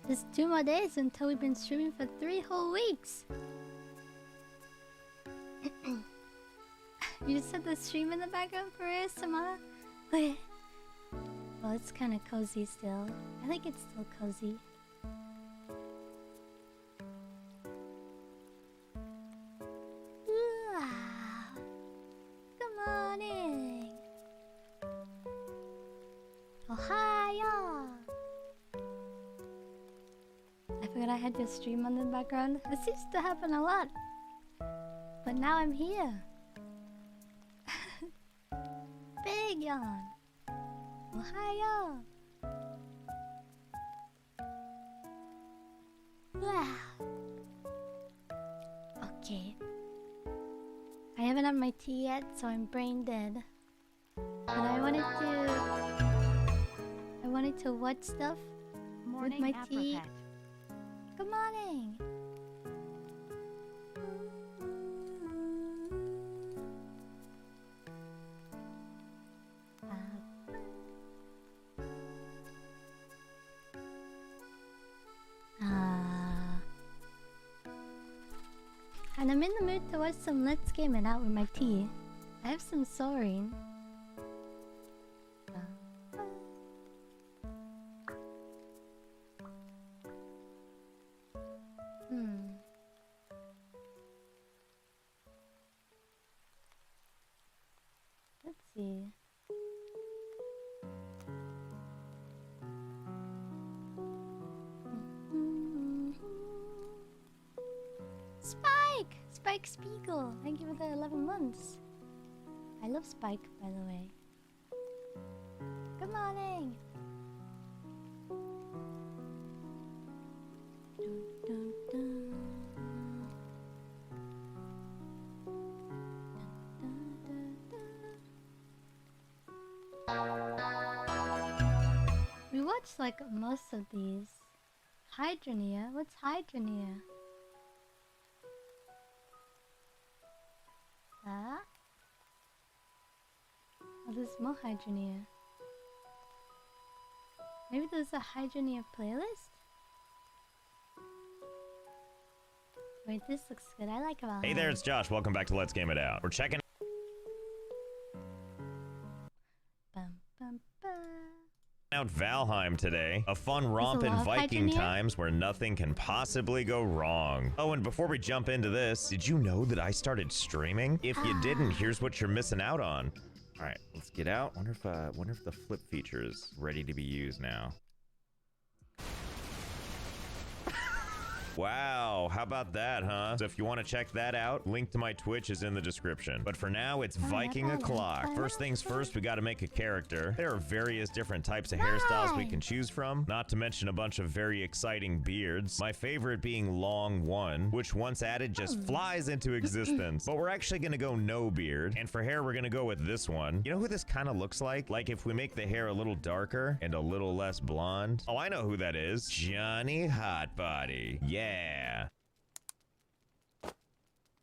Just 2 more days until we've been streaming for 3 whole weeks. You just had the stream in the background for us, Sama? Well, it's kind of cozy still. I think it's still cozy. Good morning. Ohio. I forgot I had your stream on in the background. This used to happen a lot. But now I'm here. Big yawn. Ohio. Wow. Okay. I haven't had my tea yet, so I'm brain dead. But I wanted to watch stuff with my tea. Good morning. And I'm in the mood to watch some Let's Game It Out with my tea. I have some soaring. Let's see. Spike Spiegel, thank you for the 11 months. I love Spike, by the way. Good morning. Dun, dun, dun. We watched like most of these. Hydronia? What's Hydronia? Huh? Oh, there's more Hydronia. Maybe there's a Hydronia playlist? Wait, this looks good. I like Valheim. Hey there, it's Josh. Welcome back to Let's Game It Out. We're checking out Valheim today. A fun romp in Viking times where nothing can possibly go wrong. Oh, and before we jump into this, did you know that I started streaming? If you didn't, here's what you're missing out on. All right, let's get out. Wonder if the flip feature is ready to be used now. Wow, how about that, huh? So if you want to check that out, link to my Twitch is in the description. But for now, it's Viking o'clock. First things first, we got to make a character. There are various different types of hairstyles we can choose from, not to mention a bunch of very exciting beards. My favorite being Long One, which once added just flies into existence. But we're actually going to go no beard. And for hair, we're going to go with this one. You know who this kind of looks like? Like if we make the hair a little darker and a little less blonde. Oh, I know who that is. Johnny Hotbody. Yeah.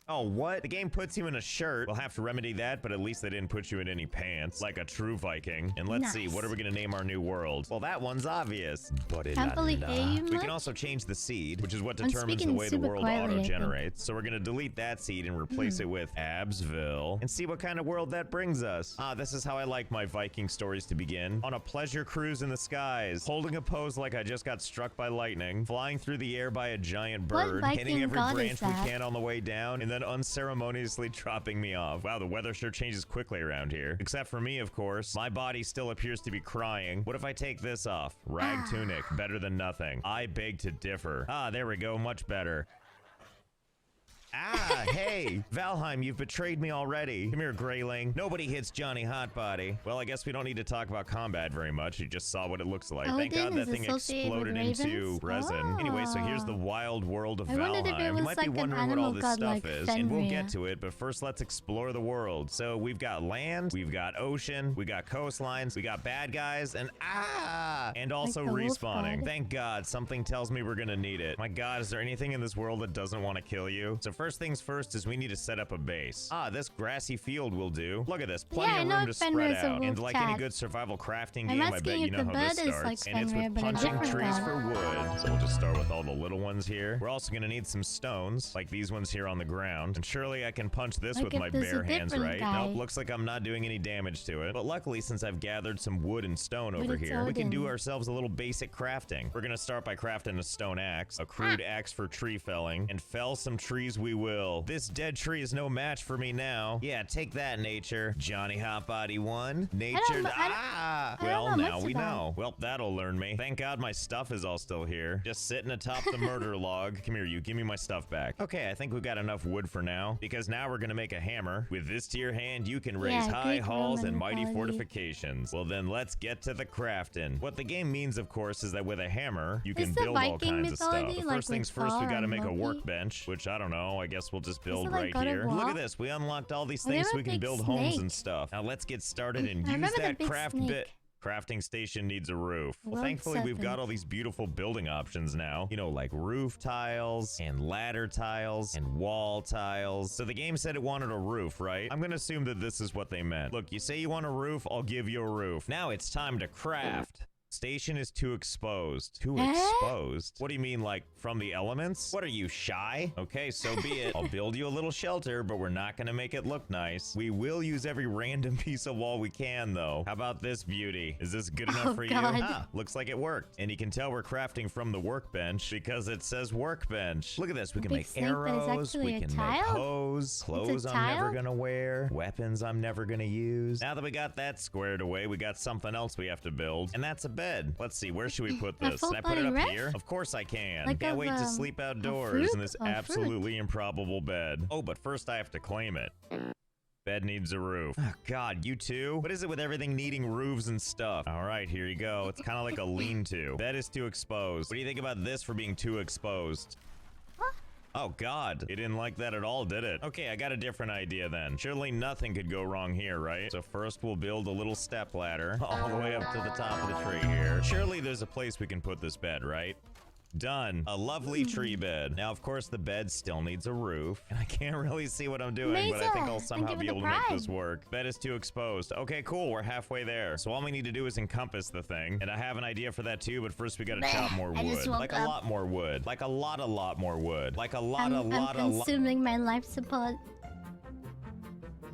Oh, what? The game puts you in a shirt. We'll have to remedy that, but at least they didn't put you in any pants, like a true Viking. And let's see, what are we gonna name our new world? Well, that one's obvious. But we can also change the seed, which is what determines the way the world auto-generates. So we're gonna delete that seed and replace it with Absville, and see what kind of world that brings us. Ah, this is how I like my Viking stories to begin. On a pleasure cruise in the skies, holding a pose like I just got struck by lightning, flying through the air by a giant bird, hitting every branch we can on the way down, and then unceremoniously dropping me off. Wow, the weather sure changes quickly around here. Except for me, of course. My body still appears to be crying. What if I take this off? Rag tunic, better than nothing. I beg to differ. Ah, there we go, much better. Ah, hey, Valheim, you've betrayed me already. Come here, Grayling. Nobody hits Johnny Hotbody. Well, I guess we don't need to talk about combat very much. You just saw what it looks like. Thank God that thing exploded into resin. Anyway, so here's the wild world of Valheim. You might be wondering what all this stuff is, and we'll get to it, but first let's explore the world. So we've got land, we've got ocean, we got coastlines, we got bad guys, and and also respawning. Thank God, something tells me we're gonna need it. My God, is there anything in this world that doesn't want to kill you? So first first things first is we need to set up a base. Ah, this grassy field will do. Look at this, plenty Yeah, I of know room to Fenrir spread is a out. wolf And like chat. any good survival crafting I'm game, I bet asking you if know the how bird this is starts. like And it's Fenrir, with but a punching different trees god. for wood. So we'll just start with all the little ones here. We're also gonna need some stones, like these ones here on the ground. And surely I can punch this Like with if my there's a bare hands, different right? guy. Nope, looks like I'm not doing any damage to it. But luckily, since I've gathered some wood and stone But over it's here, we can do Odin. ourselves a little basic crafting. We're gonna start by crafting a stone axe, a crude axe for tree felling, and fell some trees we will. This dead tree is no match for me now. Yeah, take that, nature. Johnny Hotbody 1. Nature. I don't Well, know now much we about know. Well, that'll learn me. Thank God my stuff is all still here. Just sitting atop the murder log. Come here, you. Give me my stuff back. Okay, I think we've got enough wood for now, because now we're gonna make a hammer. With this to your hand, you can raise Yeah, high Greek halls Roman and mighty mythology. fortifications. Well, then let's get to the crafting. What the game means, of course, is that with a hammer, you can Is the build all Viking kinds of stuff. mythology But like first things with first, we Thor gotta and make a Loki? workbench, which I don't know. I guess we'll just build it like right God of here. War? Look at this. We unlocked all these Well, they things so have we a can big build homes and snake. stuff. Now let's get started and I use remember the that big craft snake. bit. Crafting station needs a roof. Well, World thankfully, we've got serpent. all these beautiful building options now. You know, like roof tiles and ladder tiles and wall tiles. So the game said it wanted a roof, right? I'm gonna assume that this is what they meant. Look, you say you want a roof, I'll give you a roof. Now it's time to craft. Station is too exposed. Too exposed? What do you mean, like, from the elements? What are you, shy? Okay, so be it. I'll build you a little shelter, but we're not gonna make it look nice. We will use every random piece of wall we can, though. How about this beauty? Is this good enough for God. you? Ah, looks like it worked. And you can tell we're crafting from the workbench because it says workbench. Look at this. We can big make snake that is arrows. actually We a can make tile? hose. Clothes I'm tile? never gonna wear. Weapons I'm never gonna use. Now that we got that squared away, we got something else we have to build. And that's a bed. Let's see. Where should we put A this? Can I put it full-body up ref? here? Of course I can. Like Can't of, wait to sleep outdoors fruit? in this A fruit? absolutely improbable bed. Oh, but first I have to claim it. Bed needs a roof. Oh, God, you too? What is it with everything needing roofs and stuff? All right, here you go. It's kind of like a lean-to. Bed is too exposed. What do you think about this for being too exposed? Oh, God. You didn't like that at all, did it? Okay, I got a different idea then. Surely nothing could go wrong here, right? So first we'll build a little step ladder all the way up to the top of the tree here. Surely there's a place we can put this bed, right? Done. A lovely tree bed. Now, of course, the bed still needs a roof. And I can't really see what I'm doing, but I think I'll Mesa, somehow thank be you for able the to make pride. this work. Bed is too exposed. Okay, cool. We're halfway there. So all we need to do is encompass the thing. And I have an idea for that too, but first we gotta chop more I just wood. woke Like a up. lot more wood. Like a lot more wood. Like a lot. I'm consuming my life support.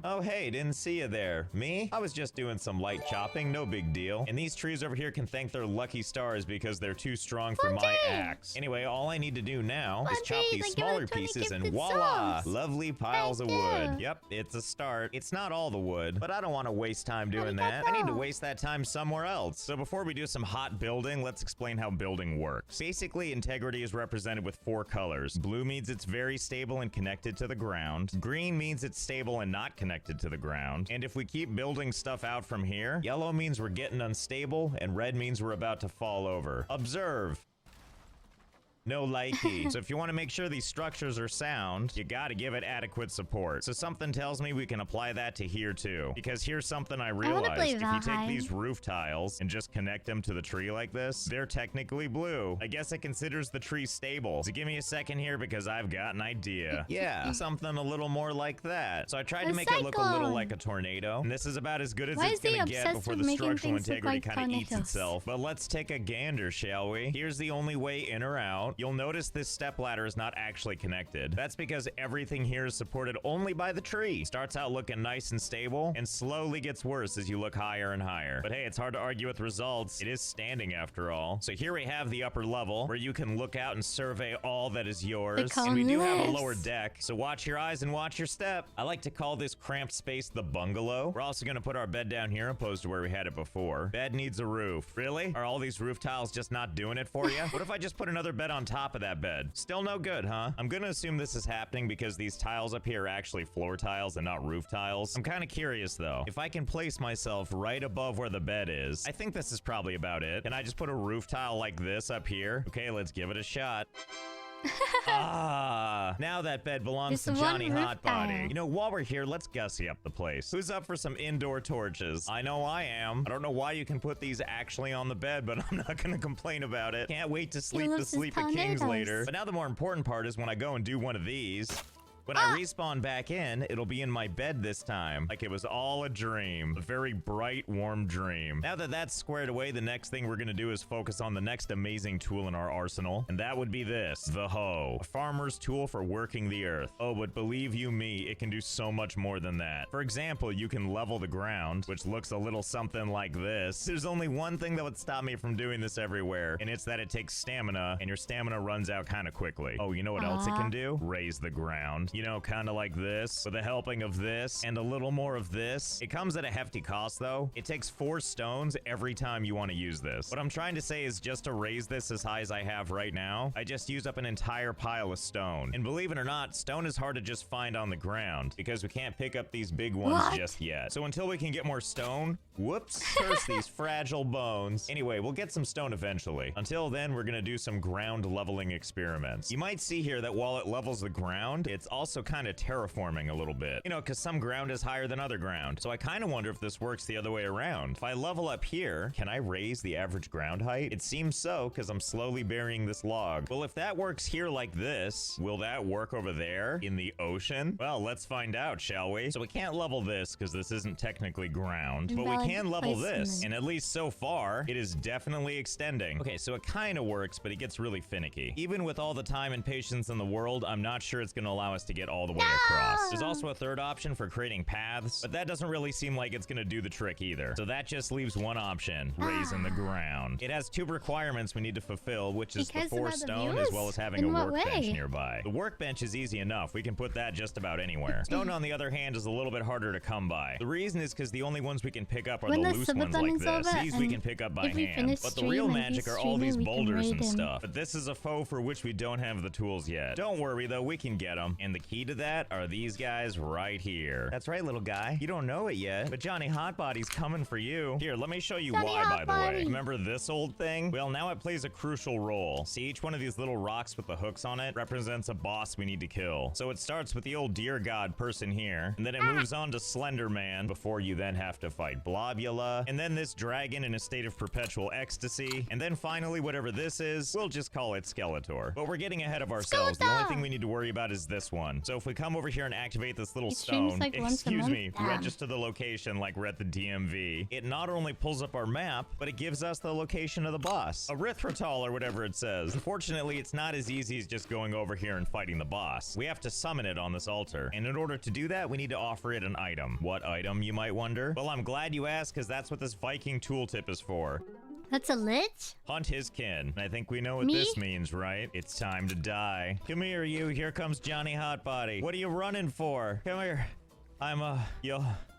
Oh, hey, didn't see you there. Me? I was just doing some light chopping, no big deal. And these trees over here can thank their lucky stars because they're too strong for my axe. Anyway, all I need to do now is chop Bungie, these thank you for smaller 20 pieces and gifted voila! subs. Lovely piles of Thank wood. you. Yep, it's a start. It's not all the wood, but I don't want to waste time doing that. I need to waste that time somewhere else. So before we do some hot building, let's explain how building works. Basically, integrity is represented with 4 colors. Blue means it's very stable and connected to the ground. Green means it's stable and not connected to the ground. And if we keep building stuff out from here, yellow means we're getting unstable, and red means we're about to fall over. Observe. No likey. So if you want to make sure these structures are sound, you gotta give it adequate support. So something tells me we can apply that to here too. Because here's something I realized. play If you take Valheim. these roof tiles and just connect them to the tree like this, they're technically blue. I guess it considers the tree stable. So give me a second here because I've got an idea. Yeah, something a little more like that. So I tried to A make it look a little cyclone. like a tornado. And this is about as good as Why it's is he gonna get obsessed before with the making structural things look integrity like kind of eats tornadoes? itself. But let's take a gander, shall we? Here's the only way in or out. You'll notice this step ladder is not actually connected. That's because everything here is supported only by the tree. Starts out looking nice and stable and slowly gets worse as you look higher and higher. But hey, it's hard to argue with results. It is standing after all. So here we have the upper level where you can look out and survey all that is yours. call And we do have a this. lower deck. So watch your eyes and watch your step. I like to call this cramped space the bungalow. We're also going to put our bed down here opposed to where we had it before. Bed needs a roof. Really? Are all these roof tiles just not doing it for you? What if I just put another bed on top of that bed? Still no good, huh? I'm gonna assume this is happening because these tiles up here are actually floor tiles and not roof tiles. I'm kind of curious though. If I can place myself right above where the bed is, I think this is probably about it. Can I just put a roof tile like this up here? Okay, let's give it a shot. Now that bed belongs Just to one Johnny roof Hotbody. tile. You know, while we're here, let's gussy up the place. Who's up for some indoor torches? I know I am. I don't know why you can put these actually on the bed, but I'm not gonna complain about it. Can't wait to sleep the loves his sleep of kings tornadoes. later. But now the more important part is when I go and do one of these. When I respawn back in, it'll be in my bed this time. Like it was all a dream. A very bright, warm dream. Now that that's squared away, the next thing we're gonna do is focus on the next amazing tool in our arsenal. And that would be this, the hoe. A farmer's tool for working the earth. Oh, but believe you me, it can do so much more than that. For example, you can level the ground, which looks a little something like this. There's only one thing that would stop me from doing this everywhere, and it's that it takes stamina, and your stamina runs out kind of quickly. Oh, you know what else it can do? Raise the ground. You know, kind of like this, with a helping of this, and a little more of this. It comes at a hefty cost, though. It takes 4 stones every time you want to use this. What I'm trying to say is just to raise this as high as I have right now, I just use up an entire pile of stone. And believe it or not, stone is hard to just find on the ground, because we can't pick up these big ones just yet. So until we can get more stone, whoops, curse these fragile bones. Anyway, we'll get some stone eventually. Until then, we're gonna do some ground leveling experiments. You might see here that while it levels the ground, it's also kind of terraforming a little bit. You know, because some ground is higher than other ground. So I kind of wonder if this works the other way around. If I level up here, can I raise the average ground height? It seems so, because I'm slowly burying this log. Well, if that works here like this, will that work over there in the ocean? Well, let's find out, shall we? So we can't level this because this isn't technically ground, but we can level this. And at least so far, it is definitely extending. Okay, so it kind of works, but it gets really finicky. Even with all the time and patience in the world, I'm not sure it's going to allow us to get all the way across. There's also a third option for creating paths, but that doesn't really seem like it's going to do the trick either. So that just leaves one option, raising the ground. It has 2 requirements we need to fulfill, which is the 4 stone as well as having a workbench nearby. The workbench is easy enough. We can put that just about anywhere. Stone, on the other hand, is a little bit harder to come by. The reason is because the only ones we can pick up are the loose ones like this. These we can pick up by hand. But the real magic are all these boulders and stuff. But this is a foe for which we don't have the tools yet. Don't worry though, we can get them. And the key to that are these guys right here. That's right, little guy. You don't know it yet, but Johnny Hotbody's coming for you. Here, let me show you why, by the way. Remember this old thing? Well, now it plays a crucial role. See, each one of these little rocks with the hooks on it represents a boss we need to kill. So it starts with the old deer god person here, and then it moves on to Slender Man, before you then have to fight Blobula, and then this dragon in a state of perpetual ecstasy, and then finally whatever this is, we'll just call it Skeletor. But we're getting ahead of ourselves. The only thing we need to worry about is this one. So if we come over here and activate this little stone, like excuse me, if we register the location like we're at the DMV, it not only pulls up our map, but it gives us the location of the boss. Erythritol or whatever it says. Unfortunately, it's not as easy as just going over here and fighting the boss. We have to summon it on this altar. And in order to do that, we need to offer it an item. What item, you might wonder? Well, I'm glad you asked, because that's what this Viking tooltip is for. That's a lich? Hunt his kin. I think we know what this means, right? It's time to die. Come here, you. Here comes Johnny Hotbody. What are you running for? Come here.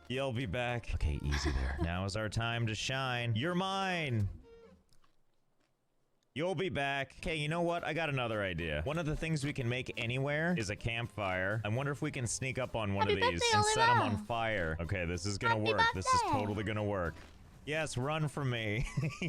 You'll be back. Okay, easy there. Now is our time to shine. You're mine. You'll be back. Okay, you know what? I got another idea. One of the things we can make anywhere is a campfire. I wonder if we can sneak up on one of these and set them on fire. Okay, this is gonna work. This is totally gonna work. Yes, run from me.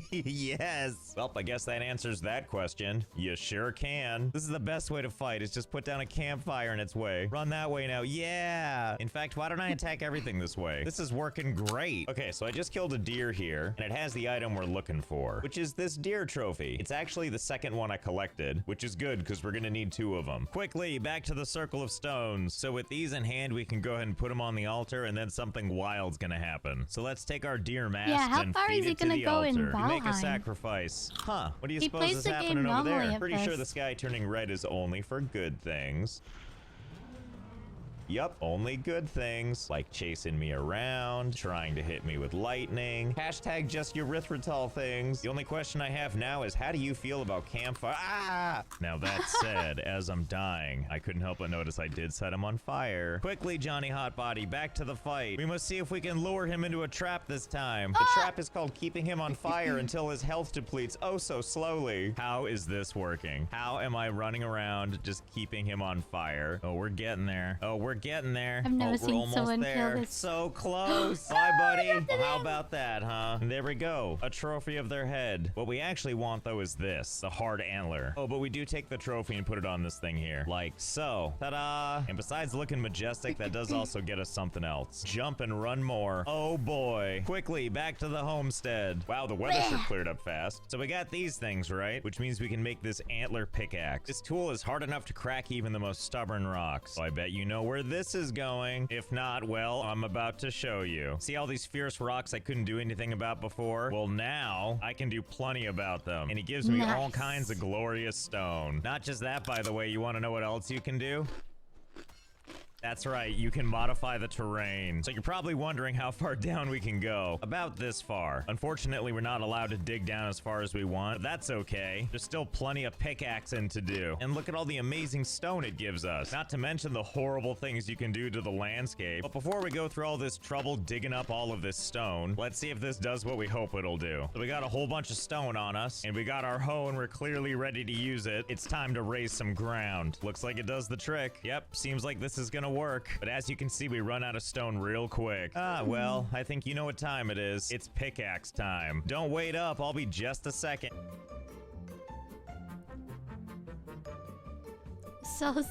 Yes. Well, I guess that answers that question. You sure can. This is the best way to fight, is just put down a campfire in its way. Run that way now. Yeah. In fact, why don't I attack everything this way? This is working great. Okay, so I just killed a deer here, and it has the item we're looking for, which is this deer trophy. It's actually the second one I collected, which is good because we're gonna need 2 of them. Quickly, back to the circle of stones. So with these in hand, we can go ahead and put them on the altar, and then something wild's gonna happen. So let's take our deer mask. How far is it gonna go in Valheim? Make a sacrifice. Huh, what do you suppose is happening over there? Pretty sure the sky turning red is only for good things. Yup, only good things, like chasing me around, trying to hit me with lightning, hashtag just erythritol things. The only question I have now is, how do you feel about campfire? Ah! Now that said, as I'm dying, I couldn't help but notice I did set him on fire. Quickly, Johnny Hotbody, back to the fight. We must see if we can lure him into a trap this time. The trap is called keeping him on fire until his health depletes oh so slowly. How is this working? How am I running around just keeping him on fire? Oh, we're getting there. Oh, we're we're getting there. I've never we're seen almost someone there. kill this. So close. Bye, buddy. Well, how about that, huh? And there we go. A trophy of their head. What we actually want, though, is this. The hard antler. Oh, but we do take the trophy and put it on this thing here. Like so. Ta-da! And besides looking majestic, that does also get us something else. Jump and run more. Oh, boy. Quickly, back to the homestead. Wow, the weather sure cleared up fast. So we got these things, right? Which means we can make this antler pickaxe. This tool is hard enough to crack even the most stubborn rocks. So I bet you know where this is going. If not, well, I'm about to show you. See all these fierce rocks I couldn't do anything about before? Well, now I can do plenty about them. And he gives me all kinds of glorious stone. Not just that, by the way. You want to know what else you can do? That's right, you can modify the terrain. So you're probably wondering how far down we can go. About this far. Unfortunately, we're not allowed to dig down as far as we want, but that's okay. There's still plenty of pickaxing to do. And look at all the amazing stone it gives us. Not to mention the horrible things you can do to the landscape. But before we go through all this trouble digging up all of this stone, let's see if this does what we hope it'll do. So we got a whole bunch of stone on us, and we got our hoe and we're clearly ready to use it. It's time to raise some ground. Looks like it does the trick. Yep, seems like this is gonna work. But as you can see, we run out of stone real quick. Ah, well, I think you know what time it is. It's pickaxe time. Don't wait up, I'll be just a second.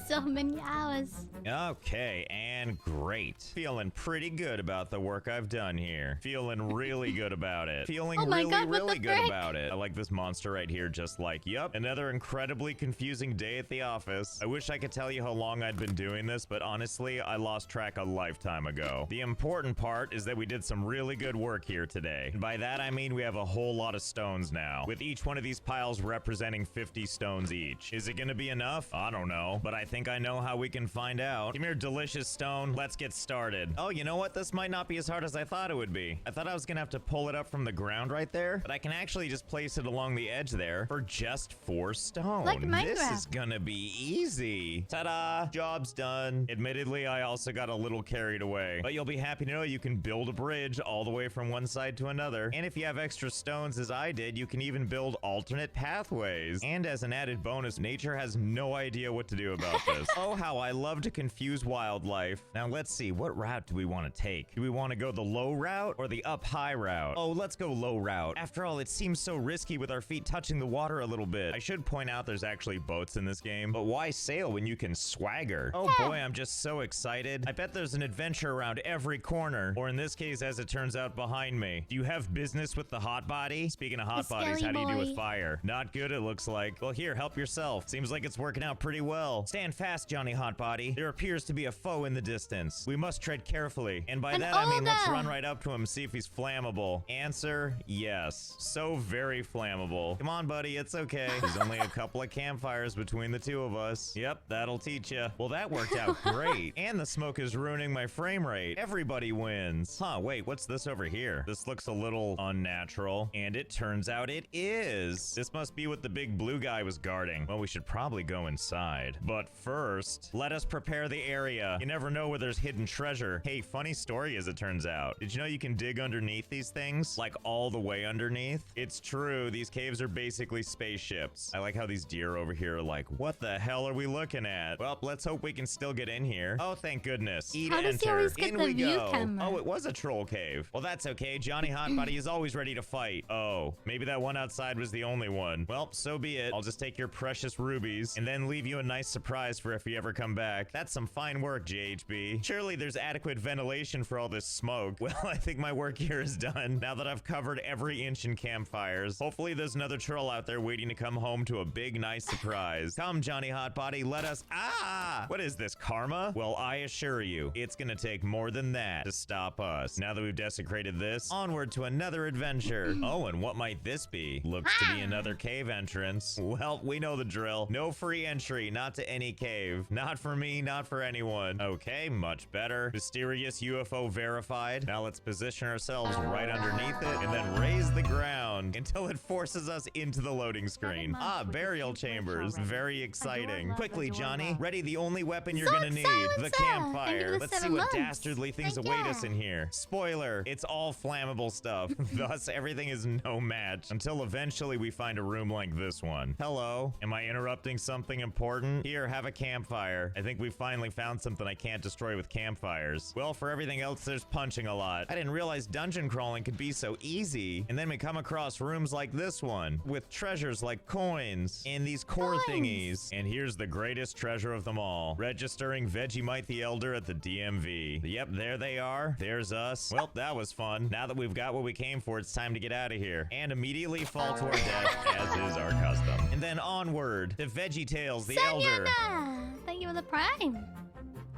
So many hours. Okay, and great. Feeling pretty good about the work I've done here. Feeling really good about it. Feeling really good about it. I like this monster right here, just like, yep, another incredibly confusing day at the office. I wish I could tell you how long I'd been doing this, but honestly, I lost track a lifetime ago. The important part is that we did some really good work here today. And by that, I mean we have a whole lot of stones now, with each one of these piles representing 50 stones each. Is it gonna be enough? I don't know, but I think I know how we can find out. Come here, delicious stone. Let's get started. Oh, you know what? This might not be as hard as I thought it would be. I thought I was gonna have to pull it up from the ground right there, but I can actually just place it along the edge there for just 4 stone. Like Minecraft. This is gonna be easy. Ta-da! Job's done. Admittedly, I also got a little carried away, but you'll be happy to know you can build a bridge all the way from one side to another. And if you have extra stones as I did, you can even build alternate pathways. And as an added bonus, nature has no idea what to do about this. Oh, how I love to confuse wildlife. Now let's see, what route do we want to take? Do we want to go the low route or the up high route? Oh, let's go low route. After all, it seems so risky with our feet touching the water a little bit. I should point out there's actually boats in this game, but why sail when you can swagger? Oh boy, I'm just so excited. I bet there's an adventure around every corner, or in this case, as it turns out, behind me. Do you have business with the hot body? Speaking of hot bodies, how do you do with fire? Not good, it looks like. Well, here, help yourself. Seems like it's working out pretty well. Stand fast, Johnny Hotbody. There appears to be a foe in the distance. We must tread carefully. And by that, I mean, let's run right up to him and see if he's flammable. Answer, yes. So very flammable. Come on, buddy, it's okay. There's only a couple of campfires between the two of us. Yep, that'll teach you. Well, that worked out great. And the smoke is ruining my frame rate. Everybody wins. Huh, wait, what's this over here? This looks a little unnatural. And it turns out it is. This must be what the big blue guy was guarding. Well, we should probably go inside. But first, let us prepare the area. You never know where there's hidden treasure. Hey, funny story as it turns out. Did you know you can dig underneath these things? Like all the way underneath? It's true. These caves are basically spaceships. I like how these deer over here are like, what the hell are we looking at? Well, let's hope we can still get in here. Oh, thank goodness. How does he always get the view camera? Oh, it was a troll cave. Well, that's okay. Johnny Hotbody is always ready to fight. Oh, maybe that one outside was the only one. Well, so be it. I'll just take your precious rubies and then leave you a nice surprise for if you ever come back. That's some fine work, JHB. Surely there's adequate ventilation for all this smoke. Well, I think my work here is done now that I've covered every inch in campfires. Hopefully there's another troll out there waiting to come home to a big, nice surprise. Come, Johnny Hotbody, let us... Ah! What is this, karma? Well, I assure you, it's gonna take more than that to stop us. Now that we've desecrated this, onward to another adventure. Oh, and what might this be? Looks to be another cave entrance. Well, we know the drill. No free entry, not to any cave. Not for me, not for anyone. Okay, much better. Mysterious UFO verified. Now let's position ourselves right underneath it and then raise the ground. around until it forces us into the loading screen. Ah, burial chambers. Very exciting. Quickly, Johnny. Ready the only weapon you're gonna need. The campfire. Let's see what dastardly things await us in here. Spoiler, it's all flammable stuff. Thus, everything is no match until eventually we find a room like this one. Hello? Am I interrupting something important? Here, have a campfire. I think we finally found something I can't destroy with campfires. Well, for everything else, there's punching a lot. I didn't realize dungeon crawling could be so easy. And then we come across rooms like this one with treasures like coins and these core thingies. And here's the greatest treasure of them all. Registering Vegemite the Elder at the DMV. Yep, there they are. There's us. Well, that was fun. Now that we've got what we came for, it's time to get out of here. And immediately fall to our death, as is our custom. And then onward to VeggieTales the Elder. Thank you for the prime.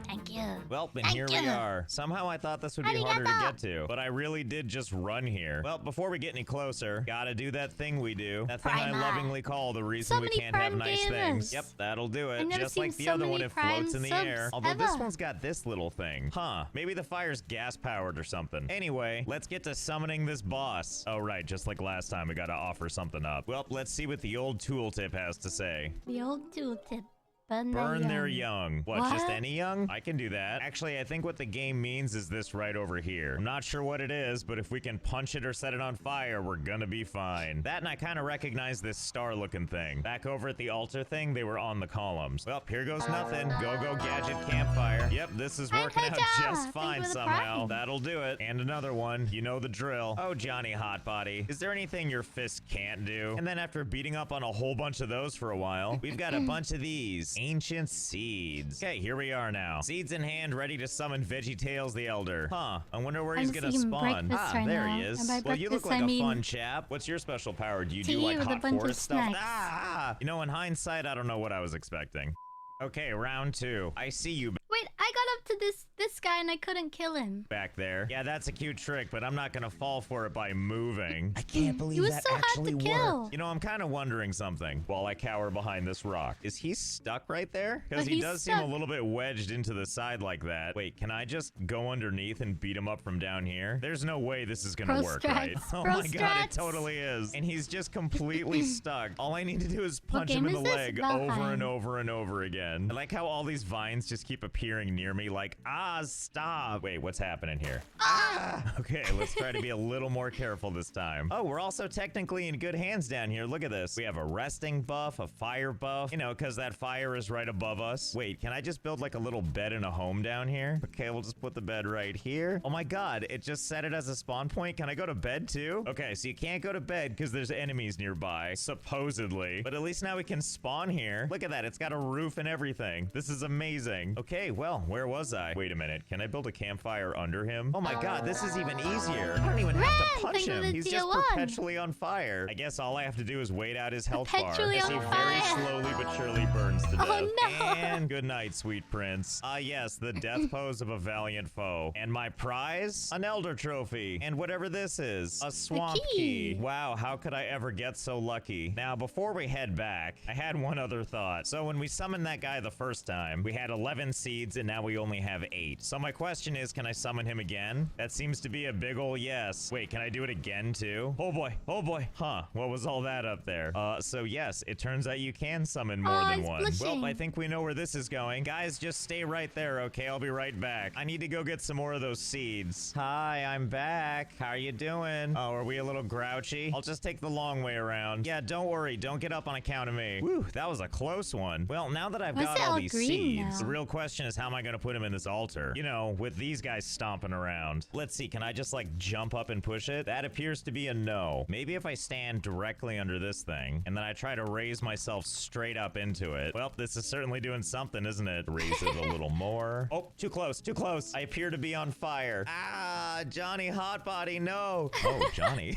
Thank you. Well, and here we are. Somehow I thought this would be harder to get to, but I really did just run here. Well, before we get any closer, gotta do that thing we do. That thing I lovingly call the reason we can't have nice things. Yep, that'll do it. Just like the other one, it floats in the air. Although this one's got this little thing. Huh, maybe the fire's gas-powered or something. Anyway, let's get to summoning this boss. Oh, right, just like last time, we gotta offer something up. Well, let's see what the old tooltip has to say. The old tooltip. Burn their young. What, just any young? I can do that. Actually, I think what the game means is this right over here. I'm not sure what it is, but if we can punch it or set it on fire, we're gonna be fine. That, and I kind of recognize this star-looking thing. Back over at the altar thing, they were on the columns. Well, here goes nothing. Go gadget campfire. Yep, this is working out just fine somehow. That'll do it. And another one. You know the drill. Oh, Johnny Hotbody. Is there anything your fist can't do? And then after beating up on a whole bunch of those for a while, we've got a bunch of these. Ancient seeds. Okay, here we are now. Seeds in hand, ready to summon VeggieTales the Elder. Huh, I wonder where he's gonna spawn. Ah, there he is. Well, you look like a fun chap. What's your special power? Do you do like hot forest stuff? Ah! You know, in hindsight, I don't know what I was expecting. Okay, round 2. I see you. Wait, I got up to this guy and I couldn't kill him. Back there. Yeah, that's a cute trick, but I'm not gonna fall for it by moving. I can't believe that so actually hard to kill. worked. You know, I'm kind of wondering something while I cower behind this rock. Is he stuck right there? Because he does seem a little bit wedged into the side like that. Wait, can I just go underneath and beat him up from down here? There's no way this is gonna work, right? Oh my god, it totally is. And he's just completely stuck. All I need to do is punch him in the leg over and over and over again. I like how all these vines just keep appearing near me like, ah, stop. Wait, what's happening here? Ah! Okay, let's try to be a little more careful this time. Oh, we're also technically in good hands down here. Look at this. We have a resting buff, a fire buff, you know, because that fire is right above us. Wait, can I just build like a little bed and a home down here? Okay, we'll just put the bed right here. Oh my god, it just set it as a spawn point. Can I go to bed too? Okay, so you can't go to bed because there's enemies nearby, supposedly. But at least now we can spawn here. Look at that, it's got a roof and everything. This is amazing. Okay, well, where was I? Wait a minute, can I build a campfire under him? Oh my god, this is even easier. I don't even have to punch him. He's just perpetually on fire. I guess all I have to do is wait out his health bar as he very slowly but surely burns to death. Oh no! And good night, sweet prince. Ah yes, the death pose of a valiant foe. And my prize? An elder trophy. And whatever this is, a swamp key. Wow, how could I ever get so lucky? Now, before we head back, I had one other thought. So when we summoned that guy the first time, we had 11 seeds and now we only have 8. So my question is, can I summon him again? That seems to be a big ol' yes. Wait, can I do it again too? Oh boy, oh boy. Huh, what was all that up there? So yes, it turns out you can summon more than one. Well, I think we know where this is going. Guys, just stay right there, okay? I'll be right back. I need to go get some more of those seeds. Hi, I'm back. How are you doing? Oh, are we a little grouchy? I'll just take the long way around. Yeah, don't worry. Don't get up on account of me. Whew, that was a close one. Well, now that I've got all these seeds, the real question is how am I gonna put them in this altar? You know, with these guys stomping around. Let's see, can I just like jump up and push it? That appears to be a no. Maybe if I stand directly under this thing and then I try to raise myself straight up into it. Well, this is certainly doing something, isn't it? Raise it a little more. Oh, too close, too close. I appear to be on fire. Ah, Johnny Hotbody, no. Oh, Johnny.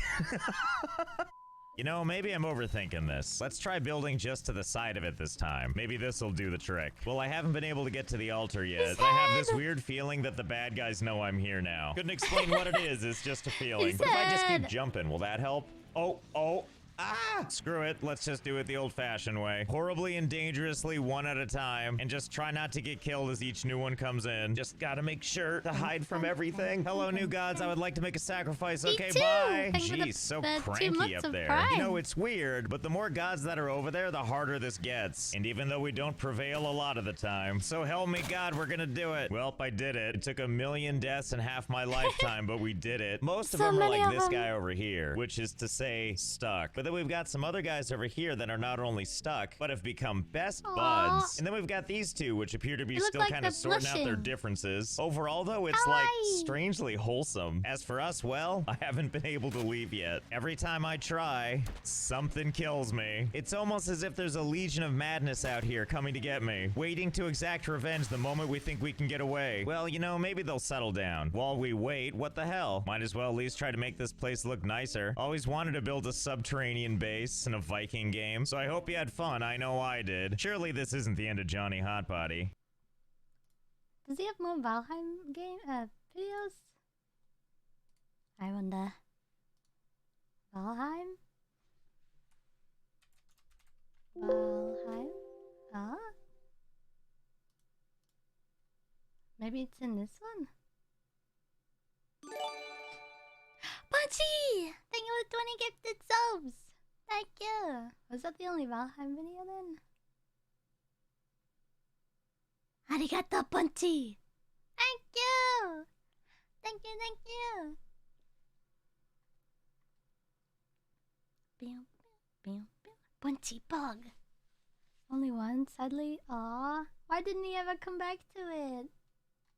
You know, maybe I'm overthinking this. Let's try building just to the side of it this time. Maybe this will do the trick. Well, I haven't been able to get to the altar yet. I have this weird feeling that the bad guys know I'm here now. Couldn't explain what it is. It's just a feeling. But if I just keep jumping, will that help? Oh, Ah! Screw it. Let's just do it the old-fashioned way. Horribly and dangerously, one at a time. And just try not to get killed as each new one comes in. Just gotta make sure to hide from everything. Hello, new gods. I would like to make a sacrifice. Me Okay, too. bye. Thanks for Jeez, so the 2 cranky months up of there. Prime. You know, it's weird, but the more gods that are over there, the harder this gets. And even though we don't prevail a lot of the time. So help me God, we're gonna do it. Well, I did it. It took 1,000,000 deaths in half my lifetime, but we did it. Most of So them are many like of this them. guy over here, which is to say stuck. But then we've got some other guys over here that are not only stuck, but have become best Aw. buds. And then we've got these two, which appear to be They look still like kind of they're sorting out their blushing. differences. Overall, though, it's like Kawaii. strangely wholesome. As for us, well, I haven't been able to leave yet. Every time I try, something kills me. It's almost as if there's a legion of madness out here coming to get me, waiting to exact revenge the moment we think we can get away. Well, you know, maybe they'll settle down. While we wait, what the hell? Might as well at least try to make this place look nicer. Always wanted to build a subterranean base in a Viking game, so I hope you had fun. I know I did. Surely this isn't the end of Johnny Hotbody. Does he have more Valheim game videos? I wonder. Valheim? Valheim? Huh? Maybe it's in this one? Punchy! Thank you for 20 gifted subs! Thank you! Was that the only Valheim video then? Arigato, Punchy! Thank you! Thank you, thank you! Bam, bam, bam. Punchy Bug! Only one, sadly? Aw, why didn't he ever come back to it?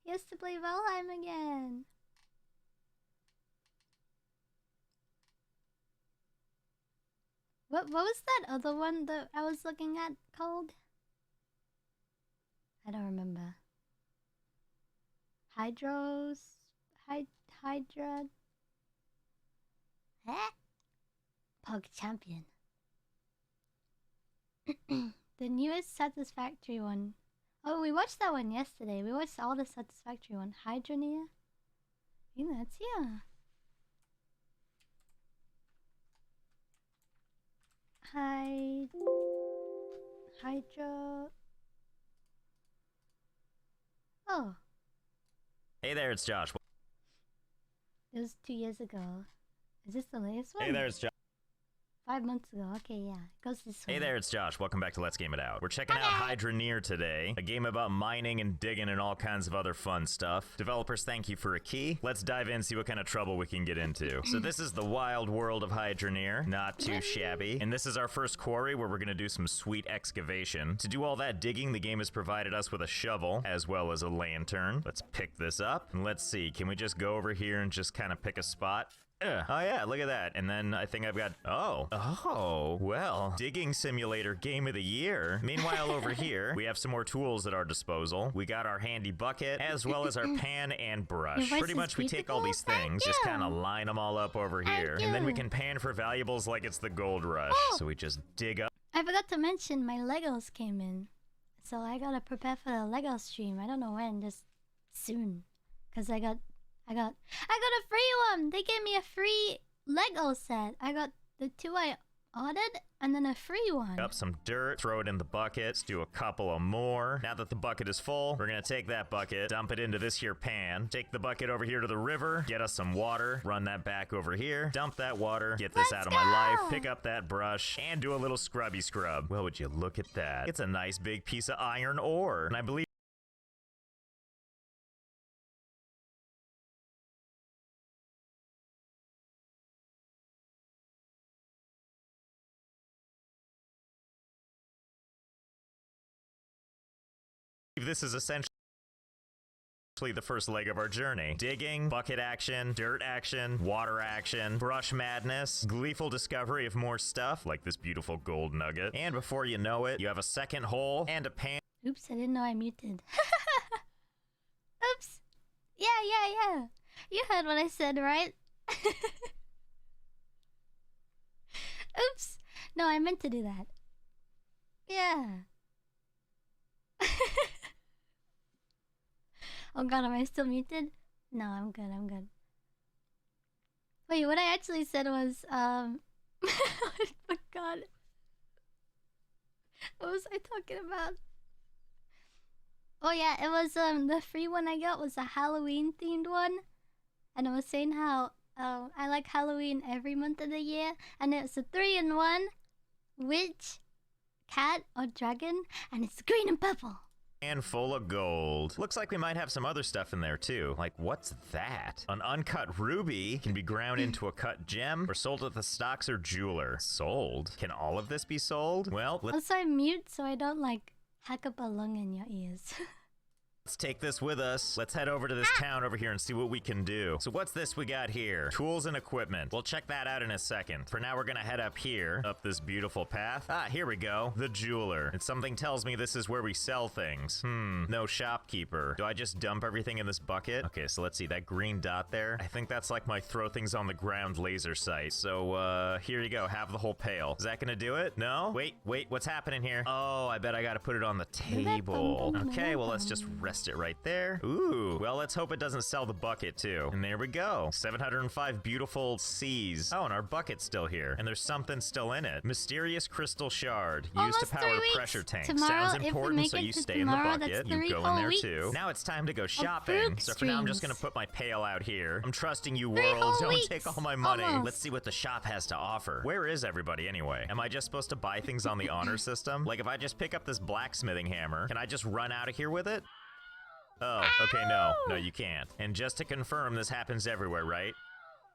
He has to play Valheim again. What was that other one that I was looking at called? I don't remember. Hydra... Eh? Pug Champion. The newest Satisfactory one. Oh, we watched that one yesterday. We watched all the Satisfactory one. Hydroneer? You know, it's here. Hydra... Oh. Hey there, it's Josh. It was 2 years ago. Is this the latest one? Hey there, it's Josh. 5 months ago. Okay, yeah. It goes this way. Hey there, it's Josh. Welcome back to Let's Game It Out. We're checking out Hydroneer today, a game about mining and digging and all kinds of other fun stuff. Developers, thank you for a key. Let's dive in and see what kind of trouble we can get into. So this is the wild world of Hydroneer. Not too shabby. And this is our first quarry where we're going to do some sweet excavation. To do all that digging, the game has provided us with a shovel as well as a lantern. Let's pick this up. And let's see, can we just go over here and just kind of pick a spot? Oh yeah, look at that. And then I think I've got, oh, well, digging simulator game of the year. Meanwhile, over here, we have some more tools at our disposal. We got our handy bucket, as well as our pan and brush. Pretty much we take all these things, just kind of line them all up over here. And then we can pan for valuables like it's the gold rush. So we just dig up. I forgot to mention my Legos came in. So I gotta prepare for the Lego stream. I don't know when, just soon. Cause I got a free one! They gave me a free Lego set. I got the 2 I ordered, and then a free one. Up some dirt, throw it in the bucket, let's do a couple of more. Now that the bucket is full, we're gonna take that bucket, dump it into this here pan, take the bucket over here to the river, get us some water, run that back over here, dump that water, get this out of my life, pick up that brush, and do a little scrubby scrub. Well, would you look at that? It's a nice big piece of iron ore, and I believe this is essentially the first leg of our journey. Digging, bucket action, dirt action, water action, brush madness, gleeful discovery of more stuff, like this beautiful gold nugget. And before you know it, you have a second hole and a pan. Oops, I didn't know I muted. Oops. Yeah. You heard what I said, right? Oops. No, I meant to do that. Yeah. Oh god, am I still muted? No, I'm good. Wait, what I actually said was, I forgot. What was I talking about? Oh yeah, it was the free one I got was a Halloween themed one, and I was saying how I like Halloween every month of the year, and it's a 3-in-1 witch, cat, or dragon, and it's green and purple. And full of gold. Looks like we might have some other stuff in there too. Like, what's that? An uncut ruby can be ground into a cut gem or sold at the stocks or jeweler. Sold? Can all of this be sold? Well, Also, I'm mute so I don't like hack up a lung in your ears. let's take this with us. Let's head over to this town over here and see what we can do. So what's this we got here? Tools and equipment. We'll check that out in a second. For now, we're gonna head up here, up this beautiful path. Ah, here we go. The jeweler. And something tells me this is where we sell things. No shopkeeper. Do I just dump everything in this bucket? Okay, so let's see, that green dot there. I think that's like my throw things on the ground laser sight. So, here you go. Have the whole pail. Is that gonna do it? No? Wait, what's happening here? Oh, I bet I gotta put it on the table. Okay, well, let's just rest it right there. Ooh, well, let's hope it doesn't sell the bucket too. And there we go. 705 beautiful C's. Oh, and our bucket's still here. And there's something still in it. Mysterious crystal shard. Used to power pressure tank. Sounds important, so you stay in the bucket. You go in there too. Now it's time to go shopping. So for now, I'm just gonna put my pail out here. I'm trusting you, world. Don't take all my money. Let's see what the shop has to offer. Where is everybody anyway? Am I just supposed to buy things on the honor system? Like if I just pick up this blacksmithing hammer, can I just run out of here with it? Oh, okay, no, you can't. And just to confirm, this happens everywhere, right?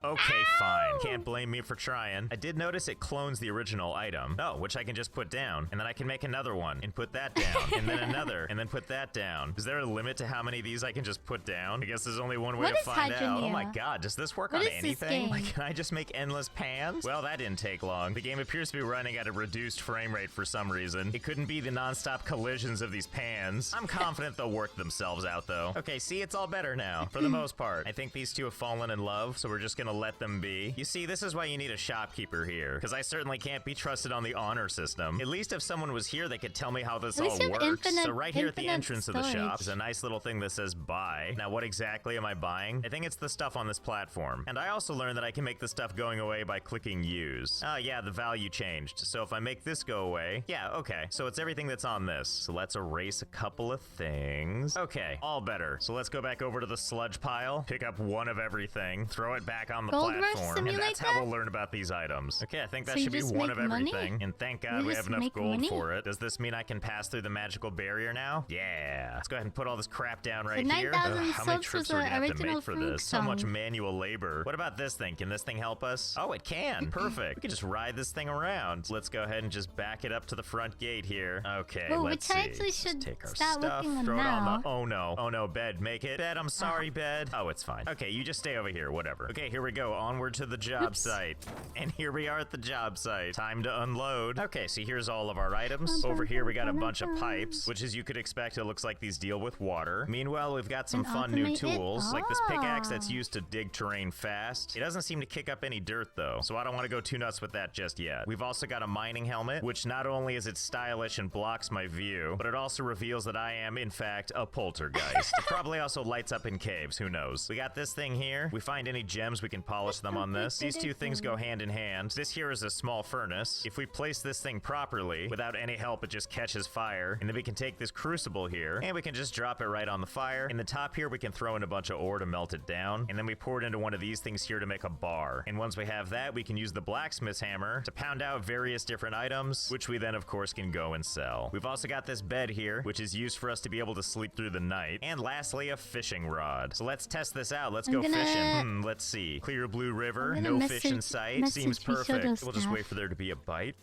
Okay, fine. Can't blame me for trying. I did notice it clones the original item. Oh, which I can just put down. And then I can make another one and put that down. And then another. And then put that down. Is there a limit to how many of these I can just put down? I guess there's only one way to find out. Oh my god, does this work on anything? Like, can I just make endless pans? Well, that didn't take long. The game appears to be running at a reduced frame rate for some reason. It couldn't be the non-stop collisions of these pans. I'm confident they'll work themselves out, though. Okay, see, it's all better now. For the most part. I think these two have fallen in love, so we're just gonna let them be. You see, this is why you need a shopkeeper here, because I certainly can't be trusted on the honor system. At least if someone was here, they could tell me how this all works. So right here at the entrance of the shop is a nice little thing that says buy. Now, what exactly am I buying? I think it's the stuff on this platform. And I also learned that I can make the stuff going away by clicking use. Oh yeah, the value changed. So if I make this go away, yeah, okay. So it's everything that's on this. So let's erase a couple of things. Okay, all better. So let's go back over to the sludge pile, pick up one of everything, throw it back on the platform, and that's how we'll learn about these items. Okay, I think that should be one of everything. And thank God we have enough gold for it. Does this mean I can pass through the magical barrier now? Yeah. Let's go ahead and put all this crap down right here. How many trips are we gonna have to make for this? So much manual labor. What about this thing? Can this thing help us? Oh, it can. Perfect. We can just ride this thing around. Let's go ahead and just back it up to the front gate here. Okay, let's see. Which I actually should take our start stuff, working on throw it now. on the... Oh no, bed, make it. Bed, I'm sorry, bed. Oh, it's fine. Okay, you just stay over here, whatever. Okay, here we go. Onward to the job site. And here we are at the job site. Time to unload. Okay, so here's all of our items. Over here we got a bunch of pipes, which as you could expect, it looks like these deal with water. Meanwhile, we've got some fun new tools, like this pickaxe that's used to dig terrain fast. It doesn't seem to kick up any dirt though, so I don't want to go too nuts with that just yet. We've also got a mining helmet, which not only is it stylish and blocks my view, but it also reveals that I am, in fact, a poltergeist. It probably also lights up in caves, who knows. We got this thing here. We find any gems, we can polish them on this. These two things go hand in hand. This here is a small furnace. If we place this thing properly, without any help, it just catches fire. And then we can take this crucible here, and we can just drop it right on the fire. In the top here, we can throw in a bunch of ore to melt it down. And then we pour it into one of these things here to make a bar. And once we have that, we can use the blacksmith's hammer to pound out various different items, which we then, of course, can go and sell. We've also got this bed here, which is used for us to be able to sleep through the night. And lastly, a fishing rod. So let's test this out. Let's go fishing. Let's see. Clear blue river, no fish in sight. Seems perfect. We'll just wait for there to be a bite.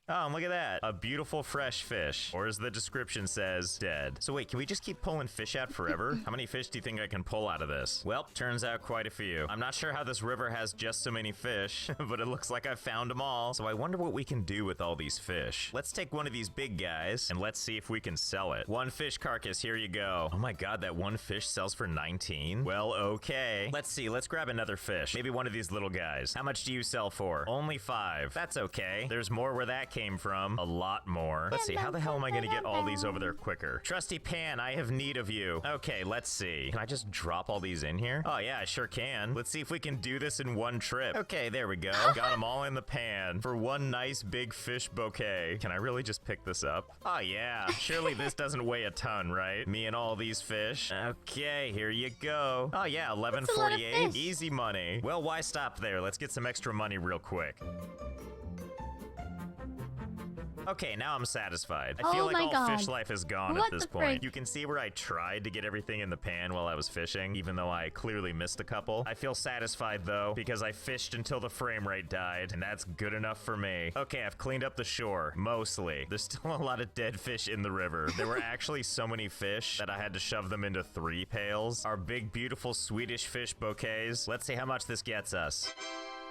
Oh, and look at that. A beautiful fresh fish. Or as the description says, dead. So wait, can we just keep pulling fish out forever? How many fish do you think I can pull out of this? Well, turns out quite a few. I'm not sure how this river has just so many fish, but it looks like I've found them all. So I wonder what we can do with all these fish. Let's take one of these big guys, and let's see if we can sell it. One fish carcass, here you go. Oh my god, that one fish sells for 19? Well, okay. Let's see, let's grab another fish. Maybe one of these little guys. How much do you sell for? Only 5. That's okay. There's more where that came from. A lot more. Let's see, how the hell am I gonna get all these over there quicker? Trusty Pan, I have need of you. Okay, let's see. Can I just drop all these in here? Oh yeah, I sure can. Let's see if we can do this in one trip. Okay, there we go. Got them all in the pan for one nice big fish bouquet. Can I really just pick this up? Oh yeah, surely this doesn't weigh a ton, right? Me and all these fish. Okay, here you go. Oh yeah, 11.48. Easy money. Well, why stop there? Let's get some extra money real quick. Okay, now I'm satisfied. I feel like all fish life is gone at this point. You can see where I tried to get everything in the pan while I was fishing, even though I clearly missed a couple. I feel satisfied though, because I fished until the frame rate died, and that's good enough for me. Okay, I've cleaned up the shore, mostly. There's still a lot of dead fish in the river. There were actually so many fish that I had to shove them into 3 pails. Our big, beautiful Swedish fish bouquets. Let's see how much this gets us.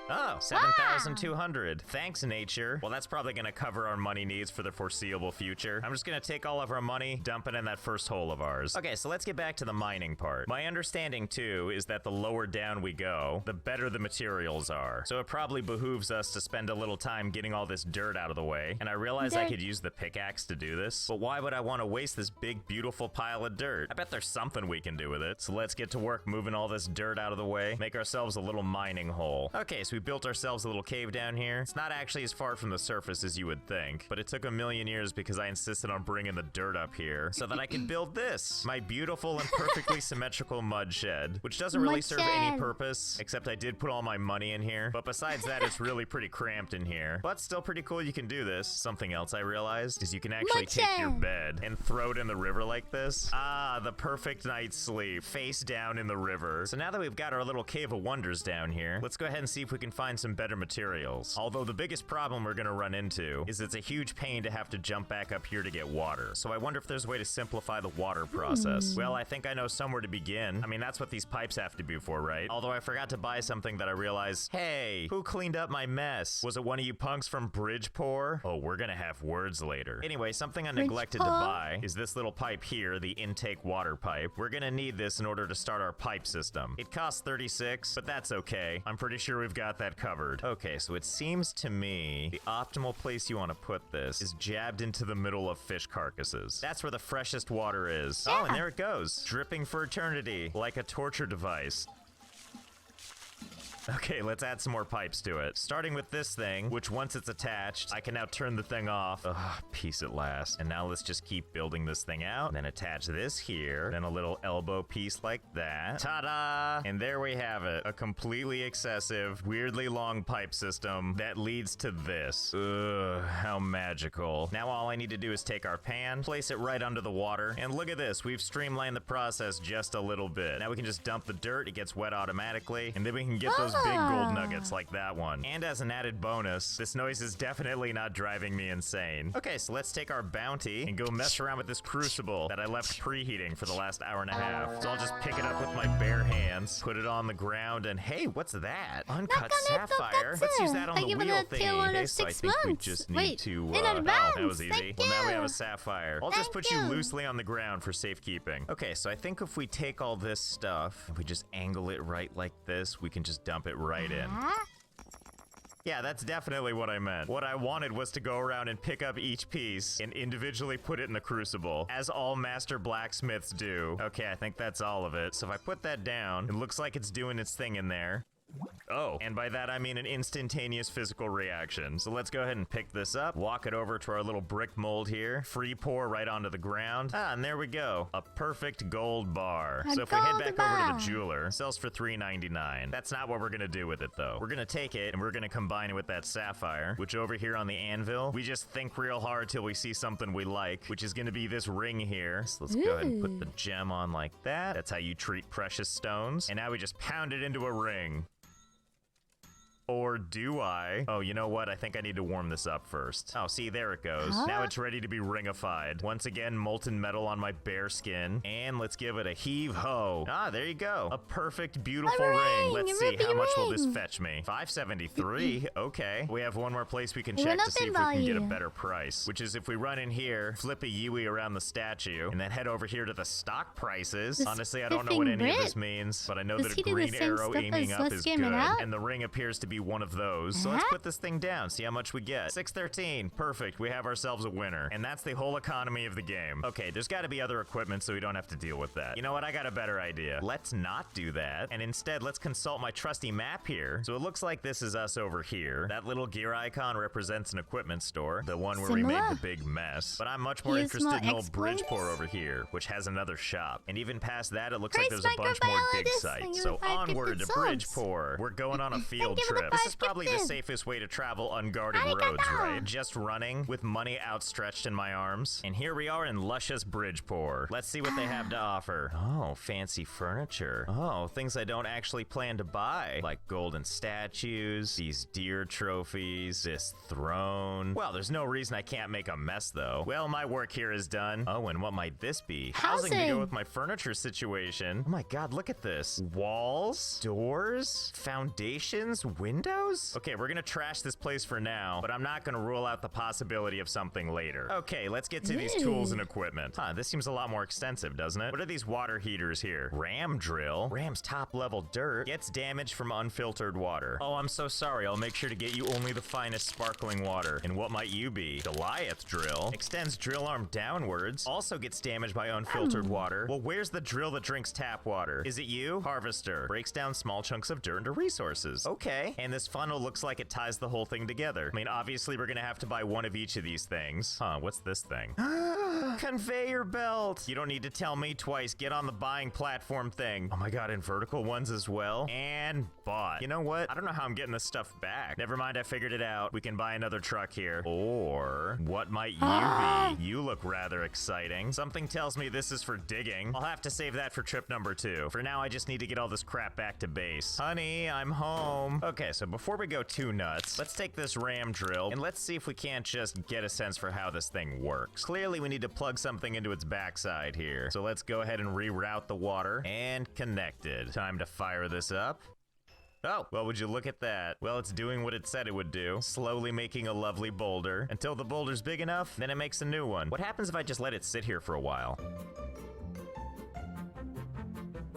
Oh, 7,200. Thanks, nature. Well, that's probably gonna cover our money needs for the foreseeable future. I'm just gonna take all of our money, dump it in that first hole of ours. Okay, so let's get back to the mining part. My understanding, too, is that the lower down we go, the better the materials are. So it probably behooves us to spend a little time getting all this dirt out of the way. And I realize I could use the pickaxe to do this, but why would I want to waste this big, beautiful pile of dirt? I bet there's something we can do with it. So let's get to work moving all this dirt out of the way, make ourselves a little mining hole. Okay, so we built ourselves a little cave down here. It's not actually as far from the surface as you would think, but it took a million years because I insisted on bringing the dirt up here so that I could build this, my beautiful and perfectly symmetrical mud shed, which doesn't really serve any purpose, except I did put all my money in here. But besides that, it's really pretty cramped in here. But still pretty cool you can do this. Something else I realized is you can actually take your bed and throw it in the river like this. Ah, the perfect night's sleep, face down in the river. So now that we've got our little cave of wonders down here, let's go ahead and see if we can find some better materials. Although the biggest problem we're gonna run into is it's a huge pain to have to jump back up here to get water. So I wonder if there's a way to simplify the water process. Well, I think I know somewhere to begin. I mean, that's what these pipes have to be for, right? Although I forgot to buy something that I realized, hey, who cleaned up my mess? Was it one of you punks from Bridgeport? Oh, we're gonna have words later. Anyway, something I neglected to buy is this little pipe here, the intake water pipe. We're gonna need this in order to start our pipe system. It costs 36, but that's okay. I'm pretty sure we've got that covered. Okay, so it seems to me the optimal place you want to put this is jabbed into the middle of fish carcasses. That's where the freshest water is. Yeah. Oh, and there it goes, dripping for eternity, like a torture device. Okay, let's add some more pipes to it. Starting with this thing, which once it's attached, I can now turn the thing off. Ugh, peace at last. And now let's just keep building this thing out. And then attach this here. Then a little elbow piece like that. Ta-da! And there we have it. A completely excessive, weirdly long pipe system that leads to this. Ugh, how magical. Now all I need to do is take our pan, place it right under the water, and look at this. We've streamlined the process just a little bit. Now we can just dump the dirt. It gets wet automatically. And then we can get those big gold nuggets like that one. And as an added bonus, this noise is definitely not driving me insane. Okay, so let's take our bounty and go mess around with this crucible that I left preheating for the last hour and a half. So I'll just pick it up with my bare hands, put it on the ground, and hey, what's that? Uncut sapphire. Let's use that on the wheel thingy. Okay, so I think we just need to, oh, that was easy. Well, now we have a sapphire. I'll just put you loosely on the ground for safekeeping. Okay, so I think if we take all this stuff, if we just angle it right like this, we can just dump it right in. Yeah, that's definitely what I meant. What I wanted was to go around and pick up each piece and individually put it in the crucible, as all master blacksmiths do. Okay, I think that's all of it. So if I put that down, it looks like it's doing its thing in there. Oh, and by that I mean an instantaneous physical reaction. So let's go ahead and pick this up, walk it over to our little brick mold here, free pour right onto the ground. Ah, and there we go. A perfect gold bar. So if we head back over to the jeweler, it sells for $3.99. That's not what we're gonna do with it though. We're gonna take it and we're gonna combine it with that sapphire, which over here on the anvil, we just think real hard till we see something we like, which is gonna be this ring here. So let's go ahead and put the gem on like that. That's how you treat precious stones. And now we just pound it into a ring. Or do I? Oh, you know what? I think I need to warm this up first. Oh, see, there it goes. Now it's ready to be ringified. Once again, molten metal on my bare skin. And let's give it a heave-ho. Ah, there you go. A perfect, beautiful ring. Let's see, how much will this fetch me? $5.73. Okay. We have one more place we can check to see if we can get a better price. Which is if we run in here, flip a Yui around the statue, and then head over here to the stock prices. Honestly, I don't know what any of this means, but I know that a green arrow aiming up is good. And the ring appears to be be one of those. So let's put this thing down, see how much we get. 613, perfect, we have ourselves a winner. And that's the whole economy of the game. Okay, there's gotta be other equipment so we don't have to deal with that. You know what, I got a better idea. Let's not do that, and instead let's consult my trusty map here. So it looks like this is us over here. That little gear icon represents an equipment store, the one where we made the big mess. But I'm much more interested in old Bridgeport over here, which has another shop. And even past that, it looks like there's a bunch more dig sites. So onward to Bridgeport. We're going on a field trip. This is probably the safest way to travel unguarded roads, right? Just running with money outstretched in my arms. And here we are in luscious Bridgeport. Let's see what they have to offer. Oh, fancy furniture. Oh, things I don't actually plan to buy, like golden statues, these deer trophies, this throne. Well, there's no reason I can't make a mess, though. Well, my work here is done. Oh, and what might this be? Housing to go with my furniture situation. Oh my god, look at this. Walls, doors, foundations, windows? Okay, we're gonna trash this place for now, but I'm not gonna rule out the possibility of something later. Okay, let's get to these tools and equipment. Huh, this seems a lot more extensive, doesn't it? What are these water heaters here? Ram drill? Ram's top level dirt gets damaged from unfiltered water. Oh, I'm so sorry. I'll make sure to get you only the finest sparkling water. And what might you be? Goliath drill extends drill arm downwards, also gets damaged by unfiltered water. Well, where's the drill that drinks tap water? Is it you? Harvester breaks down small chunks of dirt into resources. Okay. And this funnel looks like it ties the whole thing together. I mean, obviously we're gonna have to buy one of each of these things. Huh, what's this thing? Conveyor belt. You don't need to tell me twice. Get on the buying platform thing. Oh my god, and vertical ones as well. And bought. You know what? I don't know how I'm getting this stuff back. Never mind, I figured it out. We can buy another truck here. Or what might you be? You look rather exciting. Something tells me this is for digging. I'll have to save that for trip number 2. For now, I just need to get all this crap back to base. Honey, I'm home. Okay, so before we go too nuts, let's take this ram drill and let's see if we can't just get a sense for how this thing works. Clearly, we need to plug something into its backside here. So let's go ahead and reroute the water and connected. Time to fire this up. Oh, well, would you look at that? Well, it's doing what it said it would do, slowly making a lovely boulder. Until the boulder's big enough, then it makes a new one. What happens if I just let it sit here for a while?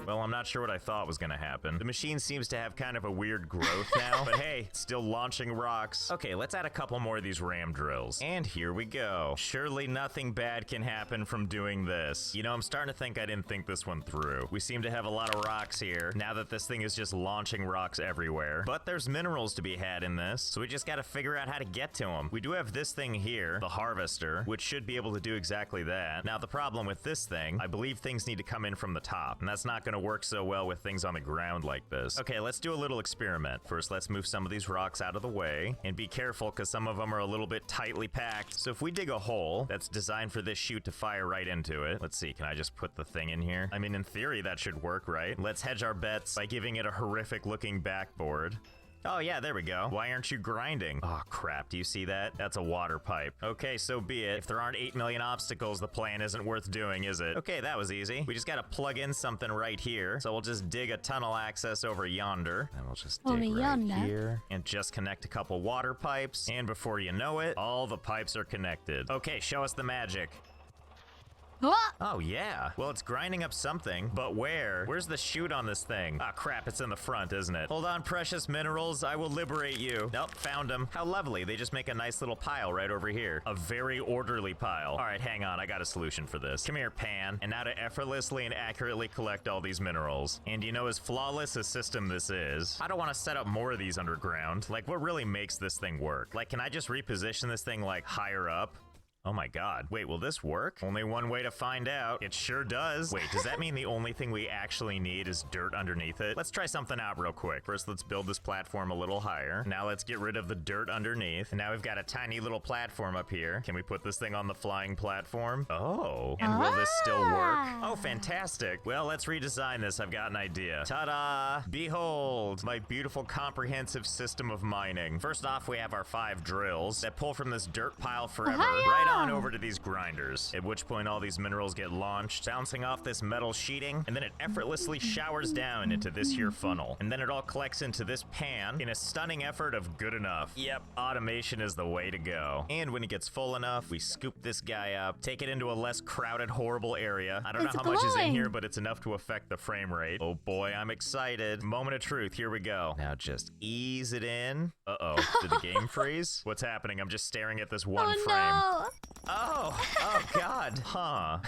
Well, I'm not sure what I thought was gonna happen. The machine seems to have kind of a weird growth now, but hey, it's still launching rocks. Okay, let's add a couple more of these ram drills. And here we go. Surely nothing bad can happen from doing this. You know, I'm starting to think I didn't think this one through. We seem to have a lot of rocks here, now that this thing is just launching rocks everywhere. But there's minerals to be had in this, so we just gotta figure out how to get to them. We do have this thing here, the harvester, which should be able to do exactly that. Now, the problem with this thing, I believe things need to come in from the top, and that's not gonna work so well with things on the ground like this. Okay, let's do a little experiment. First, let's move some of these rocks out of the way, and be careful because some of them are a little bit tightly packed. So if we dig a hole that's designed for this chute to fire right into it, let's see, can I just put the thing in here? I mean, in theory, that should work, right? Let's hedge our bets by giving it a horrific looking backboard. Oh yeah, there we go. Why aren't you grinding? Oh crap, do you see that? That's a water pipe. Okay, so be it. If there aren't 8 million obstacles, the plan isn't worth doing, is it? Okay, that was easy. We just gotta plug in something right here. So we'll just dig a tunnel access over yonder. And we'll just dig right here. And just connect a couple water pipes. And before you know it, all the pipes are connected. Okay, show us the magic. Oh yeah. Well, it's grinding up something, but where? Where's the chute on this thing? Ah, crap, it's in the front, isn't it? Hold on, precious minerals, I will liberate you. Nope, found them. How lovely, they just make a nice little pile right over here. A very orderly pile. All right, hang on, I got a solution for this. Come here, Pan, and now to effortlessly and accurately collect all these minerals. And you know, as flawless a system this is, I don't want to set up more of these underground. Like, what really makes this thing work? Like, can I just reposition this thing, like, higher up? Oh my god. Wait, will this work? Only one way to find out. It sure does. Wait, does that mean the only thing we actually need is dirt underneath it? Let's try something out real quick. First, let's build this platform a little higher. Now let's get rid of the dirt underneath. And now we've got a tiny little platform up here. Can we put this thing on the flying platform? Oh. And will this still work? Oh, fantastic. Well, let's redesign this. I've got an idea. Ta-da! Behold, my beautiful comprehensive system of mining. First off, we have our 5 drills that pull from this dirt pile forever. Right on over to these grinders, at which point all these minerals get launched, bouncing off this metal sheeting, and then it effortlessly showers down into this here funnel. And then it all collects into this pan in a stunning effort of good enough. Yep, automation is the way to go. And when it gets full enough, we scoop this guy up, take it into a less crowded, horrible area. I don't know how much is in here, but it's enough to affect the frame rate. Oh boy, I'm excited. Moment of truth, here we go. Now just ease it in. Uh-oh, did the game freeze? What's happening? I'm just staring at this one frame. No. Oh God, huh.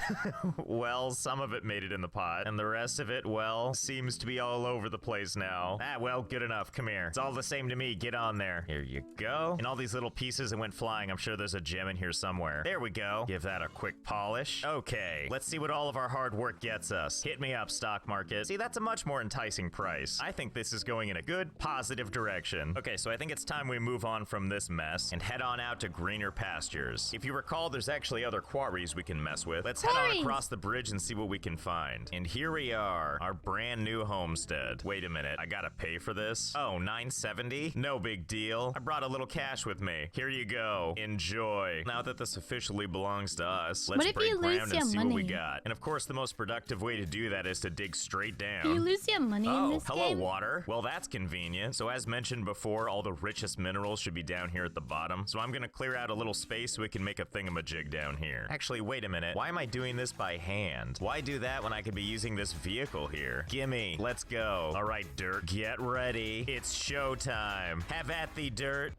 Well, some of it made it in the pot, and the rest of it, well, seems to be all over the place now. Ah, well, good enough, come here. It's all the same to me, get on there. Here you go. And all these little pieces that went flying, I'm sure there's a gem in here somewhere. There we go. Give that a quick polish. Okay, let's see what all of our hard work gets us. Hit me up, stock market. See, that's a much more enticing price. I think this is going in a good, positive direction. Okay, so I think it's time we move on from this mess and head on out to greener pastures. If you recall, there's actually other quarries we can mess with. Let's head on across the bridge and see what we can find. And here we are, our brand new homestead. Wait a minute, I gotta pay for this? Oh, $9.70? No big deal. I brought a little cash with me. Here you go. Enjoy. Now that this officially belongs to us, let's break ground and see what we got. And of course, the most productive way to do that is to dig straight down. Can you lose your money in this hello, game? water. Well, that's convenient. So as mentioned before, all the richest minerals should be down here at the bottom. So I'm gonna clear out a little space so we can make a thingamajig down here. Actually, wait a minute. Why am I doing this by hand? Why do that when I could be using this vehicle here? Gimme. Let's go. All right, dirt. Get ready. It's showtime. Have at thee, dirt.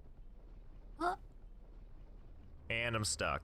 Huh? And I'm stuck.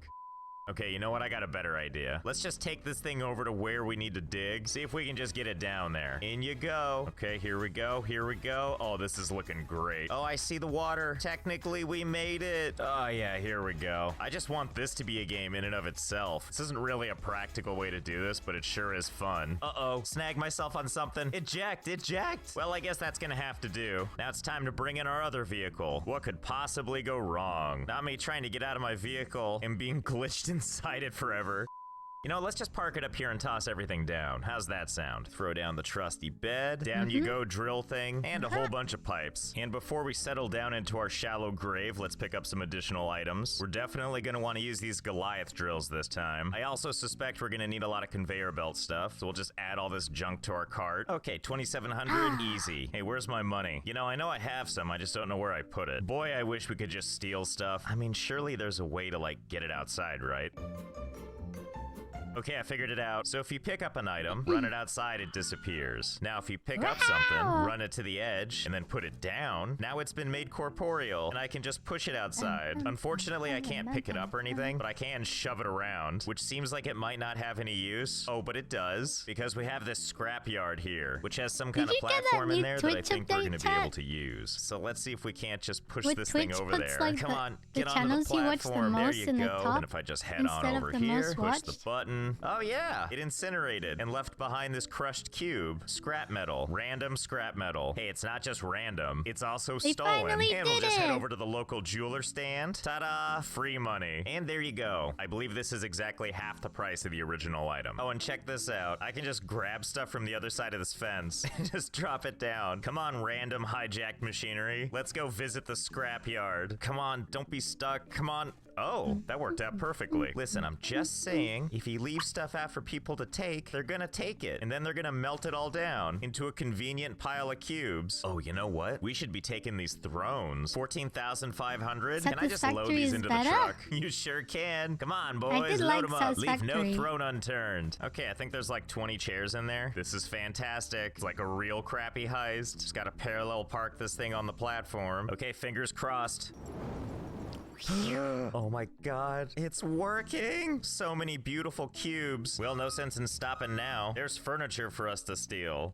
Okay, you know what? I got a better idea. Let's just take this thing over to where we need to dig. See if we can just get it down there. In you go. Okay, here we go. Here we go. Oh, this is looking great. Oh, I see the water. Technically, we made it. Oh, yeah, here we go. I just want this to be a game in and of itself. This isn't really a practical way to do this, but it sure is fun. Uh-oh, snag myself on something. Eject, eject. Well, I guess that's gonna have to do. Now it's time to bring in our other vehicle. What could possibly go wrong? Not me trying to get out of my vehicle and being glitched inside it forever. You know, let's just park it up here and toss everything down. How's that sound? Throw down the trusty bed, down you go, drill thing, and a whole bunch of pipes. And before we settle down into our shallow grave, let's pick up some additional items. We're definitely gonna wanna use these Goliath drills this time. I also suspect we're gonna need a lot of conveyor belt stuff, so we'll just add all this junk to our cart. Okay, 2,700, easy. Hey, where's my money? You know I have some, I just don't know where I put it. Boy, I wish we could just steal stuff. I mean, surely there's a way to, like, get it outside, right? Okay, I figured it out. So if you pick up an item, run it outside, it disappears. Now if you pick up something, run it to the edge, and then put it down, now it's been made corporeal, and I can just push it outside. Unfortunately, I can't pick it up or anything, but I can shove it around, which seems like it might not have any use. Oh, but it does, because we have this scrapyard here, which has some kind of platform in there that I think we're gonna be able to use. So let's see if we can't just push this thing over there. Like Come on, get the onto the channels platform. You watch There the you most in go. the top And if I just head on over here, push the button. Oh yeah, it incinerated and left behind this crushed cube. Scrap metal, random scrap metal. Hey, it's not just random, it's also stolen. And we'll just head over to the local jeweler stand. Ta-da, free money. And there you go. I believe this is exactly half the price of the original item. Oh, and check this out. I can just grab stuff from the other side of this fence and just drop it down. Come on, random hijacked machinery. Let's go visit the scrap yard. Come on, don't be stuck. Come on. Oh, that worked out perfectly. Listen, I'm just saying, if you leave stuff out for people to take, they're gonna take it, and then they're gonna melt it all down into a convenient pile of cubes. Oh, you know what? We should be taking these thrones. 14,500? Can I just load these into the truck? You sure can. Come on, boys, load them up. Leave no throne unturned. Okay, I think there's like 20 chairs in there. This is fantastic. It's like a real crappy heist. Just gotta parallel park this thing on the platform. Okay, fingers crossed. Oh my god, it's working! So many beautiful cubes. Well, no sense in stopping now. There's furniture for us to steal.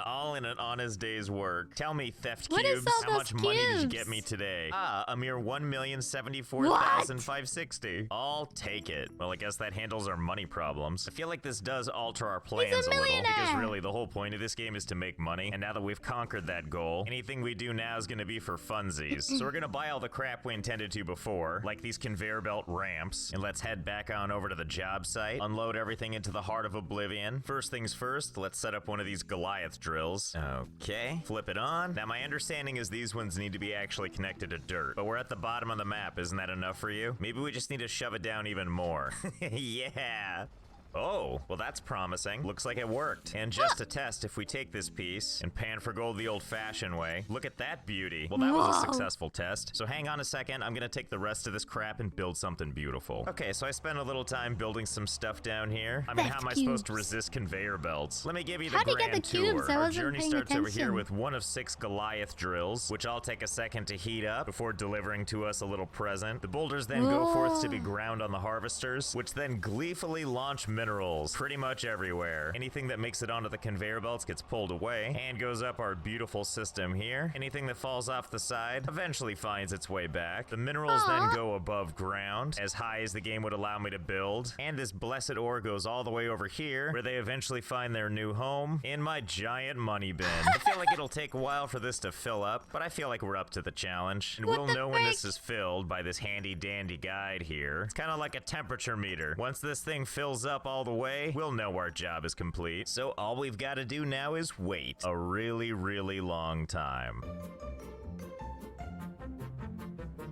All in an honest day's work. Tell me, theft cubes, how much money did you get me today? A mere 1,074,560. I'll take it. Well, I guess that handles our money problems. I feel like this does alter our plans a little, because really the whole point of this game is to make money, and now that we've conquered that goal, anything we do now is gonna be for funsies. So we're gonna buy all the crap we intended to before, like these conveyor belt ramps, and let's head back on over to the job site, unload everything into the heart of oblivion. First things first, let's set up one of these Goliath Goliath drills. Okay, flip it on. Now my understanding is these ones need to be actually connected to dirt, but we're at the bottom of the map. Isn't that enough for you? Maybe we just need to shove it down even more. Yeah. Oh, well that's promising. Looks like it worked. And just to test, if we take this piece and pan for gold the old-fashioned way, look at that beauty. Well, that was a successful test. So hang on a second, I'm gonna take the rest of this crap and build something beautiful. Okay, so I spent a little time building some stuff down here. I mean, how am I supposed to resist conveyor belts? Let me give you the grand tour. Our journey starts over here with one of 6 Goliath drills, which I'll take a second to heat up before delivering to us a little present. The boulders then go forth to be ground on the harvesters, which then gleefully launch minerals pretty much everywhere. Anything that makes it onto the conveyor belts gets pulled away and goes up our beautiful system here. Anything that falls off the side eventually finds its way back. The minerals then go above ground, as high as the game would allow me to build. And this blessed ore goes all the way over here, where they eventually find their new home in my giant money bin. I feel like it'll take a while for this to fill up, but I feel like we're up to the challenge. And we'll know when this is filled by this handy dandy guide here. It's kind of like a temperature meter. Once this thing fills up all the way, we'll know our job is complete. So all we've got to do now is wait a really, really long time.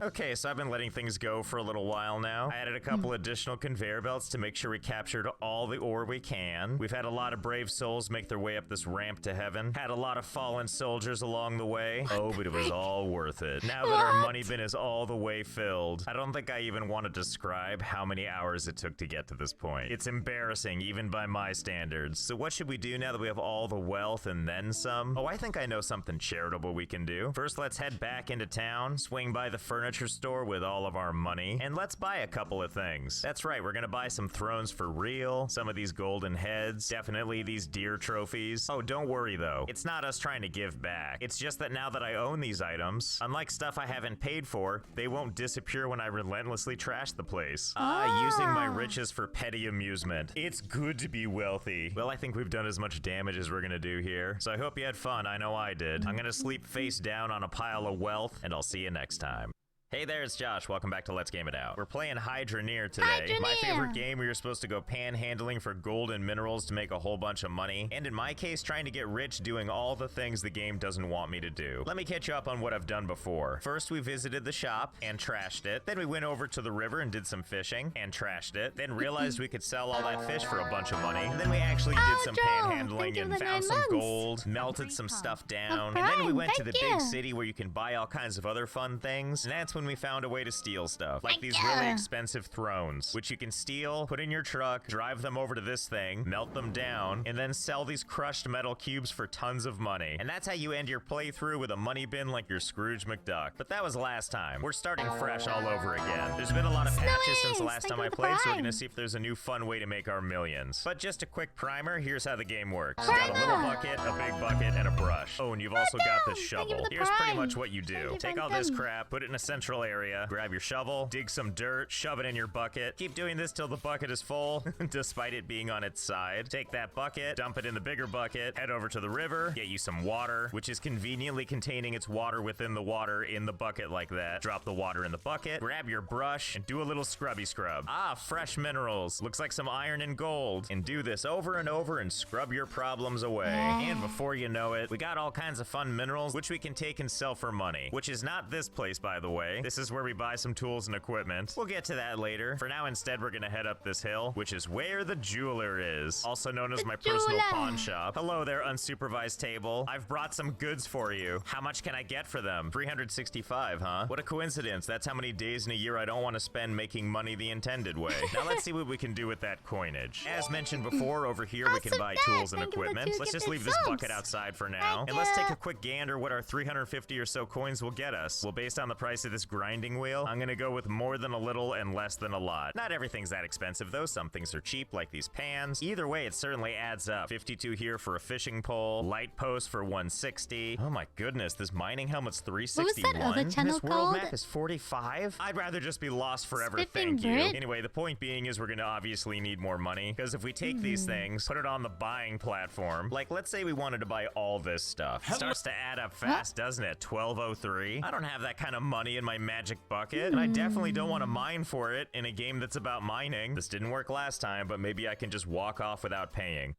Okay, so I've been letting things go for a little while now. I added a couple additional conveyor belts to make sure we captured all the ore we can. We've had a lot of brave souls make their way up this ramp to heaven. Had a lot of fallen soldiers along the way. Oh, but it was all worth it. Now that our money bin is all the way filled, I don't think I even want to describe how many hours it took to get to this point. It's embarrassing, even by my standards. So what should we do now that we have all the wealth and then some? Oh, I think I know something charitable we can do. First, let's head back into town, swing by the furniture store with all of our money, and let's buy a couple of things. That's right, we're gonna buy some thrones for real, some of these golden heads, definitely these deer trophies. Oh, don't worry though, it's not us trying to give back. It's just that now that I own these items, unlike stuff I haven't paid for, they won't disappear when I relentlessly trash the place. Using my riches for petty amusement. It's good to be wealthy. Well, I think we've done as much damage as we're gonna do here, so I hope you had fun. I know I did. I'm gonna sleep face down on a pile of wealth, and I'll see you next time. Hey there, it's Josh. Welcome back to Let's Game It Out. We're playing Hydroneer today. My favorite game where you're supposed to go panhandling for gold and minerals to make a whole bunch of money. And in my case, trying to get rich doing all the things the game doesn't want me to do. Let me catch you up on what I've done before. First, we visited the shop and trashed it. Then we went over to the river and did some fishing and trashed it. Then realized we could sell all that fish for a bunch of money. And then we actually did some panhandling and found some gold, melted some stuff down. And then we went to the big city where you can buy all kinds of other fun things. And that's when we found a way to steal stuff, like these really expensive thrones, which you can steal, put in your truck, drive them over to this thing, melt them down, and then sell these crushed metal cubes for tons of money. And that's how you end your playthrough with a money bin like your Scrooge McDuck. But that was last time. We're starting fresh all over again. There's been a lot of patches since the last time I played, so we're gonna see if there's a new fun way to make our millions. But just a quick primer, here's how the game works. You got a little bucket, a big bucket, and a brush. Oh, and you've also got this shovel. Here's pretty much what you do. Take all this crap, put it in a central area, grab your shovel, dig some dirt, shove it in your bucket. Keep doing this till the bucket is full, despite it being on its side. Take that bucket, dump it in the bigger bucket, head over to the river, get you some water, which is conveniently containing its water within the water in the bucket like that. Drop the water in the bucket, grab your brush, and do a little scrubby scrub. Ah, fresh minerals. Looks like some iron and gold. And do this over and over and scrub your problems away. And before you know it, we got all kinds of fun minerals, which we can take and sell for money. Which is not this place, by the way. This is where we buy some tools and equipment. We'll get to that later. For now, instead, we're gonna head up this hill, which is where the jeweler is, also known as my personal pawn shop. Hello there, unsupervised table. I've brought some goods for you. How much can I get for them? 365, huh? What a coincidence. That's how many days in a year I don't want to spend making money the intended way. Now let's see what we can do with that coinage. As mentioned before, over here we can buy tools and equipment. Let's just leave this bucket outside for now, and let's take a quick gander what our 350 or so coins will get us. Well, based on the price of this grinding wheel, I'm gonna go with more than a little and less than a lot. Not everything's that expensive though. Some things are cheap, like these pans. Either way, it certainly adds up. 52 here for a fishing pole, light post for 160. Oh my goodness, this mining helmet's 361. What was that other channel this world called? map is 45? I'd rather just be lost forever, Spiffing thank you. Bird? Anyway, the point being is we're gonna obviously need more money, because if we take these things, put it on the buying platform, like let's say we wanted to buy all this stuff. It starts to add up fast, doesn't it? 1203. I don't have that kind of money in my magic bucket, and I definitely don't want to mine for it in a game that's about mining. This didn't work last time, but maybe I can just walk off without paying.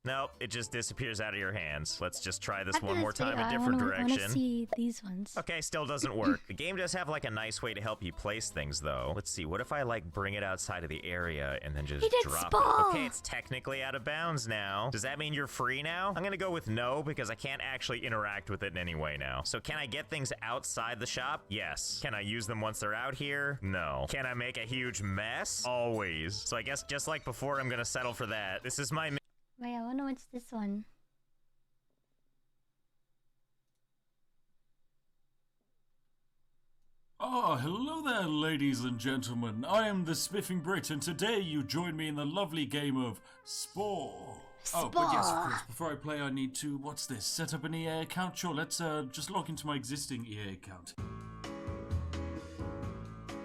Nope, it just disappears out of your hands. Let's just try this After one more this video, time, a I different wanna direction. see these ones. Okay, still doesn't work. The game does have like a nice way to help you place things though. Let's see, what if I like bring it outside of the area and then just drop it? Okay, it's technically out of bounds now. Does that mean you're free now? I'm gonna go with no because I can't actually interact with it in any way now. So can I get things outside the shop? Yes. Can I use them once they're out here? No. Can I make a huge mess? Always. So I guess just like before, I'm gonna settle for that. This is my Wait, I wonder what's this one. Oh, hello there, ladies and gentlemen. I am the Spiffing Brit, and today you join me in the lovely game of Spore. Oh, but yes, of course, before I play, I need to, what's this, set up an EA account? Sure, let's just log into my existing EA account.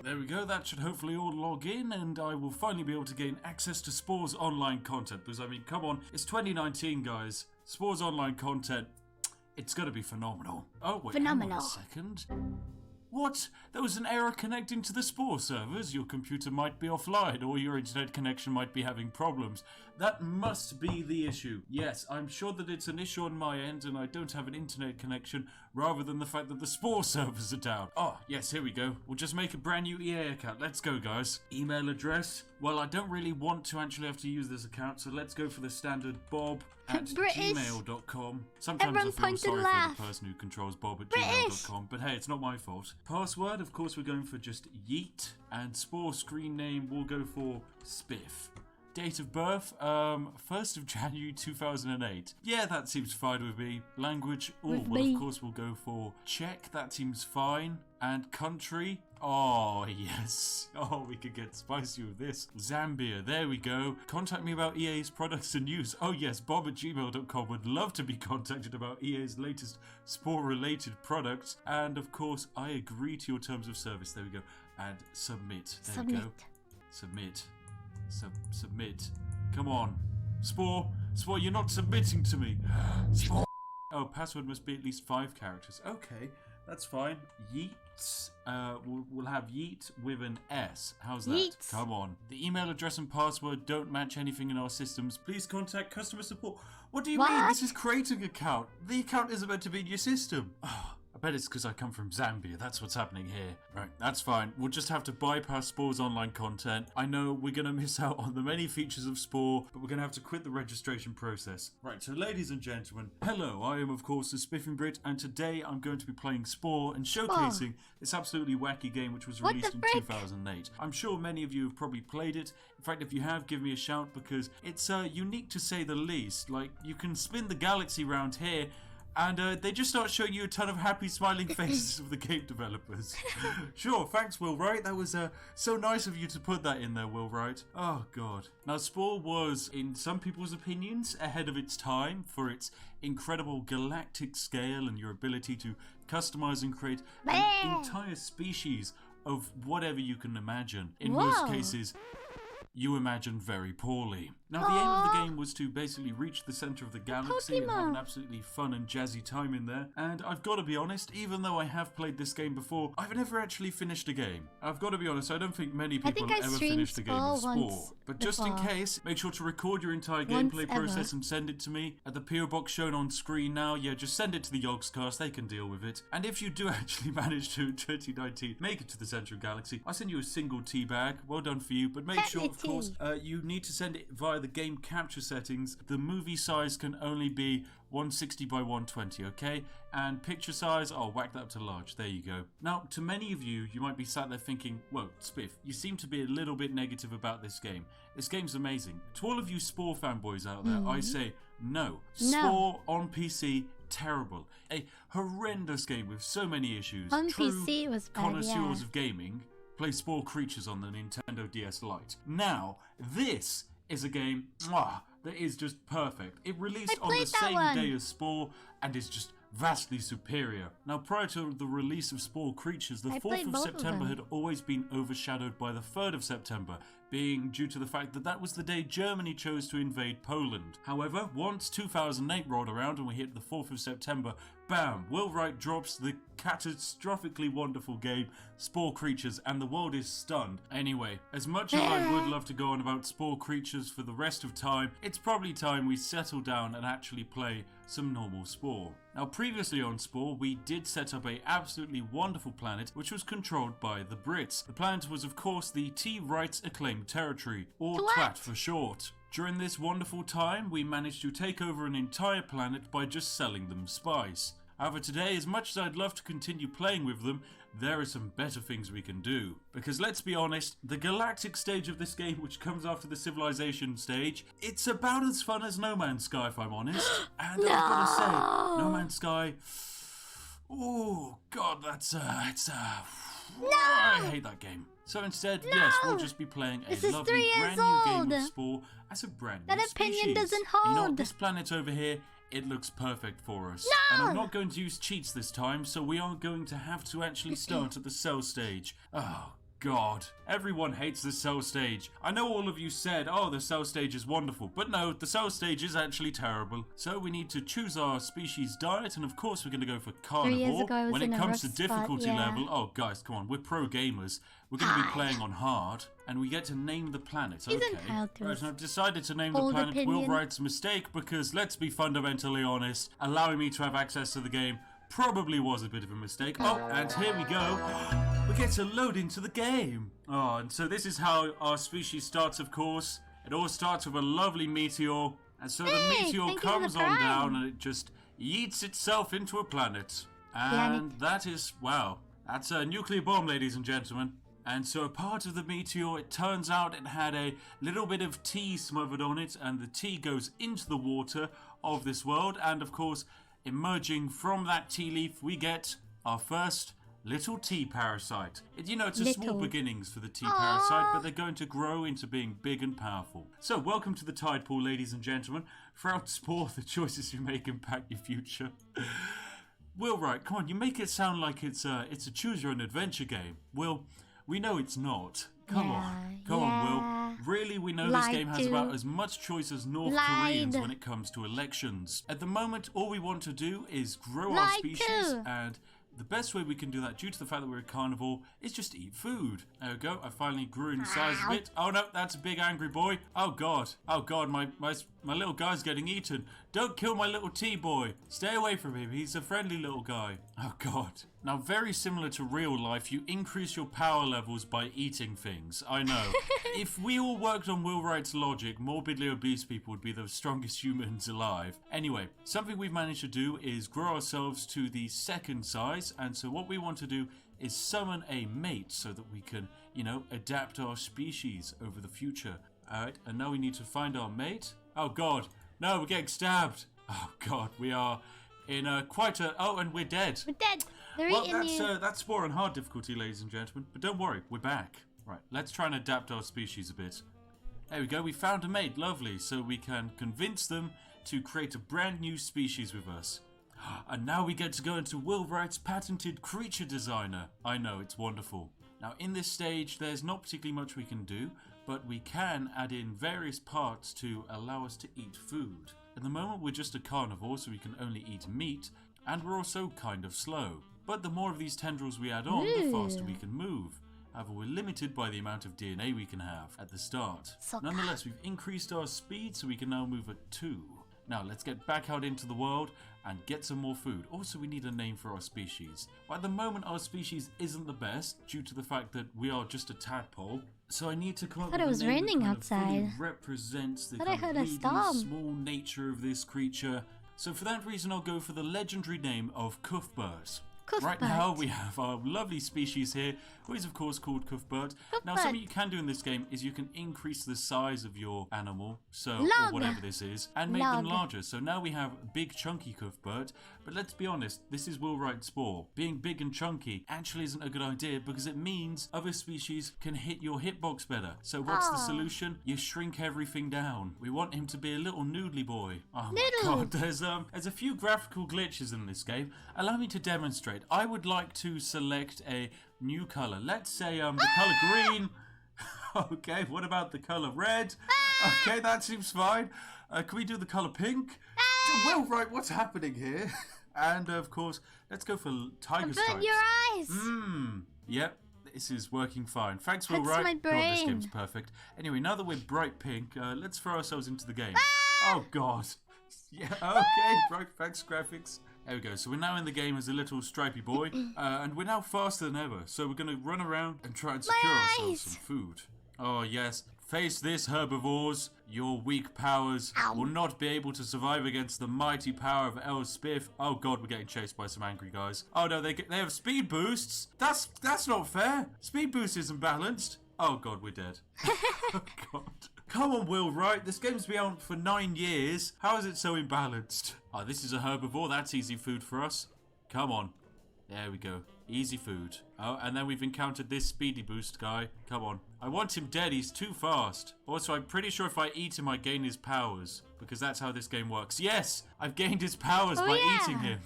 There we go, that should hopefully all log in, and I will finally be able to gain access to Spore's online content, because, I mean, come on, it's 2019, guys. Spore's online content, it's gonna be phenomenal. Oh, wait, phenomenal. Hang on a second. What? There was an error connecting to the Spore servers. Your computer might be offline, or your internet connection might be having problems. That must be the issue. Yes, I'm sure that it's an issue on my end, and I don't have an internet connection, rather than the fact that the Spore servers are down. Oh, yes, here we go. We'll just make a brand new EA account. Let's go, guys. Email address. Well, I don't really want to actually have to use this account, so let's go for the standard bob@gmail.com. Sometimes I feel sorry for the person who controls bob@gmail.com, but hey, it's not my fault. Password, of course, we're going for just yeet, and Spore screen name, we'll go for Spiff. Date of birth, 1st of January 2008. Yeah, that seems fine with me. Language, of course we'll go for Czech, that seems fine. And country, oh yes. Oh, we could get spicy with this. Zambia, there we go. Contact me about EA's products and news. Oh yes, bob@gmail.com. Would love to be contacted about EA's latest Spore-related products. And of course, I agree to your terms of service. There we go. And submit. There we go. Submit. Submit. Come on. Spore, you're not submitting to me. Spore. Oh, password must be at least 5 characters. Okay, that's fine. Yeet. We'll have yeet with an S. How's that? Yeet. Come on. The email address and password don't match anything in our systems. Please contact customer support. What do you mean? This is creating an account. The account isn't meant to be in your system. I bet it's because I come from Zambia. That's what's happening here. Right, that's fine. We'll just have to bypass Spore's online content. I know we're going to miss out on the many features of Spore, but we're going to have to quit the registration process. Right, so ladies and gentlemen, hello. I am, of course, the Spiffing Brit, and today I'm going to be playing Spore and showcasing this absolutely wacky game which was released in 2008. I'm sure many of you have probably played it. In fact, if you have, give me a shout because it's unique to say the least. Like, you can spin the galaxy round here, and they just start showing you a ton of happy smiling faces of the game developers. Sure, thanks Will Wright. That was so nice of you to put that in there, Will Wright. Oh god. Now Spore was, in some people's opinions, ahead of its time for its incredible galactic scale and your ability to customize and create an entire species of whatever you can imagine. In most cases, you imagine very poorly. Now, the aim of the game was to basically reach the center of the galaxy and have an absolutely fun and jazzy time in there. And I've got to be honest, even though I have played this game before, I've never actually finished a game. I've got to be honest, I don't think many people have ever finished a game of Spore. But just in case, make sure to record your entire gameplay process and send it to me at the PO box shown on screen now. Yeah, just send it to the Yogscast, they can deal with it. And if you do actually manage to, in 2019, make it to the central galaxy, I'll send you a single tea bag. Well done for you, but make sure, of course, you need to send it via the game capture settings. The movie size can only be 160 by 120, okay? And picture size, I'll whack that up to large. There you go. Now, to many of you, you might be sat there thinking, whoa, Spiff, you seem to be a little bit negative about this game. This game's amazing. To all of you Spore fanboys out there, I say, no. Spore on PC, terrible. A horrendous game with so many issues. On PC was bad, connoisseurs of gaming play Spore Creatures on the Nintendo DS Lite. Now, this is a game that is just perfect. It released on the same day as Spore and is just vastly superior. Now, prior to the release of Spore Creatures, the 4th of September had always been overshadowed by the 3rd of September, being due to the fact that that was the day Germany chose to invade Poland. However, once 2008 rolled around and we hit the 4th of September, bam, Will Wright drops the catastrophically wonderful game Spore Creatures, and the world is stunned. Anyway, as much as I would love to go on about Spore Creatures for the rest of time, it's probably time we settle down and actually play some normal Spore. Now, previously on Spore, we did set up a absolutely wonderful planet which was controlled by the Brits. The planet was, of course, the T-Rights acclaimed territory, or TWAT for short. During this wonderful time, we managed to take over an entire planet by just selling them spice. However, today, as much as I'd love to continue playing with them, there are some better things we can do. Because let's be honest, the galactic stage of this game, which comes after the civilization stage, it's about as fun as No Man's Sky, if I'm honest. And I've got to say, No Man's Sky, oh god, I hate that game. So instead, yes, we'll just be playing a lovely brand new game of Spore as a brand new That opinion species. doesn't hold. You know, this planet over here, it looks perfect for us. No! And I'm not going to use cheats this time, so we are going to have to actually start at the cell stage. Oh, God. Everyone hates the cell stage. I know all of you said, oh, the cell stage is wonderful. But no, the cell stage is actually terrible. So we need to choose our species diet, and of course we're going to go for carnivore. 3 years ago, I was when in it a comes to rough difficulty spot, yeah. level, oh, guys, come on, we're pro gamers. We're going to be playing on hard, and we get to name the planet. He's okay. entitled to Right, his so I've decided to name the old planet Will opinion. Wright's mistake because, let's be fundamentally honest, allowing me to have access to the game probably was a bit of a mistake. Oh, and here we go. We get to load into the game. Oh, and so this is how our species starts, of course. It all starts with a lovely meteor, and so the meteor comes on down and it just yeets itself into a planet. And that is, wow, that's a nuclear bomb, ladies and gentlemen. And so a part of the meteor, it turns out it had a little bit of tea smothered on it, and the tea goes into the water of this world. And of course, emerging from that tea leaf, we get our first little tea parasite. You know, it's a small beginnings for the tea parasite, but they're going to grow into being big and powerful. So welcome to the tide pool, ladies and gentlemen. Throughout Spore, the choices you make impact your future. Will Wright, come on, you make it sound like it's a choose your own adventure game. Will, we know it's not. Come on, Will. Really, we know this game has about as much choice as North Koreans when it comes to elections. At the moment, all we want to do is grow our species, and the best way we can do that, due to the fact that we're a carnivore, is just eat food. There we go. I finally grew in size a bit. Oh no, that's a big angry boy. Oh god. Oh god, my little guy's getting eaten. Don't kill my little T-boy. Stay away from him. He's a friendly little guy. Oh god. Now, very similar to real life, you increase your power levels by eating things. I know. If we all worked on Will Wright's logic, morbidly obese people would be the strongest humans alive. Anyway, something we've managed to do is grow ourselves to the second size, and so what we want to do is summon a mate so that we can, you know, adapt our species over the future. Alright, and now we need to find our mate. Oh god, no, we're getting stabbed. Oh god, we are in quite a... Oh, and we're dead. We're dead. They're well, eating you. that's Spore on hard difficulty, ladies and gentlemen. But don't worry, we're back. Right, let's try and adapt our species a bit. There we go, we found a mate, lovely. So we can convince them to create a brand new species with us. And now we get to go into Will Wright's patented creature designer. I know, it's wonderful. Now in this stage, there's not particularly much we can do, but we can add in various parts to allow us to eat food. At the moment, we're just a carnivore, so we can only eat meat, and we're also kind of slow. But the more of these tendrils we add on, the faster we can move. However, we're limited by the amount of DNA we can have at the start. Nonetheless, we've increased our speed, so we can now move at 2. Now, let's get back out into the world and get some more food. Also, we need a name for our species. At the moment, our species isn't the best, due to the fact that we are just a tadpole. So I need to come up with a name that kind of fully represents the kind of really small nature of this creature. So for that reason, I'll go for the legendary name of Cuthbert. Right now, we have our lovely species here, who is of course called Cuthbert. Now, something you can do in this game is you can increase the size of your animal, or whatever this is, and make them larger. So now we have big chunky Cuthbert, but let's be honest, this is Will Wright Spore. Being big and chunky actually isn't a good idea because it means other species can hit your hitbox better. So what's the solution? You shrink everything down. We want him to be a little noodly boy. Oh my god, there's a few graphical glitches in this game. Allow me to demonstrate. I would like to select a new color. Let's say the color green. Okay, what about the color red? Okay, that seems fine. Can we do the color pink? Well, right, what's happening here? And of course, let's go for tiger stripes. Open your eyes. Yep. This is working fine. Thanks, Will That's Wright. my brain. God, this game's perfect. Anyway, now that we're bright pink, let's throw ourselves into the game. Oh, God. Yeah, okay. Bright, thanks, graphics. There we go. So we're now in the game as a little stripy boy. And we're now faster than ever. So we're going to run around and try and secure ourselves some food. Oh, yes. Face this, herbivores. Your weak powers will not be able to survive against the mighty power of El Spiff. Oh god, we're getting chased by some angry guys. Oh no, they have speed boosts. That's not fair. Speed boost isn't balanced. Oh god, we're dead. Oh god. Come on, Will Wright. This game's been out for 9 years. How is it so imbalanced? Oh, this is a herbivore. That's easy food for us. Come on. There we go. Easy food. Oh, and then we've encountered this speedy boost guy. Come on. I want him dead. He's too fast. Also, I'm pretty sure if I eat him, I gain his powers. Because that's how this game works. Yes! I've gained his powers by eating him.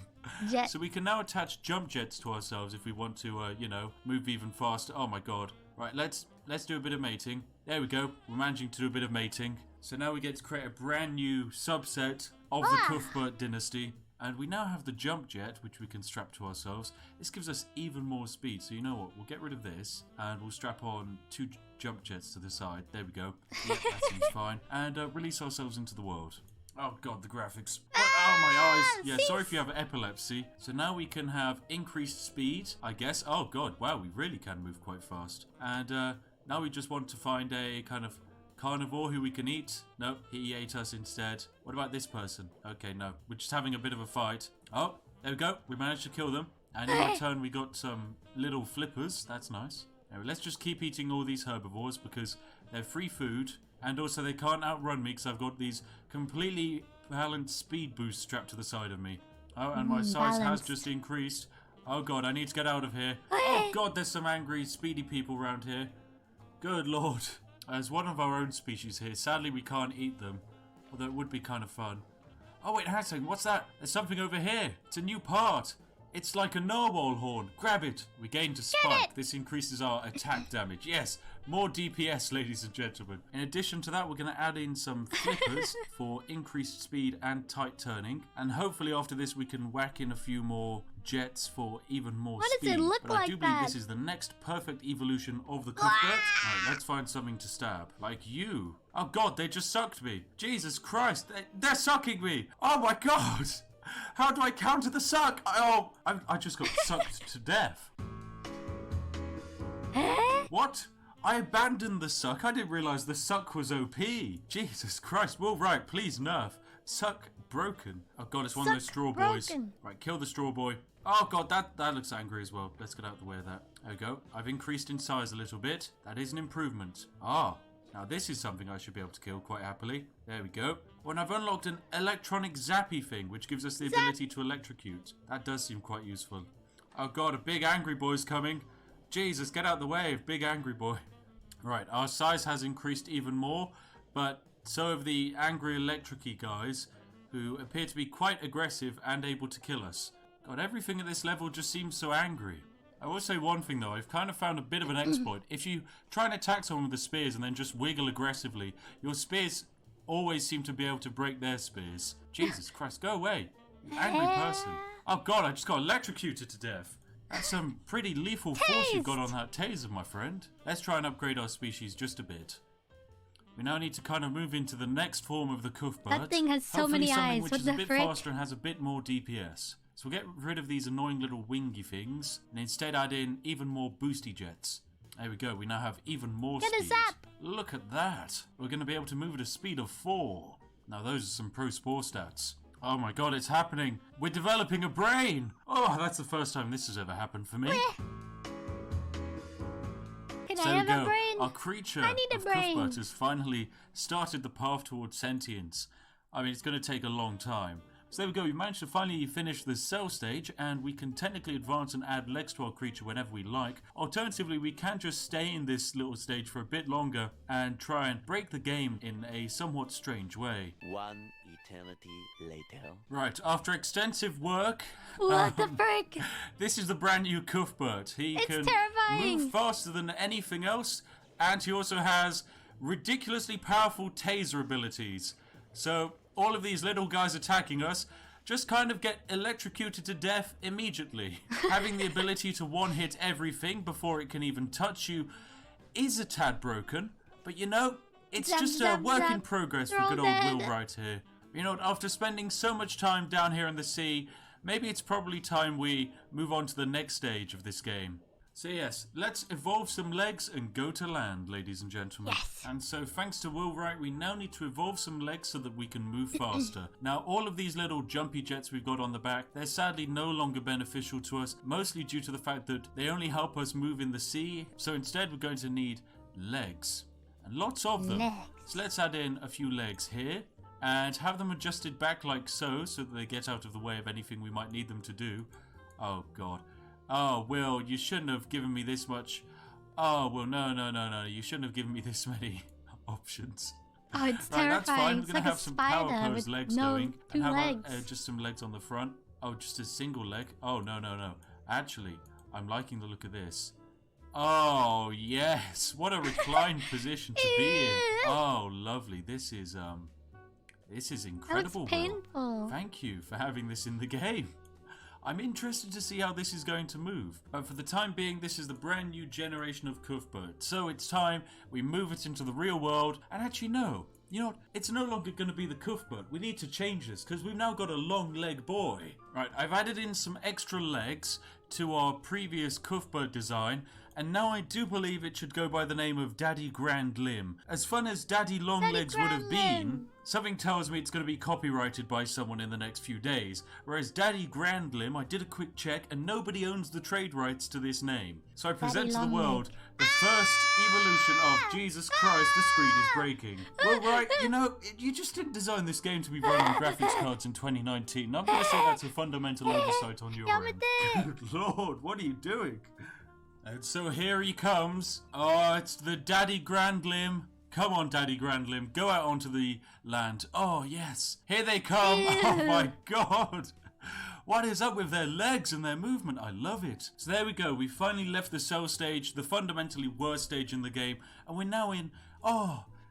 Jet. So we can now attach jump jets to ourselves if we want to, move even faster. Oh my god. Right, let's do a bit of mating. There we go. We're managing to do a bit of mating. So now we get to create a brand new subset of the Cuthbert dynasty. And we now have the jump jet, which we can strap to ourselves. This gives us even more speed. So you know what? We'll get rid of this and we'll strap on 2 jump jets to the side. There we go. Yep, that seems fine. And release ourselves into the world. Oh god, the graphics. Oh, my eyes. Yeah, sorry if you have epilepsy. So now we can have increased speed, I guess. Oh god, wow, we really can move quite fast. And now we just want to find a kind of carnivore who we can eat. Nope, he ate us instead. What about this person? Okay, no. We're just having a bit of a fight. Oh, there we go. We managed to kill them. And in our turn, we got some little flippers. That's nice. Anyway, let's just keep eating all these herbivores because they're free food. And also, they can't outrun me because I've got these completely balanced speed boosts strapped to the side of me. Oh, and my size has just increased. Oh, God, I need to get out of here. Oh, God, there's some angry, speedy people around here. Good Lord. As one of our own species here. Sadly, we can't eat them. Although it would be kind of fun. Oh, wait, hang on a second. What's that? There's something over here. It's a new part. It's like a narwhal horn. Grab it. We gained a spike. This increases our attack damage. Yes, more DPS, ladies and gentlemen. In addition to that, we're going to add in some flippers for increased speed and tight turning. And hopefully after this, we can whack in a few more jets for even more speed. What does it look but like I do believe this is the next perfect evolution of the Cuthbert. Alright, let's find something to stab. Like you. Oh god, they just sucked me. Jesus Christ, they're sucking me. Oh my god. How do I counter the suck? I just got sucked to death. What? I abandoned the suck. I didn't realize the suck was OP. Jesus Christ. Will Wright, please nerf. Suck broken. Oh god, it's one of those straw boys. Right, kill the straw boy. Oh god, that looks angry as well. Let's get out of the way of that. There we go. I've increased in size a little bit. That is an improvement. Now this is something I should be able to kill quite happily. There we go. When I've unlocked an electronic zappy thing, which gives us the ability to electrocute. That does seem quite useful. Oh god, a big angry boy's coming. Jesus, get out of the way, big angry boy. Right, our size has increased even more, but so have the angry electric-y guys, who appear to be quite aggressive and able to kill us. God, everything at this level just seems so angry. I will say one thing though, I've kind of found a bit of an exploit. If you try and attack someone with the spears and then just wiggle aggressively, your spears always seem to be able to break their spears. Jesus Christ, go away, you angry person. Oh god, I just got electrocuted to death. That's some pretty lethal force you've got on that taser, my friend. Let's try and upgrade our species just a bit. We now need to kind of move into the next form of the Cuthbert. That thing has so many eyes. Which is a bit faster and has a bit more DPS. So we'll get rid of these annoying little wingy things and instead add in even more boosty jets. There we go. We now have even more speed. Get a zap! Look at that. We're going to be able to move at a speed of 4. Now those are some pro spore stats. Oh my god, it's happening. We're developing a brain. Oh, that's the first time this has ever happened for me. Can I have a brain? Our creature of Cuthbert has finally started the path towards sentience. I mean, it's going to take a long time. So there we go, we managed to finally finish the cell stage, and we can technically advance and add legs to our creature whenever we like. Alternatively, we can just stay in this little stage for a bit longer and try and break the game in a somewhat strange way. One eternity later. Right, after extensive work... What the frick? This is the brand new Cuthbert. He can terrifying. move faster than anything else, and he also has ridiculously powerful taser abilities. So... all of these little guys attacking us just kind of get electrocuted to death immediately. Having the ability to one-hit everything before it can even touch you is a tad broken, but you know, it's just a work in progress for good old Will Wright here. You know, after spending so much time down here in the sea, maybe it's probably time we move on to the next stage of this game. So yes, let's evolve some legs and go to land, ladies and gentlemen. Yes. And so thanks to Will Wright, we now need to evolve some legs so that we can move faster. Now, all of these little jumpy jets we've got on the back, they're sadly no longer beneficial to us, mostly due to the fact that they only help us move in the sea. So instead, we're going to need legs. And lots of them. So let's add in a few legs here and have them adjusted back like so that they get out of the way of anything we might need them to do. Oh, God. Oh, Will, you shouldn't have given me this much. Oh, well, no. You shouldn't have given me this many options. Oh, it's right, terrifying. That's fine. We're it's going to like have some power pose legs going. Two and how legs. about just some legs on the front? Oh, just a single leg? Oh, no. Actually, I'm liking the look of this. Oh, yes. What a reclined position to be in. Oh, lovely. This is incredible. That was painful. Will. Thank you for having this in the game. I'm interested to see how this is going to move. But for the time being, this is the brand new generation of Cuthbert. So it's time we move it into the real world. And actually, no. You know what? It's no longer going to be the Cuthbert. We need to change this because we've now got a long leg boy. Right, I've added in some extra legs to our previous Cuthbert design. And now I do believe it should go by the name of Daddy Grand Limb. As fun as Daddy Long Legs would have been, something tells me it's going to be copyrighted by someone in the next few days. Whereas Daddy Grand Limb, I did a quick check and nobody owns the trade rights to this name. So I present to the world the first evolution of Jesus Christ, the screen is breaking. Well, right, you know, you just didn't design this game to be running on graphics cards in 2019. I'm going to say that's a fundamental oversight on your end. Good Lord, what are you doing? And so here he comes. Oh, it's the Daddy Grand Limb. Come on, Daddy Grand Limb. Go out onto the land. Oh, yes. Here they come. Oh, my God. What is up with their legs and their movement? I love it. So there we go. We finally left the cell stage, the fundamentally worst stage in the game. And we're now in,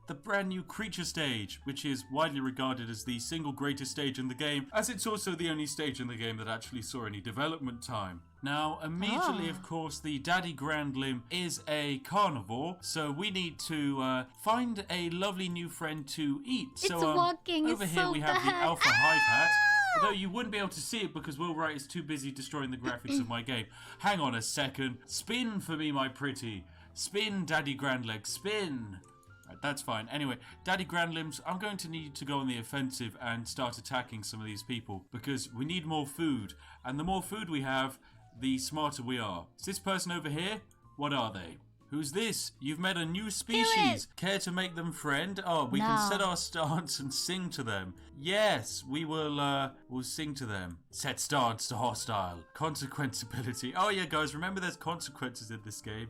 the brand new creature stage, which is widely regarded as the single greatest stage in the game, as it's also the only stage in the game that actually saw any development time. Now, immediately, of course, the Daddy Grand Limb is a carnivore, so we need to find a lovely new friend to eat. It's so walking. over it's here so we have the bad. Alpha Hive Hat. Although you wouldn't be able to see it because Will Wright is too busy destroying the graphics of my game. Hang on a second. Spin for me, my pretty. Spin, Daddy Grandleg. Spin. Right, that's fine. Anyway, Daddy Grand Limbs, I'm going to need to go on the offensive and start attacking some of these people because we need more food. And the more food we have, the smarter we are. Is this person over here? What are they? Who's this? You've met a new species. Care to make them friend? Oh, we can set our stance and sing to them. Yes, we will we'll sing to them. Set stance to hostile. Consequence ability. Oh yeah, guys, remember there's consequences in this game.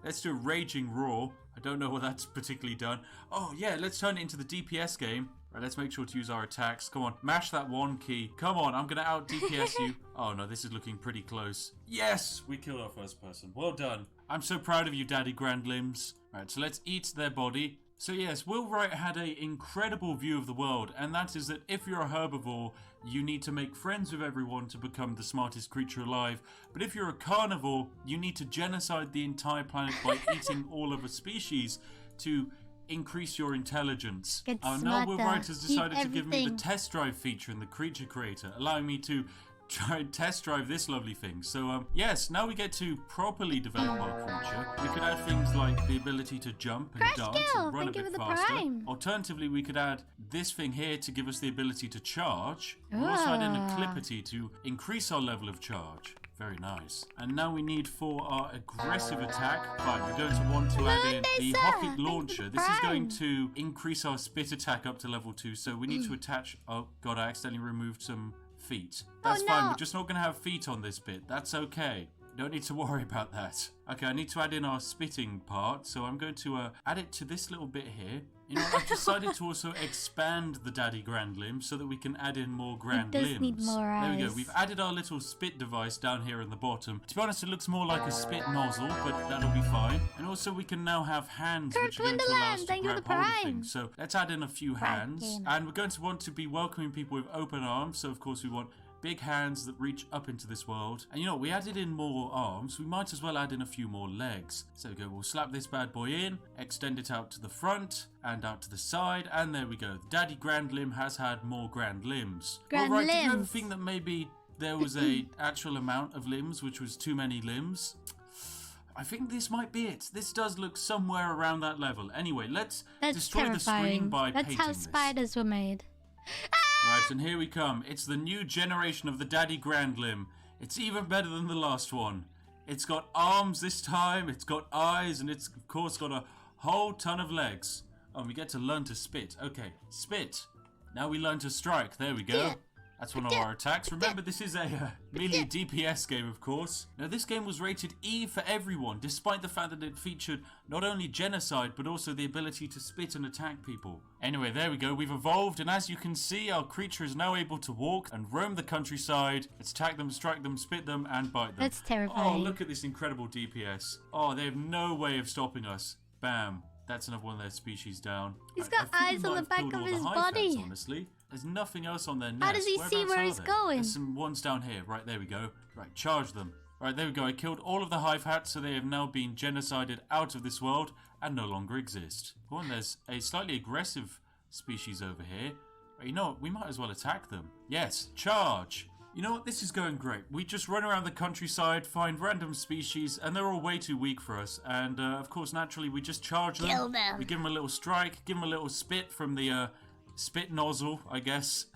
Let's do a Raging Roar. I don't know what that's particularly done. Oh yeah, let's turn it into the DPS game. Right, let's make sure to use our attacks. Come on, mash that one key. Come on, I'm gonna out DPS you. Oh no, this is looking pretty close. Yes, we killed our first person. Well done. I'm so proud of you, Daddy Grand Limbs. Right, so let's eat their body. So yes, Will Wright had an incredible view of the world, and that is that if you're a herbivore, you need to make friends with everyone to become the smartest creature alive. But if you're a carnivore, you need to genocide the entire planet by eating all of a species to increase your intelligence. Now Will Wright has decided to give me the test drive feature in the creature creator, allowing me to try and test drive this lovely thing. So yes, now we get to properly develop our creature. We could add things like the ability to jump and dance and run a bit faster. Alternatively, we could add this thing here to give us the ability to charge. We'll also add in a clippity to increase our level of charge. Very nice. And now we need for our aggressive attack. Fine, we're going to want to add in the Hockey Launcher. This is going to increase our spit attack up to level 2. So we need to attach... Oh god, I accidentally removed some feet. That's fine, we're just not going to have feet on this bit. That's okay. Don't need to worry about that. Okay, I need to add in our spitting part, so I'm going to add it to this little bit here. You know, I've decided to also expand the daddy grand limb so that we can add in more grand limbs. Need more eyes. There we go. We've added our little spit device down here in the bottom. To be honest, it looks more like a spit nozzle, but that'll be fine. And also, we can now have hands which are going to allow us to grab hold of things. So let's add in a few hands, and we're going to want to be welcoming people with open arms. So of course, we want big hands that reach up into this world. And you know, we added in more arms, we might as well add in a few more legs. So we go, we'll slap this bad boy in, extend it out to the front and out to the side, and there we go. The daddy grand limb has had more grand limbs. Grand Alright, limbs. did you ever think that maybe there was a actual amount of limbs, which was too many limbs? I think this might be it. This does look somewhere around that level. Anyway, let's destroy the screen by painting That's how spiders were made. Right, and here we come. It's the new generation of the daddy grand limb. It's even better than the last one. It's got arms this time, it's got eyes, and it's of course got a whole ton of legs. Oh, and we get to learn to spit. Okay, spit. Now we learn to strike. There we go. That's one of our attacks. Remember, this is a melee DPS game, of course. Now, this game was rated E for everyone, despite the fact that it featured not only genocide, but also the ability to spit and attack people. Anyway, there we go. We've evolved, and as you can see, our creature is now able to walk and roam the countryside. Let's attack them, strike them, spit them, and bite them. That's terrifying. Oh, look at this incredible DPS. Oh, they have no way of stopping us. Bam. That's another one of their species down. He's got eyes on the back of his body. Honestly. There's nothing else on their nest. How does he see where he's going? There's some ones down here. Right, there we go. Right, charge them. Right, there we go. I killed all of the hive hats, so they have now been genocided out of this world and no longer exist. Oh, and there's a slightly aggressive species over here. Right, you know what? We might as well attack them. Yes, charge. You know what? This is going great. We just run around the countryside, find random species, and they're all way too weak for us. And, of course, naturally, we just charge them. Kill them. We give them a little strike, give them a little spit from the, spit nozzle, I guess.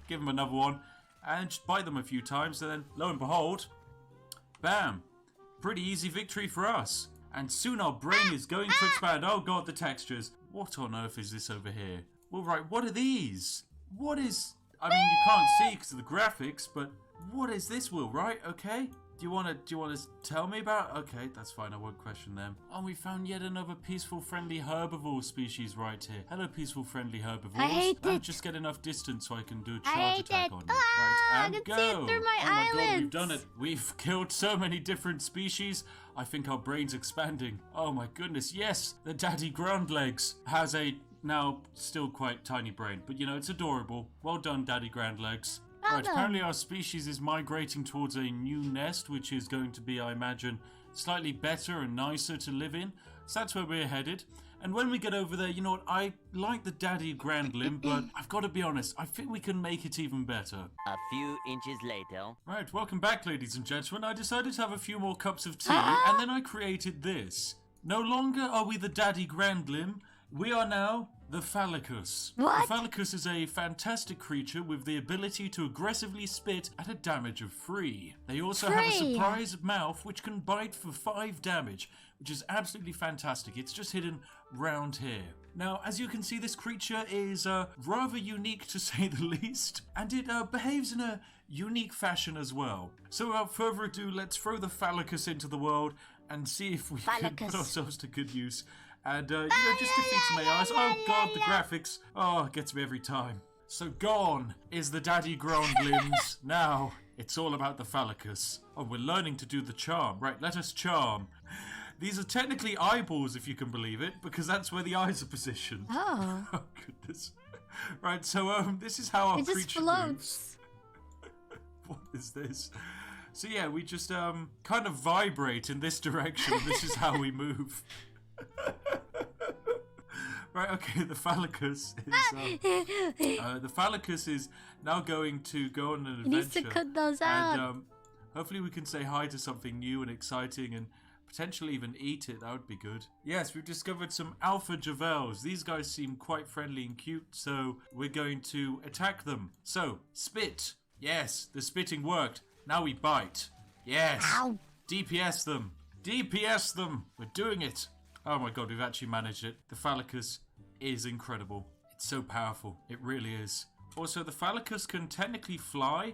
Give them another one. And just bite them a few times, and then, lo and behold, bam. Pretty easy victory for us. And soon our brain is going to expand. Oh god, the textures. What on earth is this over here? Well, right, what are these? What is... I mean, you can't see because of the graphics, but what is this, Will, right? Okay. Do you want to tell me about? Okay, that's fine. I won't question them. Oh, we found yet another peaceful, friendly herbivore species right here. Hello, peaceful, friendly herbivores. I hate it. Just get enough distance so I can do a charge attack on you. Ah, Right, and I can go. see it through my oh my god, we've eyelids. done it. We've killed so many different species. I think our brain's expanding. Oh my goodness, yes. The daddy ground legs has a now still quite tiny brain, but you know, it's adorable. Well done, daddy grand legs. Well Right, done. apparently our species is migrating towards a new nest, which is going to be, I imagine, slightly better and nicer to live in. So that's where we're headed. And when we get over there, you know what, I like the daddy grand limb, but I've got to be honest, I think we can make it even better. A few inches later. Right, welcome back, ladies and gentlemen. I decided to have a few more cups of tea, and then I created this. No longer are we the daddy grand limb, we are now the Phallicus. What? The Phallicus is a fantastic creature with the ability to aggressively spit at a damage of 3. They also have a Three? surprise mouth which can bite for 5 damage, which is absolutely fantastic. It's just hidden round here. Now, as you can see, this creature is rather unique to say the least, and it behaves in a unique fashion as well. So without further ado, let's throw the Phallicus into the world and see if we can put Phallicus. ourselves to good use. And, you know, just defeat some AIs. Oh god, the graphics. Oh, it gets me every time. So gone is the daddy ground limbs. Now, it's all about the Phallicus. Oh, we're learning to do the charm. Right, let us charm. These are technically eyeballs, if you can believe it, because that's where the eyes are positioned. Oh. Oh, goodness. Right, so, this is how our It just creature floats. moves. What is this? So, yeah, we just, kind of vibrate in this direction. This is how we move. Right, okay, the Phallicus is now going to go on an adventure. He needs to cut those out. And hopefully we can say hi to something new and exciting and potentially even eat it. That would be good. Yes, we've discovered some alpha javels. These guys seem quite friendly and cute, so we're going to attack them. So, spit. Yes, the spitting worked. Now we bite. Yes. Ow. DPS them. DPS them. We're doing it. Oh my god, we've actually managed it. The Phallicus is incredible. It's so powerful. It really is. Also, the Phallicus can technically fly.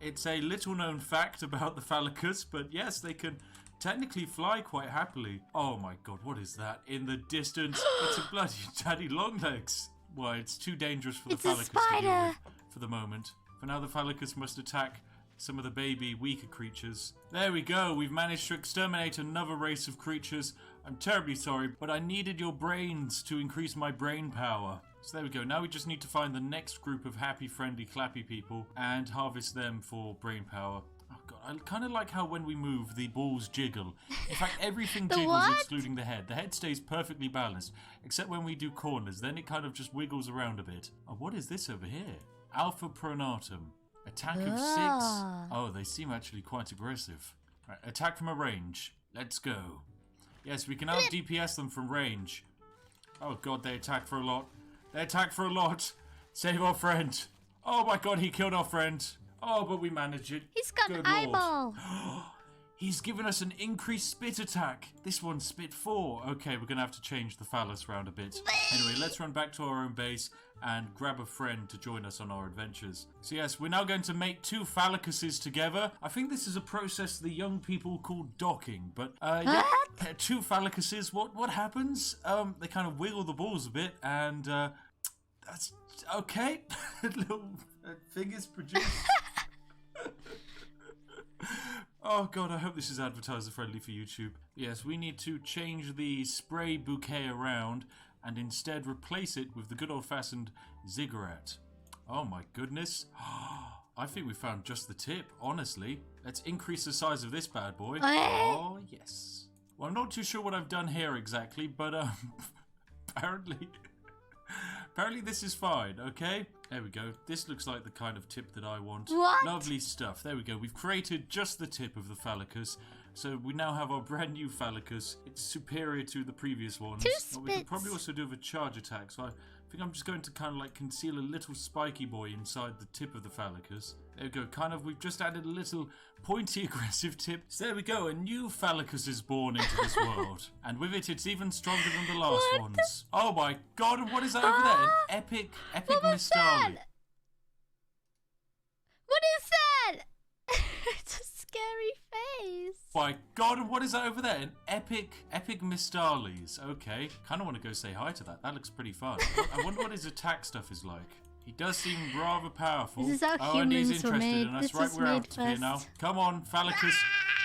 It's a little known fact about the phalicus, but yes, they can technically fly quite happily. Oh my god, what is that? In the distance, it's a bloody daddy longlegs. Well, it's too dangerous for the phalicus to deal with for the moment. For now, the phalicus must attack some of the baby, weaker creatures. There we go, we've managed to exterminate another race of creatures. I'm terribly sorry, but I needed your brains to increase my brain power. So there we go, now we just need to find the next group of happy, friendly, clappy people and harvest them for brain power. Oh god, I kind of like how when we move, the balls jiggle. In fact, everything jiggles excluding the head. The head stays perfectly balanced, except when we do corners, then it kind of just wiggles around a bit. Oh, what is this over here? Alpha pronatum. Attack of 6. Oh, they seem actually quite aggressive. Right, attack from a range. Let's go. Yes, we can out DPS them from range. Oh god, they attack for a lot. They attack for a lot. Save our friend. Oh my god, he killed our friend. Oh, but we managed it. He's got an eyeball. He's given us an increased spit attack. This one's spit 4. Okay, we're going to have to change the phallus round a bit. Anyway, let's run back to our own base and grab a friend to join us on our adventures. So yes, we're now going to make 2 phallicuses together. I think this is a process the young people call docking. But yeah, 2 phallicuses, what happens? They kind of wiggle the balls a bit and that's okay. Little thing is produced. Oh god, I hope this is advertiser friendly for YouTube. Yes, we need to change the spray bouquet around and instead replace it with the good old-fashioned ziggurat. Oh my goodness. I think we found just the tip, honestly. Let's increase the size of this bad boy. Oh yes. Well, I'm not too sure what I've done here exactly, but apparently this is fine, okay? There we go. This looks like the kind of tip that I want. What? Lovely stuff. There we go. We've created just the tip of the phallicus. So we now have our brand new phallicus. It's superior to the previous ones. 2 But we could spits. probably also do with a charge attack. So I think I'm just going to kind of like conceal a little spiky boy inside the tip of the phallicus. There we go. Kind of, we've just added a little pointy aggressive tip. So there we go. A new phallicus is born into this world. And with it, it's even stronger than the last ones. Oh my god, and what is that over there? An epic What was that? Mistali. What is that? It's a scary face. My god, and what is that over there? An epic Mistales. Okay. Kind of want to go say hi to that. That looks pretty fun. I wonder what his attack stuff is like. He does seem rather powerful. This is how and he's humans were interested made. in us. This Right, was we're made out of here now. first. Come on, phallicus.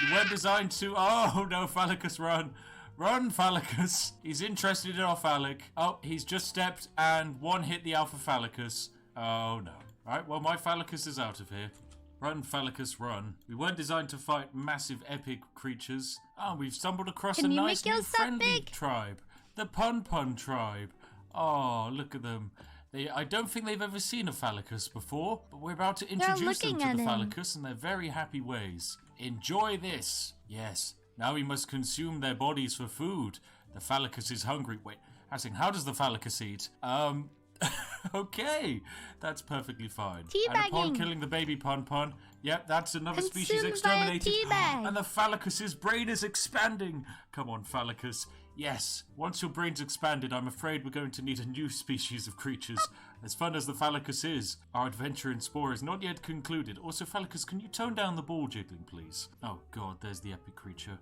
You weren't designed to... Oh, no, phallicus, run. Run, phallicus. He's interested in our phallic. Oh, he's just stepped and one hit the alpha phallicus. Oh, no. Alright, well, my phallicus is out of here. Run, phallicus, run. We weren't designed to fight massive epic creatures. Oh, we've stumbled across Can a you nice make new yourself friendly big? tribe. The Pun Pun tribe. Oh, look at them. I don't think they've ever seen a phallicus before, but we're about to introduce them looking to at the him. phallicus in their very happy ways. Enjoy this. Yes, now we must consume their bodies for food. The phallicus is hungry. Wait, how does the phallicus eat? Okay, that's perfectly fine. And upon Teabagging. killing the baby Pun Pun, yep, that's another species Consumed by a exterminated. teabag. And the phallicus's brain is expanding. Come on, phallicus. Yes, once your brain's expanded, I'm afraid we're going to need a new species of creatures. As fun as the phallicus is, our adventure in Spore is not yet concluded. Also, phallicus, can you tone down the ball jiggling, please? Oh god, there's the epic creature.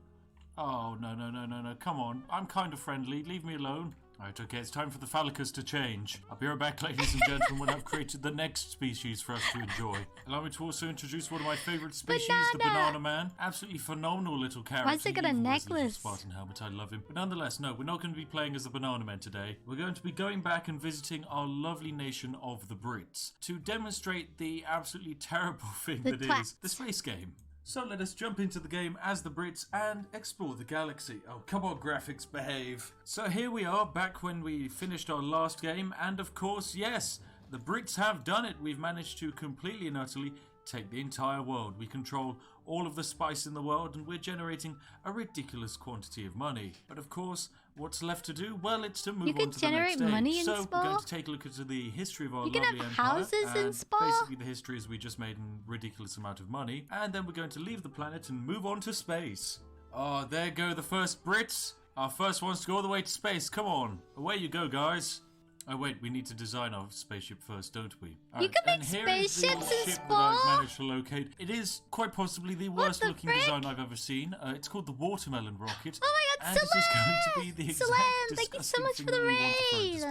Oh, no. Come on, I'm kind of friendly. Leave me alone. Alright, okay, it's time for the phallicus to change. I'll be right back, ladies and gentlemen, when I've created the next species for us to enjoy. Allow me to also introduce one of my favourite species, the Banana Man. Absolutely phenomenal little character. Why's he got a Even wears little necklace? Spartan helmet, I love him. But nonetheless, no, we're not going to be playing as the Banana Man today. We're going to be going back and visiting our lovely nation of the Brits to demonstrate the absolutely terrible thing The that is twats. the space game. So let us jump into the game as the Brits and explore the galaxy. Oh, come on, graphics, behave. So here we are, back when we finished our last game, and of course, yes, the Brits have done it. We've managed to completely and utterly take the entire world. We control all of the spice in the world, and we're generating a ridiculous quantity of money. But of course, what's left to do? Well, it's to move You on could to the next generate stage. money in So we're going Spore? to take a look into the history of our You can lovely have empire. houses in and Spore? Basically, the history is we just made a ridiculous amount of money, and then we're going to leave the planet and move on to space. Oh, there go the first Brits. Our first ones to go all the way to space. Come on, away you go, guys. Oh wait, we need to design our spaceship first, don't we? You can make spaceships in ship Spore? that I've managed to locate. It is quite possibly the worst looking design I've ever seen. It's called the Watermelon Rocket. Oh my god, and this is going to be the exact Solan, thank you so much for the raid.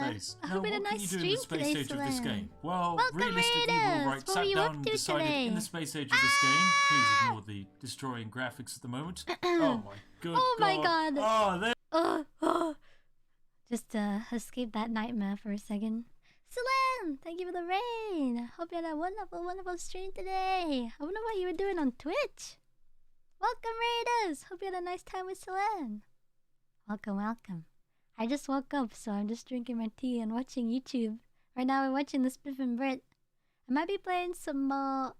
I hope you had a nice stream today, Of this game? Well, welcome, realistically, we'll Raiders. sat What were you down up and to decided today? in the space age of this game. Please ignore the destroying graphics at the moment. Oh my good Oh my god. Oh, there. Just escape that nightmare for a second. Salam! Thank you for the rain. Hope you had a wonderful, wonderful stream today. I wonder what you were doing on Twitch. Welcome, Raiders. Hope you had a nice time with Salam. Welcome, welcome. I just woke up, so I'm just drinking my tea and watching YouTube. Right now, we're watching the Spiff and Brit. I might be playing some more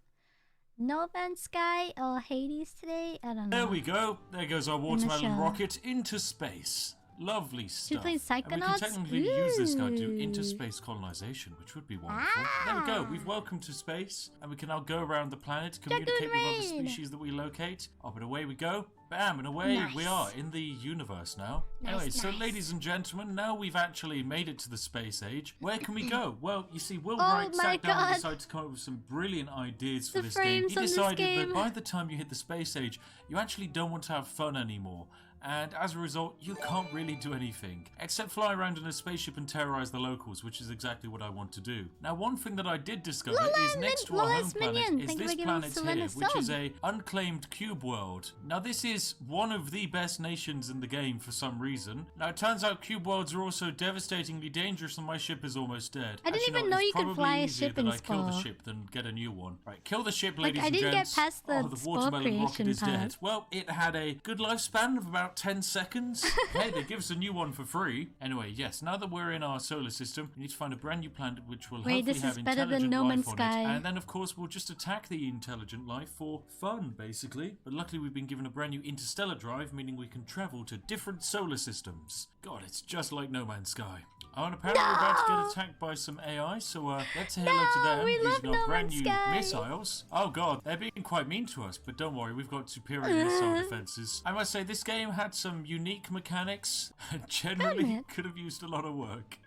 No Man's Sky or Hades today. I don't know. There we go. There goes our watermelon rocket into space. Lovely Should stuff. we play And we can Psychonauts? technically use this guy to interspace colonization, which would be wonderful. There we go. We've welcomed to space, and we can now go around the planet, communicate with other species that we locate. Up and away we go. Bam, and away we are in the universe now. Anyway, so ladies and gentlemen, now we've actually made it to the space age. Where can we go? Well, you see, Will Wright sat down and decided to come up with some brilliant ideas for this game. He decided that by the time you hit the space age, you actually don't want to have fun anymore. And as a result, you can't really do anything, except fly around in a spaceship and terrorize the locals, which is exactly what I want to do. Now, one thing that I did discover is next to our home planet is this planet here, which is a unclaimed cube world. Now, this is one of the best nations in the game for some reason. Now, it turns out cube worlds are also devastatingly dangerous, and my ship is almost dead. I didn't even know you could fly a ship in Spore. Kill the ship than get a new one. Right, kill the ship, ladies and gents. I didn't get past the watermelon rocket is dead. Well, it had a good lifespan of about 10 seconds. Hey, they give us a new one for free. Anyway, yes, now that we're in our solar system, we need to find a brand new planet which will hopefully have intelligent life on it. And then, of course, we'll just attack the intelligent life for fun, basically. But luckily, we've been given a brand new interstellar drive, meaning we can travel to different solar systems. God, it's just like No Man's Sky. Oh, and apparently we're about to get attacked by some AI, so let's say hello to them using our brand new missiles. Oh god, they're being quite mean to us, but don't worry, we've got superior missile defenses. I must say, this game had some unique mechanics and generally could have used a lot of work.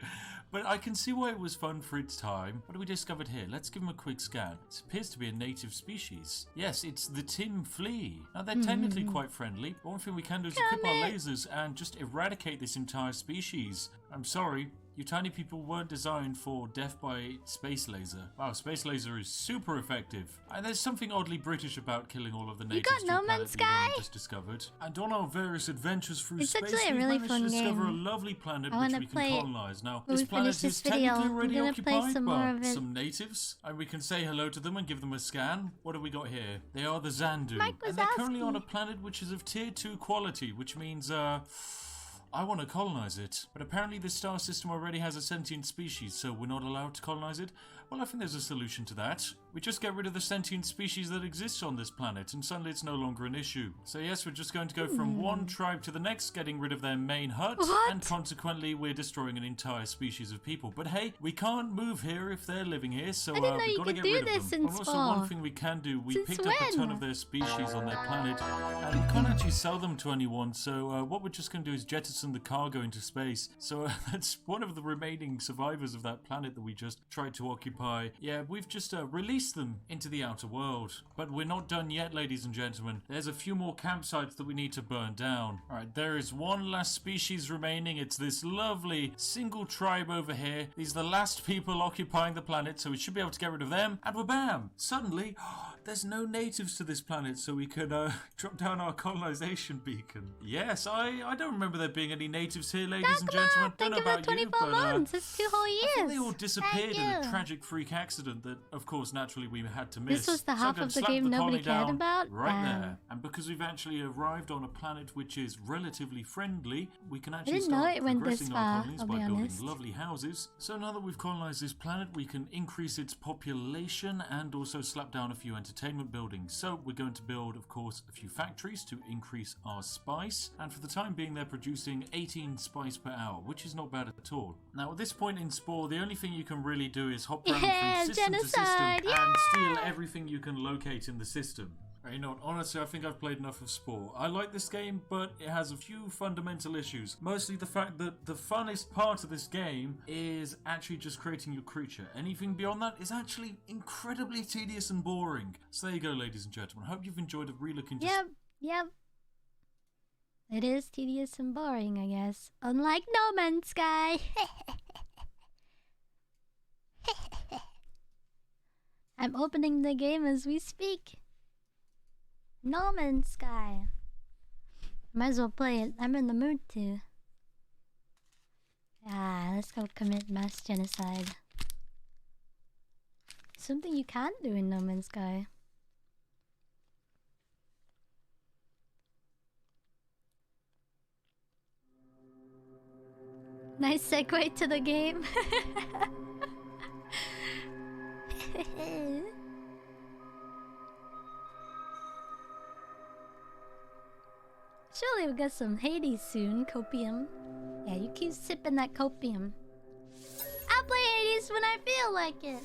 But I can see why it was fun for its time. What have we discovered here? Let's give them a quick scan. It appears to be a native species. Yes, it's the Tim Flea. Now, they're technically quite friendly, but one thing we can do is equip our lasers and just eradicate this entire species. I'm sorry, you tiny people weren't designed for death by space laser. Wow, space laser is super effective. And there's something oddly British about killing all of the natives to a planet that we just discovered. And on our various adventures through space, we've managed to discover a lovely planet which we can colonize. Now, this planet is technically already occupied by some natives, and we can say hello to them and give them a scan. What have we got here? They are the Zandu, and they're currently on a planet which is of tier 2 quality, which means, I want to colonize it, but apparently the star system already has a sentient species, so we're not allowed to colonize it. Well, I think there's a solution to that. We just get rid of the sentient species that exists on this planet, and suddenly it's no longer an issue. So yes, we're just going to go from one tribe to the next, getting rid of their main hut, and consequently we're destroying an entire species of people. But hey, we can't move here if they're living here, so we've got to get rid of them. And also one thing we can do, we picked up a ton of their species on their planet, and we can't actually sell them to anyone, so what we're just going to do is jettison the cargo into space. So that's one of the remaining survivors of that planet that we just tried to occupy. Yeah, we've just released them into the outer world. But we're not done yet, ladies and gentlemen. There's a few more campsites that we need to burn down. Alright, there is one last species remaining. It's this lovely single tribe over here. These are the last people occupying the planet, so we should be able to get rid of them. And wha-bam! Suddenly, there's no natives to this planet, so we could drop down our colonization beacon. Yes, I don't remember there being any natives here, ladies and gentlemen. Don't know about you, but it's 2 whole years. I think they all disappeared in a tragic freak accident that, of course, naturally we had to miss. This was the half of the game nobody cared about. Right there. And because we've actually arrived on a planet which is relatively friendly, we can actually start progressing our colonies by building lovely houses. So now that we've colonized this planet, we can increase its population and also slap down a few entertainment buildings. So we're going to build, of course, a few factories to increase our spice. And for the time being, they're producing 18 spice per hour, which is not bad at all. Now, at this point in Spore, the only thing you can really do is hop around from system to system and steal everything you can locate in the system. You know what, honestly, I think I've played enough of Spore. I like this game, but it has a few fundamental issues. Mostly the fact that the funnest part of this game is actually just creating your creature. Anything beyond that is actually incredibly tedious and boring. So there you go, ladies and gentlemen. I hope you've enjoyed a relook into... Yep. It is tedious and boring, I guess. Unlike No Man's Sky. I'm opening the game as we speak. No Man's Sky. Might as well play it. I'm in the mood to. Let's go commit mass genocide. Something you can't do in No Man's Sky. Nice segue to the game. Surely we'll get some Hades soon, copium. Yeah, you keep sipping that copium. I'll play Hades when I feel like it.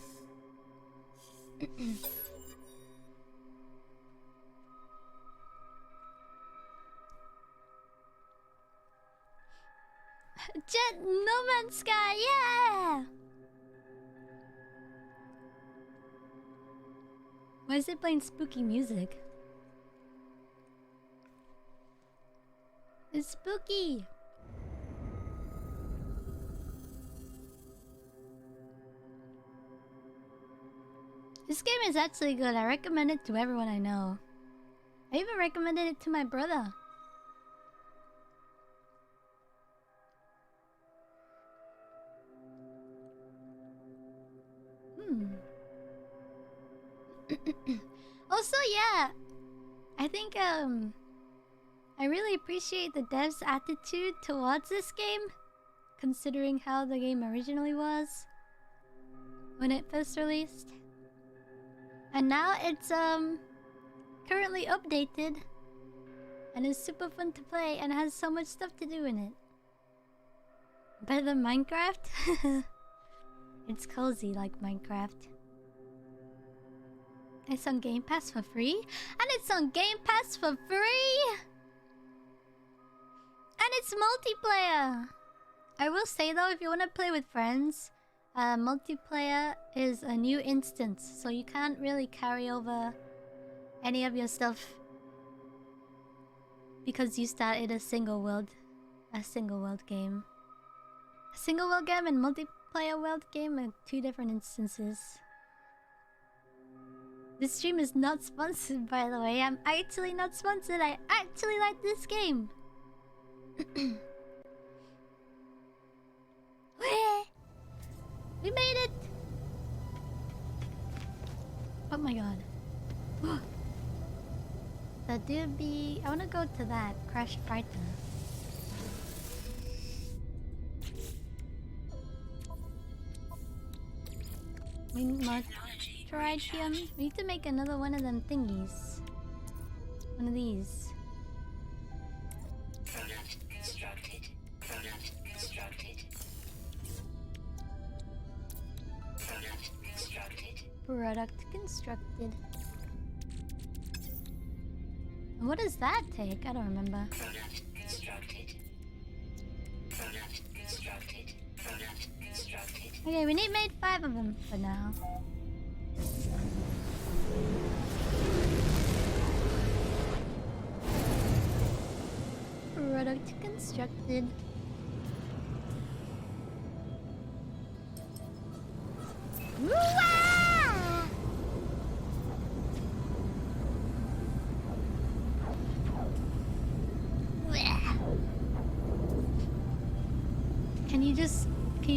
Jet No Man's Sky, yeah! Why is it playing spooky music? It's spooky! This game is actually good. I recommend it to everyone I know. I even recommended it to my brother. Also, yeah, I think I really appreciate the devs' attitude towards this game, considering how the game originally was when it first released. And now it's currently updated and is super fun to play and has so much stuff to do in it. Better than Minecraft? It's cozy like Minecraft. It's on Game Pass for free? And it's on Game Pass for free! And it's multiplayer! I will say though, if you want to play with friends, multiplayer is a new instance, so you can't really carry over any of your stuff because you started a single world game. A single world game and multiplayer world game are two different instances. This stream is not sponsored, by the way. I'm actually not sponsored. I actually like this game. We made it! Oh my god. That did be... I wanna go to that. Crash Fighter. We must try him. We need to make another one of them thingies. One of these. Product constructed. Product constructed. Product constructed. Product constructed. And what does that take? I don't remember. Product constructed. Product constructed. Product constructed. Okay, we made 5 of them for now. Product constructed. Woo-wah! Can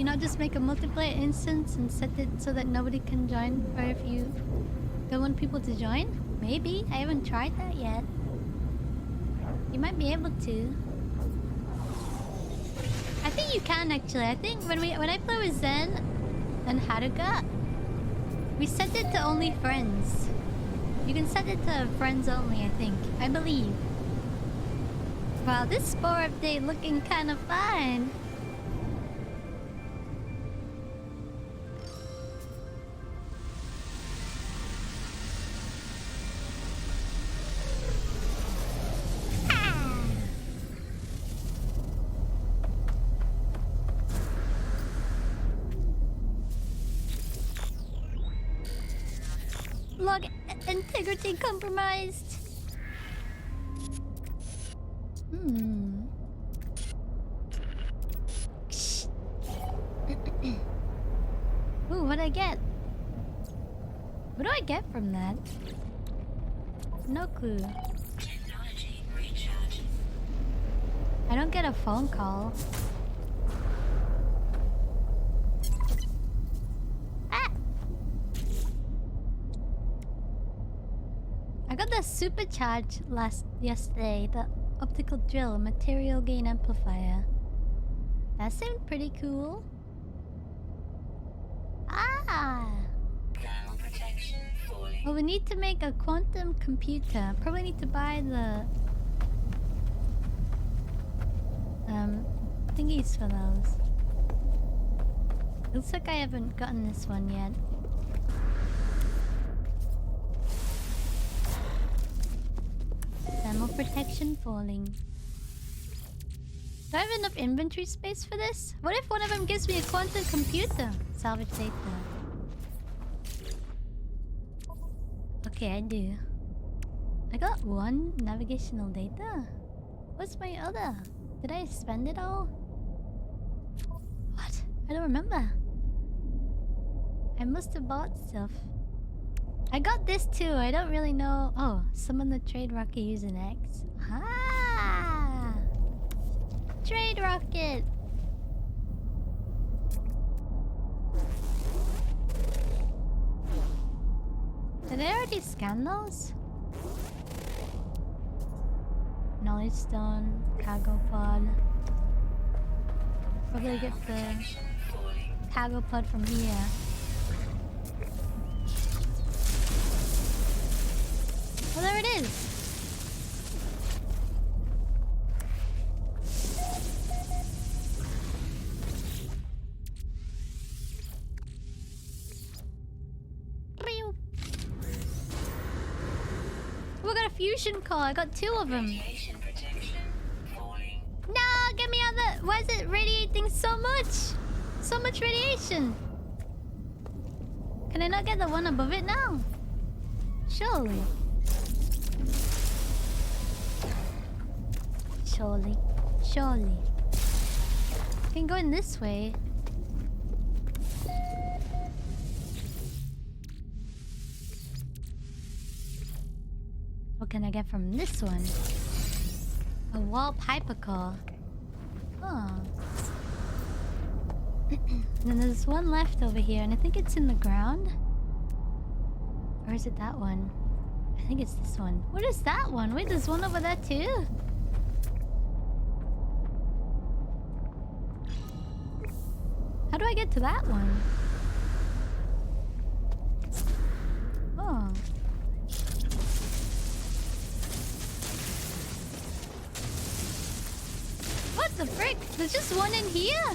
you not just make a multiplayer instance and set it so that nobody can join? Or if you don't want people to join? Maybe. I haven't tried that yet. You might be able to. I think you can actually. I think when I play with Zen and Haruka, we set it to only friends. You can set it to friends only, I think. I believe. Wow, this Spore update looking kind of fun. log integrity compromised. Ooh, what'd I get? What do I get from that? No clue. Technology recharge. I don't get a phone call. Ah! I got the supercharge yesterday, the optical drill material gain amplifier. That seemed pretty cool. Ah! Thermal protection falling. Well, we need to make a quantum computer. Probably need to buy the thingies for those. Looks like I haven't gotten this one yet. Thermal protection falling. Do I have enough inventory space for this? What if one of them gives me a quantum computer? Salvage data. Okay, I do. I got one navigational data. What's my other? Did I spend it all? What? I don't remember. I must have bought stuff. I got this too. I don't really know. Oh, summon the trade rocket using X. Ah! Trade rocket! Did I already scan those? Knowledge stone, cargo pod. Probably get the cargo pod from here. Oh, there it is! We got a fusion core. I got two of them. Radiation protection falling. No, get me out of the... Why is it radiating so much? So much radiation. Can I not get the one above it now? Surely. Surely. Surely. I can go in this way. What can I get from this one? A wall piper core. Oh. And then there's one left over here, and I think it's in the ground. Or is it that one? I think it's this one. What is that one? Wait, there's one over there too? How do I get to that one? Oh. What the frick? There's just one in here?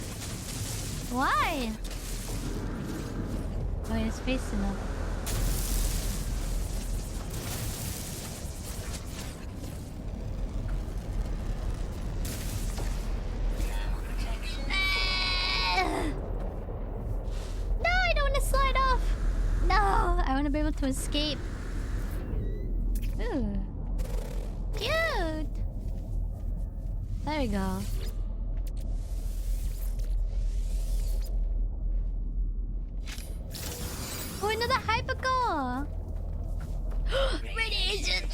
Why? Oh, it's facing up. No, I don't want to slide off. No, I want to be able to escape. Ooh. Cute. There we go. Oh, another hypercore! Radiation!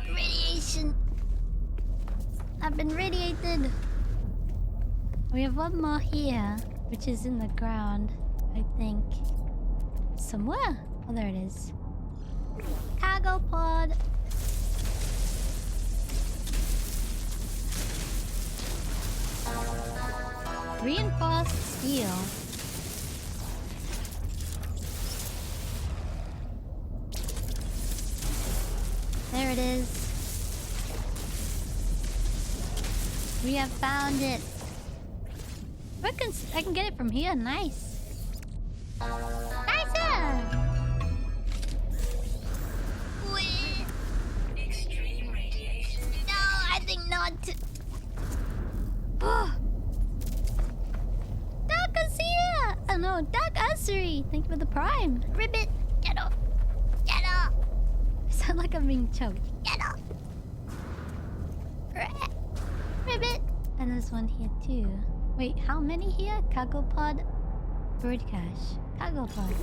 Radiation! I've been radiated! We have one more here, which is in the ground, I think. Somewhere? Oh, there it is. Cargo pod! Reinforced steel. There it is. We have found it. I can get it from here. Nice. Nicer! Extreme radiation. No, I think not. Oh. Doc is here! Oh no, Doc Ussery! Thank you for the prime. Ribbit, get off. Like I'm being choked. Get off! Ribbit! And there's one here too. Wait, how many here? Cargo pod, bird cache, cargo pod.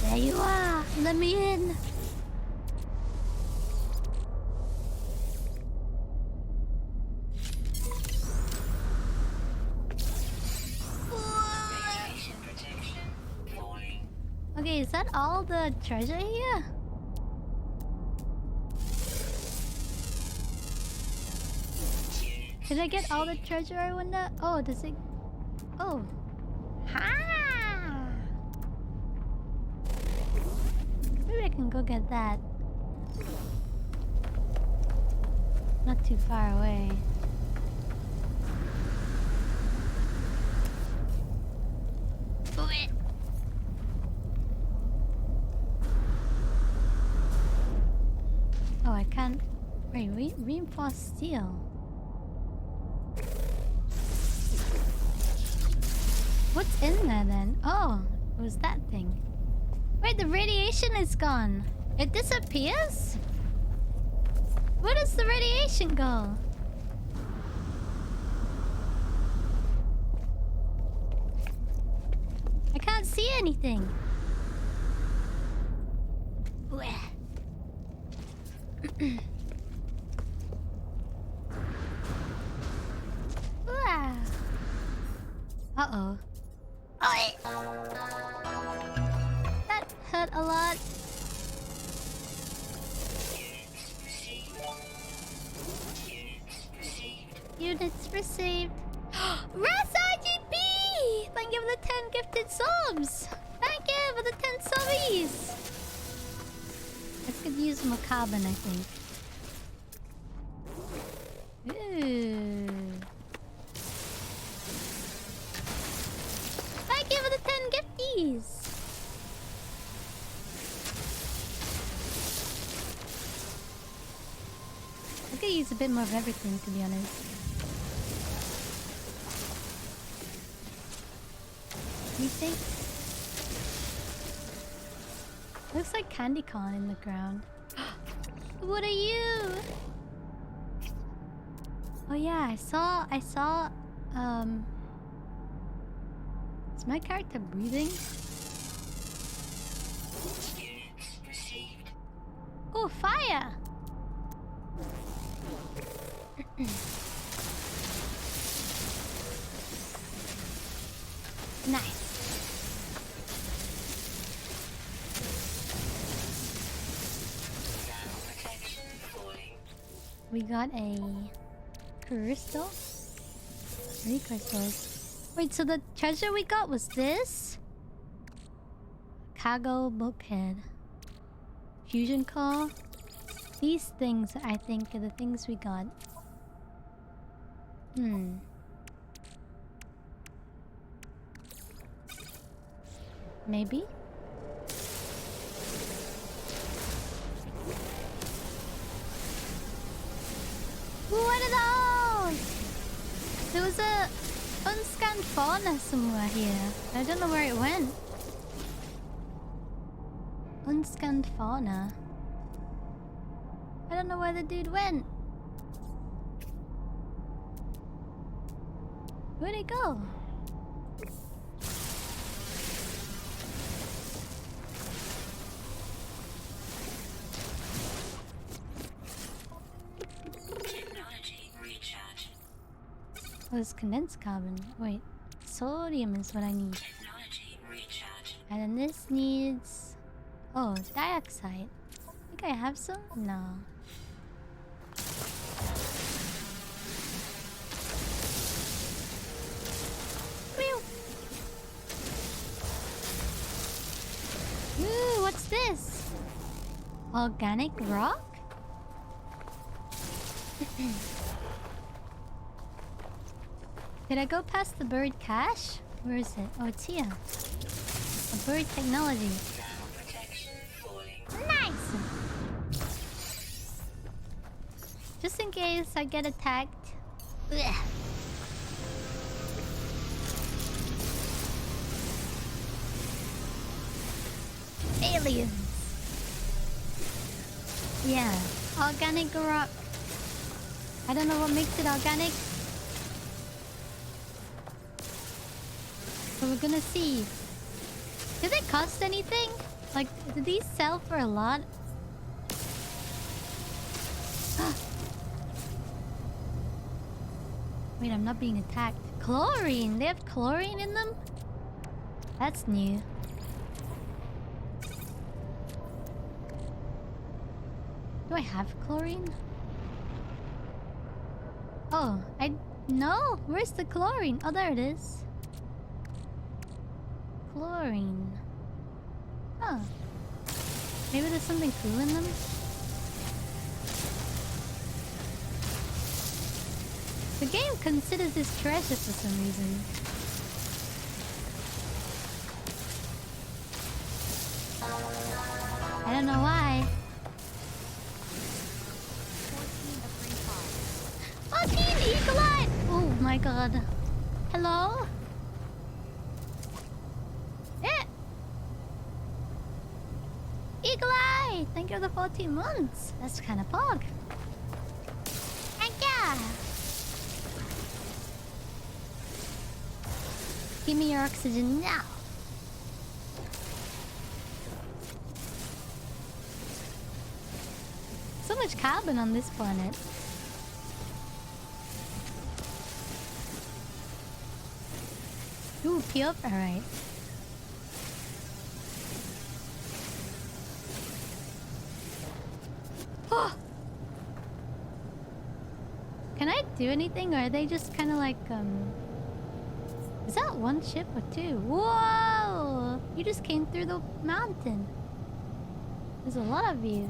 There you are! Let me in! Radiation protection falling. Okay, is that all the treasure here? Did I get all the treasure, I wonder? Oh, does it... Oh. Ha! Maybe I can go get that. Not too far away. Oh, I can't... Wait, reinforced steel. What's in there then? Oh, it was that thing. Wait, the radiation is gone. It disappears? Where does the radiation go? I can't see anything. Uh-oh. That hurt a lot. Units received. Ras RGB! Thank you for the 10 gifted subs! Thank you for the 10 subbies! I could use more carbon, I think. Ooh. Thank you for the 10 gifties! I could use a bit more of everything, to be honest. Anything? Looks like candy corn in the ground. What are you? Oh yeah, I saw, is my character breathing? Oh, fire! Nice. We got a crystal? 3 crystals. Wait, so the treasure we got was this? Cargo bulkhead. Fusion core. These things, I think, are the things we got. Maybe? What are those? There was a unscanned fauna somewhere here. I don't know where it went. Unscanned fauna. I don't know where the dude went. Where'd he go? Oh, it's condensed carbon. Wait, sodium is what I need. And then this needs... Oh, dioxide. I think I have some? No. Ooh, what's this? Organic rock? Did I go past the bird cache? Where is it? Oh, it's here. A bird technology. Nice! Just in case I get attacked. Ugh. aliens. Yeah, organic rock. I don't know what makes it organic. So we're gonna see. Do they cost anything? Like, do these sell for a lot? Wait, I'm not being attacked. Chlorine! They have chlorine in them? That's new. Do I have chlorine? Oh, no! Where's the chlorine? Oh, there it is. Chlorine. Huh. Maybe there's something cool in them? The game considers this treasure for some reason. I don't know why. 14 Eagle Eye! Oh my god. Hello? Eagle Eye! Thank you for the 14 months. That's kind of pog. Thank ya! Give me your oxygen now. So much carbon on this planet. Ooh, pure ferrite. Oh! Can I do anything, or are they just kind of like, Is that one ship or two? Whoa! You just came through the mountain. There's a lot of you.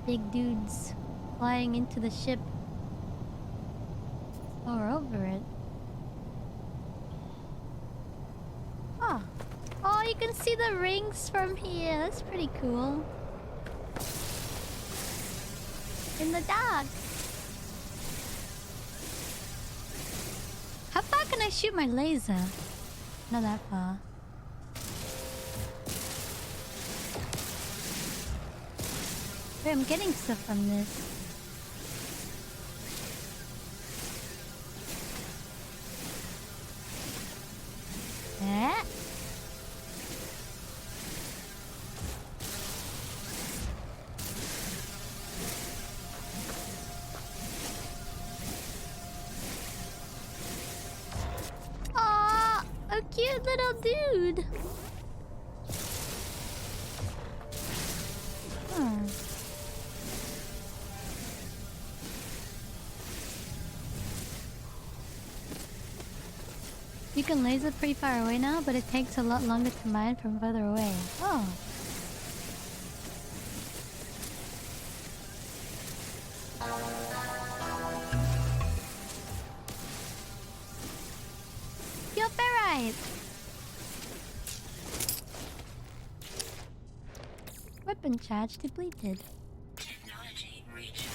Big dudes flying into the ship. Or over it. Oh. Oh, you can see the rings from here. That's pretty cool. In the dark. How far can I shoot my laser? Not that far. Wait, I'm getting stuff from this. Eh? Aw, a cute little dude. Hmm. You can laser pretty far away now, but it takes a lot longer to mine from further away. Oh. Pure ferrite! Weapon charge depleted.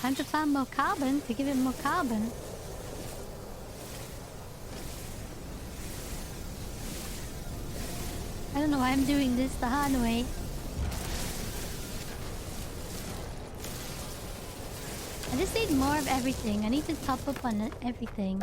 Time to find more carbon to give it more carbon. I don't know why I'm doing this the hard way. I just need more of everything. I need to top up on everything.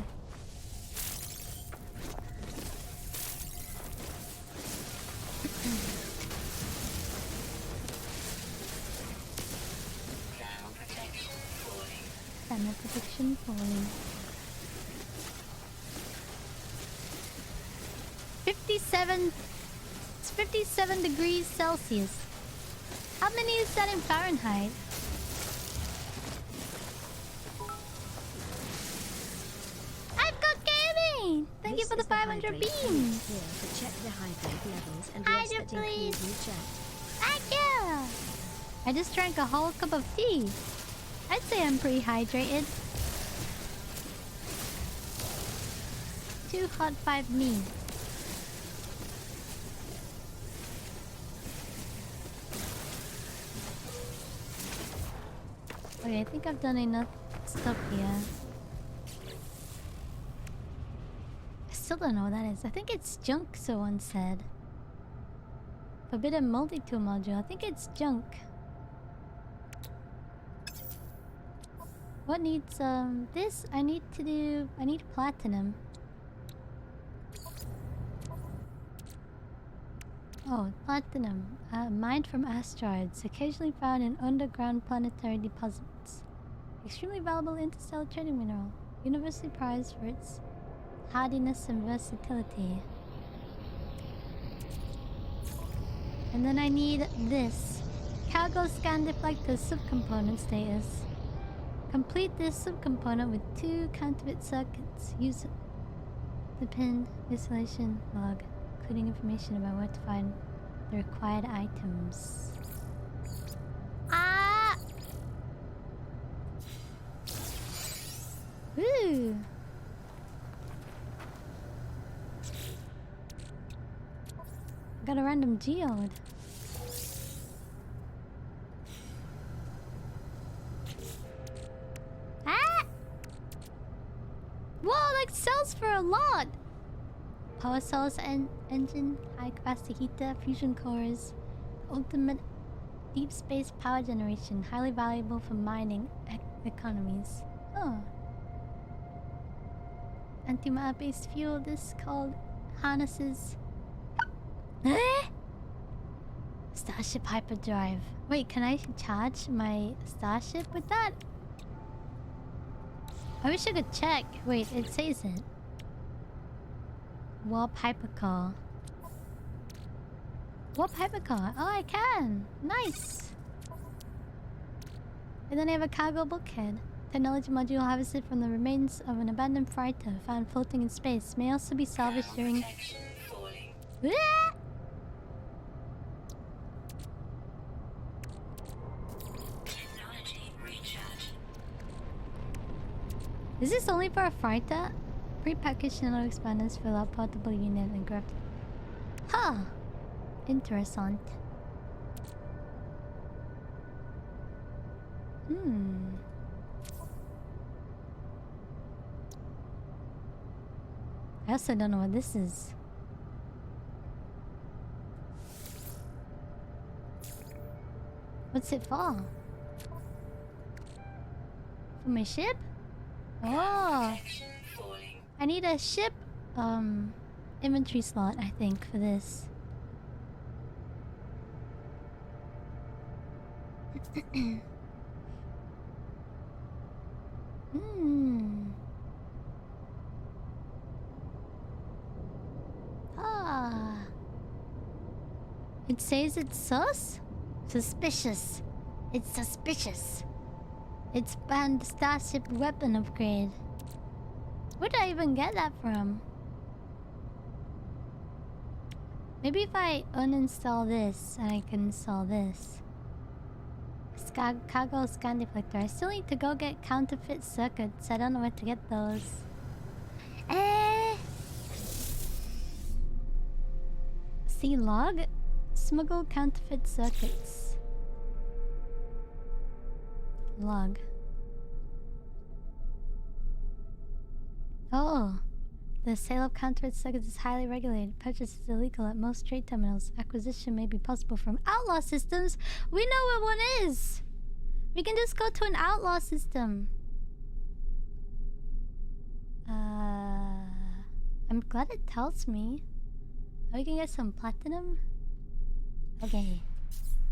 Camera protection falling. 57. It's 57 degrees Celsius. How many is that in Fahrenheit? I've got gaming! Thank you for the 500 beams! Hydrate, please! Thank you! I just drank a whole cup of tea. I'd say I'm pretty hydrated. Too hot 5 me. Okay, I think I've done enough stuff here. I still don't know what that is. I think it's junk, someone said. Forbidden multi-tool module. I think it's junk. What needs this? I need platinum. Oh, platinum. Mined from asteroids, occasionally found in underground planetary deposits. Extremely valuable interstellar trading mineral. Universally prized for its hardiness and versatility. And then I need this. Cargo scan deflector subcomponent status. Complete this subcomponent with 2 counterfeit circuits. Use the pin installation log, including information about where to find the required items. Ah! Woo! I got a random geode. Ah! Whoa, that sells for a lot! Power source and engine, high capacity heater, fusion cores, ultimate deep space power generation, highly valuable for mining economies. Oh. Antimatter based fuel, this is called harnesses. Eh? Starship hyperdrive. Wait, can I charge my starship with that? I wish I could check. Wait, it says it. Warp hypercar. Warp hypercar. Oh, I can. Nice. And then I have a cargo bulkhead. Technology module harvested from the remains of an abandoned freighter found floating in space. May also be salvaged during... Ah! Is this only for a freighter? Pre-packaged nano expanders fill out portable unit and graft. Huh. Interessant. I also don't know what this is. What's it for? For my ship? Oh! I need a ship, inventory slot, I think, for this. Ah. It says it's sus? Suspicious. It's suspicious. It's banned starship weapon upgrade. Where did I even get that from? Maybe if I uninstall this and I can install this. Cargo scan deflector. I still need to go get counterfeit circuits. I don't know where to get those. See log? Smuggle counterfeit circuits. Log. Oh. The sale of counterfeit circuits is highly regulated. Purchase is illegal at most trade terminals. Acquisition may be possible from outlaw systems. We know where one is! We can just go to an outlaw system. I'm glad it tells me. Oh, we can get some platinum? Okay.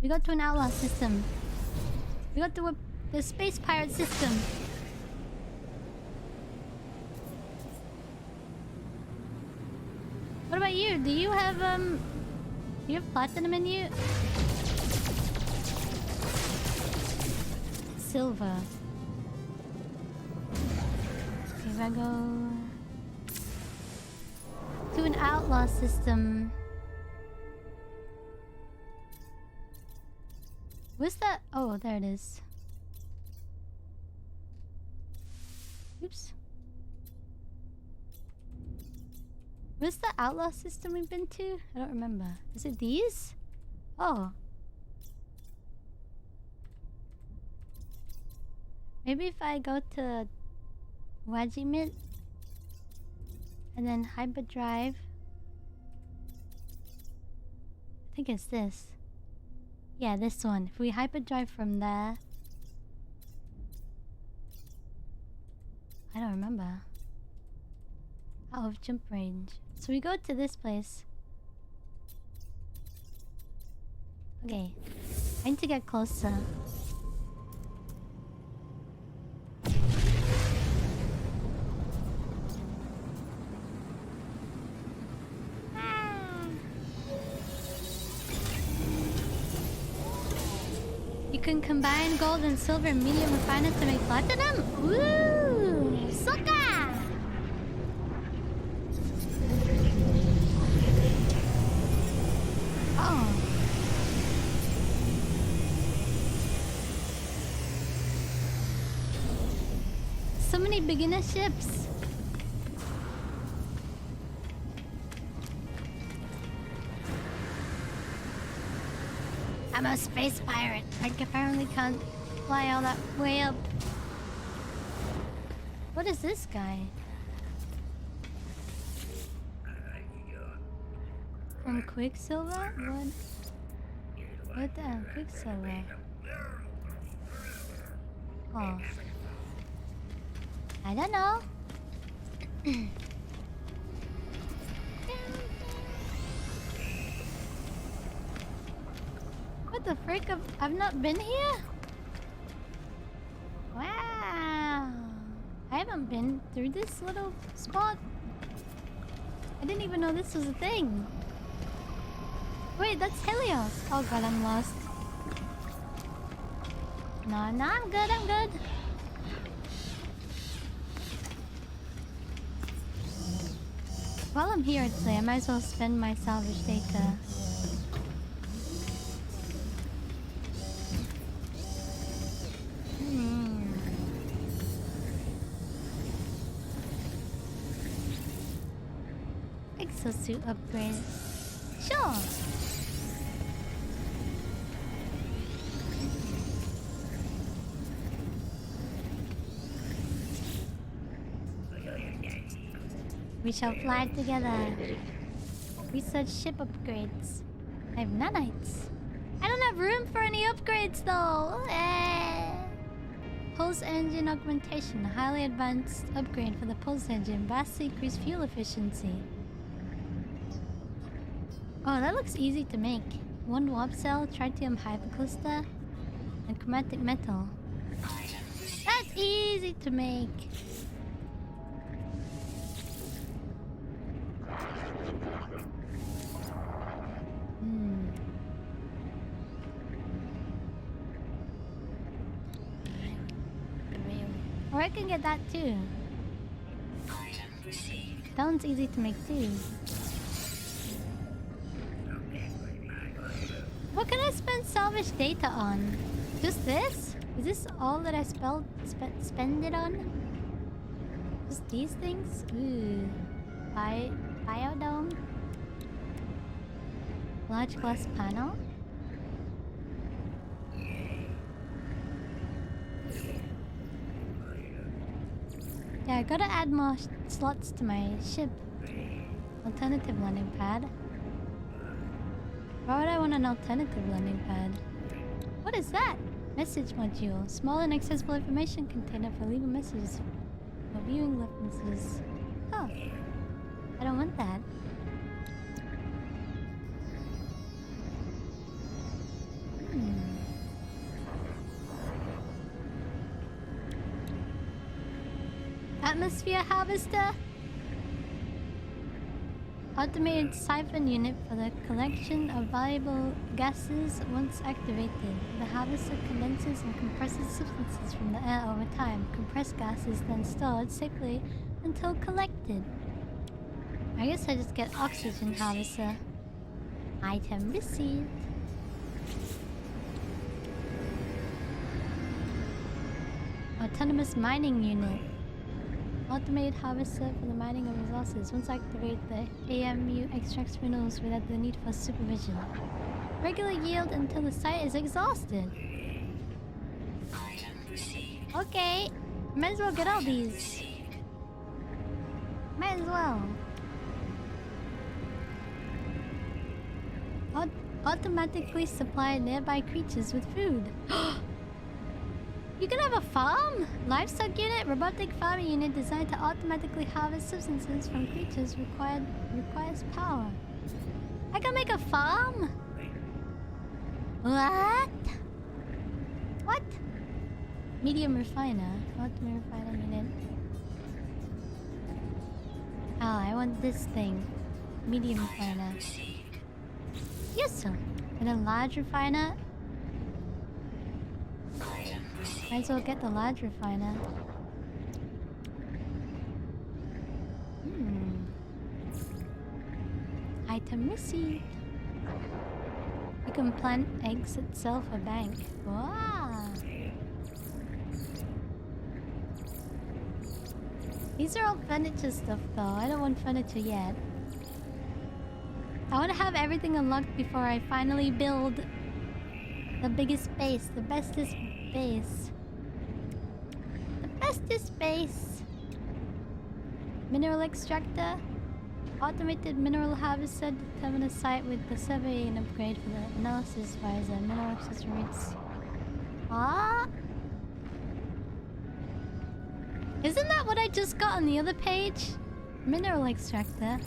We go to an outlaw system. We go to the space pirate system. What about you? Do you have platinum in you? Silver. Here I go. To an outlaw system. Where's that? Oh, there it is. Oops. Where's the outlaw system we've been to? I don't remember. Is it these? Oh. Maybe if I go to Wajimit and then hyperdrive. I think it's this. Yeah, this one. If we hyperdrive from there... I don't remember. Out of jump range. So we go to this place. Okay. I need to get closer. You can combine gold and silver and medium refiners to make platinum? Woo! Suka! Oh. So many beginner ships. I'm a space pirate. I apparently can't fly all that way up. What is this guy? From Quicksilver? What the Quicksilver? Oh. I don't know. What the frick? I've not been here? Wow. I haven't been through this little spot. I didn't even know this was a thing. Wait, that's Helios. Oh god, I'm lost. No, I'm good, I'm good. While I'm here today, I might as well spend my salvage data. Exosuit upgrade. Sure. We shall fly together. Research ship upgrades. I have nanites. I don't have room for any upgrades though. Pulse engine augmentation. Highly advanced upgrade for the pulse engine. Vastly increased fuel efficiency. Oh, that looks easy to make. One warp cell, tritium hypercluster, and chromatic metal. That's easy to make. Or I can get that too. That one's easy to make too. What can I spend salvage data on? Just this? Is this all that I spend it on? Just these things? Ooh. Biodome? Large glass panel? Yeah, I gotta add more slots to my ship. Alternative landing pad. Why would I want an alternative landing pad? What is that? Message module. Small and accessible information container for leaving messages or viewing references. Oh. I don't want that. Atmosphere harvester. Automated siphon unit for the collection of valuable gases once activated. The harvester condenses and compresses substances from the air over time. Compressed gas is then stored safely until collected. I guess I just get oxygen harvester. Item received. Autonomous mining unit. Automated harvester for the mining of resources. Once activated, the AMU extracts minerals without the need for supervision. Regular yield until the site is exhausted. Okay, might as well get all these. Might as well. Automatically supply nearby creatures with food. You can have a farm? Livestock unit, robotic farming unit designed to automatically harvest substances from creatures requires power. I can make a farm? What? What? Medium refiner. Ultimate refiner unit. Oh, I want this thing. Medium refiner. Yes, sir. And a large refiner. Might as well get the large refiner. Item received. You can plant eggs itself a bank. Wow. These are all furniture stuff though. I don't want furniture yet. I want to have everything unlocked before I finally build the biggest base, the bestest base. The bestest base. Mineral extractor. Automated mineral harvester. Determine a site with the survey and upgrade for the analysis via the mineral accessories. Ah? Isn't that what I just got on the other page? Mineral extractor.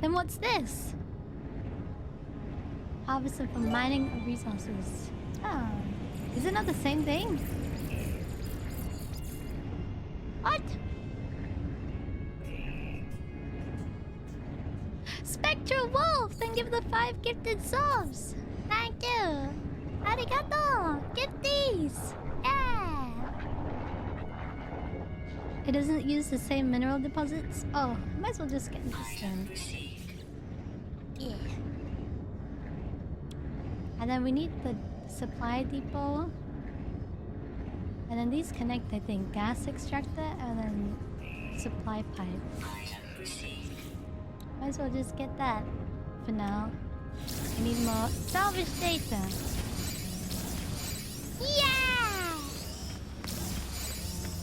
Then what's this? Harvester for mining of resources. Oh. Is it not the same thing? What? Spectral Wolf! Then give the 5 gifted subs! Thank you! Arigato! Gifties! Yeah! It doesn't use the same mineral deposits? Oh, might as well just get this then. Yeah. And then we need the supply depot. And then these connect, I think, gas extractor and then supply pipe. Might as well just get that for now. I need more salvage data. Yeah!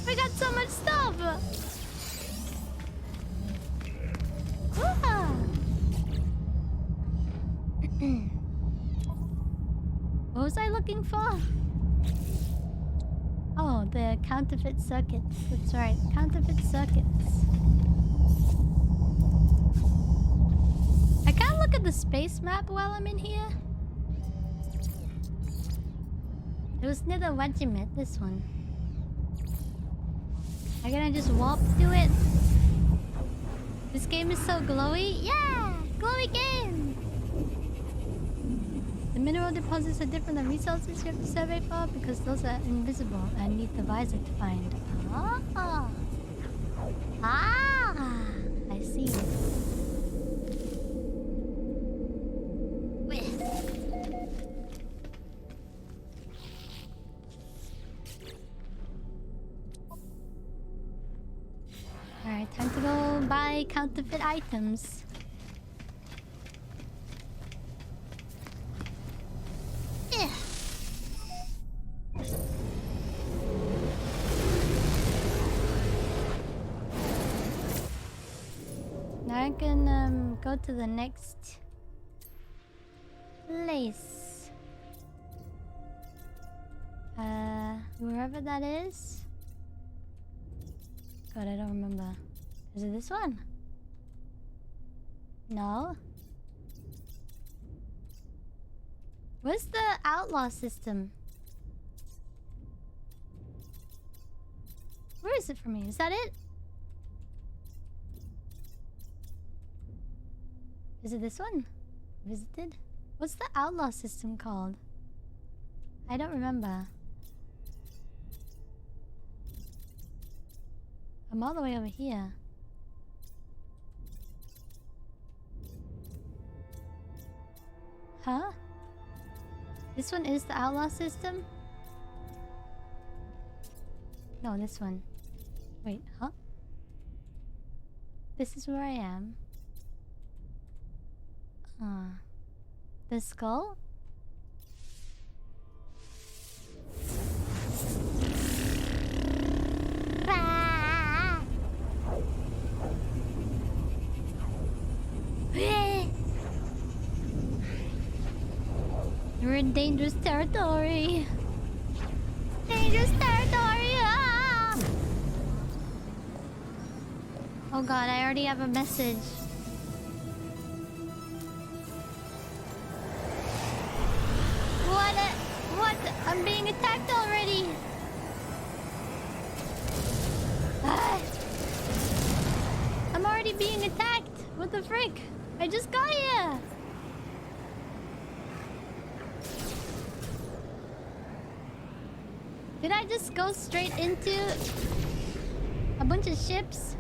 We got so much stuff! What was I looking for? Oh, the counterfeit circuits. That's right, counterfeit circuits. I can't look at the space map while I'm in here. It was near the regiment, this one. I'm gonna just warp to it. This game is so glowy. Yeah! Glowy game! The mineral deposits are different than resources you have to survey for because those are invisible and need the visor to find. Ah! Ah! I see. Alright, time to go buy counterfeit items. Now I can go to the next place. Wherever that is. God, I don't remember. Is it this one? No. Where's the outlaw system? Where is it for me? Is that it? Is it this one? Visited? What's the outlaw system called? I don't remember. I'm all the way over here. Huh? This one is the outlaw system? No, this one. Wait, huh? This is where I am. The skull? You're in dangerous territory. Dangerous territory! Ah! Oh god, I already have a message. What? I'm being attacked already. Ah. I'm already being attacked. What the frick? I just got here. Did I just go straight into a bunch of ships?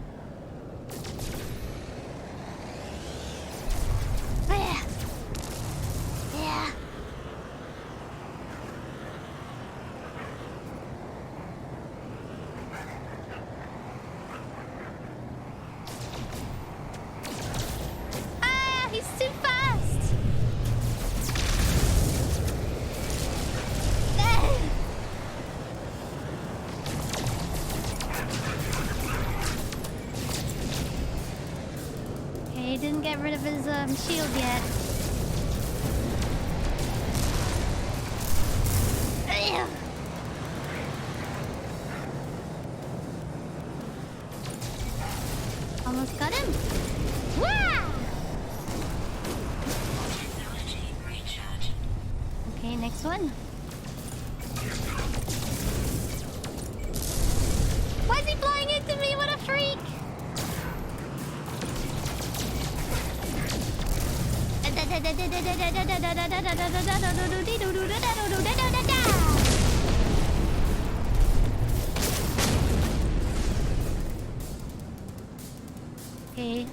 Oh, yeah. Yeah. Ah, he's too fast. Ah. Okay, he didn't get rid of his shield yet. Almost got him. Wah! Okay, next one. Why is he flying into me? What a freak! Okay.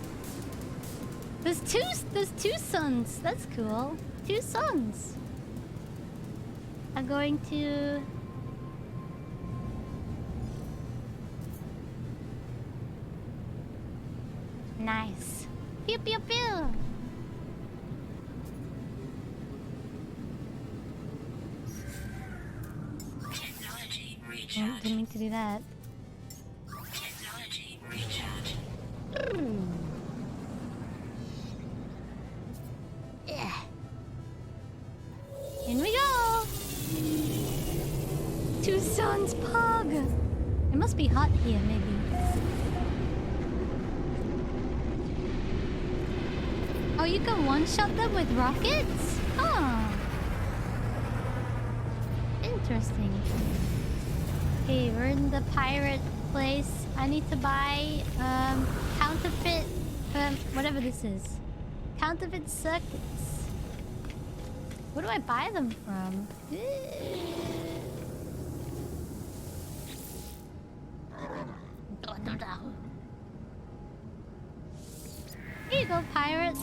There's two suns. That's cool. Two suns. I'm going to... Nice. Pew pew pew. Technology Oh, recharge. didn't mean to do that. Technology recharge. Yeah. In we go. Two suns, pug. It must be hot here, maybe. Oh, you can one-shot them with rockets? Huh. Interesting. Okay, we're in the pirate place. I need to buy counterfeit whatever this is. Counterfeit circuits. Where do I buy them from? Here you go, pirate.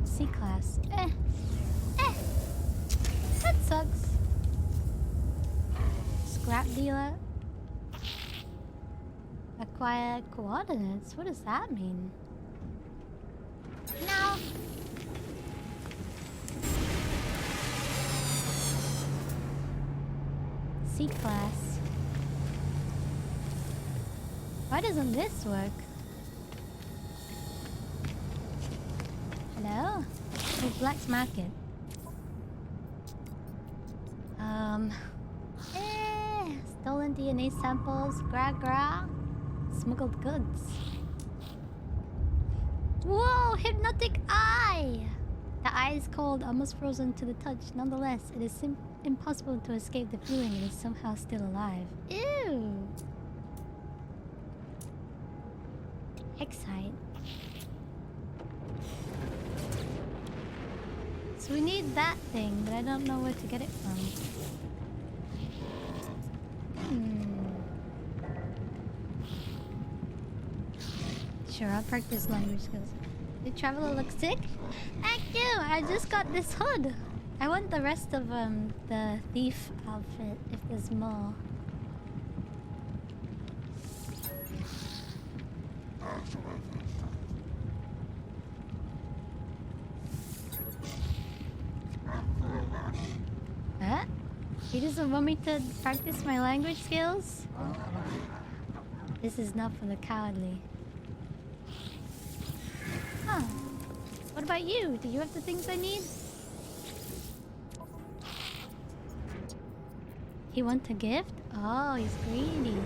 C-class. That sucks. Scrap dealer. Acquire coordinates? What does that mean? No. C-class. Why doesn't this work? Hello? Oh, Black's Market. Stolen DNA samples, gra. Smuggled goods. Whoa, hypnotic eye! The eye is cold, almost frozen to the touch. Nonetheless, it is impossible to escape the feeling it is somehow still alive. Ew! Excite. So we need that thing, but I don't know where to get it from. Sure, I'll practice language skills. Did Traveler look sick? Thank you! I just got this hood! I want the rest of the thief outfit, if there's more. Huh? He doesn't want me to practice my language skills? This is not for the cowardly. Huh. What about you? Do you have the things I need? He wants a gift? Oh, he's greedy.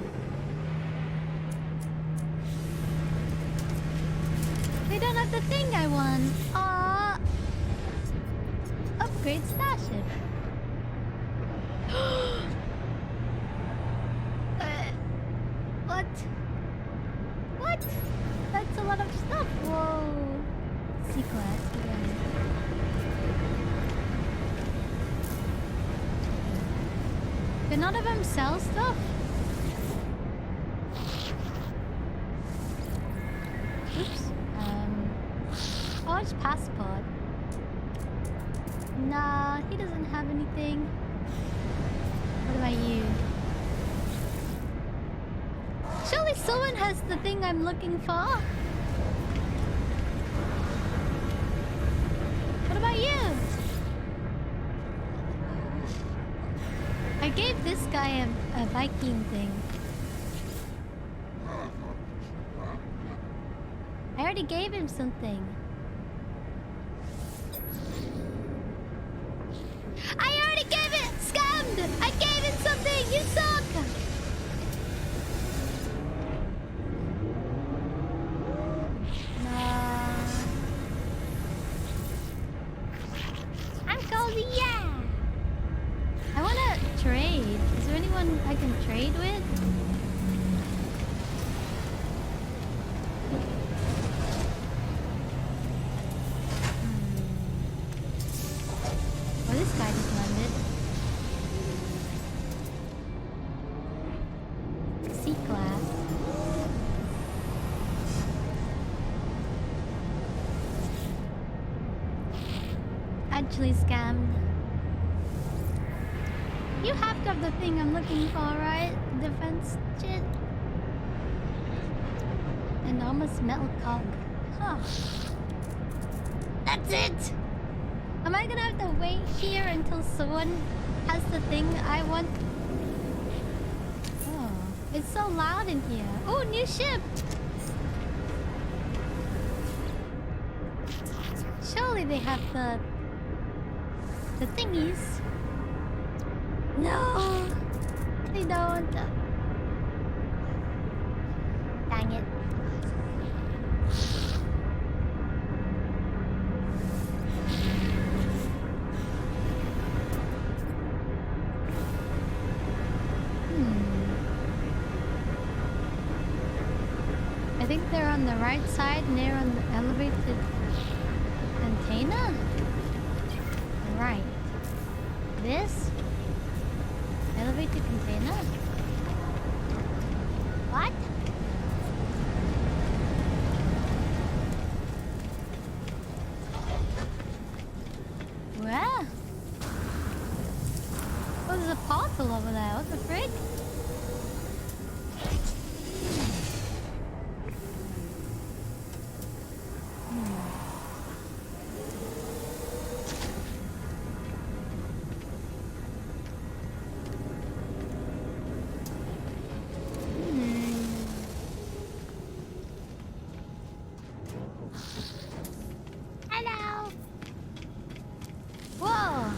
They don't have the thing I want. Aww. Upgrade Starship. What? What? That's a lot of stuff. Whoa. C-class again. Can none of them sell stuff? Oops. Oh, it's passport. Nah, he doesn't have anything. What about you? Surely someone has the thing I'm looking for. What about you? I gave this guy a Viking thing. I already gave him something. I already gave it! Scammed! I gave him something! You suck! No. I'm cozy, yeah! I wanna trade. Is there anyone I can trade with? Oh, this guy just landed. C-class. Actually scammed. You have got the thing I'm looking for, right? Defense shit. Enormous metal cog. Huh. That's it! Am I gonna have to wait here until someone has the thing I want? Oh, it's so loud in here. Oh, new ship! Surely they have the thingies. No, they don't. Dang it. I think they're on the right side near on the elevated container. Right. This? Elevated container? What? Where? Oh, there's a portal over there. What the frick? Hello. Whoa.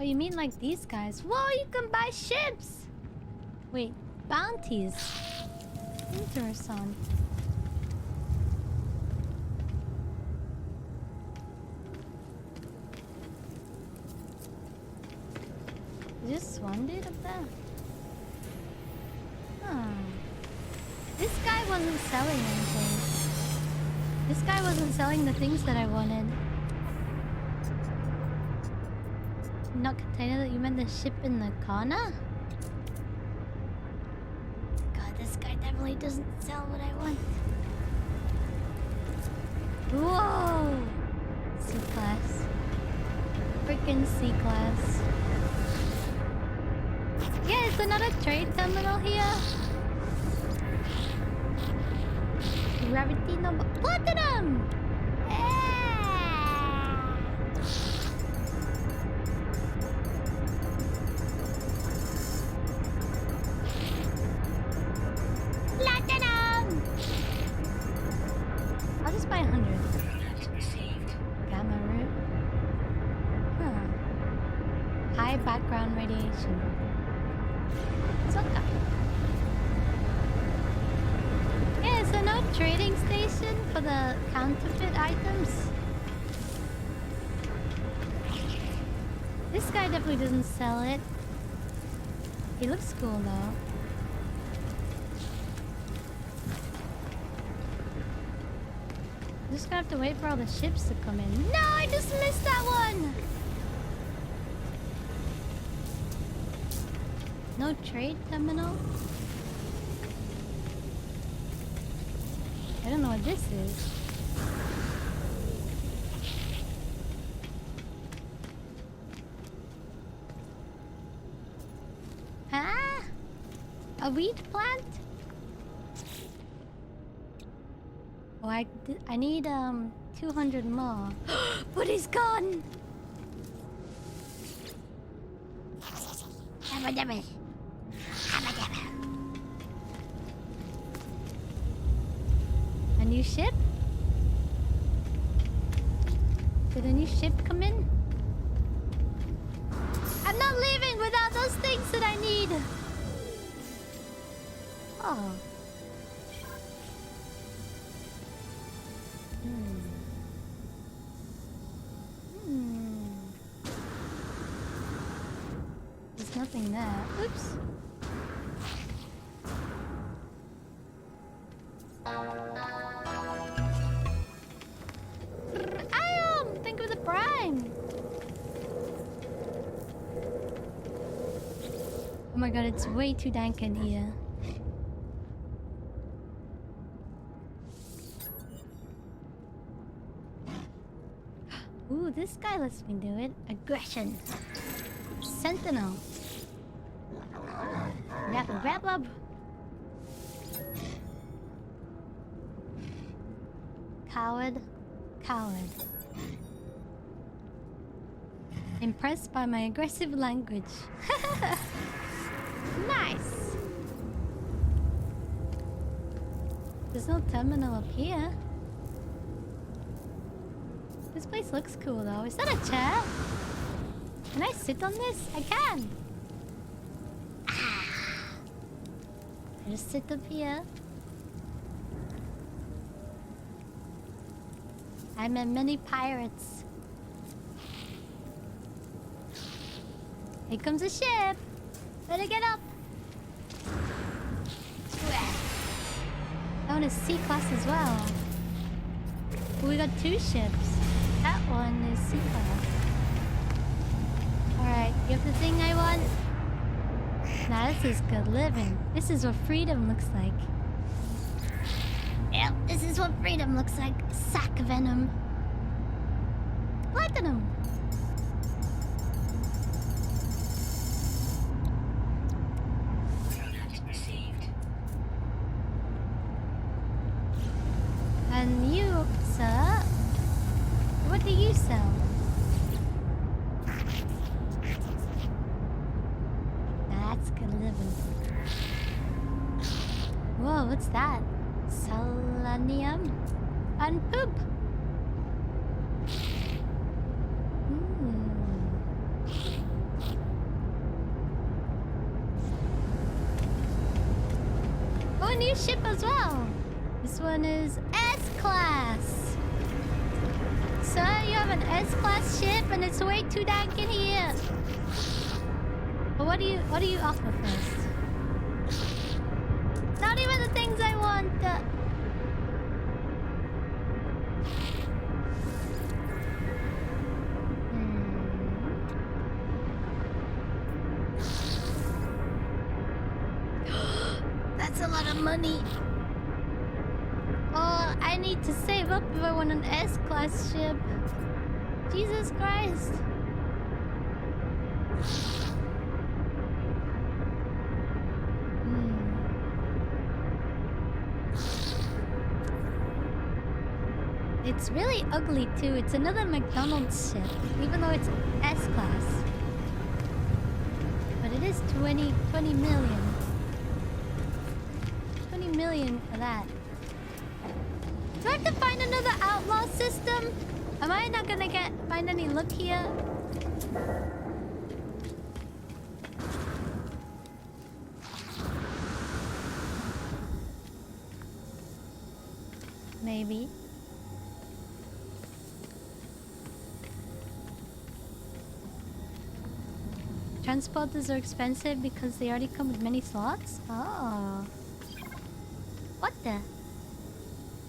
Oh, you mean like these guys? Whoa, you can buy ships. Wait, bounties. Interesting. Is this one dude up there? Huh. This guy wasn't selling anything. This guy wasn't selling the things that I wanted. Not container that you meant the ship in the corner? God, this guy definitely doesn't sell what I want. Whoa! C-class. Freaking C-class. Yeah, it's another trade terminal here. Gravity number platinum! Yeah! Platinum! station. Soka. Yeah, so no trading station for the counterfeit items. This guy definitely doesn't sell it. He looks cool though. Just gonna have to wait for all the ships to come in. No, I just missed that one! No trade terminal? I don't know what this is. Huh? A wheat plant? Oh, I need 200 more. But he's gone! A new ship? Did a new ship come in? I'm not leaving without those things that I need! Oh. There's nothing there. Oops. Think of the prime. Oh my god, it's way too dank in here. Ooh, this guy lets me do it. Aggression. Sentinel. Grab. Coward. Impressed by my aggressive language. Nice. There's no terminal up here. This place looks cool though. Is that a chair? Can I sit on this? I can. I just sit up here. I met many pirates. Here comes a ship. Better get up. That one is C-class as well. We got two ships. That one is C-class. Alright, you have the thing I want? Nah, this is good living. This is what freedom looks like. Yep, this is what freedom looks like. Sack venom. Platinum. And you, sir, what do you sell? That's good living. Whoa, what's that? Selenium and poop. Oh, a new ship as well. This one is S-Class. Sir, you have an S-Class ship and it's way too dank in here. But what do you offer first? Not even the things I want. That's a lot of money. Oh, I need to save up if I want an S-Class ship. Jesus Christ. It's really ugly too. It's another McDonald's ship, even though it's S-Class. But it is 20 million. 20 million for that. Do I have to find another outlaw system? Am I not gonna find any look here? Maybe. Transporters are expensive because they already come with many slots? Oh. What the?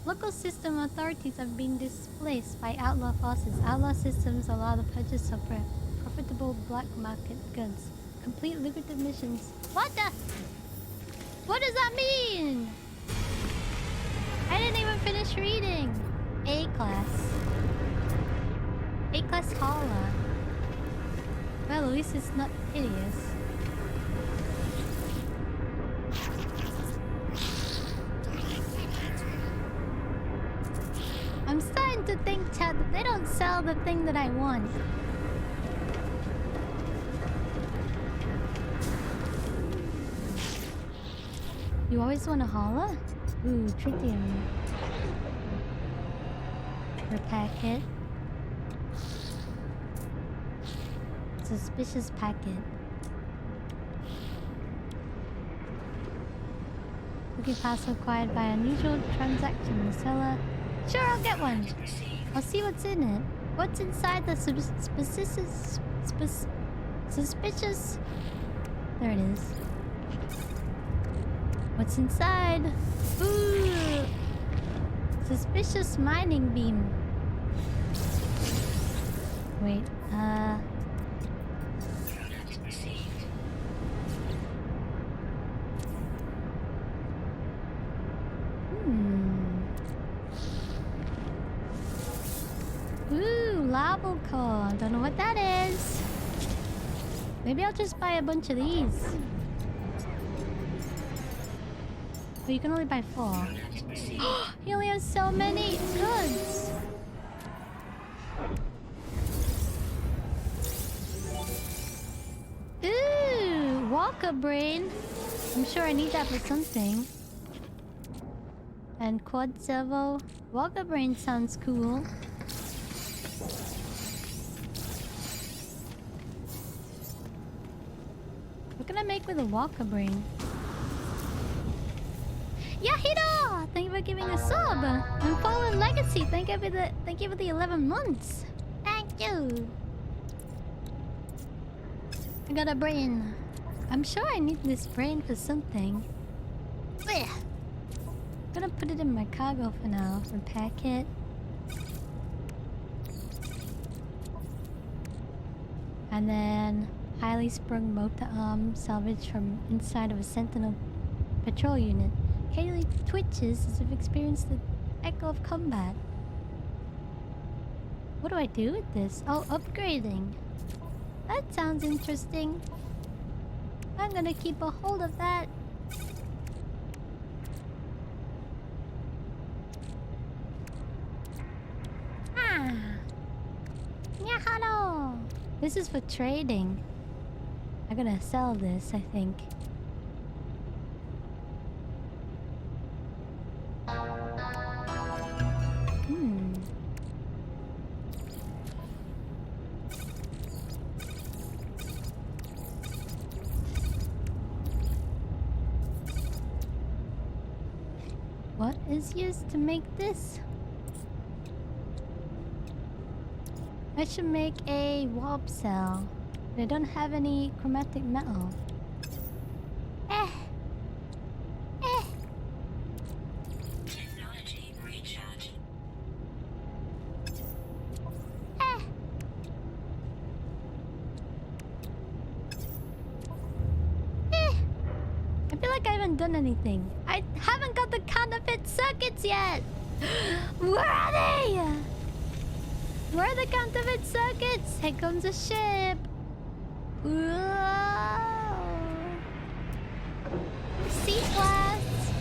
Local system authorities have been displaced by outlaw forces. Outlaw systems allow the purchase of profitable black market goods. Complete lucrative missions. What the? What does that mean? I didn't even finish reading. A-class. A-class Hala. Well, at least it's not hideous. I'm starting to think, Chad, that they don't sell the thing that I want. You always want a Hala? Ooh, tritium. Per packet. Suspicious packet. Looking pass acquired by unusual transaction. The seller. Sure, I'll get one. I'll see what's in it. What's inside the suspicious? There it is. What's inside? Ooh! Suspicious mining beam. Wait, Ooh, lava core. Don't know what that is. Maybe I'll just buy a bunch of these. But you can only buy 4. He only has so many goods. Ooh, Walker brain. I'm sure I need that for something. And quad servo. Walker brain sounds cool. What can I make with a Walker brain? Yahida! Thank you for giving a sub. And Fallen Legacy. Thank you for the 11 months. Thank you. I got a brain. I'm sure I need this brain for something. Blech. I'm gonna put it in my cargo for now. Repack it. And then highly sprung motor arm salvaged from inside of a Sentinel patrol unit. Kaylee twitches as if experienced the echo of combat. What do I do with this? Oh, upgrading. That sounds interesting. I'm gonna keep a hold of that. Ah. Yeah, hello. This is for trading. I'm gonna sell this, I think. What is used to make this? I should make a warp cell. But I don't have any chromatic metal. Technology recharge. I feel like I haven't done anything. I haven't got the counterfeit circuits yet. Where are they? Where are the counterfeit circuits? Here comes a ship. Whoa. Sea blasts.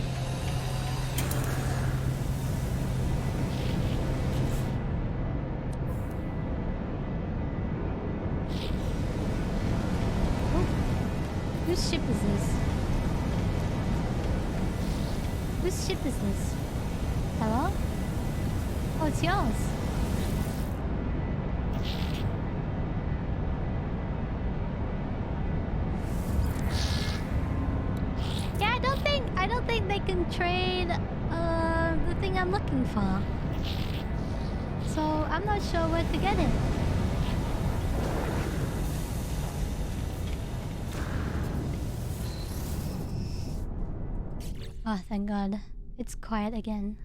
Oh. Whose ship is this? Whose ship is this? Hello? Oh, it's yours. Yeah, I don't think they can trade the thing I'm looking for. So I'm not sure where to get it. Oh, thank God. It's quiet again.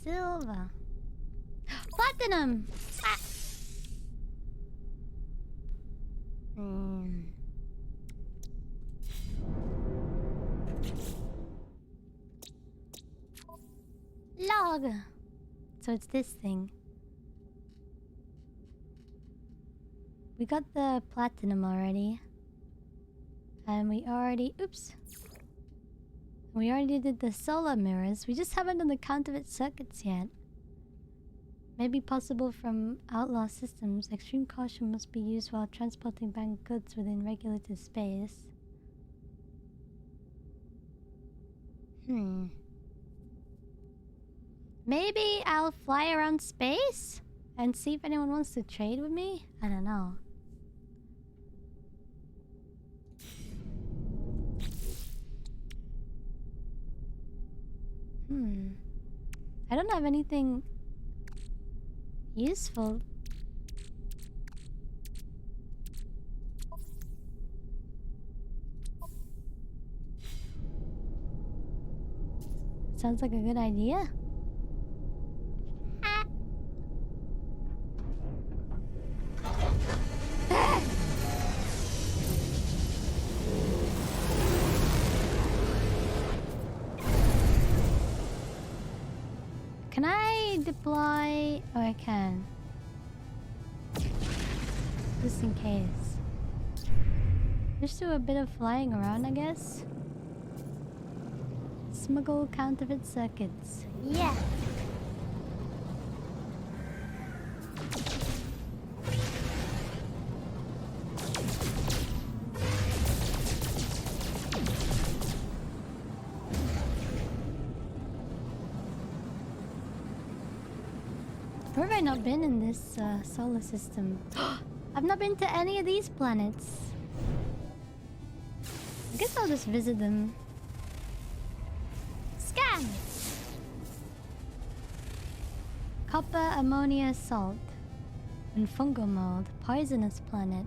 Silver. Platinum! Ah. Log! So it's this thing. We got the platinum already. And we already... Oops. We already did the solar mirrors. We just haven't done the counterfeit circuits yet. May be possible from outlaw systems. Extreme caution must be used while transporting bank goods within regulated space. Maybe I'll fly around space and see if anyone wants to trade with me? I don't know. I don't have anything useful. Sounds like a good idea. Can I deploy? Oh, I can. Just in case. Just do a bit of flying around, I guess. Smuggle counterfeit circuits. Yeah! Where have I not been in this solar system? I've not been to any of these planets. I guess I'll just visit them. Scan! Copper, ammonia, salt. And fungal mold. Poisonous planet.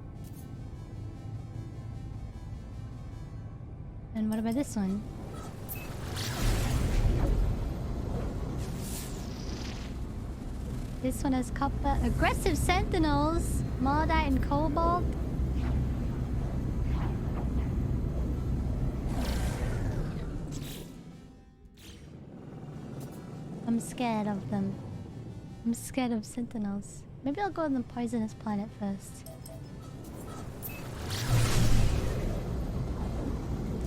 And what about this one? This one has copper. Aggressive sentinels. Mardite and cobalt. I'm scared of them. I'm scared of sentinels. Maybe I'll go on the poisonous planet first.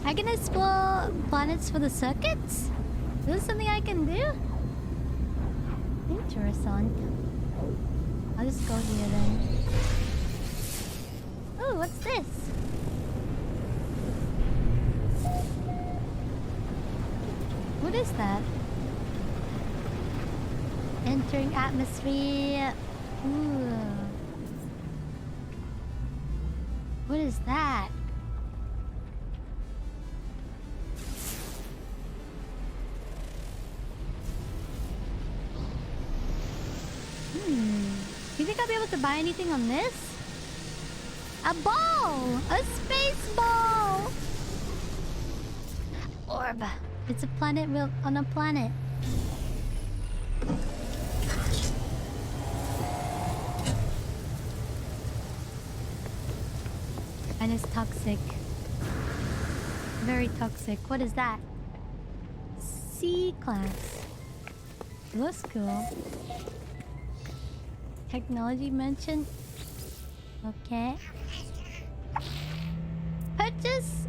I can explore planets for the circuits? Is this something I can do? Interesting. I'll just go here then. Oh, what's this? What is that? Entering atmosphere. Ooh. What is that? Do you think I'll be able to buy anything on this? A ball! A space ball! Orb. It's a planet on a planet. And it's toxic. Very toxic. What is that? C-class. Looks cool. Technology mentioned. Okay. Purchase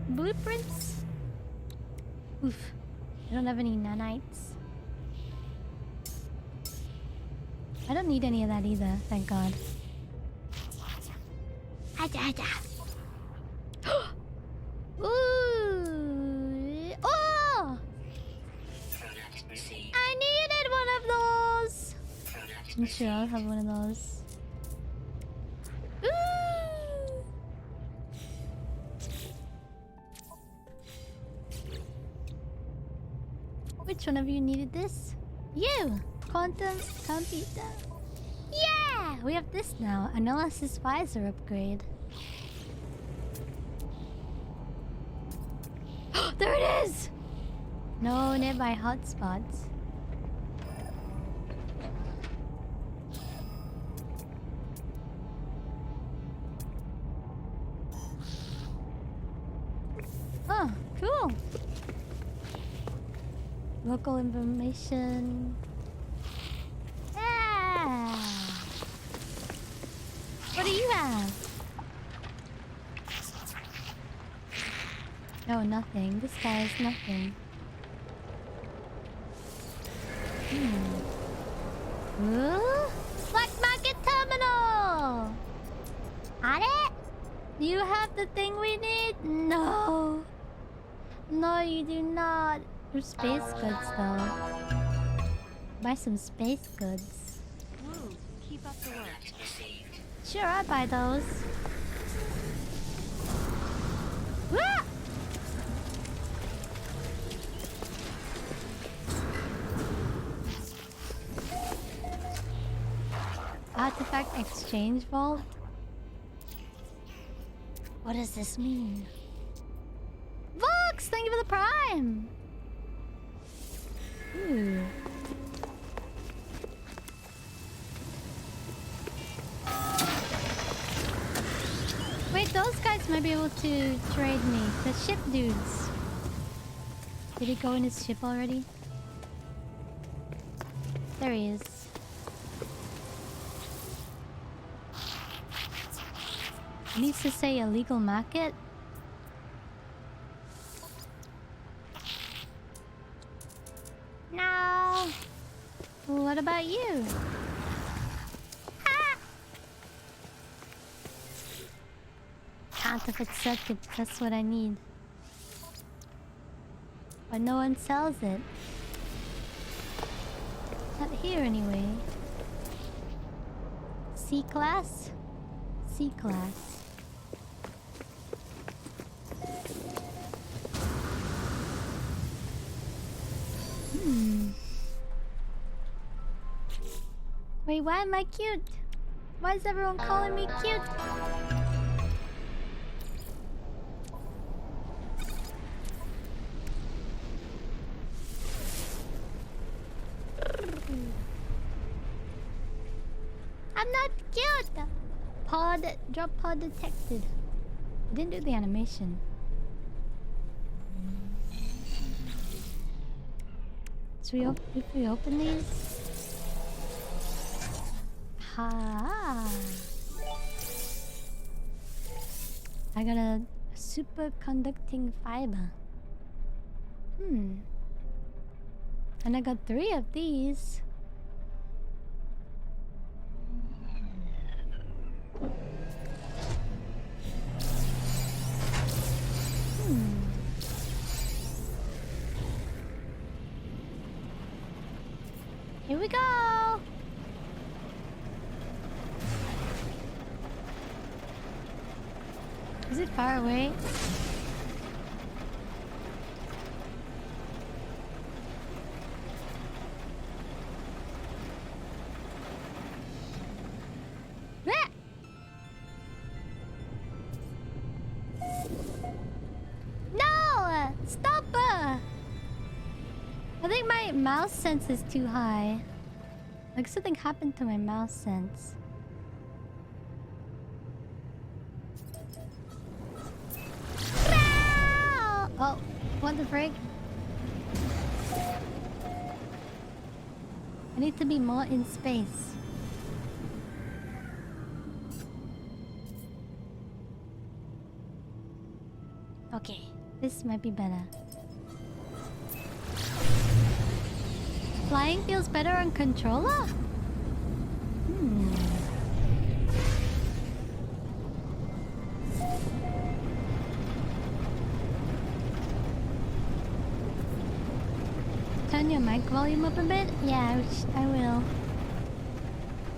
blueprints. Oof. I don't have any nanites. I don't need any of that either, thank God. Ooh! Oh! I needed one of those! I'm sure I'll have one of those. Ooh! Which one of you needed this? You! Quantum computer. Yeah! We have this now. Analysis visor upgrade. There it is! No nearby hotspots. Oh, cool. Local information. Yeah. What do you have? No, nothing. This guy has nothing. Ooh? Black market terminal! Got it? Do you have the thing we need? No. No, you do not. Your space goods, though. Buy some space goods. Woo, keep up the work. Sure, I'll buy those. Wah! Artifact exchange vault? What does this mean? Vox, thank you for the prime! Ooh. Wait, those guys might be able to trade me. The ship dudes. Did he go in his ship already? There he is. It needs to say illegal market. No. What about you? Ah! Counterfeit circuit, that's what I need. But no one sells it. Not here anyway. C-class? C-class. Wait, why am I cute? Why is everyone calling me cute? I'm not cute! Drop pod detected. I didn't do the animation. So if we open these... Ha! I got a superconducting fiber. And I got 3 of these. Here we go! Is it far away? Ah! No! Stop! I think my mouse sense is too high. Like something happened to my mouse sense. Oh, what the frick? I need to be more in space. Okay, this might be better. Flying feels better on controller? Turn your mic volume up a bit? Yeah, I will.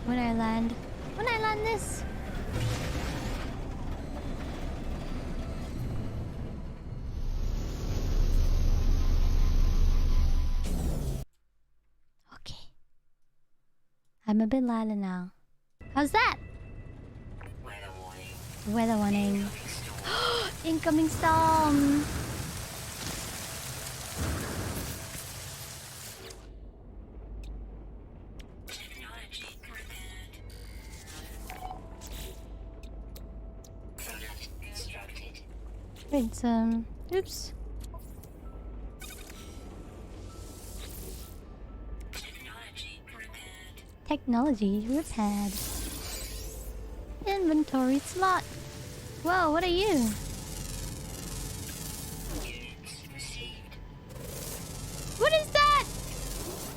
When I land. When I land this? I'm a bit louder now. How's that? Weather warning. Weather warning. Incoming storm. Technology prepared. Product constructed. Wait, oops. Technology prepared. Technology repaired. Inventory slot. Whoa, what are you? Units received. What is that?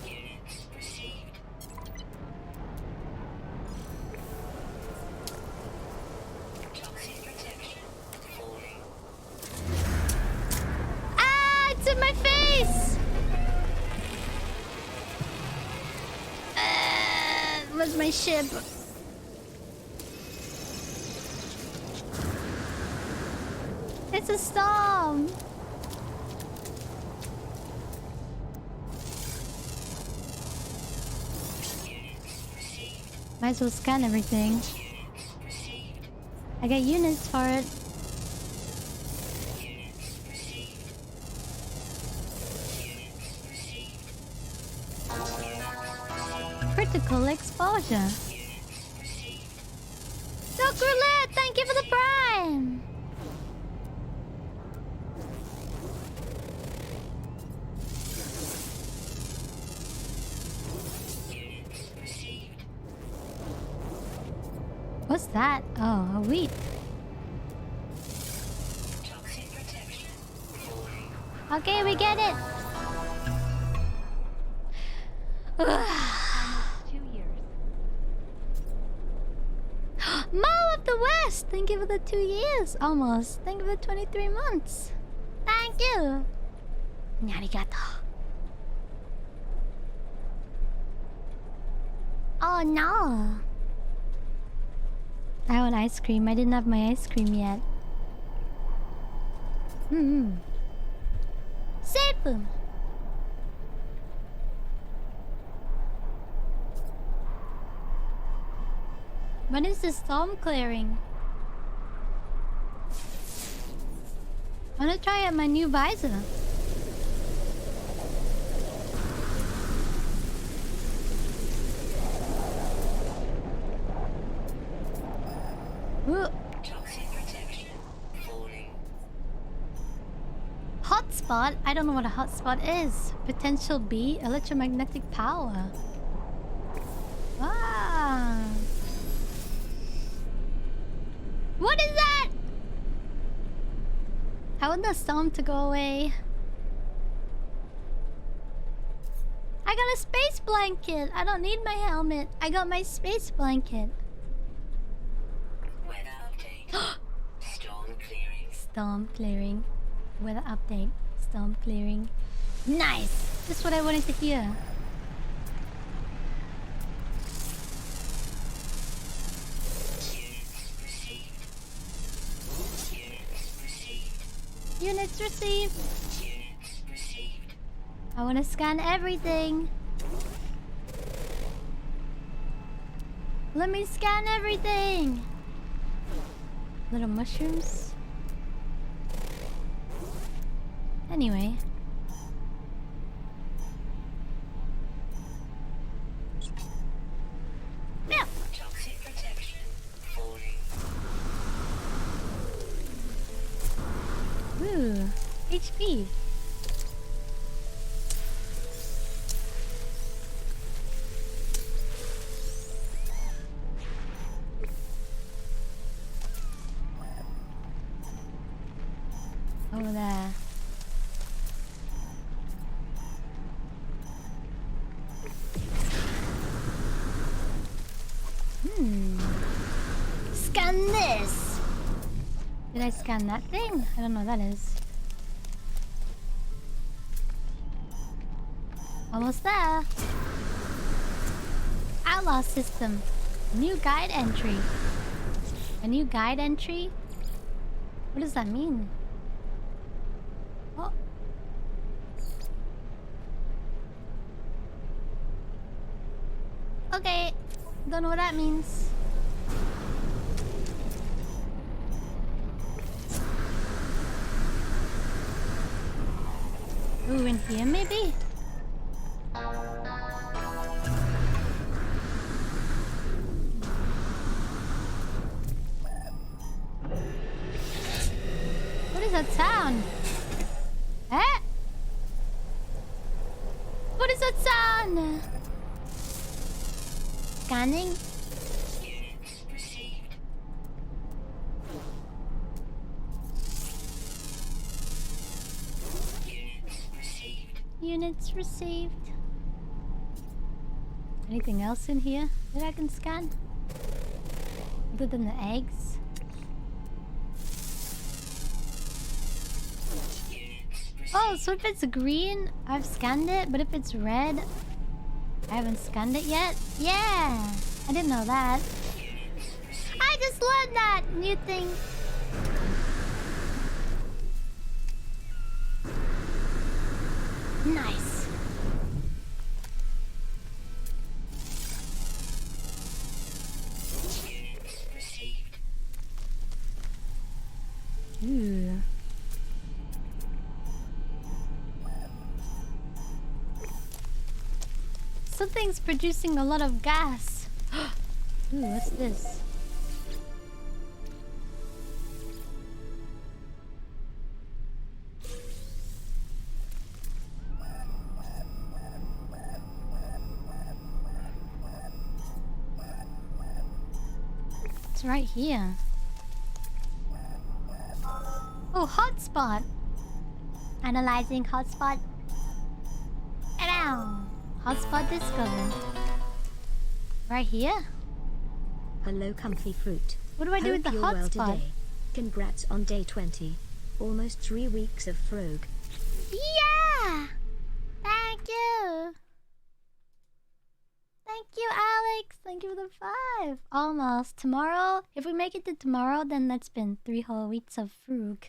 Units received. Toxic protection falling. Ah, it's in my face! Where's my ship? It's a storm! Units received. Might as well scan everything. Units received. I got units for it. Units received. Units received. Critical exposure. Units received. Doc Roulette, thank you for the prime! Units received. What's that? Oh, a wheat. Toxic protection falling. Okay, we get it. Almost 2 years. Mall of the West! Thank you for the 2 years. Almost. Thank you for the 23 months. Thank you. Arigato. Oh no. I want ice cream. I didn't have my ice cream yet. Save them. When is the storm clearing? I wanna try out my new visor. Ooh. Toxic protection falling. Hotspot? I don't know what a hotspot is. Potential B, electromagnetic power. Ah. What is that? I want the storm to go away. I got a space blanket. I don't need my helmet. I got my space blanket. Weather update. Storm clearing. Storm clearing. Weather update. Storm clearing. Nice! Just what I wanted to hear. Units received. Units received. Units received. Units received. I want to scan everything. Let me scan everything. Little mushrooms. Anyway. Yeah. Toxic protection falling. Ooh. HP. Over there. Scan this! Did I scan that thing? I don't know what that is. Almost there. Outlaw system. New guide entry. A new guide entry? What does that mean? Oh. Okay. Don't know what that means. Ooh, in here maybe? What is that sound? Eh? What is that sound? Scanning? Units received. Units received. Units received. Anything else in here that I can scan? Other than the eggs? Oh, so if it's green, I've scanned it, but if it's red, I haven't scanned it yet? Yeah! I didn't know that. I just learned that new thing. Nice. Units received. Ooh. Something's producing a lot of gas. Ooh, what's this? It's right here. Oh, hotspot. Analyzing hotspot. Hello. Hotspot discovered. Right here? Hello, comfy fruit. What do I do with the Hope you're well hotspot? today. Congrats on day 20. Almost 3 weeks of frog. Yeah! Thank you! Thank you, Alex! Thank you for the 5! Almost. Tomorrow, if we make it to tomorrow, then that's been 3 whole weeks of frug.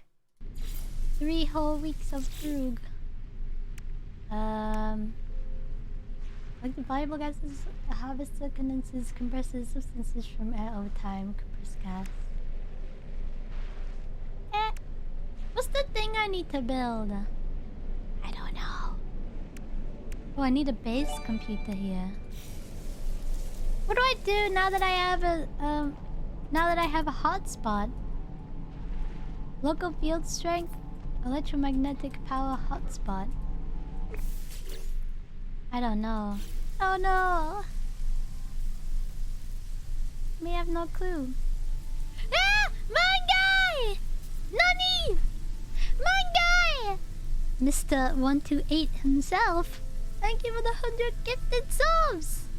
3 whole weeks of frug. Like the valuable gases, harvester condenses, compresses substances from air over time, compressed gas. What's the thing I need to build? I don't know. Oh, I need a base computer here. What do I do now that I have a hotspot? Local field strength, electromagnetic power hotspot. I don't know. Oh no! We have no clue. Ah! Mangai! Nani! Mangai! Mr. 128 himself. Thank you for the 100 gifted subs!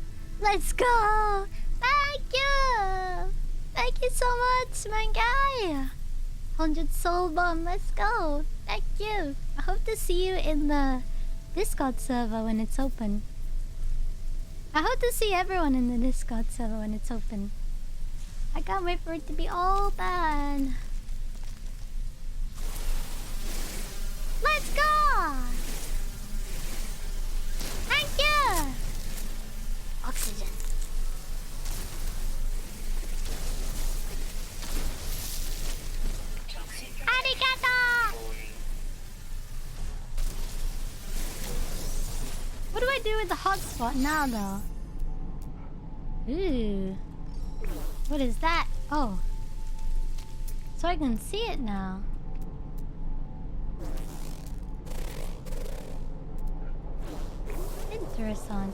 Let's go! Thank you! Thank you so much, Mangai! 100 soul bomb, let's go! Thank you! I hope to see you in the Discord server when it's open. I hope to see everyone in the Discord server when it's open. I can't wait for it to be open. Let's go! Thank you! Oxygen. Arigato! What do I do with the hotspot now, though? Ooh. What is that? Oh. So I can see it now. Interesting.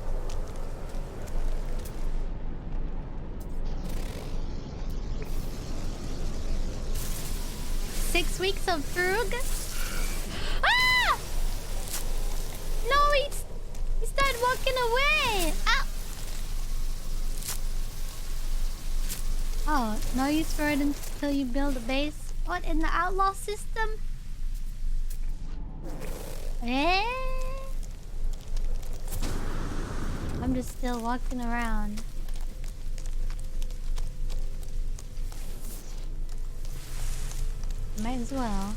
Six weeks of frug? Ah! No, he started walking away. Ow! Oh, no use for it until you build a base. What, in the outlaw system? Eh? I'm just still walking around. Might as well.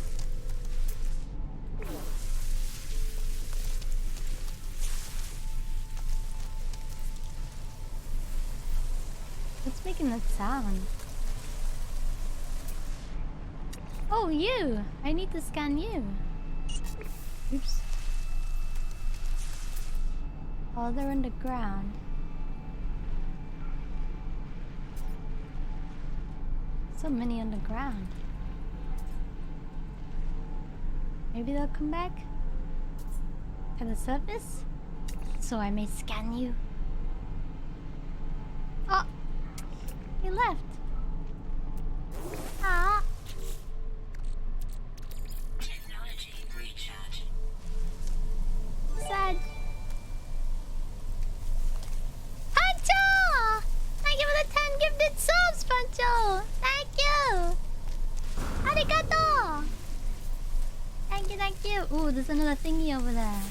making that sound? Oh, you! I need to scan you. Oops. Oh, they're underground. So many underground. Maybe they'll come back to the surface, so I may scan you. Oh, he left. Ah. Technology recharge. Sad. Pancho! Thank you for the 10 gifted subs, Pancho! Thank you! Arigato! Thank you, thank you. Ooh, there's another thingy over there.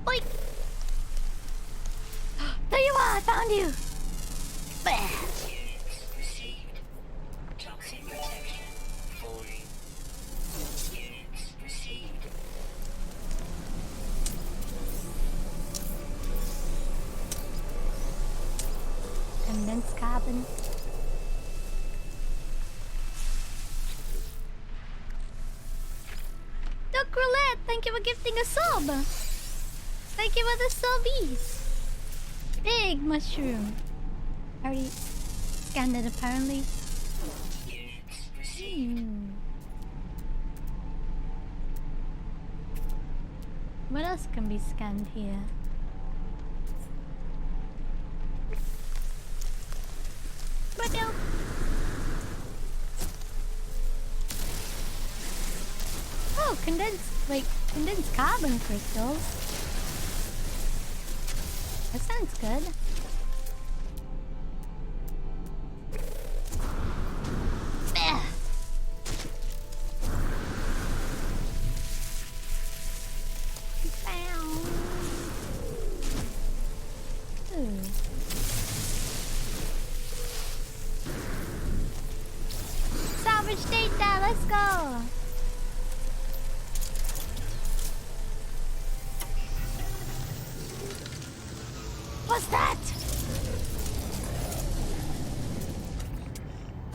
Oi! There you are! I found you! Bah. Units received. Toxic protection falling. Units received. Condensed carbon. Duck Roulette, thank you for gifting a sub. Thank you for the subbies. Big mushroom. Already scanned it apparently. Units received. What else can be scanned here? Bye-bye. Oh, condensed carbon crystals. That sounds good. Bah. Ooh. Salvage data, let's go! What's that?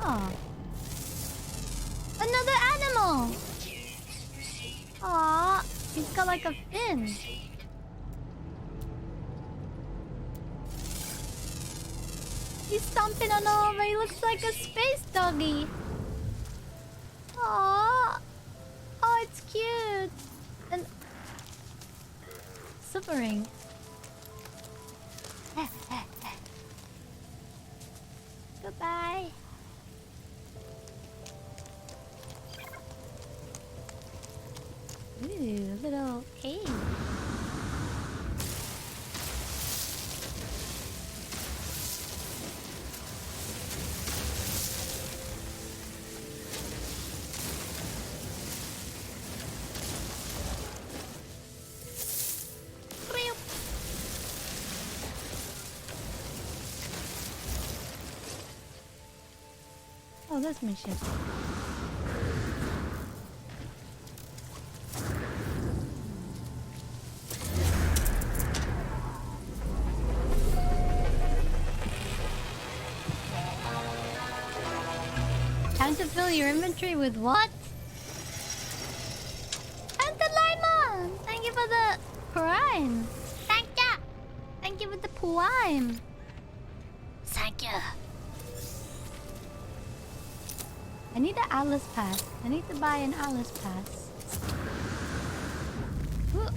Oh. Another animal! Aw, he's got like a fin. He's stomping on over. He looks like a space doggy. Aww. Oh, it's cute. And suffering. Goodbye. Ooh, a little cave. Oh, that's my ship. Time to fill your inventory with what? Antalima! Thank you for the prime. Thank ya! Thank you for the prime. Thank you. I need an Atlas pass. I need to buy an Atlas pass. Ooh.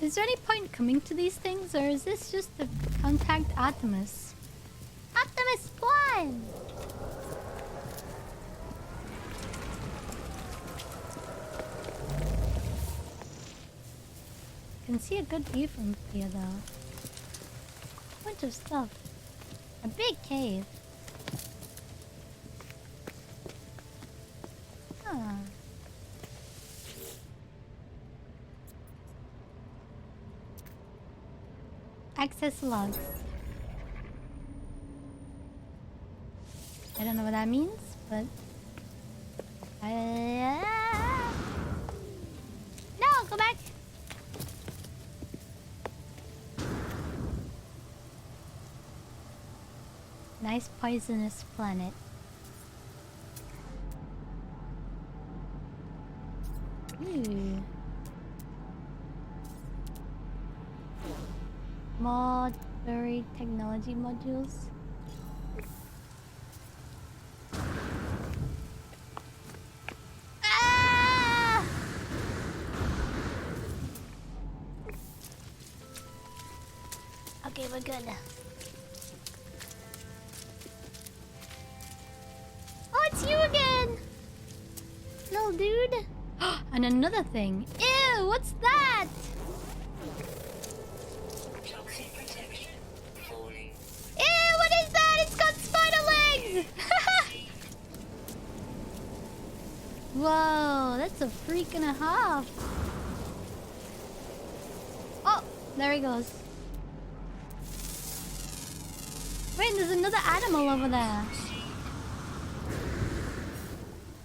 Is there any point coming to these things, or is this just to contact Optimus? Optimus Prime! Can see a good view from here, though. Bunch of stuff. A big cave. Huh. Access logs. I don't know what that means, but... Go back. Nice poisonous planet. Ooh. Mod buried technology modules. Ah! Okay, we're good. Oh, it's you again! Little dude. And another thing. Ew, what's that? Toxic protection falling. Ew, what is that? It's got spider legs! Whoa, that's a freak and a half. Oh, there he goes. Wait, there's another animal over there.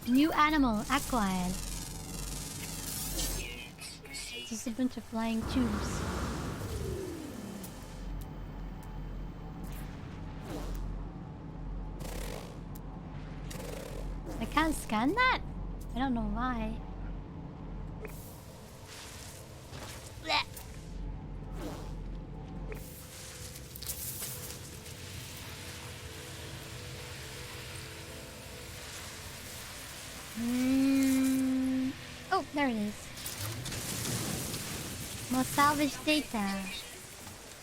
New animal acquired. Just a bunch of flying tubes. I can't scan that? I don't know why. Blech. Oh, there it is. More salvage data.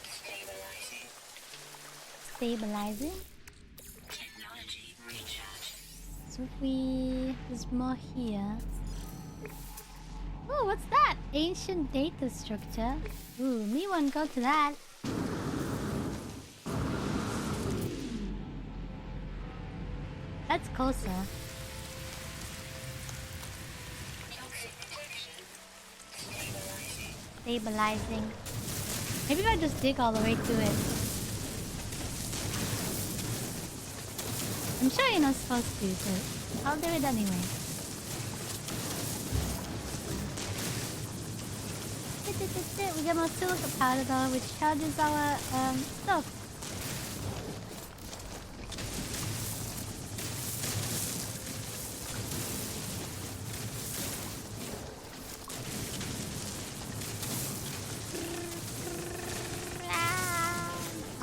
Stabilizing. Stabilizing. Technology recharge. So if we... There's more here. Oh, what's that? Ancient data structure. Ooh, me won't go to that. That's closer. Toxic protection stabilizing. Stabilizing. Maybe if I just dig all the way to it. I'm sure you're not supposed to, but I'll do it anyway. We get more silica powder though, which charges our stuff.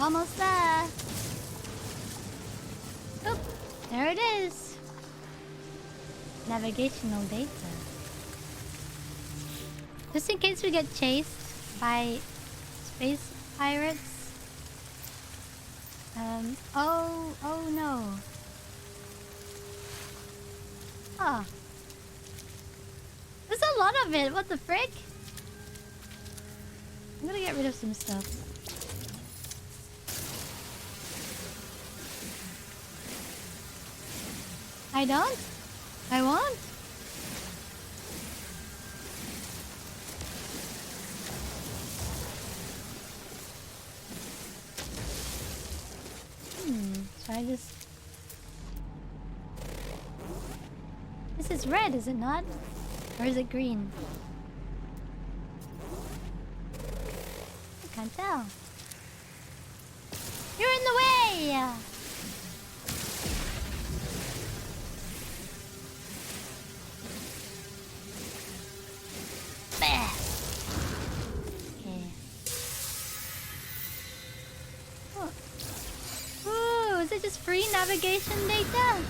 Almost there. Oop, there it is. Navigational data. Just in case we get chased by space pirates. Oh no. Huh. There's a lot of it, what the frick? I'm gonna get rid of some stuff. I don't? I won't? So I just... This is red, is it not? Or is it green? I can't tell. You're in the way! Okay. Oh. Ooh, is it just free navigation data?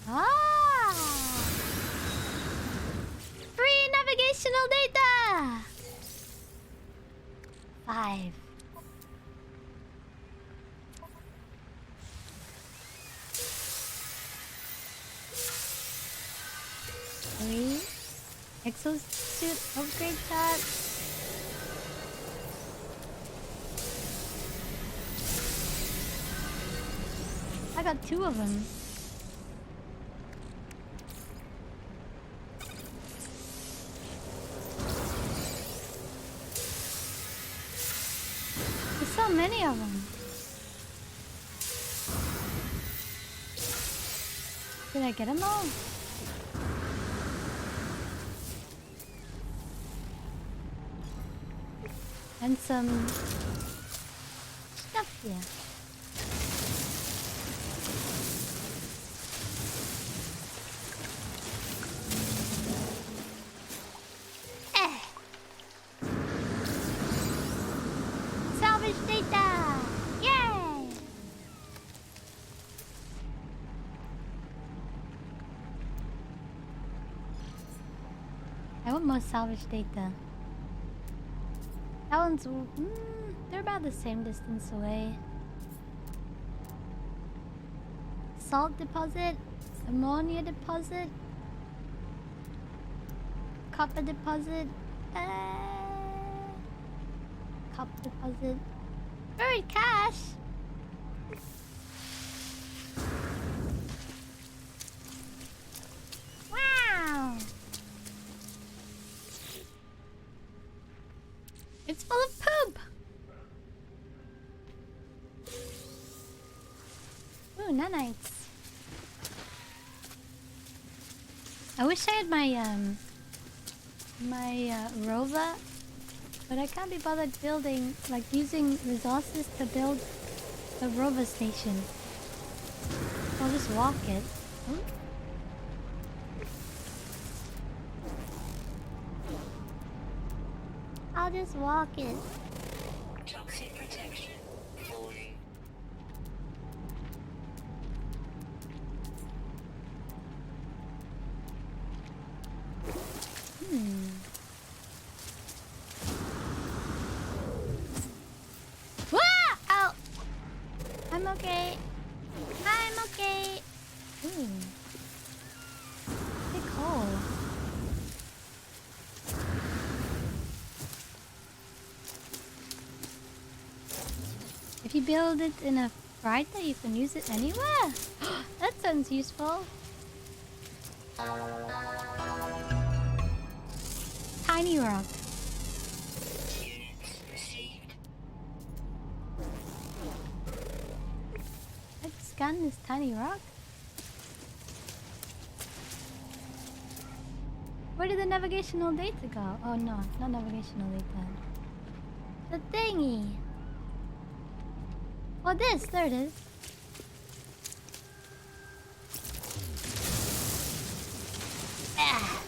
Ah! Free navigational data! 5. 3. Exosuit upgrade chat. I got 2 of them. There's so many of them. Did I get them all? And some stuff here. Salvage data! Yay! I want more salvage data. That one's... they're about the same distance away. Salt deposit, ammonia deposit, copper deposit, copper deposit, buried cash. Wow! It's full of poop. Ooh, nanites. I wish I had my rover, but I can't be bothered building, like using resources to build the rover station. I'll just walk it. Ooh. I'll just walk it. Toxic protection falling. Wah! Ow! I'm okay. I'm okay. Ooh. Big hole. If you build it in a freighter, you can use it anywhere. That sounds useful. Tiny rock. Units received. Let's scan this tiny rock. Where did the navigational data go? Oh no, not navigational data. The thingy. Oh, this. There it is. Ah.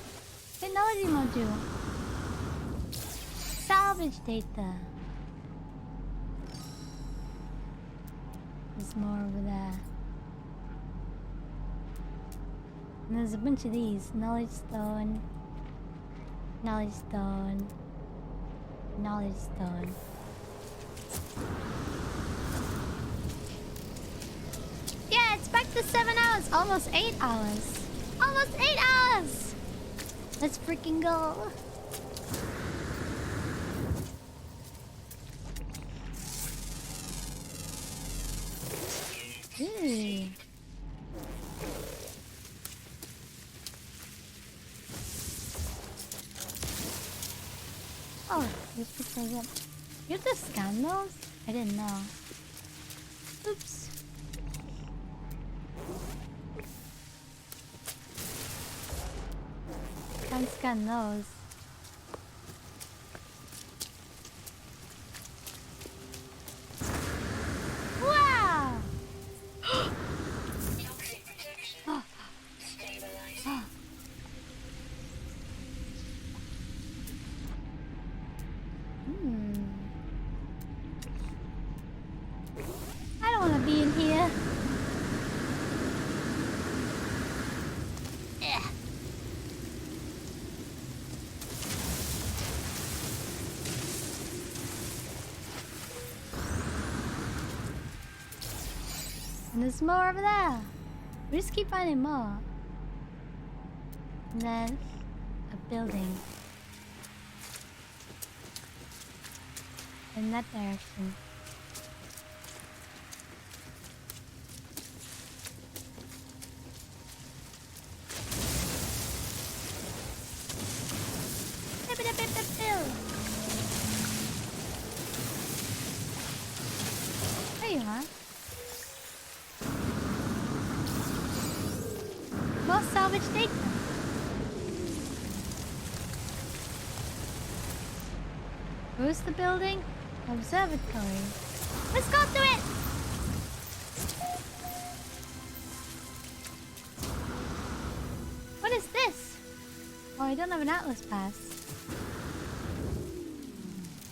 Technology module. Salvage data. There's more over there. And there's a bunch of these. Knowledge stone. Knowledge stone. Knowledge stone. Yeah, it's back to 7 hours. Almost 8 hours. Almost 8 hours! Let's freaking go. Ooh. Oh, you picked those up. You have to scan those? I didn't know. Oops. Can't scan those. Wow! Toxic protection stabilizing. I don't want to be in here. Ugh. And there's more over there. We just keep finding more. And then a building. In that direction. There you are. More salvage data. Where's the building? Observatory. Let's go to it! What is this? Oh, I don't have an Atlas Pass.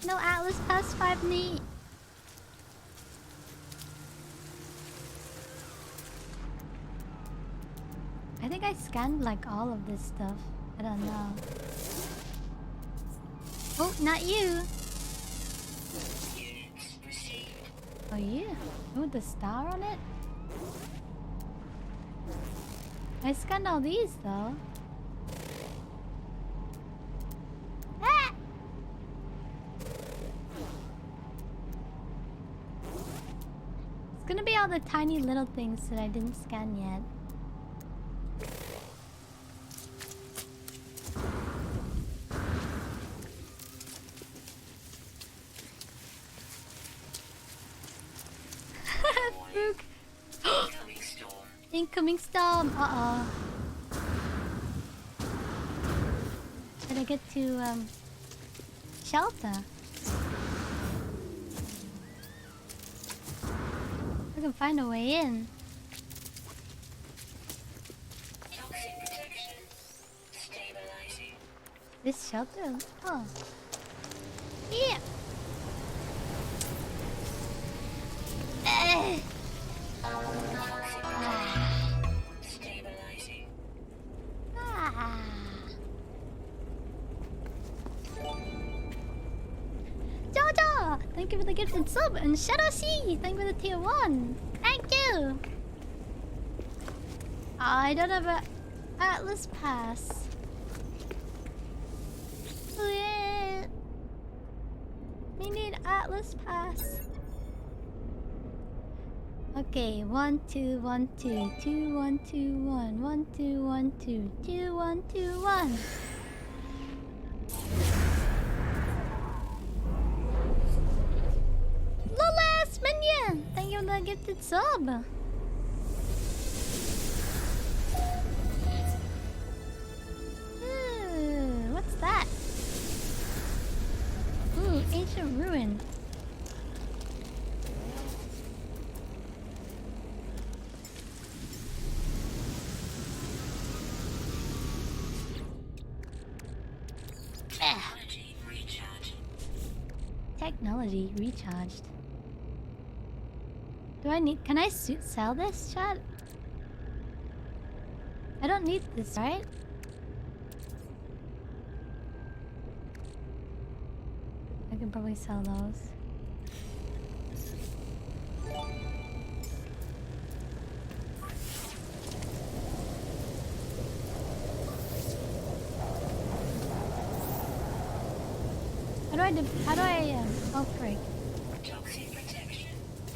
No Atlas Pass 5 neat. I think I scanned like all of this stuff. I don't know. Oh, not you. Oh yeah. Oh, the star on it? I scanned all these though. Ah! It's gonna be all the tiny little things that I didn't scan yet. Incoming storm. Uh-oh. Did I get to shelter? I can find a way in. Toxic protection. Stabilizing. This shelter? Oh. Yeah. Stabilizing. Jojo! Thank you for the gifted sub. And Shadow C! Thank you for the tier 1. Thank you! I don't have a Atlas Pass. I need Atlas Pass. Okay, 1 2 1 2 2 1 2 1 1 2 1 2 2 1 2 1. Lolas Minion! Thank you for the gifted sub. What's that? Ooh, ancient ruin. Technology recharge. Technology recharged. Do I need... Can I sell this, chat? I don't need this, right? I can probably sell those. How do I oh frick. Toxic protection.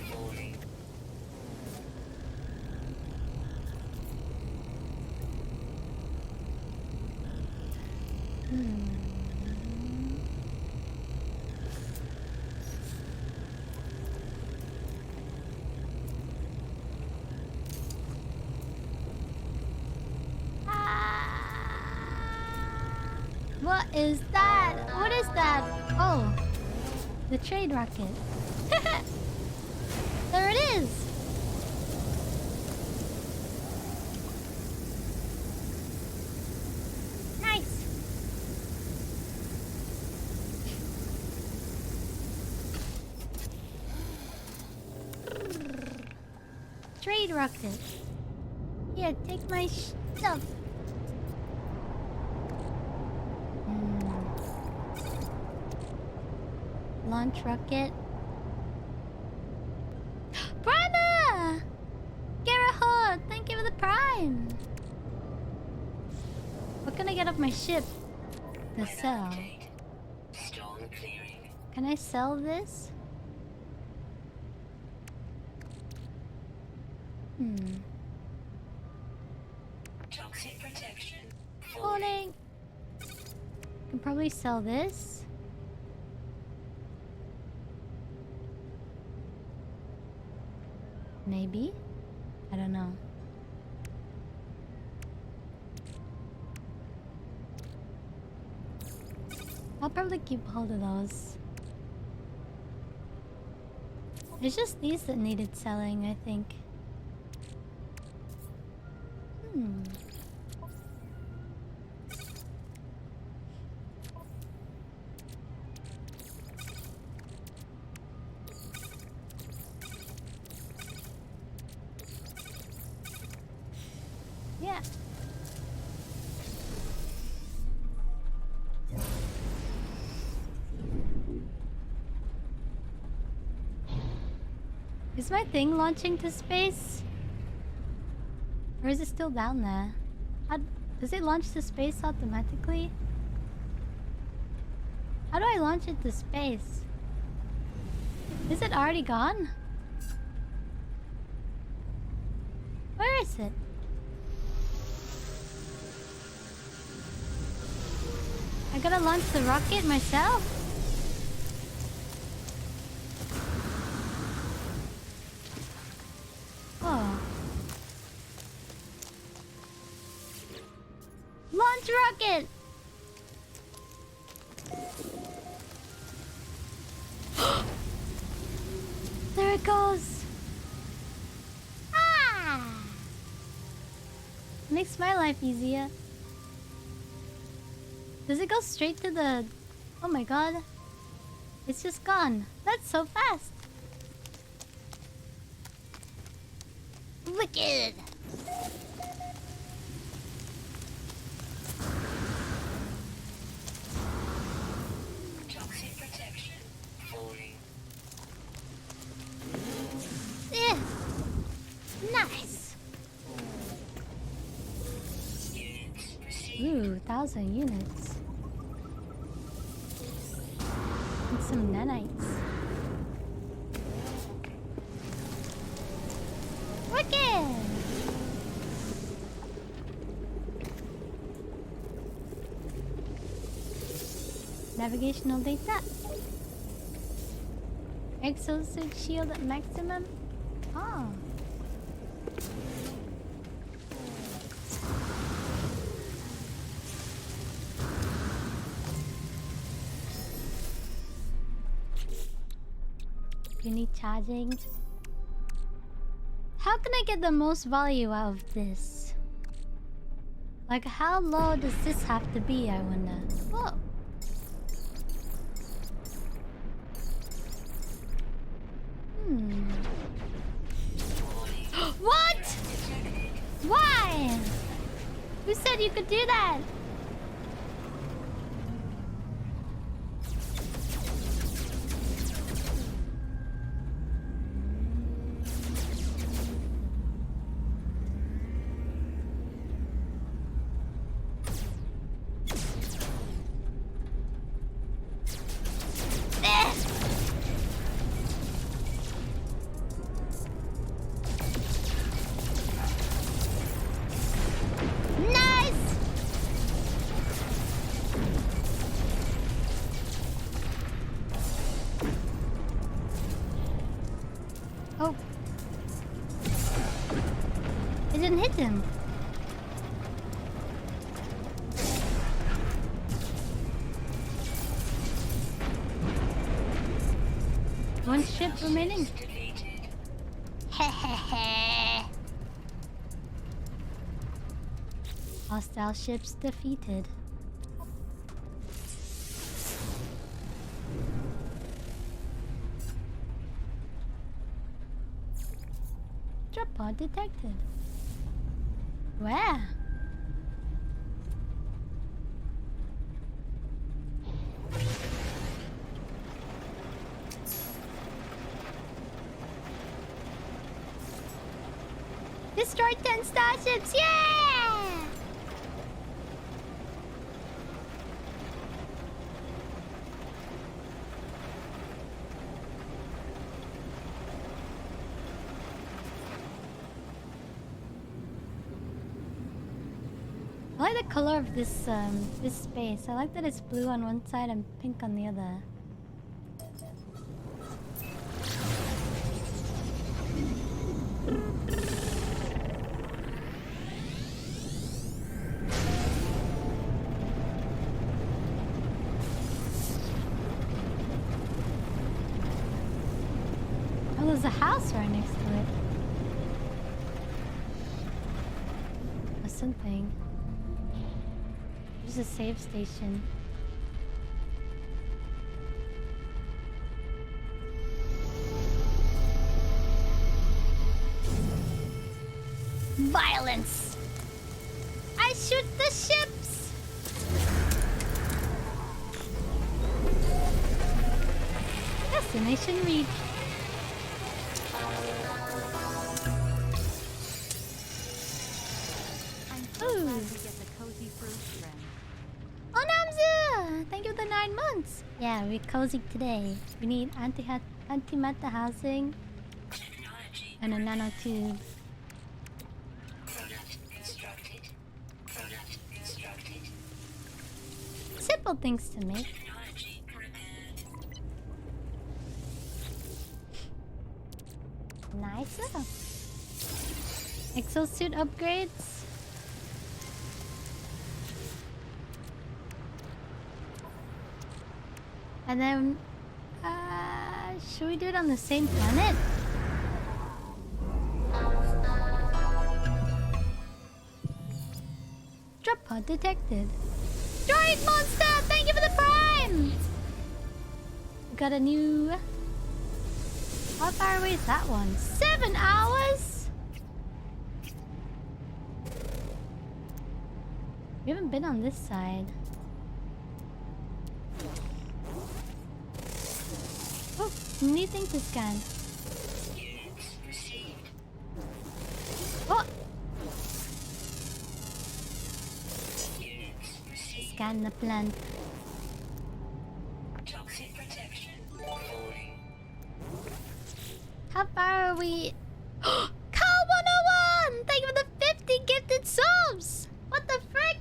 Falling. What is that? What is that? Oh, the trade rocket. There it is. Nice. Trade rocket. Here, take my stuff. Launch rocket. Prima! Garahot, thank you for the prime. What can I get off my ship to sell? Storm clearing. Can I sell this? Toxic protection. Falling. Can probably sell this. Maybe? I don't know. I'll probably keep hold of those. It's just these that needed selling, I think. Hmm. Yeah. Is my thing launching to space? Or is it still down there? Does it launch to space automatically? How do I launch it to space? Is it already gone? Where is it? I gotta launch the rocket myself? Oh. Launch rocket! There it goes! Ah! Makes my life easier. Does it go straight to the... Oh my god. It's just gone. That's so fast. Wicked! Toxic protection falling. Yeah. Nice. Units proceed. Ooh, 1,000 units. And some nanites. Wicked! Navigational data. Exosuit shield at maximum. Oh. You need charging. How can I get the most value out of this? Like, how low does this have to be, I wonder? Whoa. Hmm. What? Why? Who said you could do that? Him. One ship remaining. Hehehe. Hostile ships defeated. Drop pod detected. Where? Destroy 10 starships! Yeah! I like the color of this space. I like that it's blue on one side and pink on the other. something. There's a save station. Violence! I shoot the ships! Destination reached. I'm so glad we get the cozy fruit, friend. Oh, Namzu! Thank you for the 9 months. Yeah, we're cozy today. We need antimatter housing Technology. and a nanotube. Product instructed. Product instructed. Simple things to make. Technology prepared. Nice. Exosuit upgrades. And then, should we do it on the same planet? Drop pod detected. Droid monster! Thank you for the prime! We got a new... How far away is that one? 7 hours? We haven't been on this side. Oh, new thing to scan. Units received. Oh! Units received. Scan the plant. Toxic protection. Falling. How far are we? Cow 101! Thank you for the 50 gifted subs! What the frick?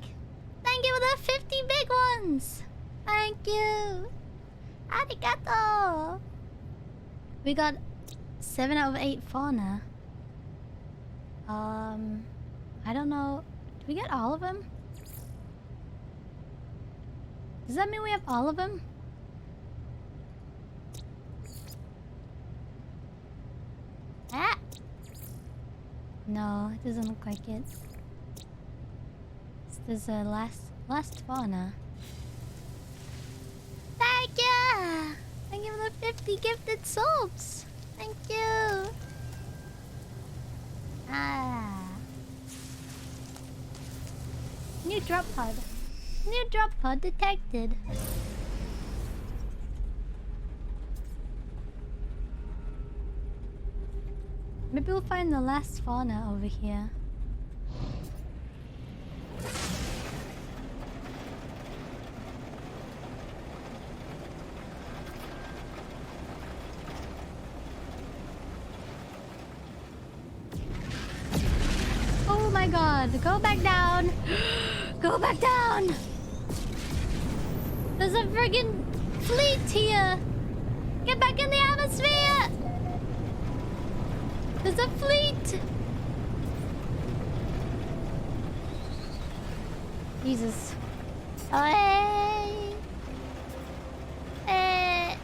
Thank you for the 50 big ones! Thank you! Arigato! We got 7 out of 8 fauna. I don't know. Did we get all of them? Does that mean we have all of them? Ah! No, it doesn't look like it. This is the last fauna. Thank you! Thank you for the 50 gifted subs! Thank you! Ah. New drop pod. New drop pod detected. Maybe we'll find the last fauna over here. Oh my god, go back down! Go back down! There's a friggin' fleet here! Get back in the atmosphere! There's a fleet! Jesus. Oh, hey! Hey!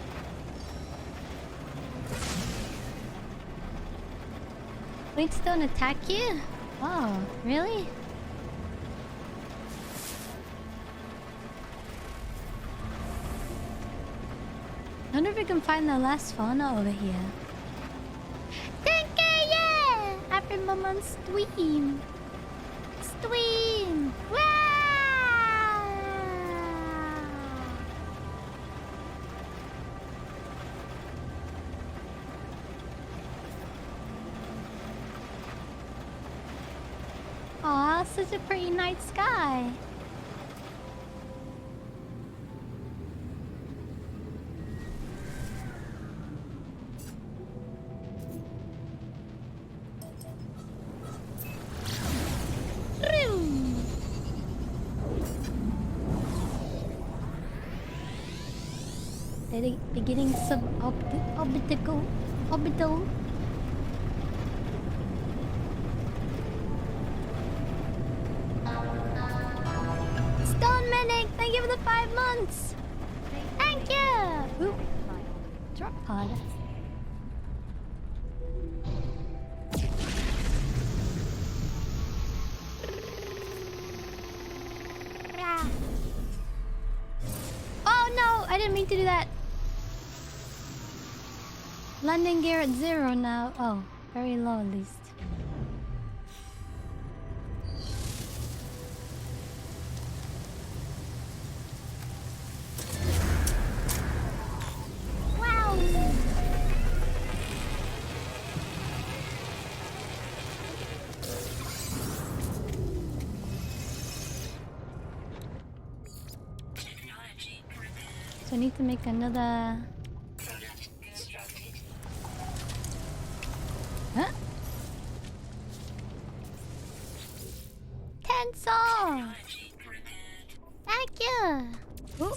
Fleets don't attack you? Oh, really? I wonder if we can find the last fauna over here. Thank you, yeah! Happy moment stream. Stream! Wow! Aw, such a pretty night sky. Beginning orbital. Stone Medic, thank you for the 5 months. Thank you. Ooh. Drop pod. didn't mean to do that. Landing gear at 0 now. Oh, very low at least. Wow! Technology prepared. So I need to make another... Product constructed. Huh? Tensor! Technology prepared. Thank you! Ooh.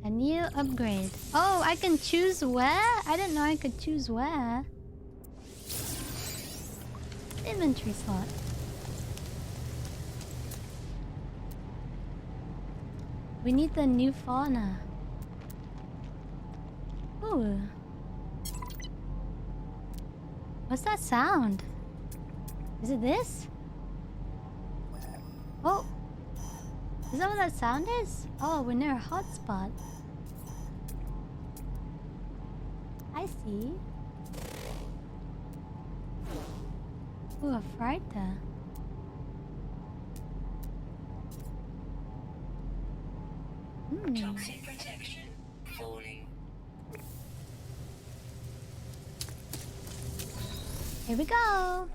A new upgrade. Oh, I can choose where? I didn't know I could choose where. Inventory slot. We need the new fauna. Ooh. What's that sound? Is it this? Oh! Is that what that sound is? Oh, we're near a hotspot. I see. Ooh, a fighter. Toxic protection. Falling. Here we go.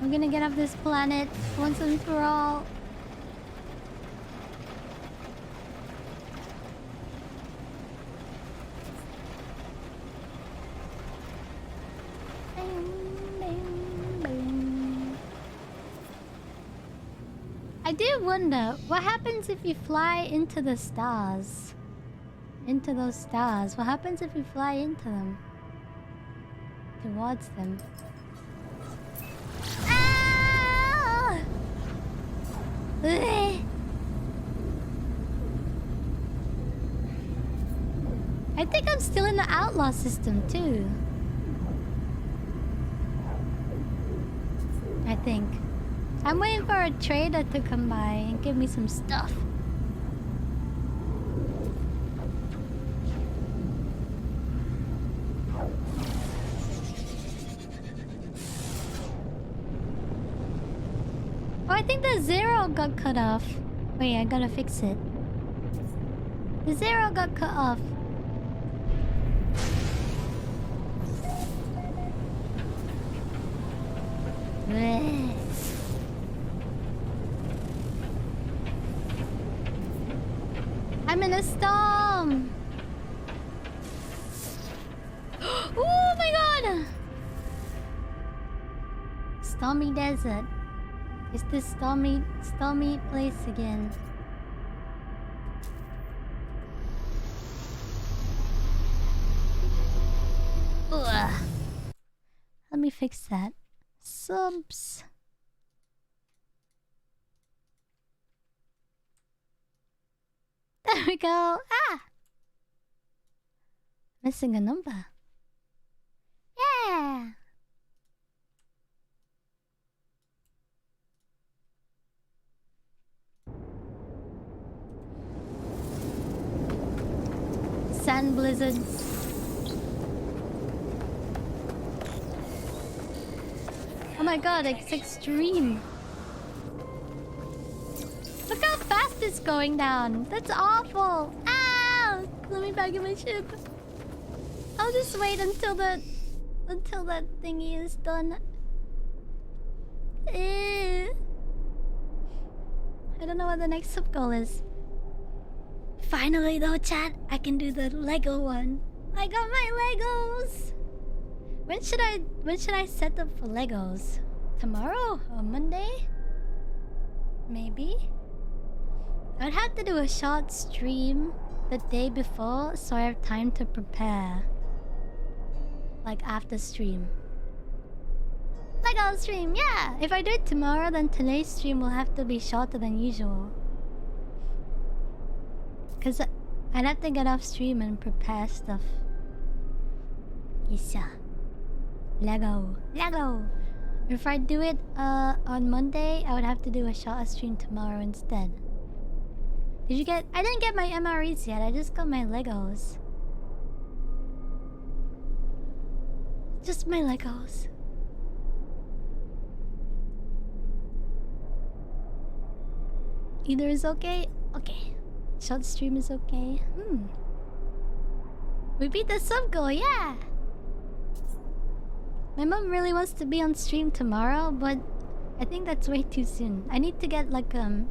I'm gonna get off this planet once and for all. I do wonder what happens if you fly into the stars. Into those stars. What happens if you fly into them? Towards them. Ah! I think I'm still in the outlaw system too. I think. I'm waiting for a trader to come by and give me some stuff. Oh, I think the 0 got cut off. Wait, I gotta fix it. The 0 got cut off. Bleh. I'm in a storm! Oh my god! Stormy desert. It's this stormy place again. Ugh. Let me fix that. Subs. There we go. Ah! Missing a number. Yeah! Sand blizzards. Oh my god, it's extreme. Look how fast it's going down. That's awful. Ah! Let me back in my ship. I'll just wait until that thingy is done. I don't know what the next sub goal is. Finally though, chat, I can do the Lego one. I got my Legos. When should I set up for Legos? Tomorrow or Monday? Maybe. I'd have to do a short stream the day before so I have time to prepare. Like after stream. Lego stream, yeah! If I do it tomorrow, then today's stream will have to be shorter than usual. Cause I'd have to get off stream and prepare stuff. Isa. Lego. Lego. If I do it on Monday, I would have to do a shot stream tomorrow instead. Did you get... I didn't get my MREs yet. I just got my Legos. Just my Legos. Either is okay? Okay. Short stream is okay. We beat the sub goal, yeah! My mom really wants to be on stream tomorrow, but I think that's way too soon. I need to get like an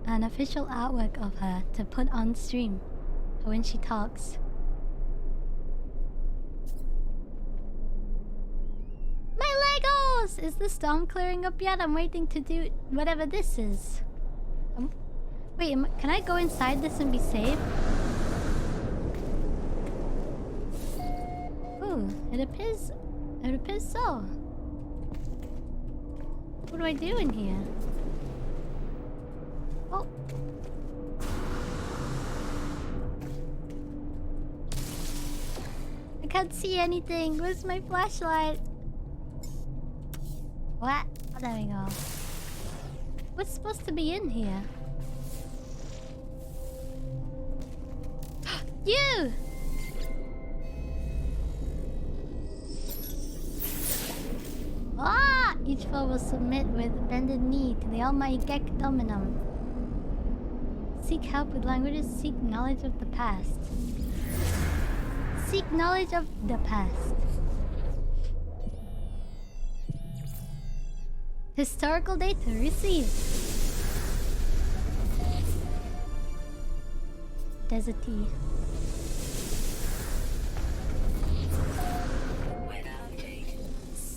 official artwork of her to put on stream when she talks. My Legos! Is the storm clearing up yet? I'm waiting to do whatever this is. Wait, can I go inside this and be safe? Ooh, it appears so. What do I do in here? Oh. I can't see anything. Where's my flashlight? What? Oh, there we go. What's supposed to be in here? You! Ah! Each foe will submit with bended knee to the almighty Gek Dominum. Seek help with languages, seek knowledge of the past. Seek knowledge of the past. Historical data received. Desert tea.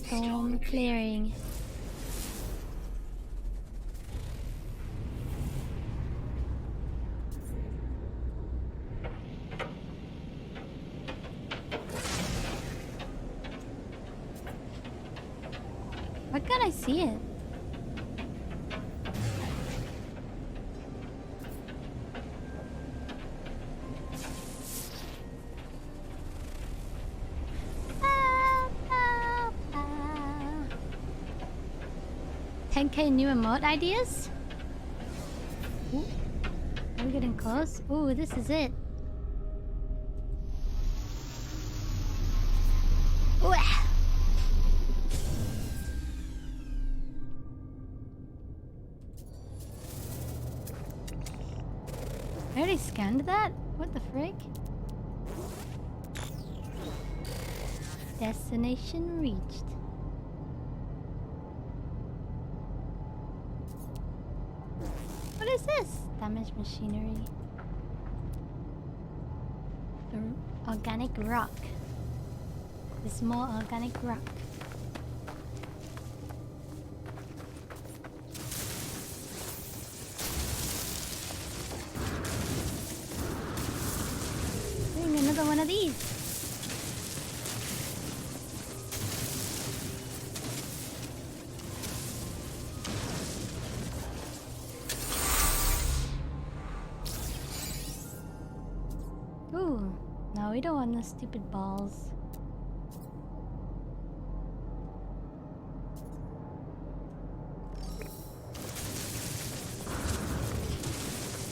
Storm clearing. Why can't I see it? $10K new emote ideas? Ooh. Are we getting close? Ooh, this is it. Ooh. I already scanned that? What the frick? Destination reached. What is this? Damaged machinery. Organic rock. There's more organic rock. Doing another one of these. Ooh, no, we don't want those stupid balls.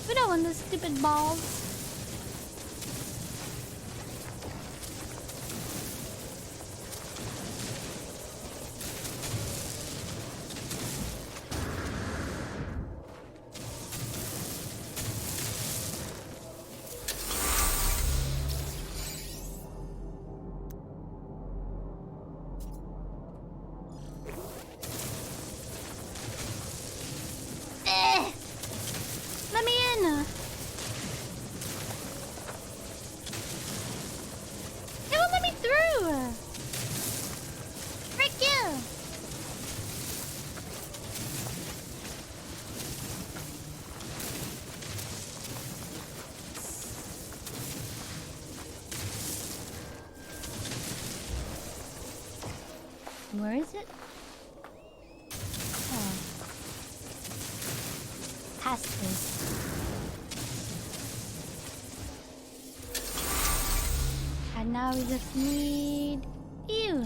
We don't want those stupid balls. Let me in. It won't let me through. Frick you. Where is it? Oh. Past this. now we just need you.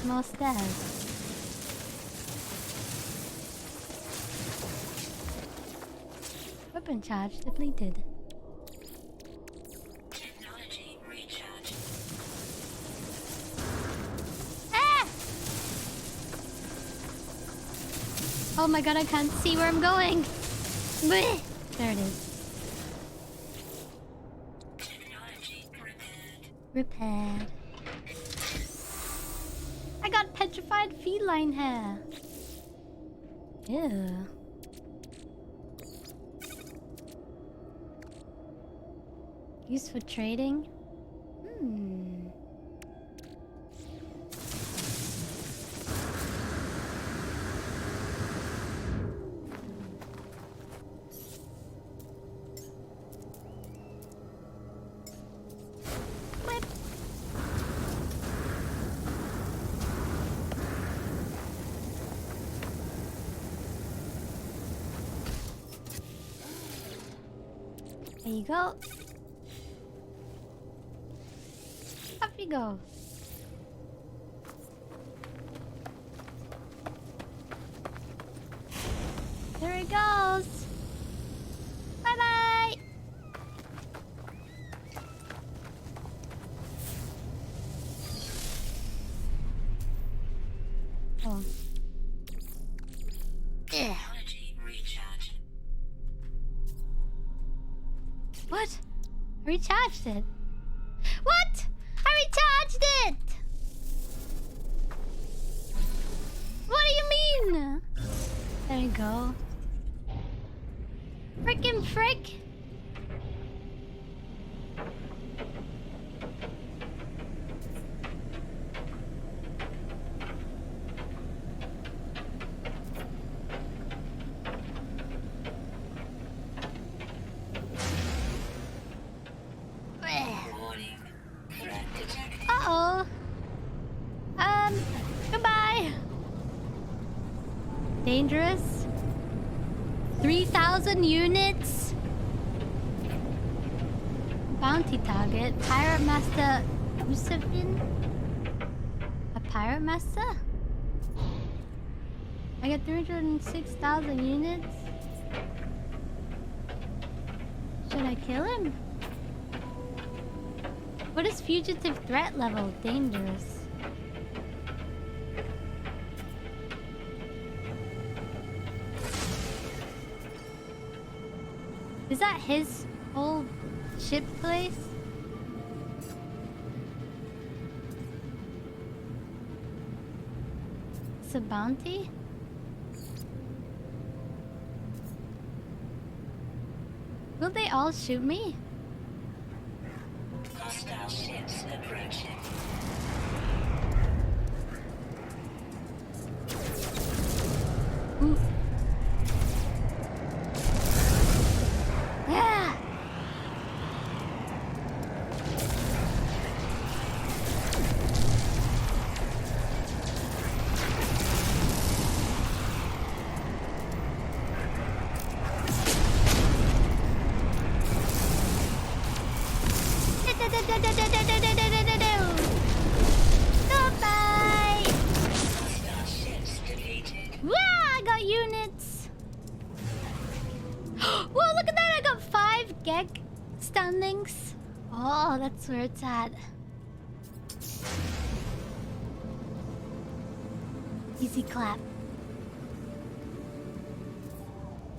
More stairs. Weapon charge depleted. Technology recharge. Ah! Oh my god, I can't see where I'm going. Blech. There it is. Technology repaired. Repaired. I got petrified feline hair. Ew. Used for trading? Hmm. Whip. There you go. Up you go. There it goes. Bye bye. Oh. Yeah. Technology recharge. What? I recharged it. What? I recharged it! What do you mean? There you go. Frickin' frick! Warning. Threat detected. Uh-oh. Goodbye. Dangerous. 3,000 units. Bounty target. Pirate Master Usafin? A Pirate Master? I got 306,000 units. Should I kill him? What is fugitive threat level? Dangerous. Is that his whole ship place? It's a bounty? Will they all shoot me? Hostile ships approaching. Ooh. Ah! Goodbye! Hostile ships deleted. Wow, I got units. Whoa, look at that! I got 5 gek standings. Oh, that's where it's at. Easy clap.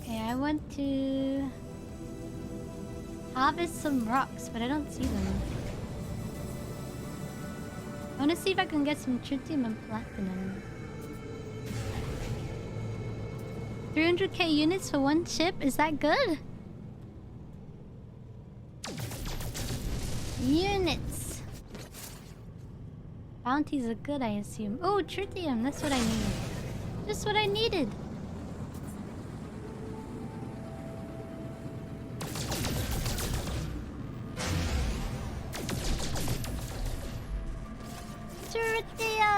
Okay, I want to harvest some rocks, but I don't see them. I want to see if I can get some tritium and platinum. 300k units for one ship? Is that good? Units. Bounties are good, I assume. Oh, tritium. That's what I need. Just what I needed. Tritium.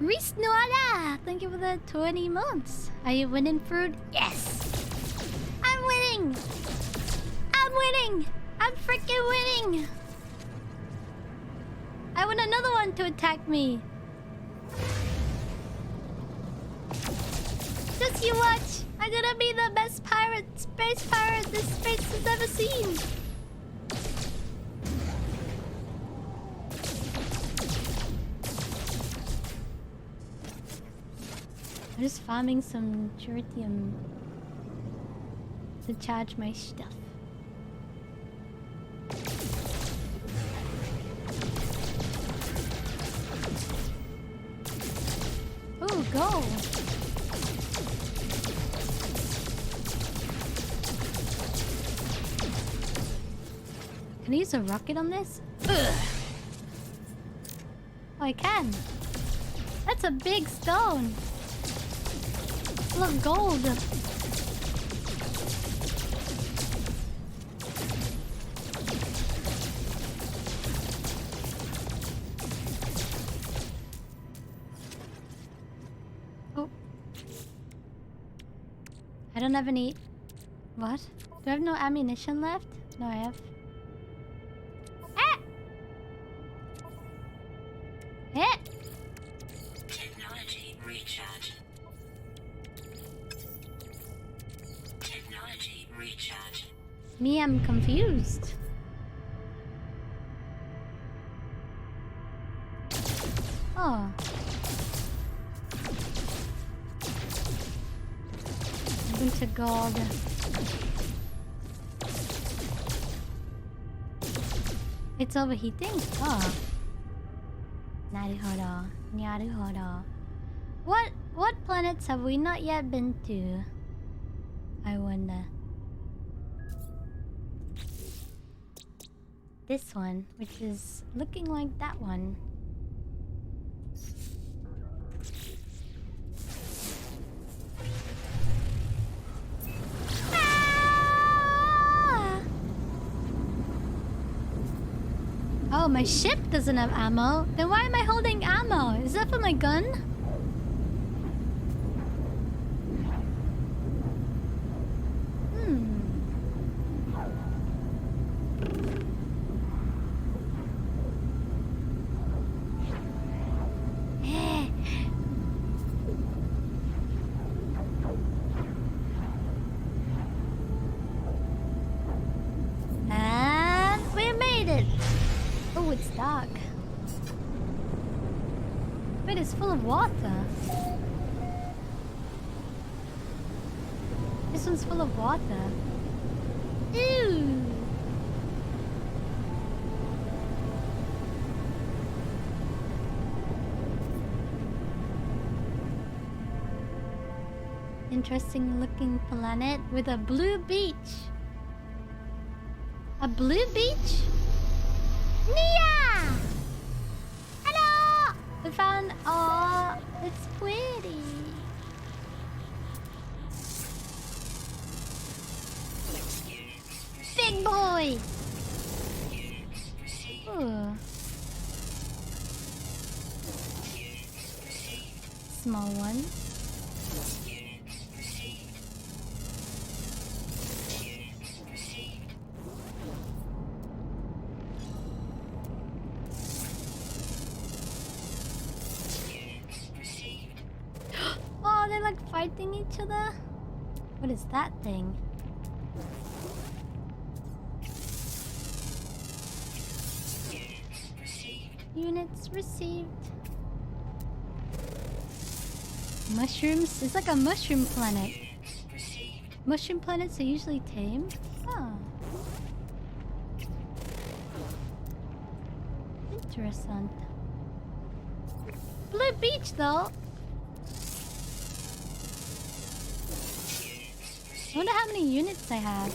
Reese Noada, thank you for the 20 months. Are you winning, Fruit? Yes! I'm winning! I'm winning! I'm freaking winning! I want another one to attack me. Just you watch. I'm gonna be the best pirate, space pirate this space has ever seen. I'm just farming some tritium to charge my stuff. Oh, go! Can I use a rocket on this? Ugh. Oh, I can. That's a big stone. Full of gold. Oh. I don't have any... What? Do I have no ammunition left? No, I have... Ah! Eh! Technology recharge. Technology recharge. Me, I'm confused. Oh. A bunch of gold. It's overheating? Oh. Naruhodo. Naruhodo. What planets have we not yet been to? I wonder. This one, which is looking like that one. Ah! Oh, my ship doesn't have ammo. Then why am I holding ammo? Is that for my gun? And we made it. Oh, it's dark. But it's full of water. This one's full of water. Ew. Interesting looking planet with a blue beach. A blue beach? Nia! Hello! We found... Oh, it's pretty. Big boy! Ooh. Small one. Oh, they're like fighting each other. What is that thing? Units received. Mushrooms? It's like a mushroom planet. Mushroom planets are usually tame. Oh. Interesting. Blue beach though. I wonder how many units I have.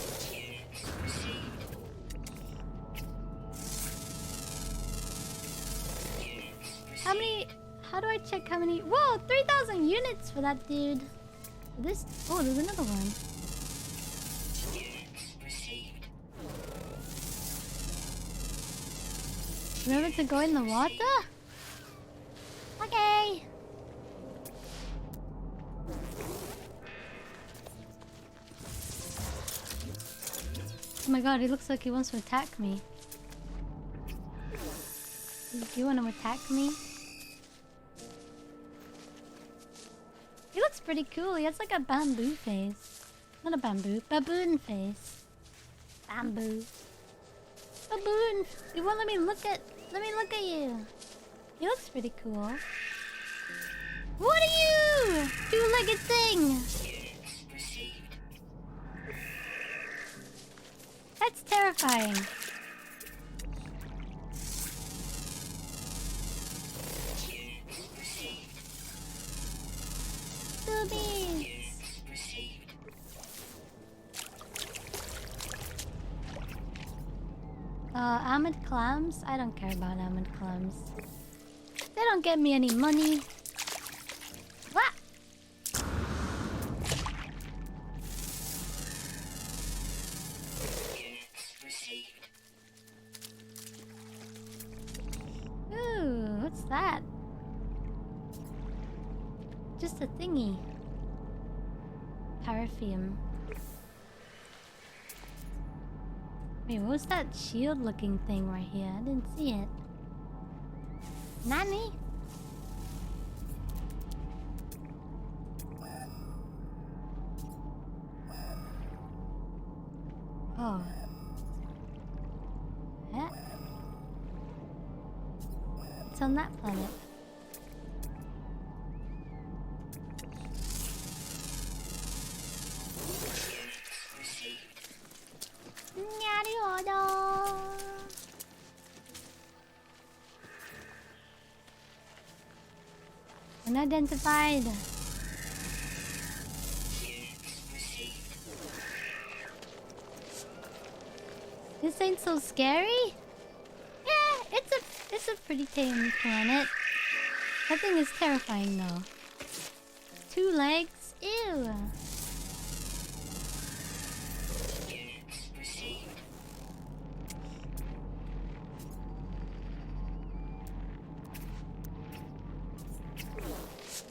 How many... How do I check how many... Whoa! 3,000 units for that dude. This... Oh, there's another one. Remember to go in the water? Okay. Oh my god, he looks like he wants to attack me. Do you want to attack me? He looks pretty cool. He has like a bamboo face. Not a bamboo, baboon face. Bamboo. Baboon. You won't let me look at you. He looks pretty cool. What are you? Two-legged thing. That's terrifying. Boobies. Armored clams? I don't care about armored clams. They don't get me any money. What? Ooh, what's that? Just a thingy. Paraffin. Wait, what was that shield looking thing right here? I didn't see it. Nani? Oh. Yeah. It's on that planet. Unidentified. This ain't so scary? Yeah, it's a pretty tame planet. That thing is terrifying though. 2 legs? Ew.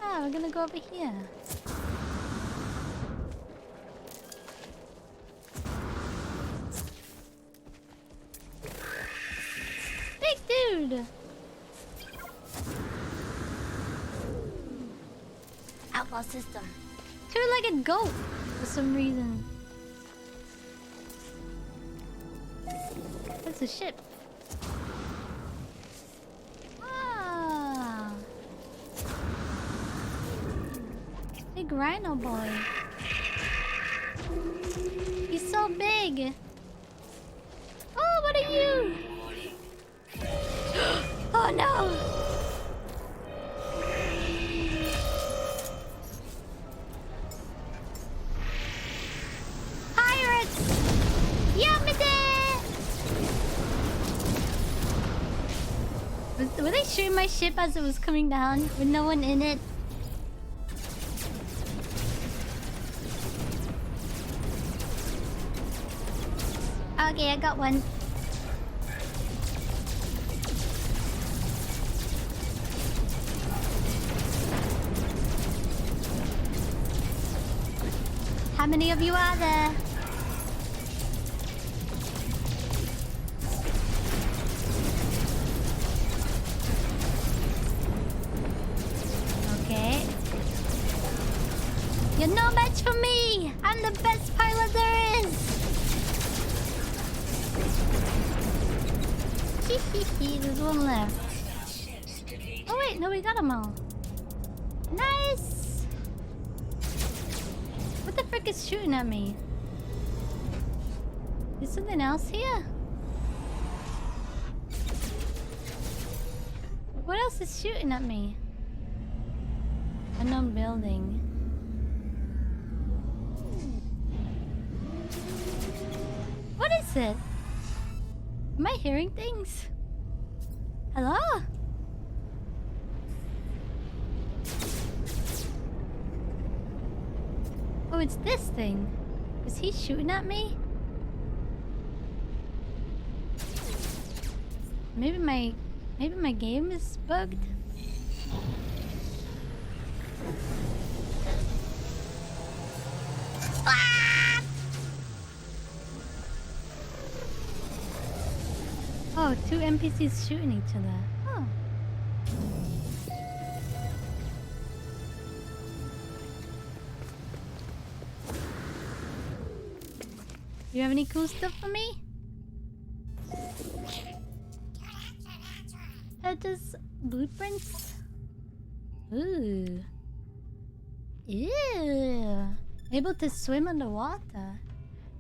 Ah, we're gonna go over here. Big dude! Outlaw system. 2-legged goat for some reason. That's a ship. Ah. Big rhino boy. He's so big. Oh, what are you? Oh no! Pirates! Yamada! Were they shooting my ship as it was coming down with no one in it? Okay, I got one. How many of you are there? Okay. You're no match for me! I'm the best pilot there is! There's one left. Oh wait, no, we got them all. Nice! What the frick is shooting at me? Is something else here? What else is shooting at me? Unknown building. What is it? Am I hearing things? Hello? Oh, it's this thing. Is he shooting at me? Maybe my game is bugged. Ah! Oh, two NPCs shooting each other. Oh. You have any cool stuff for me? Just blueprints. Ooh. Ew. Able to swim underwater.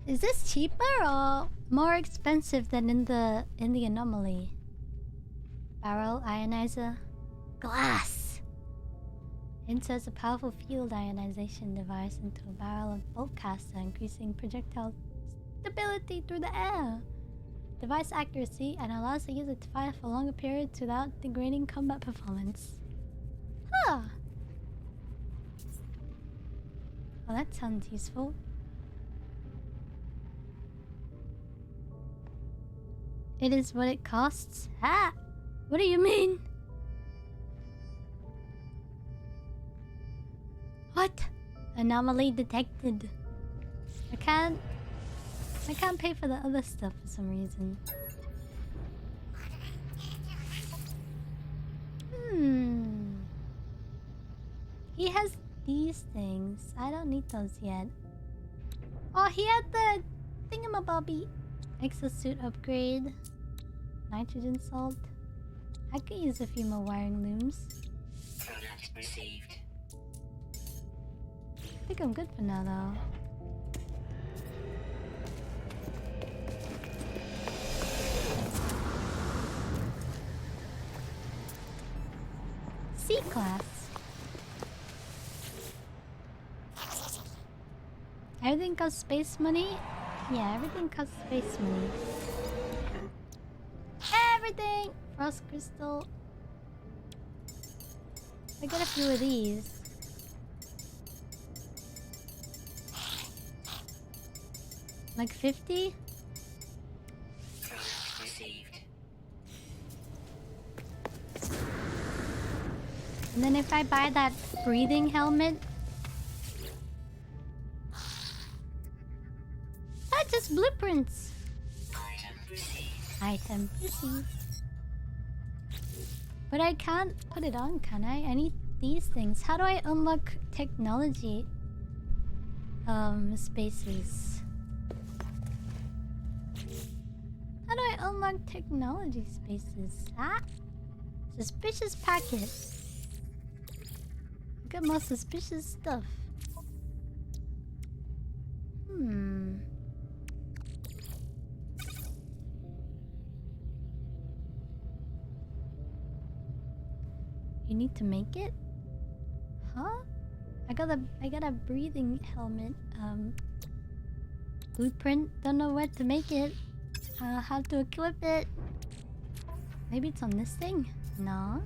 Is this cheaper or more expensive than in the anomaly? Barrel ionizer. Glass. Inserts a powerful field ionization device into a barrel of bolt caster, increasing projectile stability through the air. Device accuracy and allows the user to fire for longer periods without degrading combat performance. Huh. Well, that sounds useful. It is what it costs? Ah! What do you mean? What? Anomaly detected. I can't pay for the other stuff for some reason. He has these things. I don't need those yet. Oh, he had the thingamabobby. Exosuit upgrade. Nitrogen salt. I could use a few more wiring looms. Product received. I think I'm good for now, though. C-class. Everything costs space money? Yeah, everything costs space money. Everything! Frost crystal. I got a few of these. Like 50? Product received. And then if I buy that breathing helmet... That's just blueprints! Item received. Item received. But I can't put it on, can I? I need these things. How do I unlock technology? Spaces. How do I unlock technology spaces? Ah! Suspicious packet. Got more suspicious stuff. You need to make it? Huh? I got a breathing helmet. Blueprint. Don't know where to make it. How to equip it. Maybe it's on this thing? No.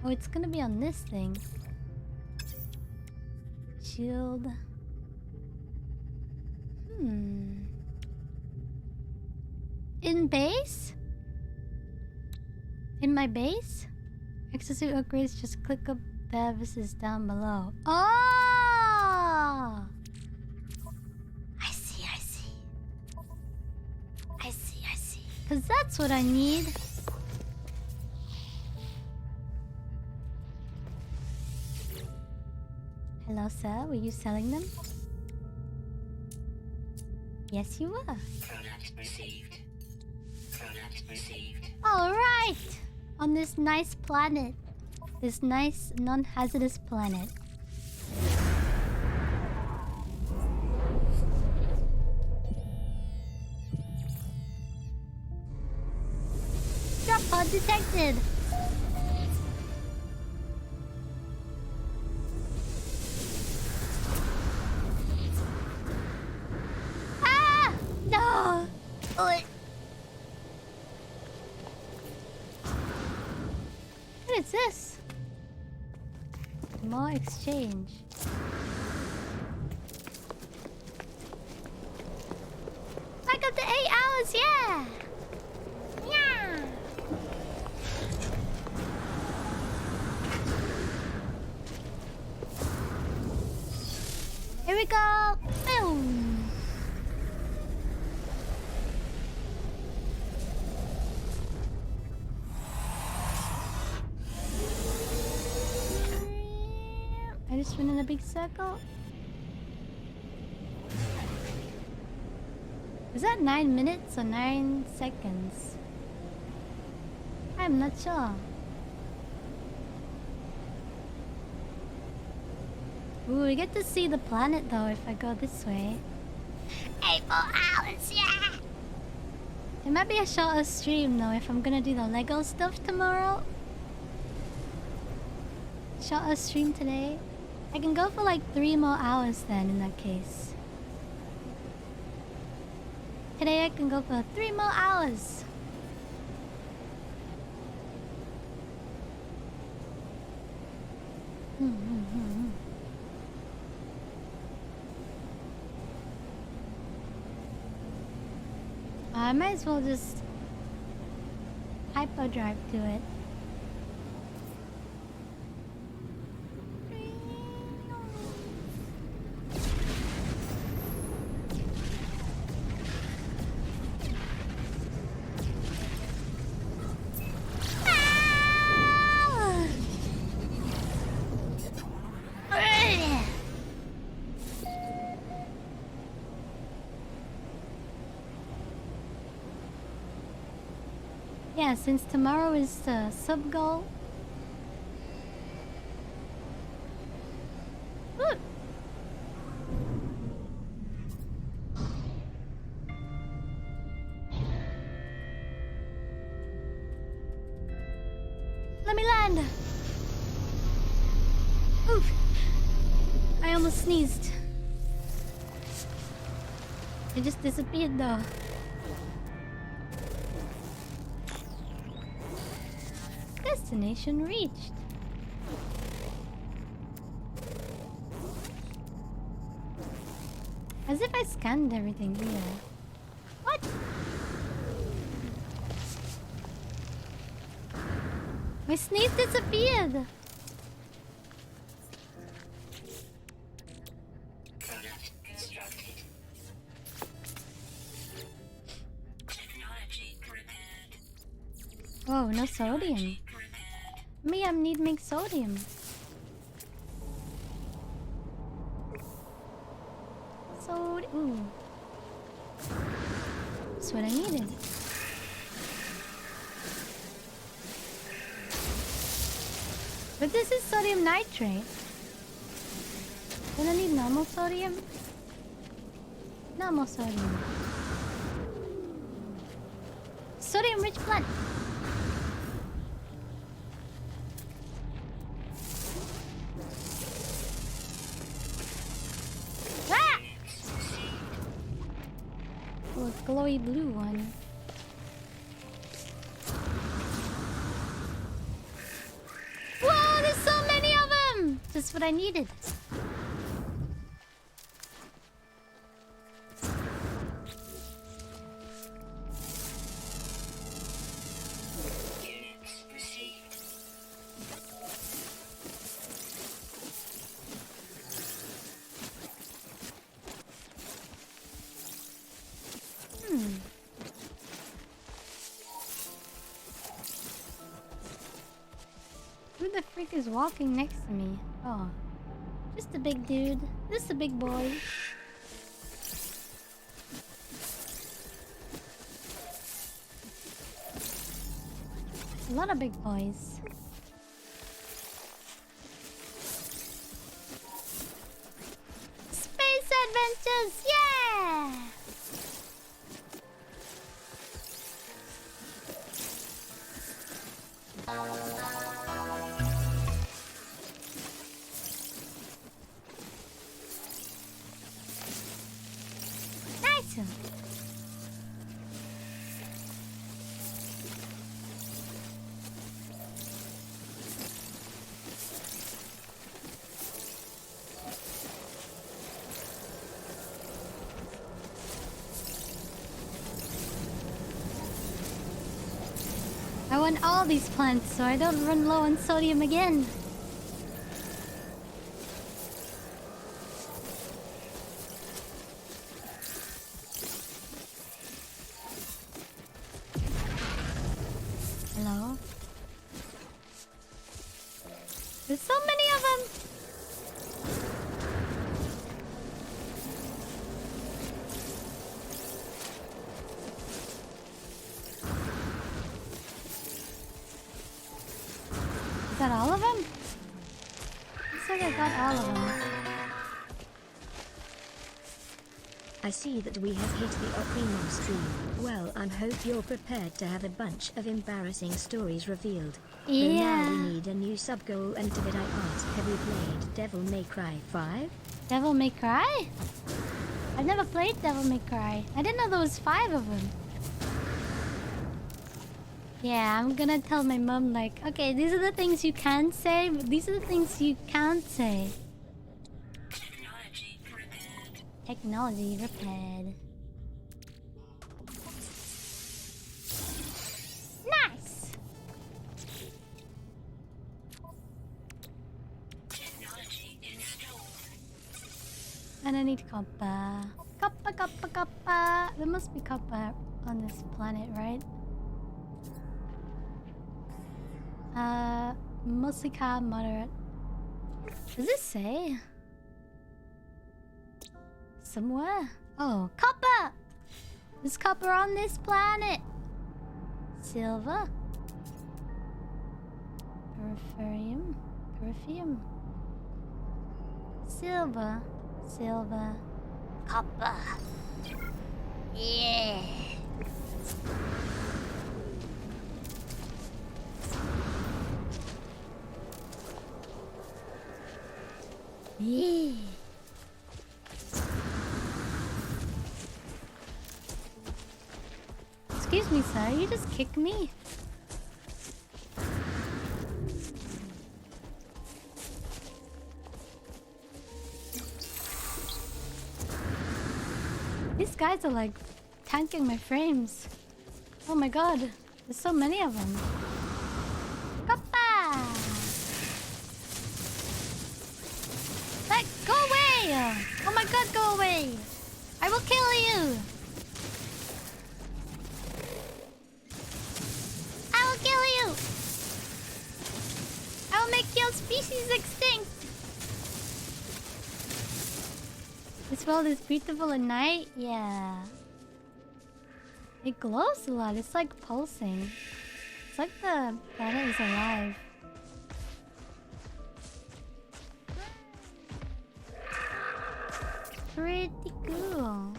Oh, it's gonna be on this thing. Shield. In base? In my base? Exosuit upgrades, just click up there. This is down below. Oh! I see. Because that's what I need. Hello, sir. Were you selling them? Yes, you were. Product received. Product received. Alright! On this nice planet. This nice, non-hazardous planet. Drop pod detected! Ah! No! Oi. What is this? More exchange. I got the 8 hours, yeah! Yeah! Here we go! Boom! I just went in a big circle. Is that 9 minutes or 9 seconds? I'm not sure. Ooh, we get to see the planet though if I go this way. 8 more hours, yeah! It might be a shorter stream though if I'm gonna do the Lego stuff tomorrow. Shorter stream today. I can go for like 3 more hours then in that case. Today I can go for 3 more hours. I might as well just hyperdrive to it. Yeah, since tomorrow is the sub goal. Let me land. Oof. I almost sneezed. It just disappeared though. Destination reached. As if I scanned everything here. What? My sneeze disappeared. Product constructed. Technology prepared. Oh, no sodium. Me, I need make sodium. Ooh. That's what I needed. But this is sodium nitrate. Don't I need normal sodium? Normal sodium. Sodium rich blood. Glowy blue one. Whoa, there's so many of them! Just what I needed. Units received. Who the freak is walking next to me? Oh. Just a big dude. Just a big boy. A lot of big boys. Space adventures! Yeah! Nice! I want all these plants so I don't run low on sodium again. Hello? There's so many of them! Looks like I got all of them. I see that we have hit the premium stream. Well, I hope you're prepared to have a bunch of embarrassing stories revealed. Though now we need a new sub goal, and to that I ask, have you played Devil May Cry 5? Devil May Cry? I've never played Devil May Cry. I didn't know there was 5 of them. Yeah, I'm gonna tell my mom like, okay, these are the things you can say, but these are the things you can't say. Technology prepared. Technology repaired. Nice! Technology installed. And I need copper. Copper, copper, copper. There must be copper on this planet, right? Mostly car, moderate. Does it say? Somewhere? Oh, copper! There's copper on this planet. Silver. Perfume. Silver. Copper. Yeah. Yeah. Excuse me, sir. You just kicked me. These guys are like tanking my frames. Oh my god. There's so many of them. Kappa! Like, go away! Oh my god, go away! I will kill you! I will kill you! I will make your species extinct! This world is beautiful at night? Yeah. It glows a lot. It's like pulsing. It's like the planet is alive. Pretty cool.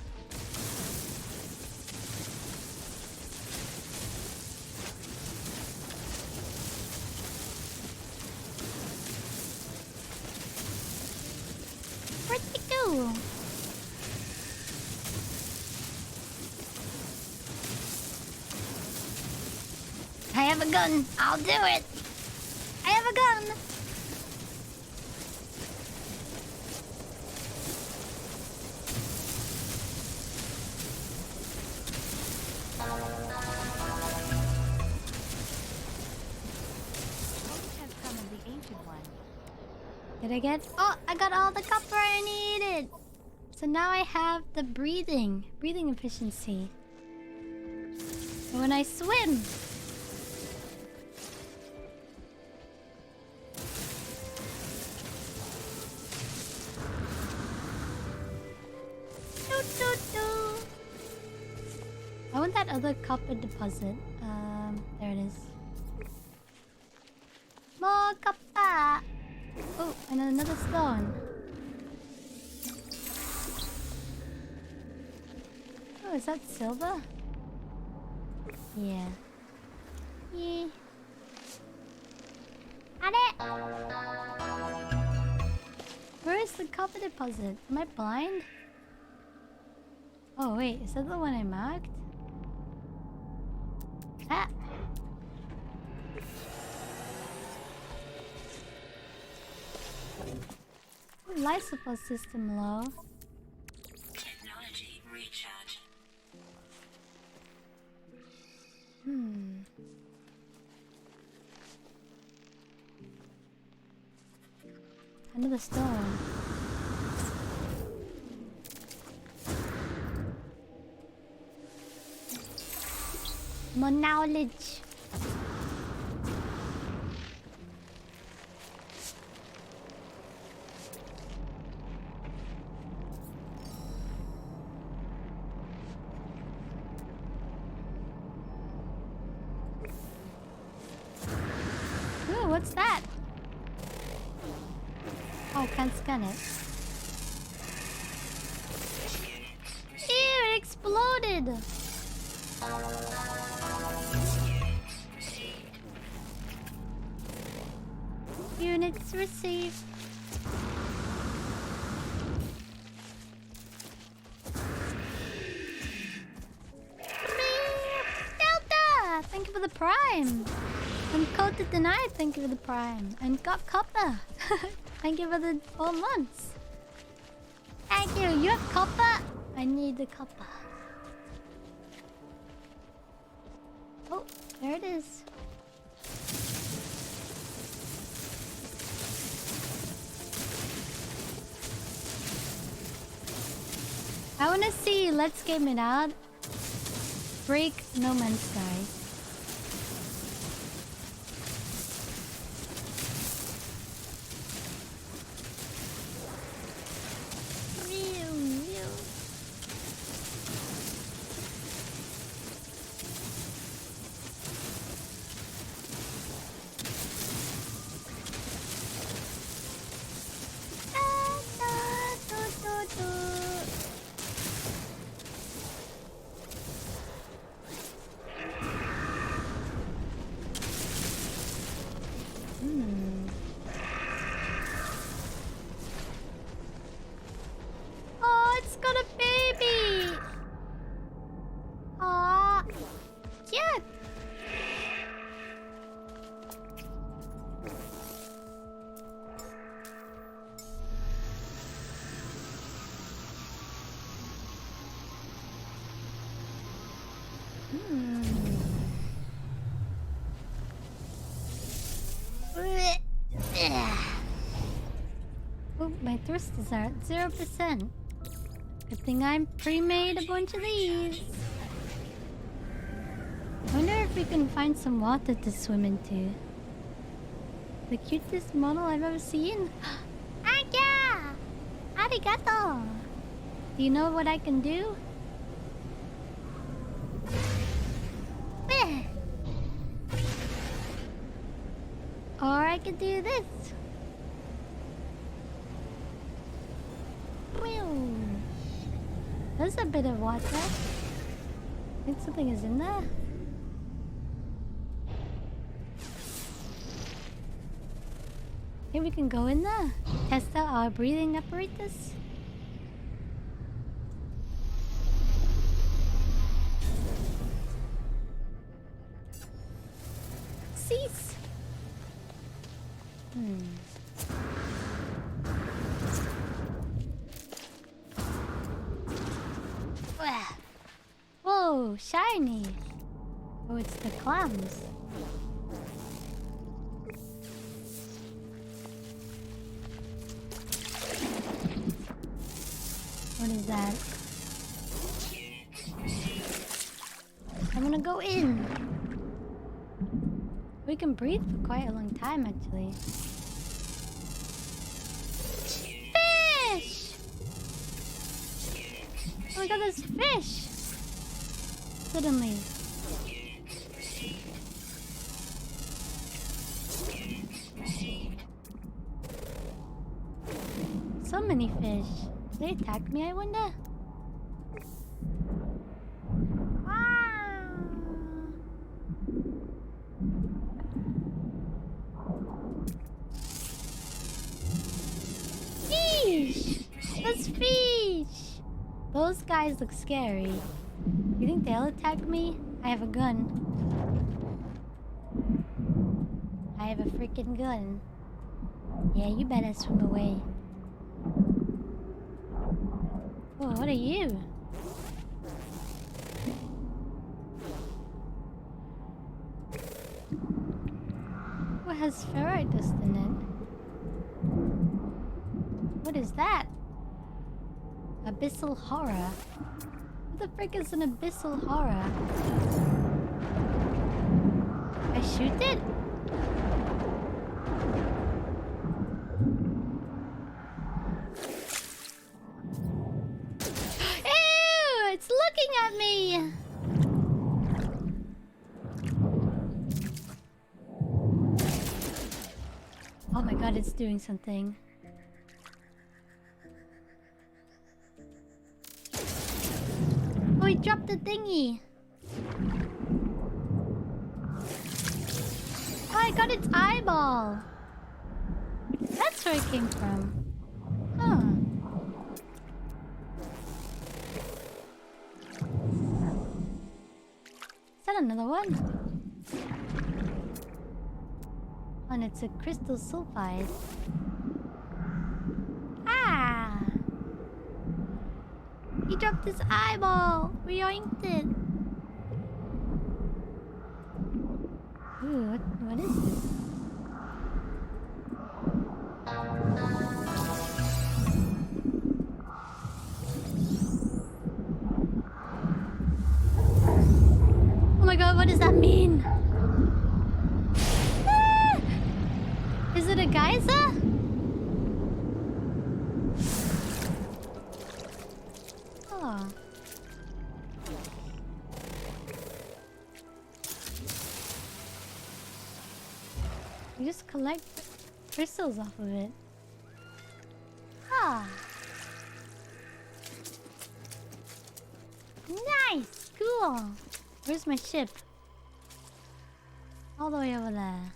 Pretty cool. I have a gun. I'll do it. I have a gun. Did I get? Oh, I got all the copper I needed. So now I have the breathing efficiency. And when I swim, I want that other copper deposit. There it is. More copper. Oh, and another stone. Oh, is that silver? Yeah. Yeah. Got it! Where is the copper deposit? Am I blind? Oh wait, is that the one I marked? Ah! Life support system low. Technology recharge. Another stone. More knowledge. Ooh, what's that? Oh, I can't scan it. Ew, it exploded! Units received. Delta! Thank you for the prime. And code to deny, thank you for the prime. And got copper. Thank you for the 4 months. Thank you. You have copper? I need the copper. Oh, there it is. I wanna see Let's Game It Out break No Man's Sky. Oh, it's got a baby! Aw, cute! Oh, my thrusters are at 0%. Good thing I pre-made a bunch of these. I wonder if we can find some water to swim into. The cutest model I've ever seen. Anya! Arigato! Do you know what I can do? Or I could do this. There's a bit of water. I think something is in there. Think we can go in there? Test out our breathing apparatus? Cease! Whoa, shiny! Oh, it's the clams. What is that? I'm gonna go in. We can breathe for quite a long time, actually. Fish! Oh my god, there's fish! Suddenly. So many fish. Did they attack me, I wonder? Fish! That's fish! Those guys look scary. You think they'll attack me? I have a gun. I have a freaking gun. Yeah, you better swim away. Whoa, what are you? What has ferrite dust in it? What is that? Abyssal horror. What the frick is an abyssal horror? I shoot it? Ew! It's looking at me! Oh my god, it's doing something. dropped the thingy. Oh, I got its eyeball. That's where it came from. Huh. Is that another one? And it's a crystal sulfide. Ah! He dropped his eyeball! We yoinked it! Ooh, what is this? Oh my god, what does that mean? Ah! Is it a geyser? Oh. You just collect crystals off of it. Ah. Nice! Cool! Where's my ship? All the way over there.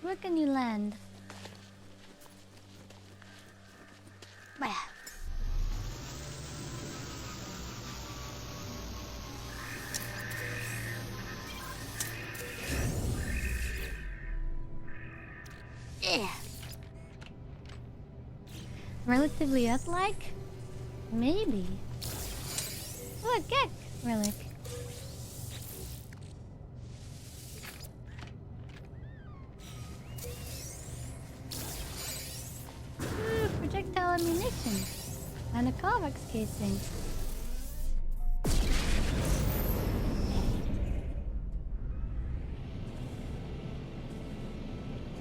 Where can you land? Bah. Yeah. Relatively Earth-like? Maybe. Oh, a Gek relic. Ooh, projectile ammunition. And a Carvex casing.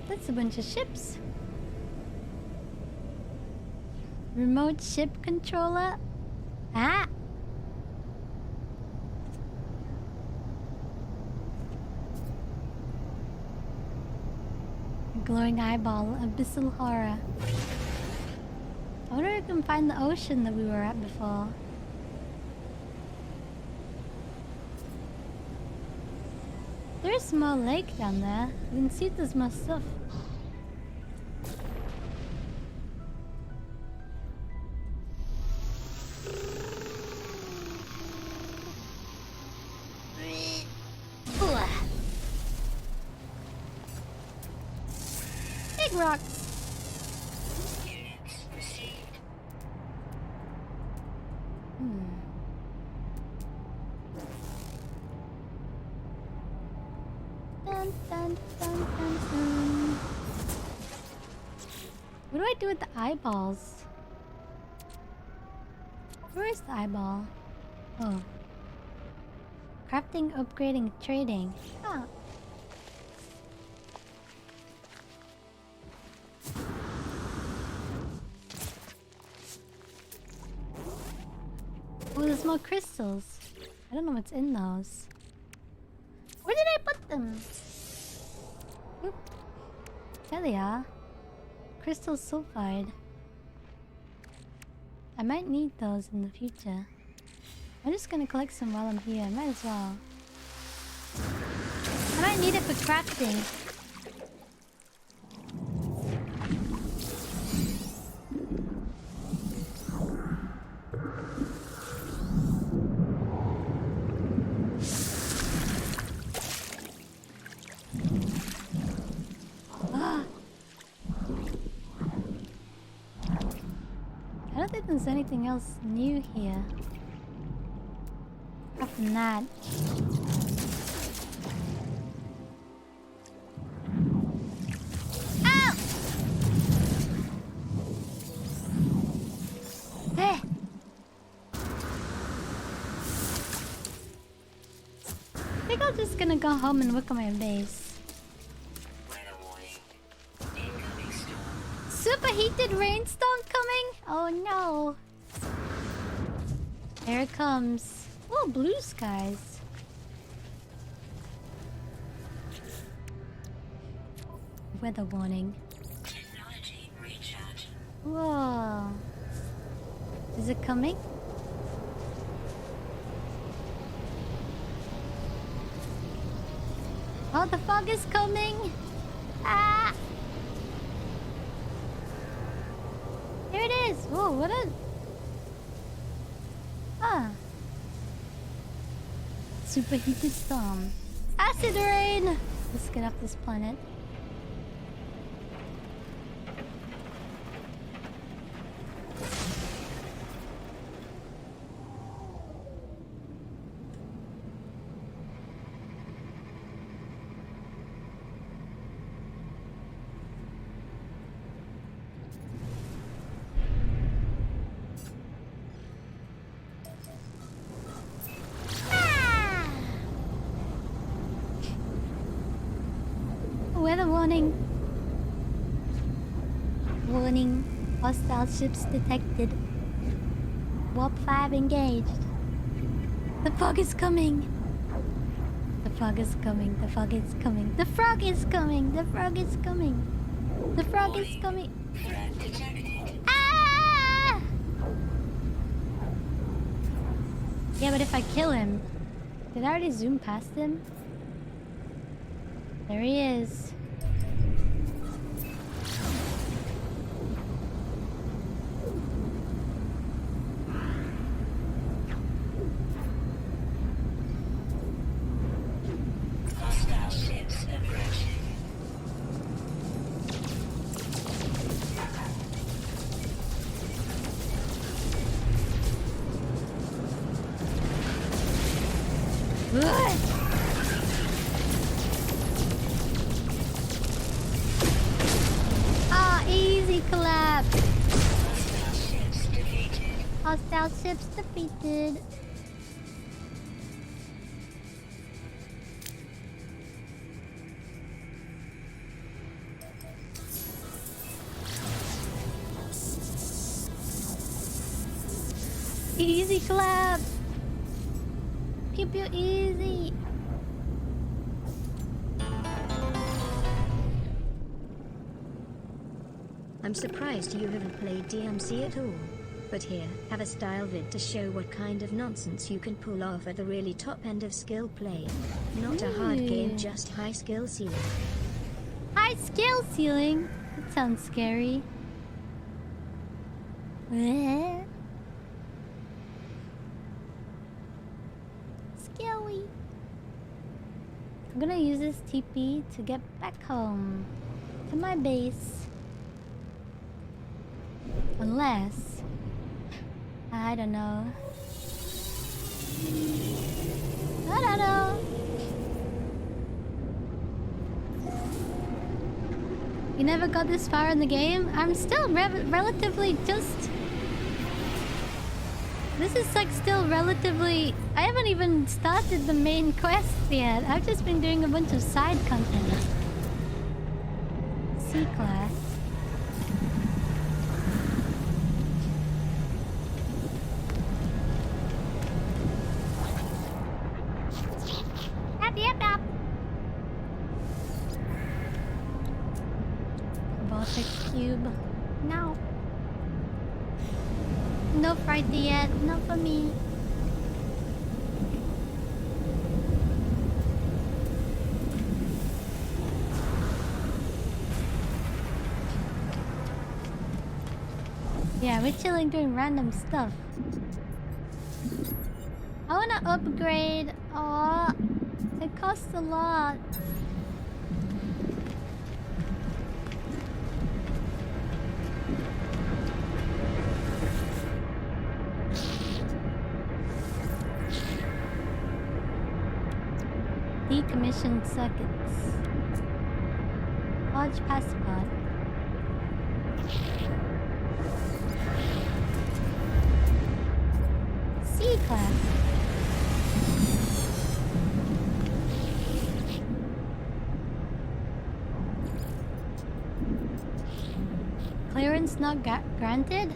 That's a bunch of ships. Remote ship controller? Ah! A glowing eyeball, abyssal horror. I wonder if I can find the ocean that we were at before. There's a small lake down there. You can see there's more stuff. Big rocks. Units received. Dun, dun, dun, dun, dun. What do I do with the eyeballs? Where is the eyeball? Oh. Crafting, upgrading, trading. Oh. Oh, there's more crystals. I don't know what's in those. Where did I put them? Oop. There they are. Crystal sulfide. I might need those in the future. I'm just gonna collect some while I'm here. Might as well. I might need it for crafting. I don't think there's anything else new here. Apart from that. Ow! Hey! I think I'm just gonna go home and work on my base. Weather warning. Incoming storm. Superheated rainstorm coming? Oh no. Here it comes. Oh, blue skies. weather warning. Technology recharge. Whoa. Is it coming? Oh, the fog is coming! Ah! Here it is! Whoa, what a... Ah. Superheated storm. Acid rain! Let's get off this planet. Weather warning. Warning. Hostile ships detected. Warp 5 engaged. The fog is coming. The fog is coming. The fog is coming. The frog is coming. The frog is coming. The frog is coming. Threat detected. Ah! Yeah, but if I kill him... Did I already zoom past him? There he is. Hostile ships approaching. Ugh. Ah, easy collab. Hostile ships defeated. Hostile ships defeated. Easy collab. Pew pew easy. I'm surprised you haven't played DMC at all. But here, have a style vid to show what kind of nonsense you can pull off at the really top end of skill play. Not a hard game, just high skill ceiling. High skill ceiling? That sounds scary. Scary. I'm gonna use this TP to get back home to my base. Unless... I don't know. I don't know. You never got this far in the game? I'm still relatively just... This is like still relatively... I haven't even started the main quest yet. I've just been doing a bunch of side content. C-class. Yep. Baltic cube. No. No Friday yet. Not for me. Yeah, we're chilling doing random stuff. I wanna upgrade. Oh, it costs a lot. Decommissioned circuits. Large passport. C-class. Clearance not granted?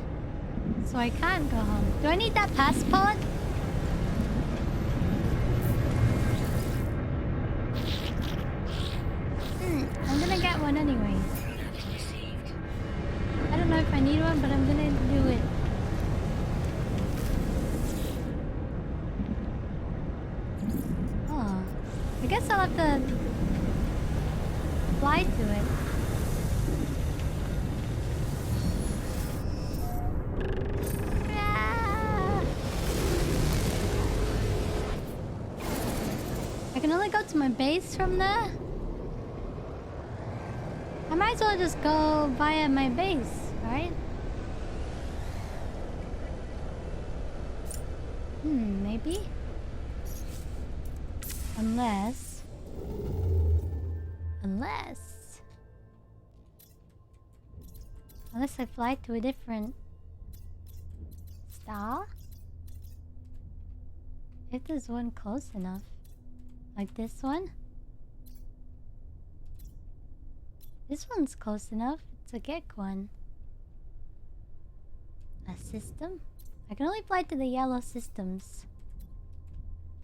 So I can't go home. Do I need that passport? I'm gonna get one anyway. need one, but I'm gonna do it. Oh. I guess I'll have to fly to it. Ah! I can only go to my base from there? I might as well just go via my base, right? Maybe? Unless I fly to a different star? If there's one close enough. Like this one? This one's close enough. It's a Gek one. A system? I can only fly to the yellow systems.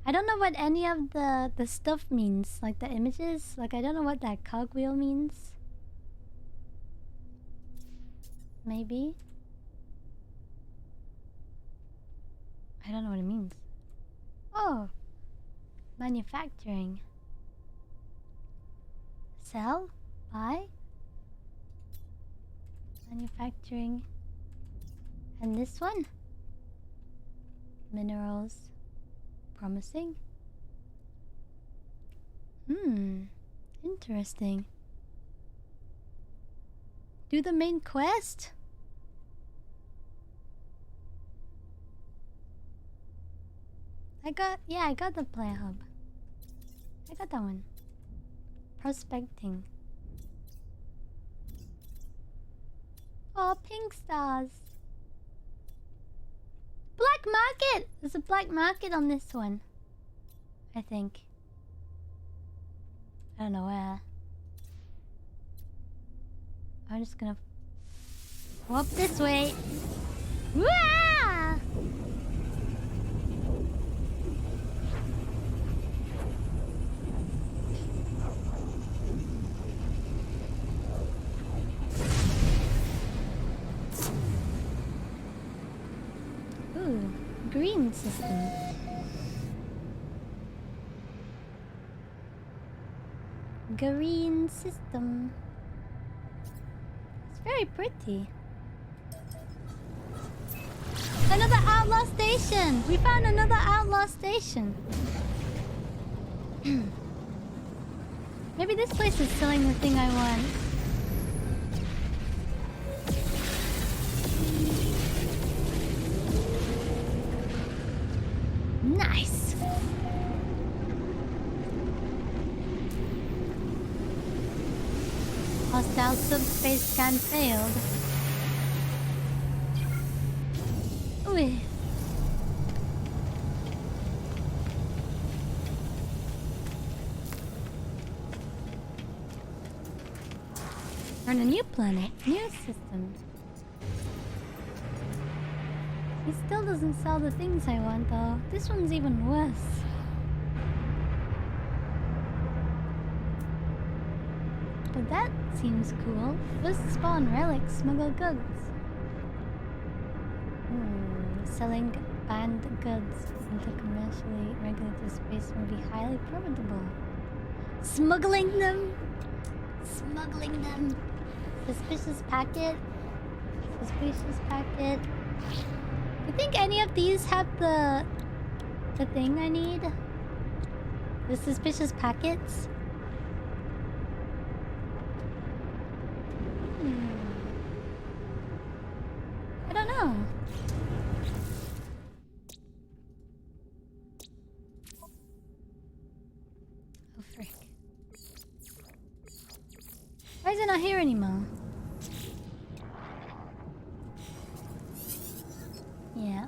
I don't know what any of the stuff means. Like the images. Like I don't know what that cogwheel means. Maybe? I don't know what it means. Oh! Manufacturing. Sell? Buy? Manufacturing. And this one? Minerals. Promising. Interesting. Do the main quest? I got the play hub. I got that one. Prospecting. Oh, pink stars. Black market! There's a black market on this one. I think. I don't know where. I'm just gonna go up this way. Wah! Ooh, green system. Green system. It's very pretty. Another outlaw station! We found another outlaw station. Maybe this place is selling the thing I want. Nice! Hostile subspace scan failed. Ooh. On a new planet, new system. He still doesn't sell the things I want though. This one's even worse. But that seems cool. First spawn relics, smuggle goods. Selling banned goods into commercially regulated space will be highly profitable. Smuggling them! Smuggling them! Suspicious packet. Suspicious packet. You think any of these have the thing I need? The suspicious packets? I don't know. Oh frick. Why is it not here anymore? Yeah.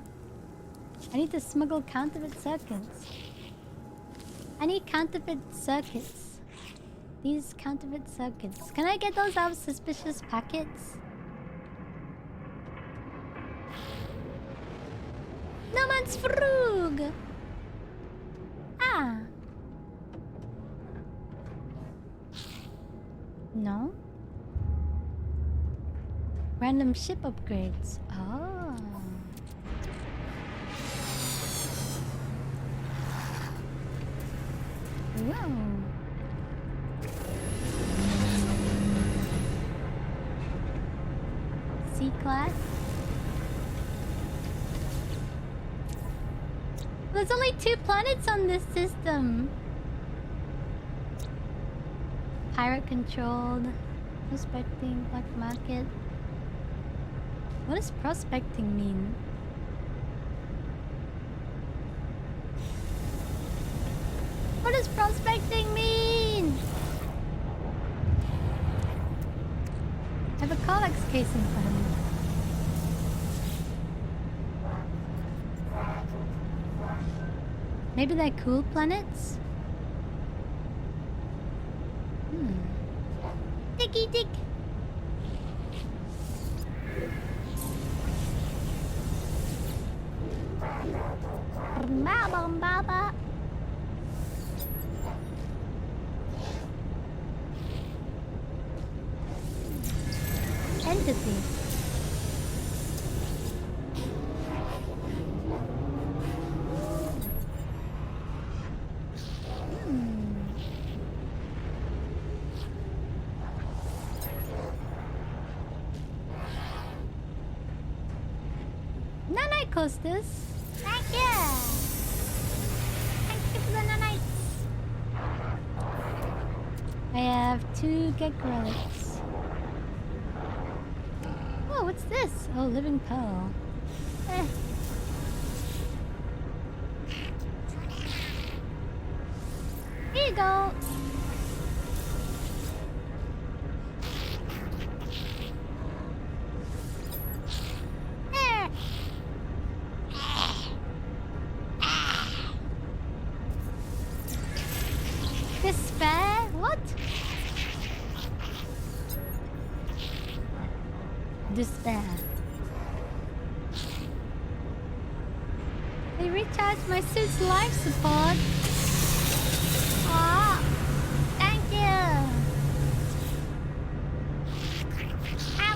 I need to smuggle counterfeit circuits. I need counterfeit circuits. These counterfeit circuits. Can I get those out of suspicious packets? No man's frug! Ah! No? random ship upgrades. Oh. Wow. C-class? There's only 2 planets on this system. Pirate controlled. Prospecting, black market. What does prospecting mean? What does prospecting mean? I have a codex casing for him. Maybe they're cool planets? Dicky dick. Baba. Entity. Nanite coasters. Thank you. Thank you for the nanites. I have 2 Gek relics. Oh, what's this? Oh, living pearl. Here you go. Despair? What? Despair. They recharged my suit's life support. Ah, thank you. Ow.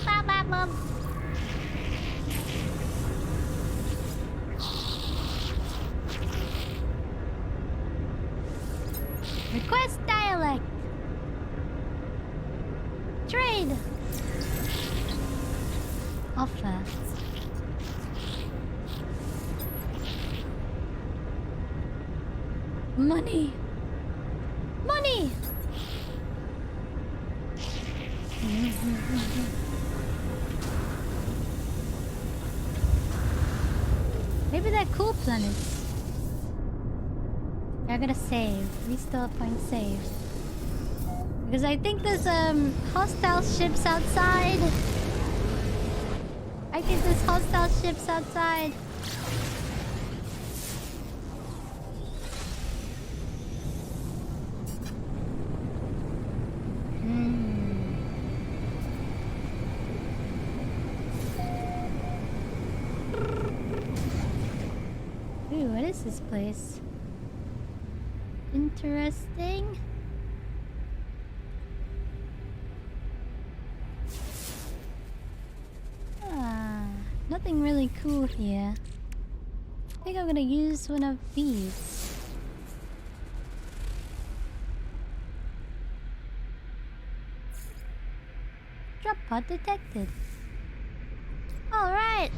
Request dialect. Trade. Offer. Money. Money. Maybe they're cool planets. I gotta save. Restore point save. Because I think there's hostile ships outside. I think there's hostile ships outside. Ooh, what is this place? Interesting. Nothing really cool here. I think I'm gonna use one of these. Drop pod detected. Alright.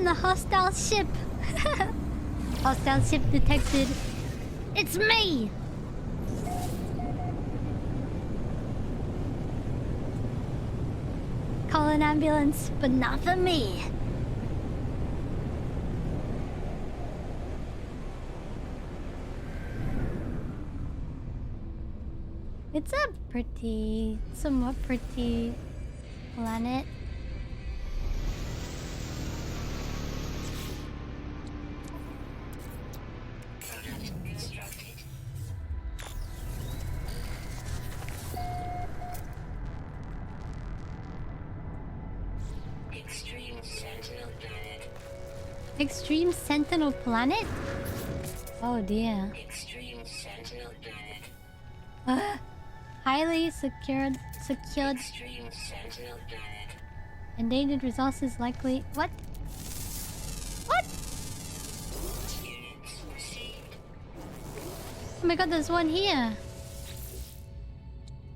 The hostile ship. Hostile ship detected. It's me. Call an ambulance, but not for me. It's a pretty, somewhat pretty planet. Extreme Sentinel Planet. Extreme Sentinel Planet? Oh dear. Extreme Sentinel Planet. Highly secured. Extreme Sentinel Planet. Endangered resources likely. What? What? Units received. Oh my god, there's one here.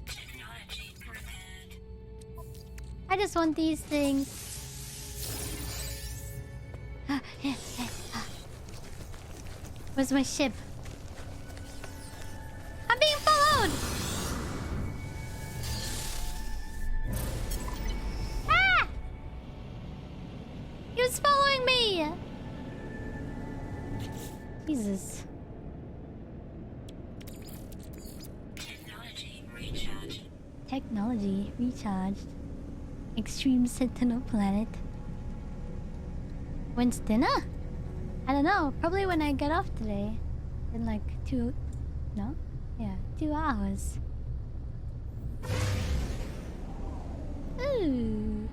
Technology prepared. I just want these things. Where's my ship? I'm being followed! Ah! He was following me! Jesus. Technology recharged. Technology recharged. Extreme Sentinel Planet. When's dinner? I don't know. Probably when I get off today. In like 2... No? Yeah, 2 hours. Ooh.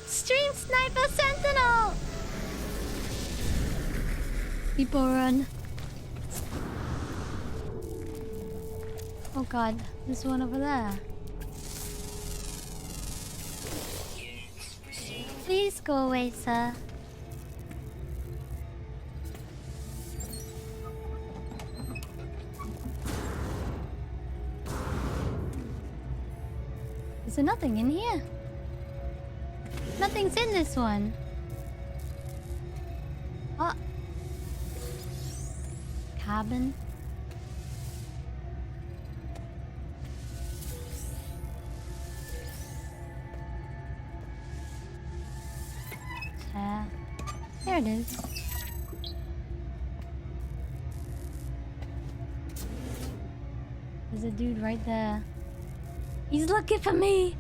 Stream Sniper Sentinel! People run. Oh god, there's one over there. Please go away, sir. Is there nothing in here? Nothing's in this one. Oh. Cabin. There it is. There's a dude right there. He's looking for me!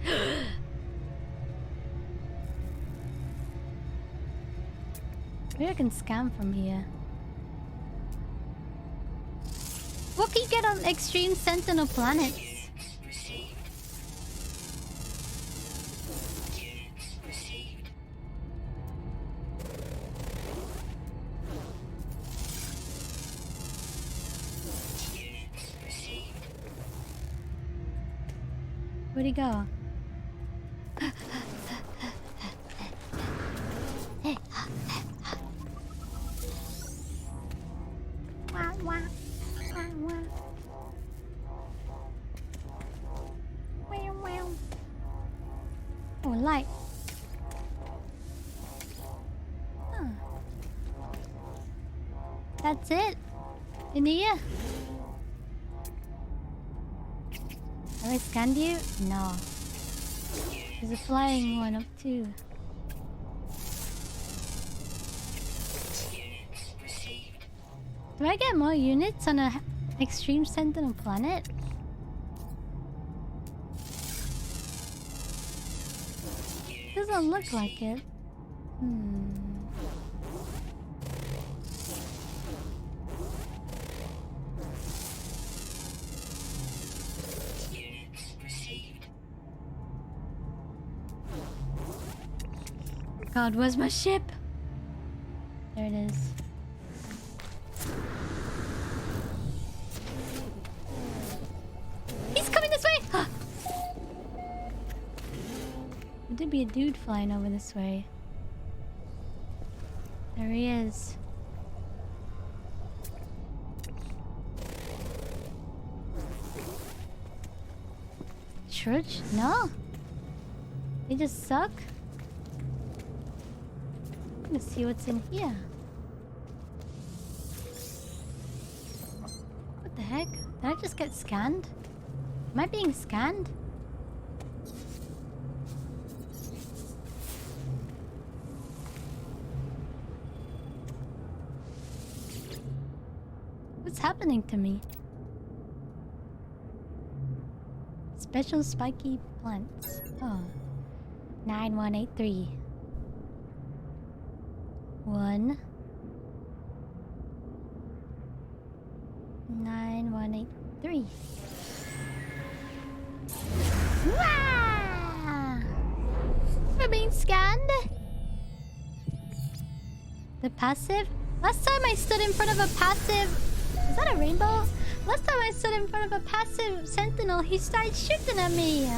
Maybe I can scam from here. What can you get on Extreme Sentinel Planet? Where'd he go? Oh, light. Huh. That's it? In here? Have I scanned you? No. There's a flying one up too. Do I get more units on a Extreme Sentinel Planet? Doesn't look like it. God, where's my ship? There it is. He's coming this way! There did be a dude flying over this way. There he is. Church? No. They just suck. Let's see what's in here. What the heck? Did I just get scanned? Am I being scanned? What's happening to me? Special spiky plants. Oh. 9183. 1 9183. Wow! We're being scanned. The passive? Last time I stood in front of a passive... Is that a rainbow? Last time I stood in front of a passive sentinel, he started shooting at me.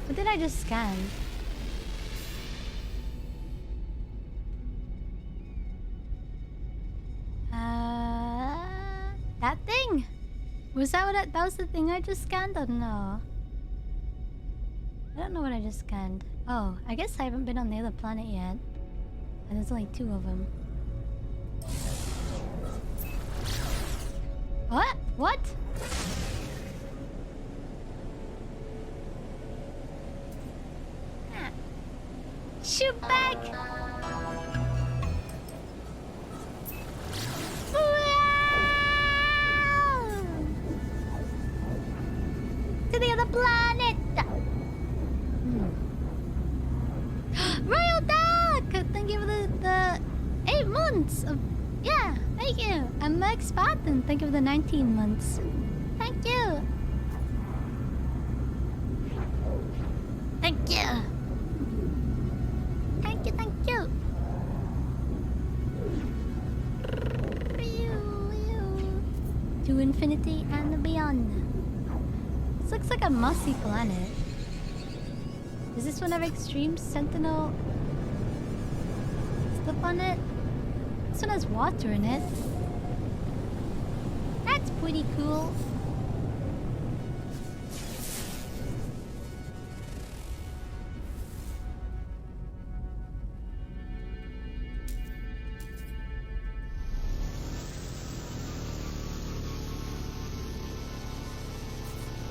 What did I just scan? That thing? Was that what that was the thing I just scanned or no? I don't know what I just scanned. Oh, I guess I haven't been on the other planet yet. And there's only 2 of them. What? What? Shoot back! To the other planet! Royal Duck! Thank you for the 8 months of... Yeah, thank you. And Max Spartan, thank you for the 19 months. Thank you. Thank you. Thank you, thank you. To infinity and beyond. This looks like a mossy planet. Does this one have extreme sentinel stuff on it? This one has water in it. That's pretty cool.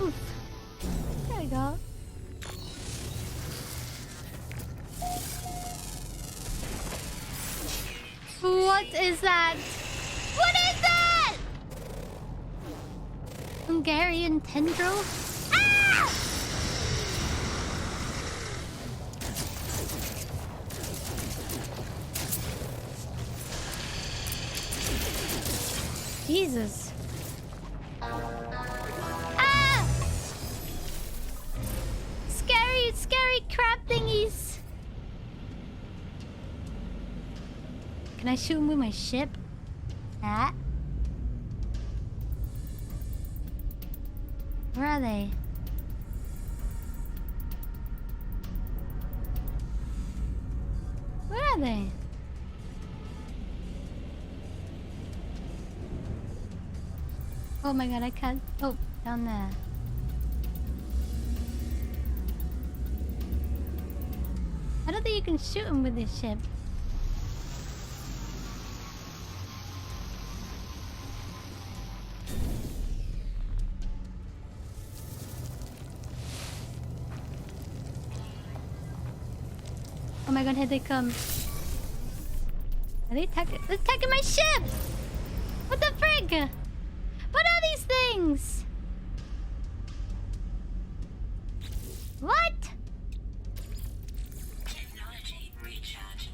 Oof. There we go. What is that? What is that? Hungarian tendril? Ah! Jesus. Ah! Scary, scary crab thingies. Can I shoot him with my ship? Ah. Where are they? Where are they? Oh my god, I can't... Oh, down there. I don't think you can shoot him with this ship. Oh my god, here they come. Are they attacking? They're attacking my ship! What the frig? What are these things? What? Technology recharge.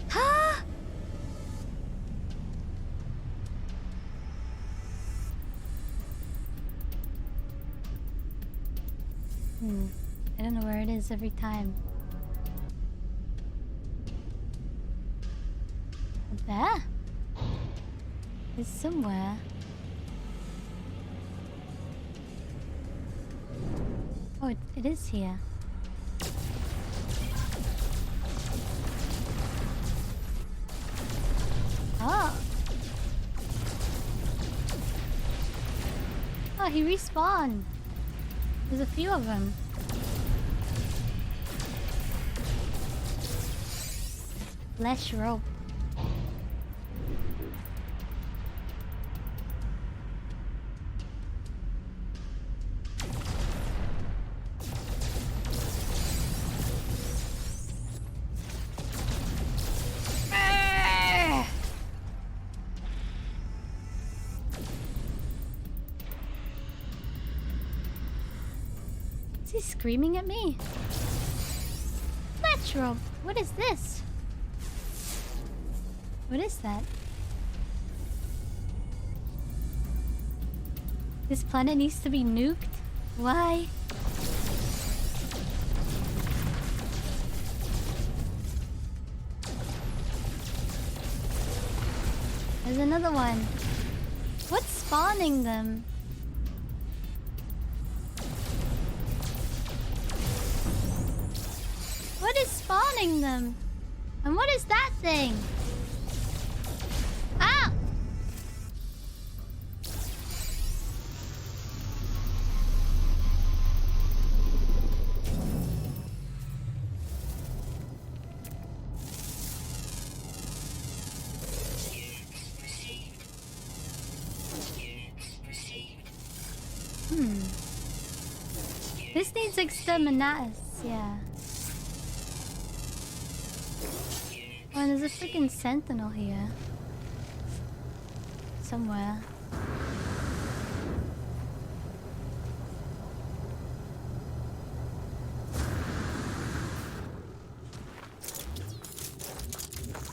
Huh? I don't know where it is every time. There? It's somewhere. Oh, it is here. Oh. Oh, he respawned. There's a few of them. Flesh rope. he screaming at me? Metro! What is this? What is that? This planet needs to be nuked? Why? There's another one. What's spawning them? What is spawning them? And what is that thing? Ah! This needs exterminatus, yeah. Oh, and there's a freaking sentinel here. Somewhere.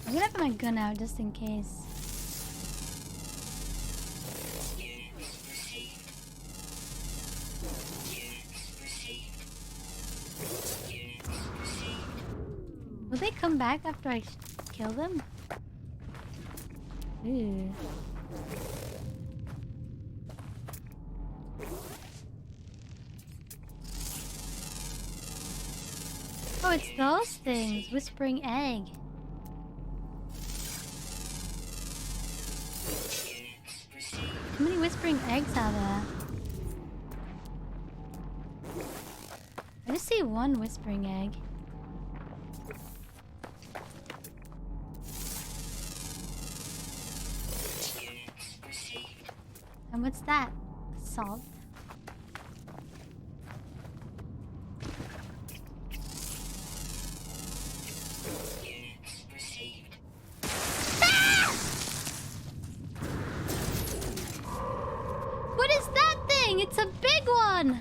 I'm gonna have my gun out just in case. Will they come back after I kill them? Ooh. Oh, it's those things. Whispering egg. How many whispering eggs are there? I just see one whispering egg. And what's that? Salt. Ah! What is that thing? It's a big one!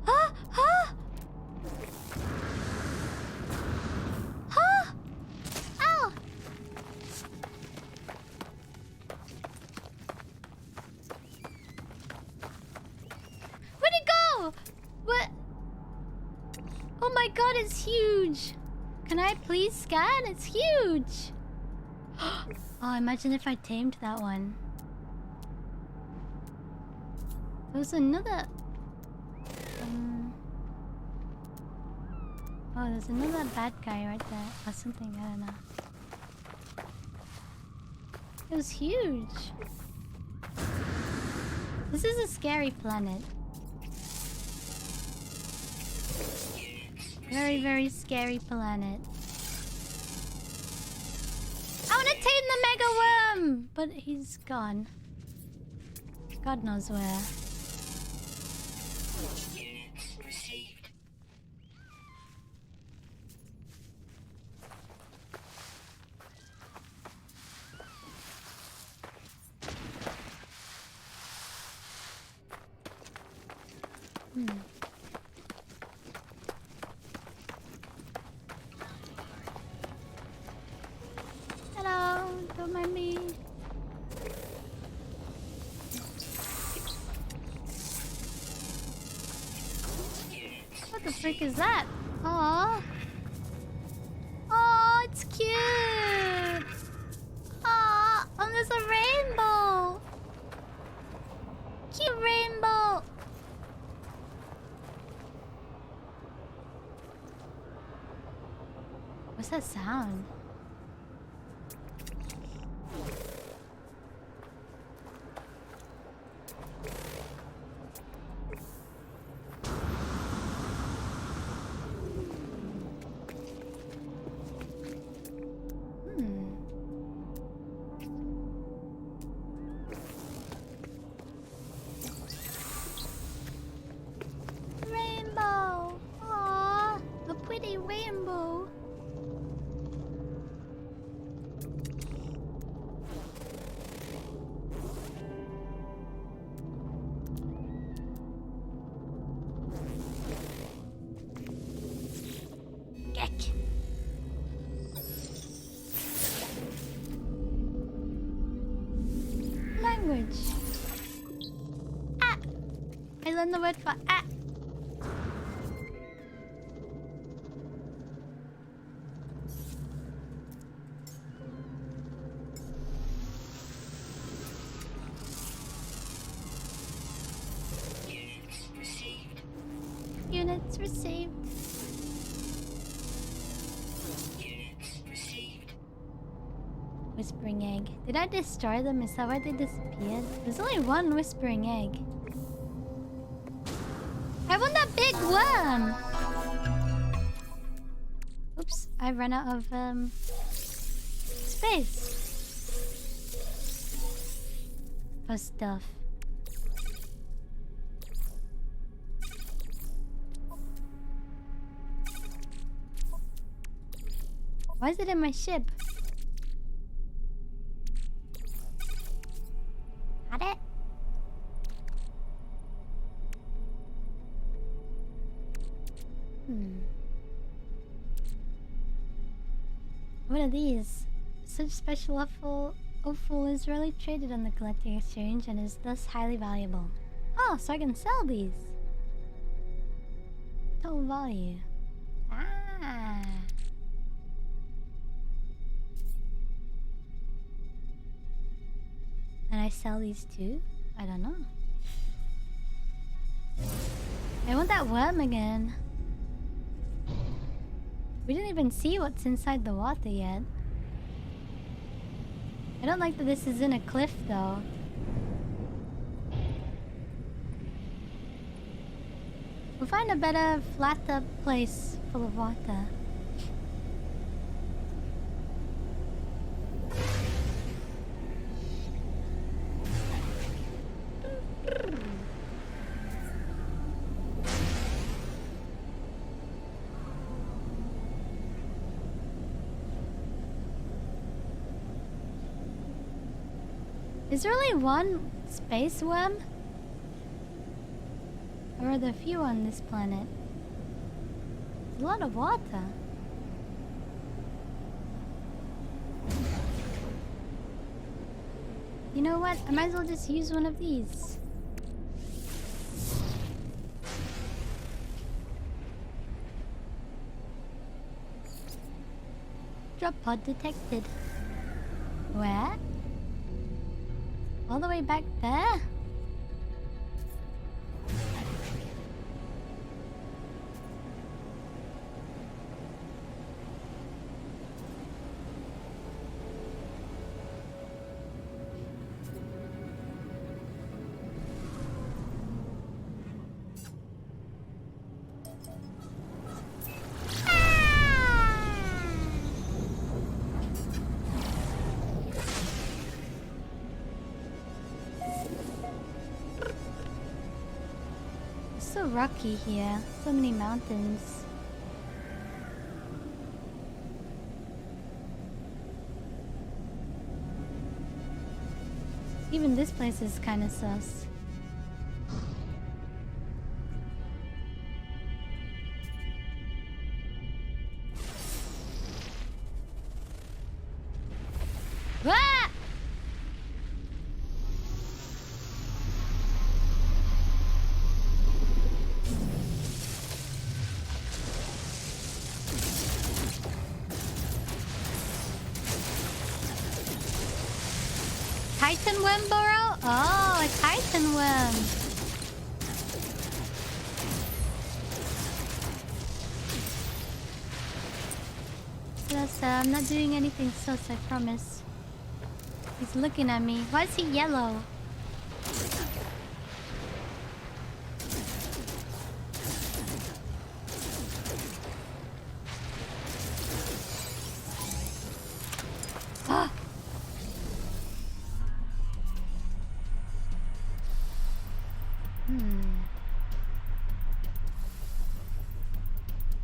Huh? Huh? Huh? Ow! Where'd it go? What? Oh my god, it's huge! Can I please scan? It's huge! Oh, imagine if I tamed that one. There's another... Oh, there's another bad guy right there. Or something, I don't know. It was huge. This is a scary planet. Very, very scary planet. I wanna tame the Mega Worm! But he's gone. God knows where. Hello, don't mind me. What the frick is that? Aww. Oh, it's cute. Aww, and there's a rainbow. Cute rainbow. What's that sound? Rainbow. Aww, a pretty rainbow. Geck. Language. Ah! I learned the word for ah. Units received. Whispering egg. Did I destroy them? Is that why they disappeared? There's only one whispering egg. I want that big worm! Oops, I ran out of space for stuff. Why is it in my ship? Got it? What are these? Such special offal is rarely traded on the collecting exchange and is thus highly valuable. Oh, so I can sell these. Total value. Ah. And I sell these too? I don't know. I want that worm again. We didn't even see what's inside the water yet. I don't like that this is in a cliff though. We'll find a better, flatter place full of water. Is there only one space worm? Or are there few on this planet? There's a lot of water. You know what? I might as well just use one of these. Drop pod detected. Where? All the way back there? So rocky here. So many mountains. Even this place is kind of sus. Ah! Titan worm burrow? Oh, a titan worm. Plus, I'm not doing anything sus, I promise. He's looking at me. Why is he yellow? Ah!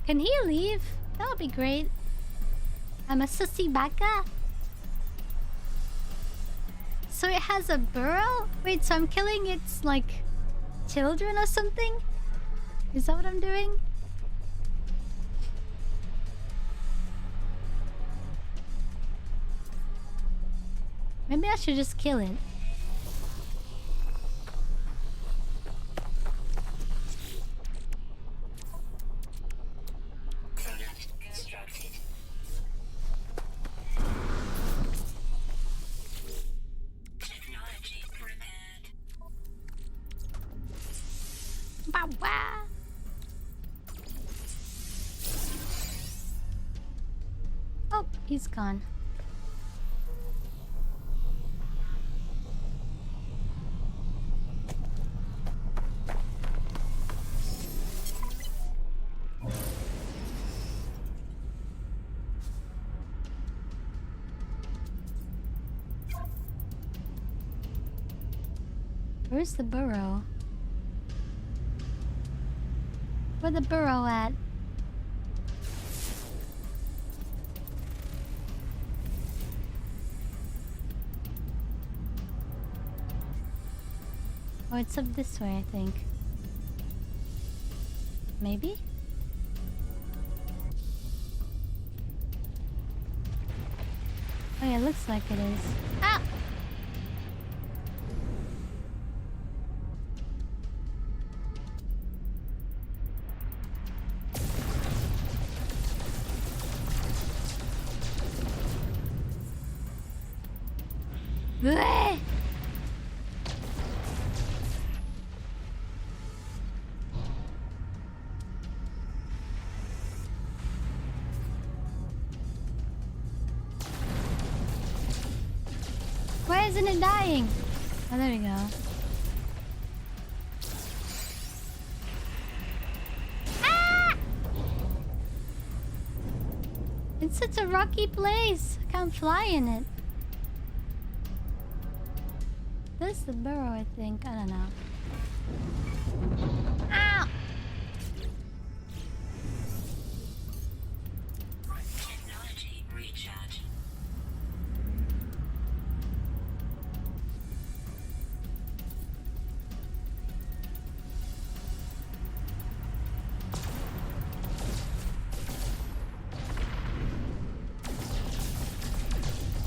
Can he leave? That would be great. I'm a sussy baka. So it has a burrow? Wait, so I'm killing its, like, children or something? Is that what I'm doing? Maybe I should just kill it. Constructed. Technology prepared. Bow wow. Oh, he's gone. Where's the burrow? Where the burrow at? Oh, it's up this way, I think. Maybe? Oh yeah, looks like it is. Ah! Bleh! Why isn't it dying? Oh, there we go. Ah! It's such a rocky place. I can't fly in it. This is the burrow, I think. I don't know. Ow! Technology recharge.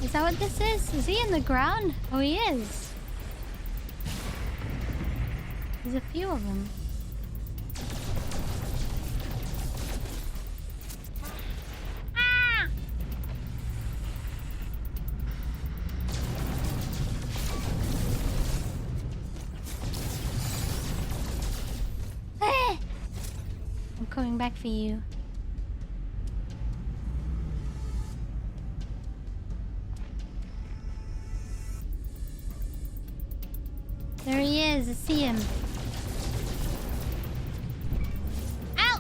Is that what this is? Is he in the ground? Oh, he is. There's a few of them. Ah! Ah! I'm coming back for you. There he is. I see him. Ow!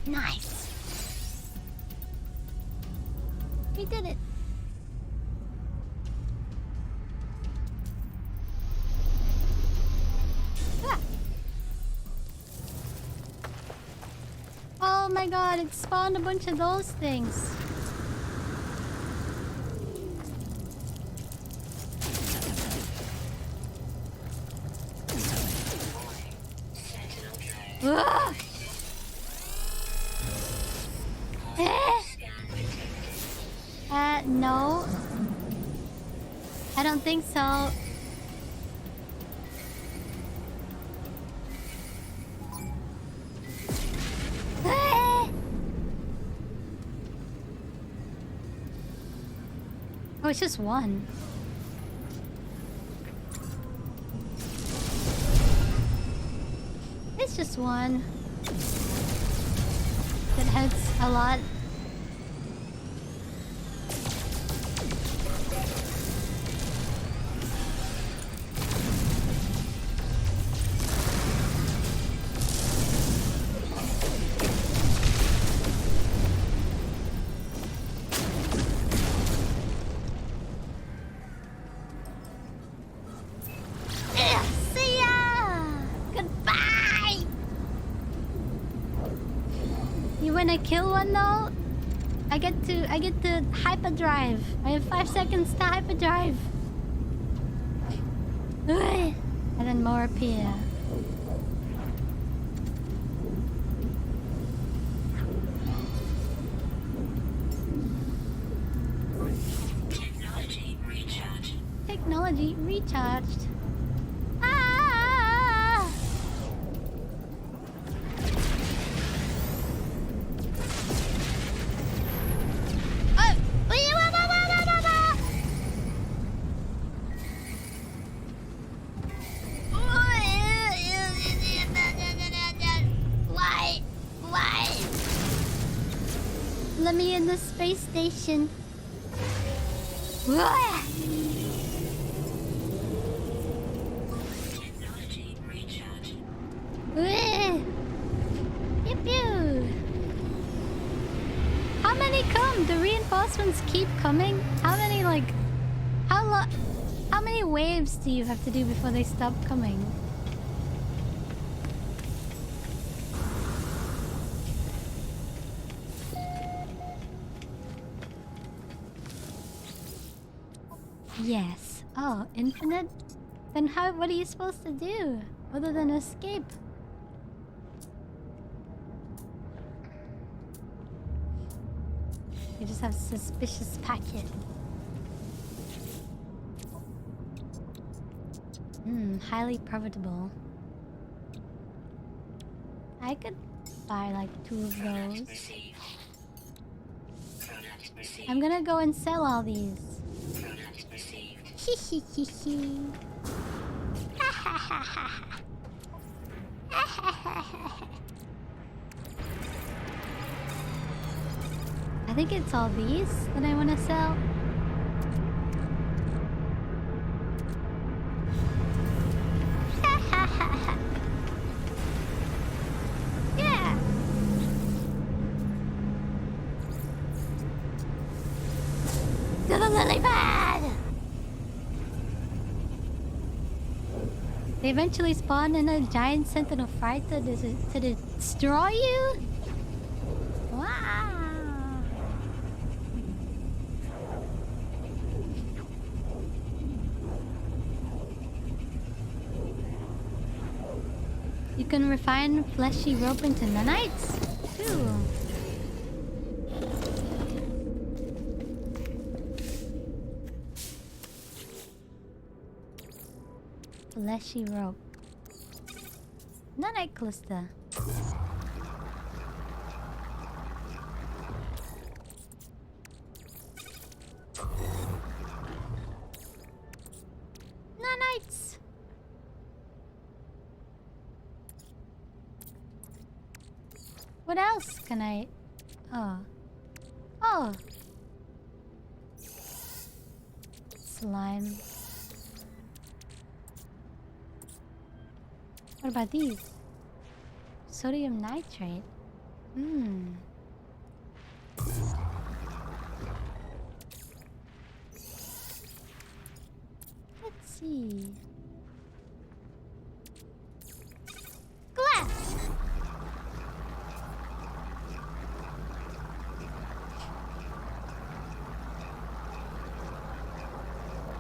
Nice. We did it. Ah. Oh my god, it spawned a bunch of those things. Ah! No. I don't think so. Ah! Oh, it's just one. It's just one. That hurts a lot. See ya! Goodbye! When I kill one though, I get to hyperdrive. I have 5 seconds to hyperdrive. And then more appear. recharged. Ah! Oh! Why? Why? Let me in the space station. Technology recharge. Pew pew. How many come? The reinforcements keep coming? How many, like... How many waves do you have to do before they stop coming? Yes. Oh, infinite? Then what are you supposed to do? Other than escape? You just have suspicious packet. Highly profitable. I could buy like 2 of those. Received. Product received. I'm gonna go and sell all these. Product received. Hihihihi. I think it's all these that I want to sell. Yeah. To the lily pad. They eventually spawn in a giant sentinel fighter to destroy you? Wow. You can refine fleshy rope into nanites? Too. Fleshy rope. Nanite cluster. Nanites. What else can I... Oh. Oh. Slime. What about these? Sodium nitrate. Let's see. Glass.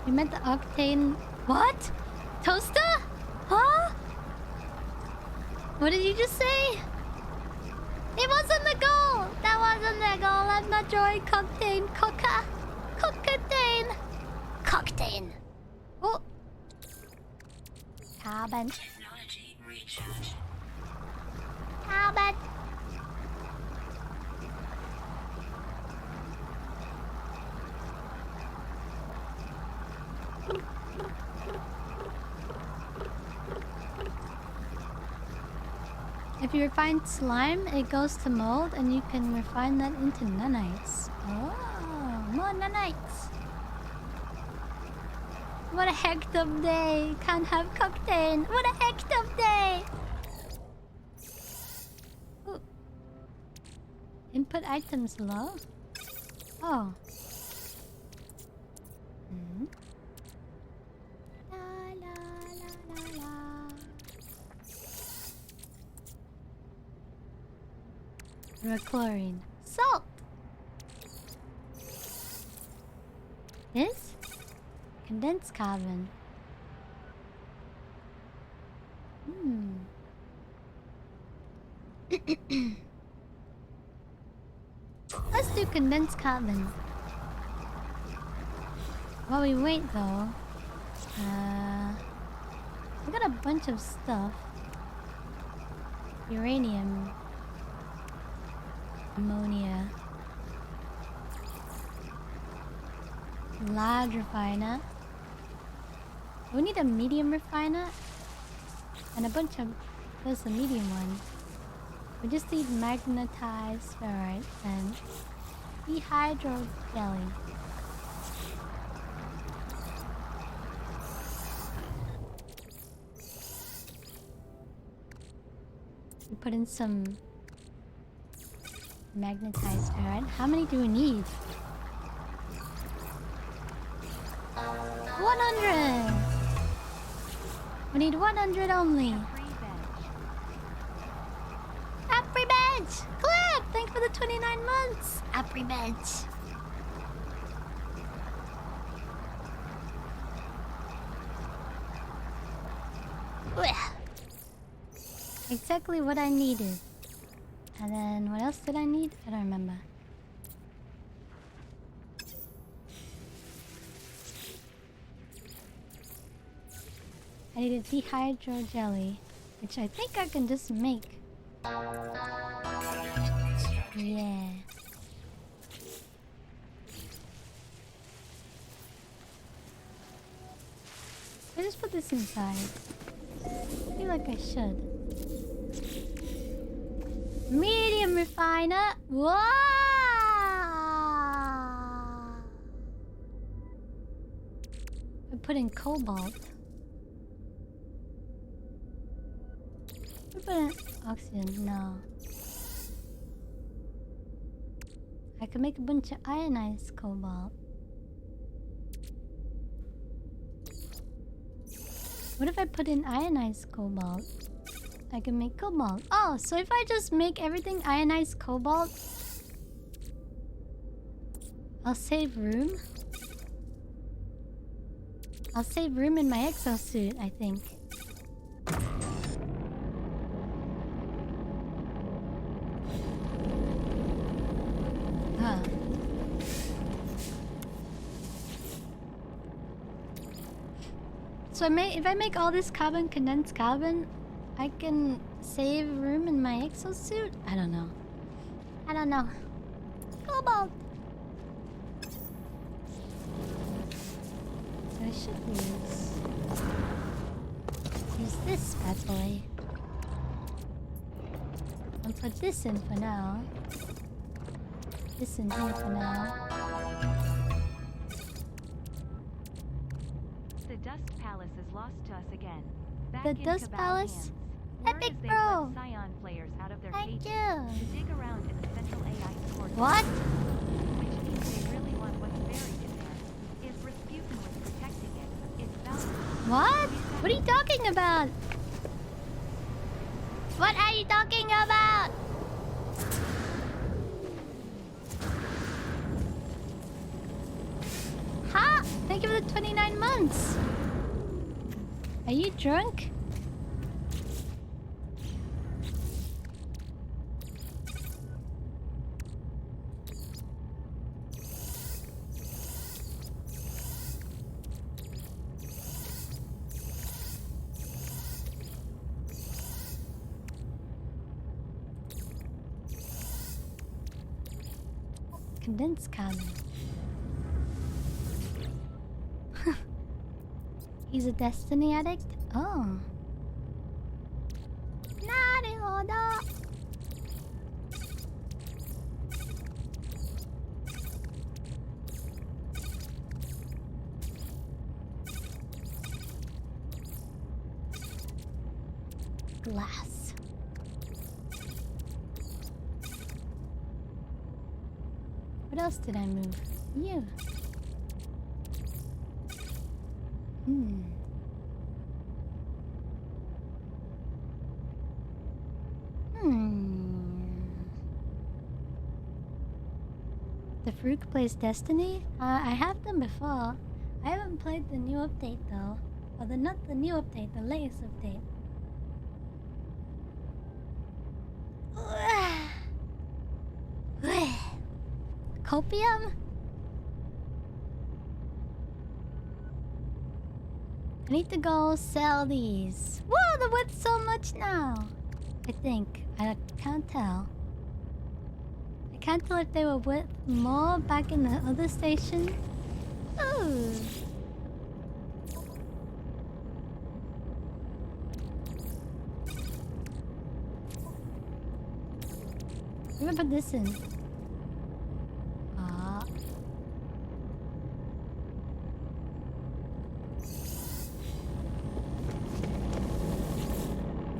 You meant the octane... What? Toaster? Huh? What did you just say? It wasn't the goal! That wasn't the goal! I'm not drawing Coctane. Coctane! Coctane! Oh! Carbon. Technology recharge. Carbon! If you refine slime, it goes to mold and you can refine that into nanites. Oh, more nanites. What a hecked up day. Can't have Coctane. What a hecked up day. Ooh. Input items low? Oh. La la la la la. Chlorine. Salt! This? Condensed carbon. Let's do condensed carbon. While we wait though, I got a bunch of stuff. Uranium. Ammonia. Large refiner. We need a medium refiner. And a bunch of... There's a medium one. We just need magnetized ferrite and dehydro jelly. We put in some magnetized ferrite. How many do we need? 100! We need 100 only. Apri bench! Clap! Thanks for the 29 months! Apri bench! Exactly what I needed. And then what else did I need? I don't remember. I needed dehydro jelly, which I think I can just make. Yeah. I just put this inside. I feel like I should. Medium refiner. Whoa! I put in cobalt. I put in oxygen. No. I can make a bunch of ionized cobalt. What if I put in ionized cobalt? I can make cobalt. Oh, so if I just make everything ionized cobalt, I'll save room. I'll save room in my exosuit, I think. Huh. So if I make all this carbon, condensed carbon, I can save room in my exosuit? I don't know. I don't know. Cobalt! So I should use this bad boy. I'll put this in for now. This in here for now. The Dust Palace is lost to us again. Back The in Dust Cabal Palace? hands. Epic, Word is bro! They've let Scion players out of their Thank cages you! to dig around in the central AI core. What? Which means they really want what's buried in there. If Rasputin was protecting it, it's valuable. What? What are you talking about? What are you talking about? Huh? Thank you for the 29 months. Are you drunk? Condensed carbon. He's a Destiny addict? Oh. Naruhodo. Glass. What else did I move? You. The Fruit plays Destiny? I have them before. I haven't played the new update though. Or not the new update, the latest update. Copium? I need to go sell these. Whoa, they're worth so much now. I think. I can't tell. I can't tell if they were worth more back in the other station. Ooh. I'm gonna put this in. Ah.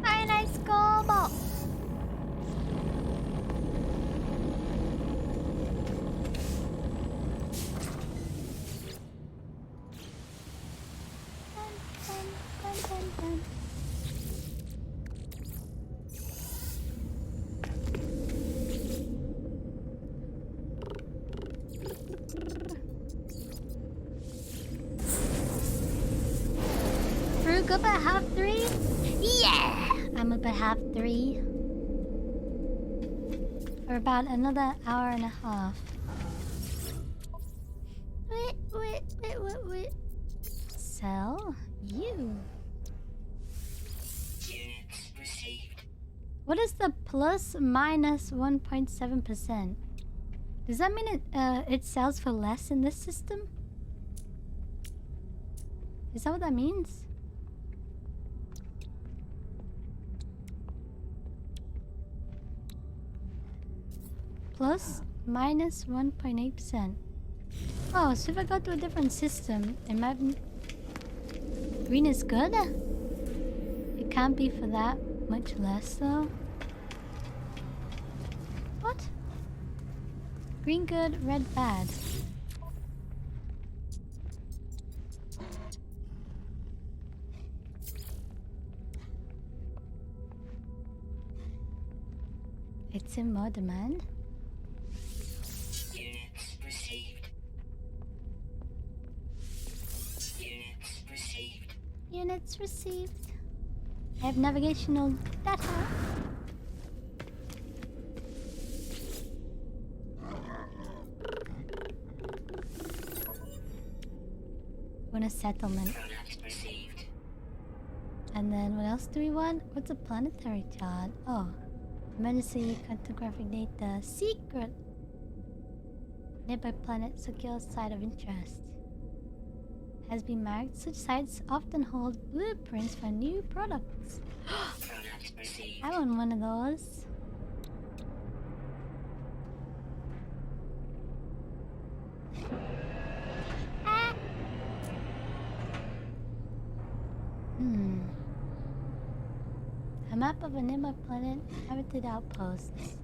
Hi, nice cobalt. Dun, dun, dun, dun. Fruit up at half 3? Yeah! I'm up at half 3. For about another hour and a half. Wait. Sell you. Units received. What is the plus minus 1.7%? Does that mean it sells for less in this system? Is that what that means? Plus minus 1.8%. Oh, so if I go to a different system, it might be... Green is good? It can't be for that much less though. What? Green good, red bad. It's in more demand. Units received. Units received. Units received. I have navigational data. Want a settlement. Product received. And then what else do we want? What's a planetary chart? Oh. Emergency cartographic data. Secret. Nearby planet secure site of interest. Has been marked. Such sites often hold blueprints for new products. Product received. I want one of those. Ah. A map of a nearby planet, habited outposts.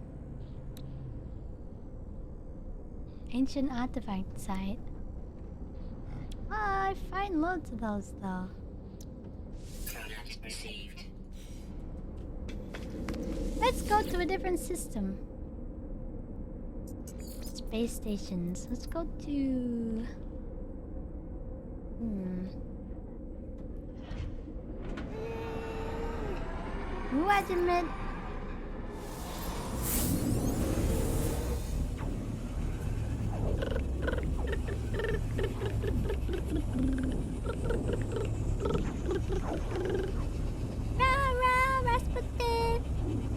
Ancient artifact site. Oh, I find loads of those though. Product received. Let's go to a different system. Space stations. Let's go to... Regiment. Rasputin,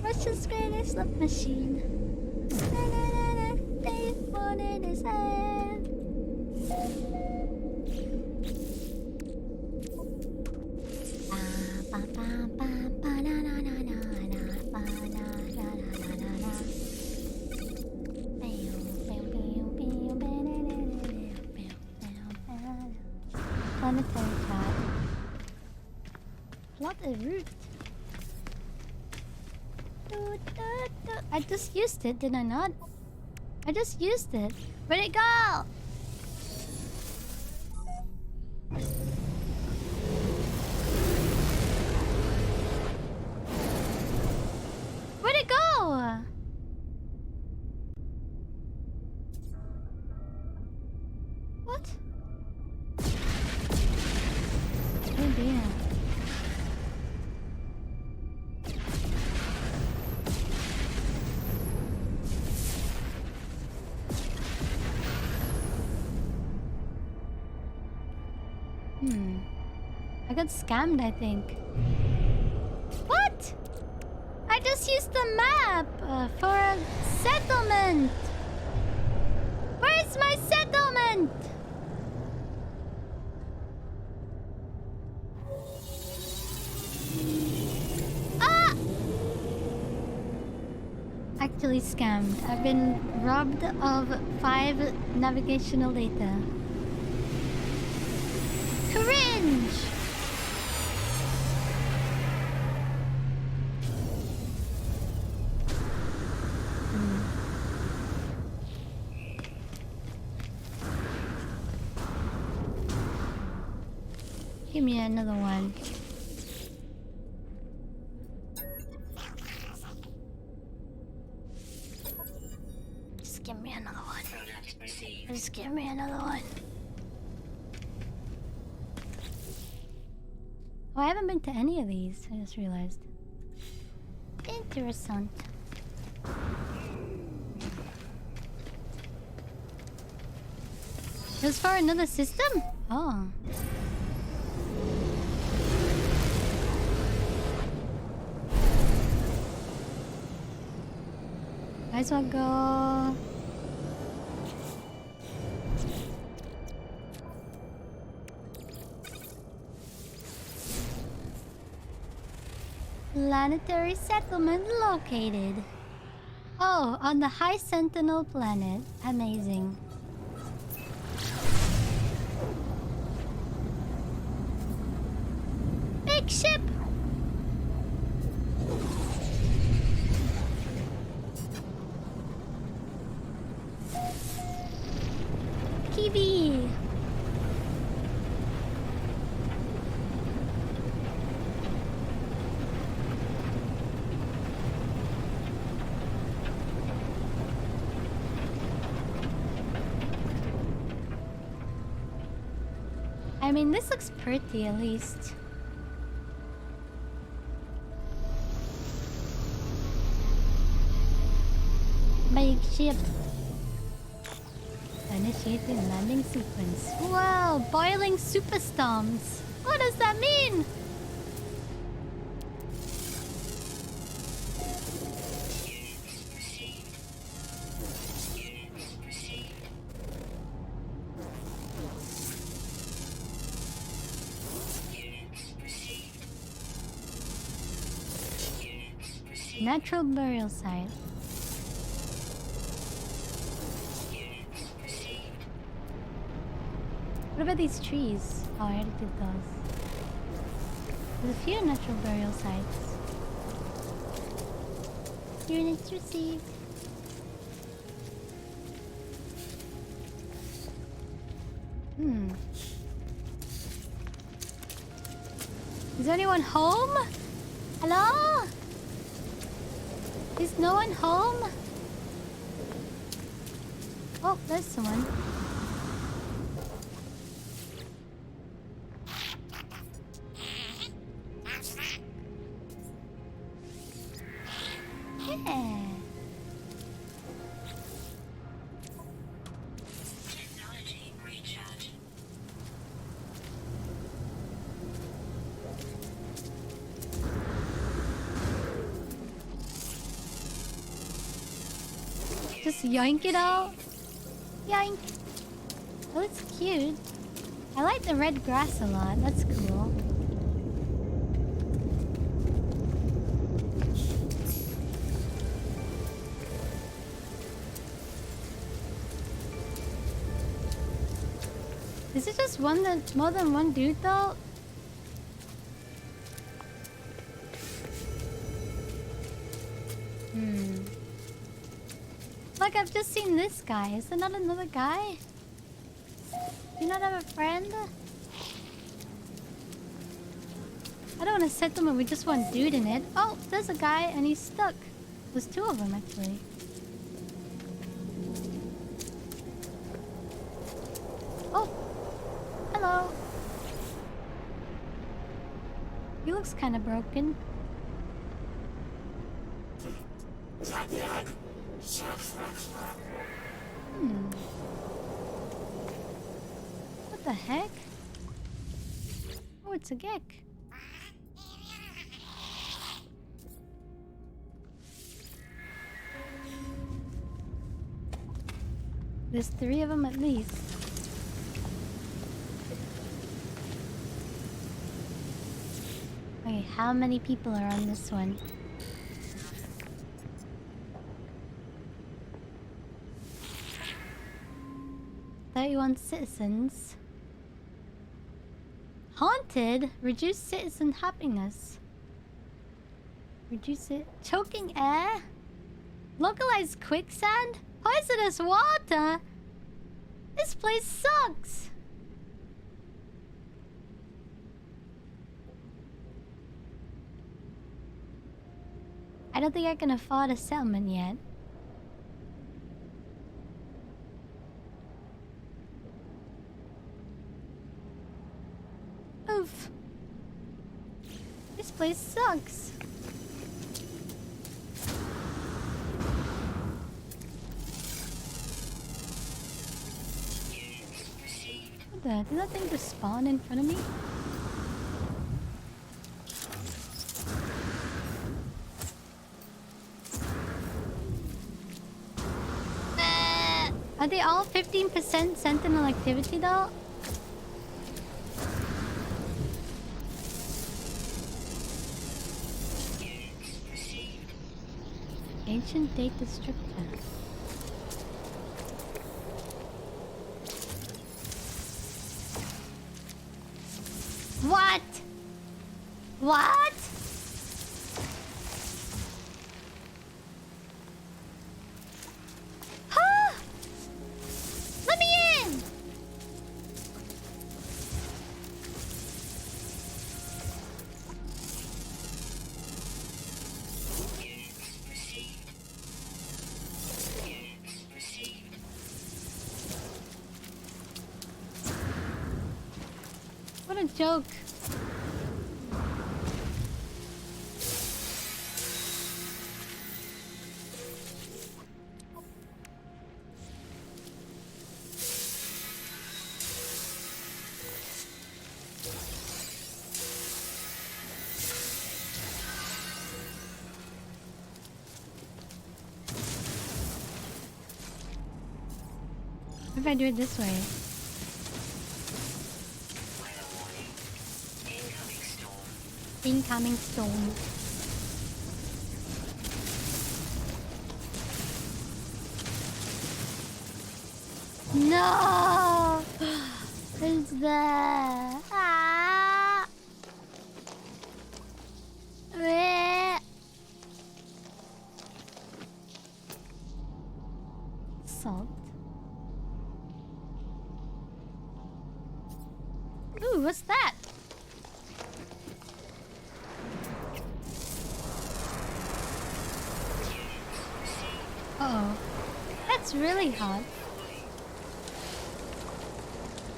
Russia's greatest slot machine. Na na na na, they wanted his hand. Ba ba ba ba na na na na na ba na na na na na na. Planetary cat. Plot a route. I just used it, did I not? I just used it. Where'd it go? Where'd it go? What? Oh dear. I got scammed, I think. What? I just used the map for a settlement. Where's my settlement? Ah! Actually scammed. I've been robbed of 5 navigational data. Cringe! Give me another one. Just give me another one. Just give me another one. Oh, I haven't been to any of these. I just realized. Interessant. It was for another system? Oh. Might as well go. Planetary settlement located. Oh, on the High Sentinel planet. Amazing. Big ship! Kiwi! I mean, this looks pretty at least. Big ship. Initiating landing sequence. Wow, boiling superstorms. What does that mean? Natural burial site. What about these trees? Oh, I already did those. There's a few natural burial sites. Units received. Is anyone home? Hello? Is no one home? Oh, there's someone. Yeah. Technology recharge. Just yoink it out. Yoink. Oh, it's cute. I like the red grass a lot. That's cool. Is it just more than one dude though? Like, I've just seen this guy. Is there not another guy? Do you not have a friend? I don't want a settlement with just one dude in it. Oh, there's a guy and he's stuck. There's 2 of them actually. Oh, hello. He looks kind of broken. What the heck? Oh, it's a geck. There's 3 of them at least. Okay, how many people are on this one? 31 citizens. Haunted? Reduce citizen happiness. Reduce it. Choking air? Localized quicksand? Poisonous water? This place sucks! I don't think I can afford a settlement yet. Oof. This place sucks. What the? Did that thing just spawn in front of me? Are they all 15% sentinel activity though? Ancient data structure. What? What? Huh? Let me in! What a joke. What if I do it this way? Incoming storm. No! It's there. Ah! Bleh. Salt. Ooh, what's that? Uh-oh. That's really hot.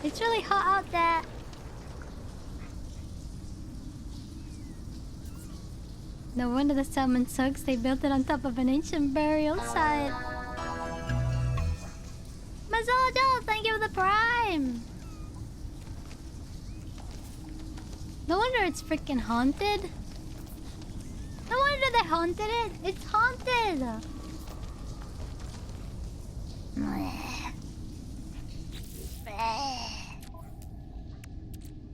It's really hot out there. No wonder the salmon sucks. They built it on top of an ancient burial site. Mazojo, thank you for the prime. No wonder it's freaking haunted. No wonder they haunted it. It's haunted.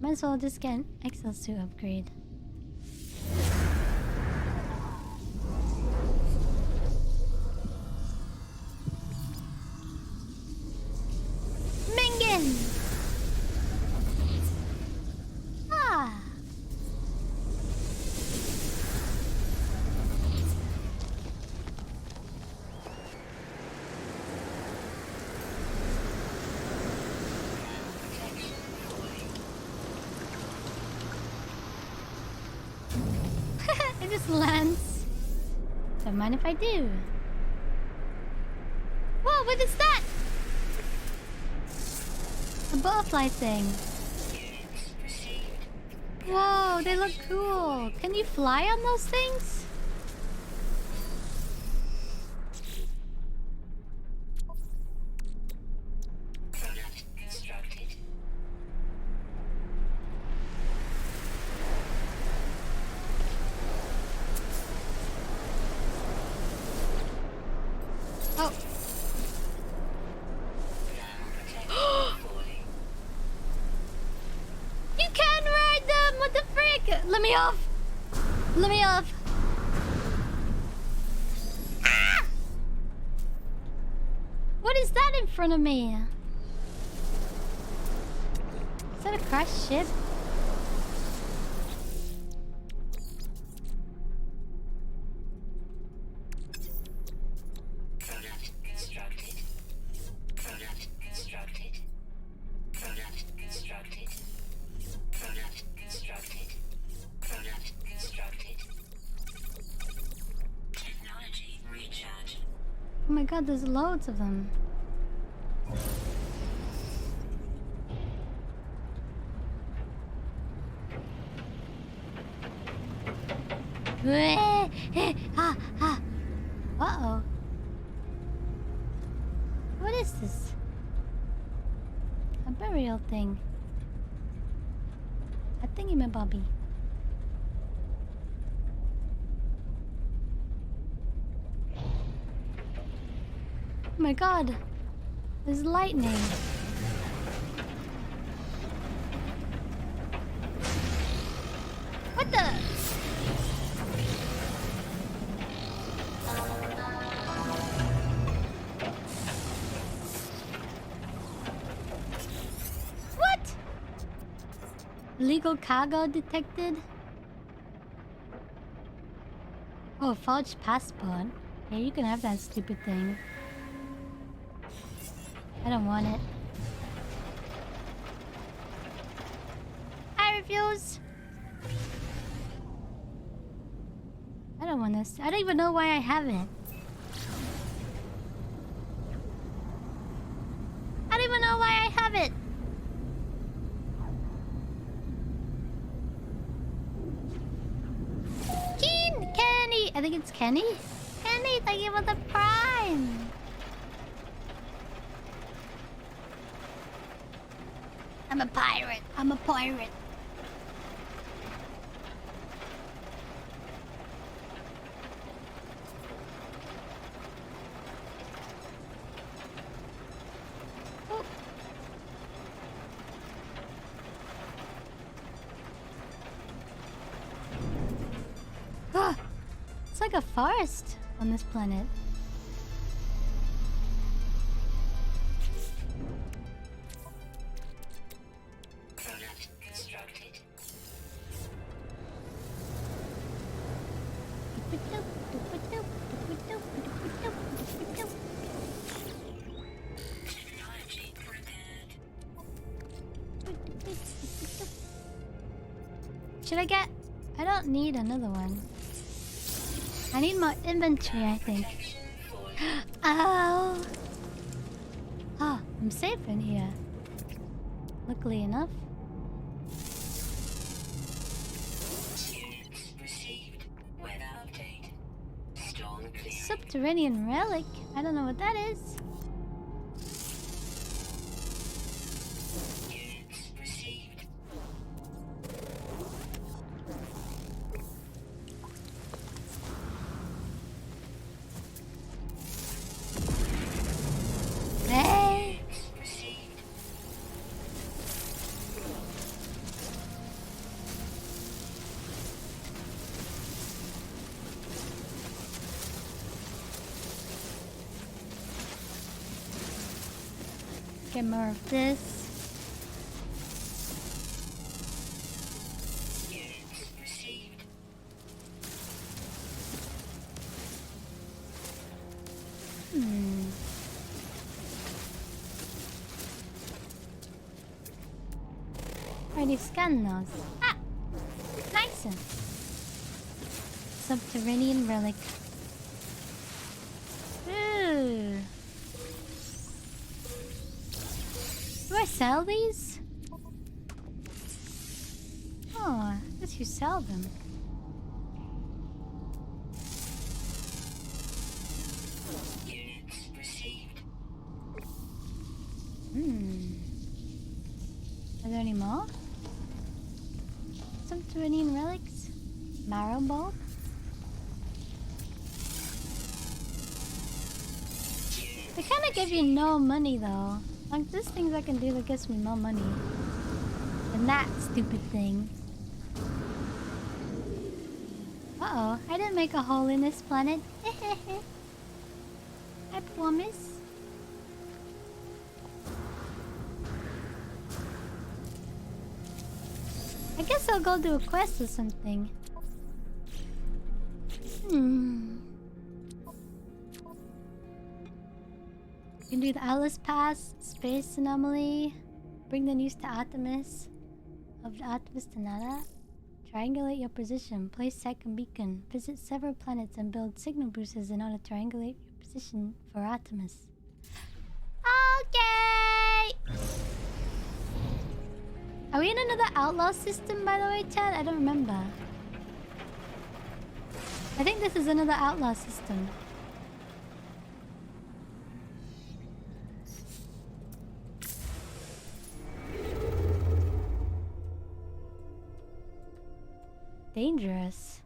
Might as well just get an exosuit upgrade. Mingen! Ah! It just lands. Don't mind if I do. Whoa, what is that? A butterfly thing. Whoa, they look cool. Can you fly on those things? Oh. You can't ride them! What the frick? Let me off! Let me off! Ah! What is that in front of me? Is that a crashed ship? Product constructed. Product constructed. Product constructed. Product constructed. Product constructed. Technology recharge. Oh my god, there's loads of them. Uh-oh. What is this? A burial thing. A thingy-mabobby. Oh my god. There's lightning. What the? What? Illegal cargo detected? Oh, forged passport. Yeah, you can have that stupid thing. I don't want it. I refuse. I don't want this. I don't even know why I have it. I don't even know why I have it. Kenny! I think it's Kenny? Kenny, thank you for the prime! I'm a pirate. I'm a pirate. Oh. Ah, it's like a forest on this planet. Product constructed. Technology prepared. Should I get... I don't need another one. I need more inventory, I think. Ow! Oh, I'm safe in here. Luckily enough. Units received. Weather update. Storm clearing. Subterranean relic? I don't know what that is. Units received. Hey! Received. Get more of this. Units received. Already scanned those. Ah! Nice. Subterranean relic. Ooh. Do I sell these? Oh, I guess you sell them. Units received. Are there any more? Subterranean relics? Marrow bulb? They kind of give you no money though. Like, there's things I can do that gets me more money than that stupid thing. Uh-oh, I didn't make a hole in this planet. I promise. I guess I'll go do a quest or something. You can do the Atlas Pass, Space Anomaly, bring the news to Artemis, of the Artemis to Nada, triangulate your position, place second beacon, visit several planets and build signal boosters in order to triangulate your position for Artemis. Okay! Are we in another outlaw system, by the way, Chad? I don't remember. I think this is another outlaw system. Dangerous.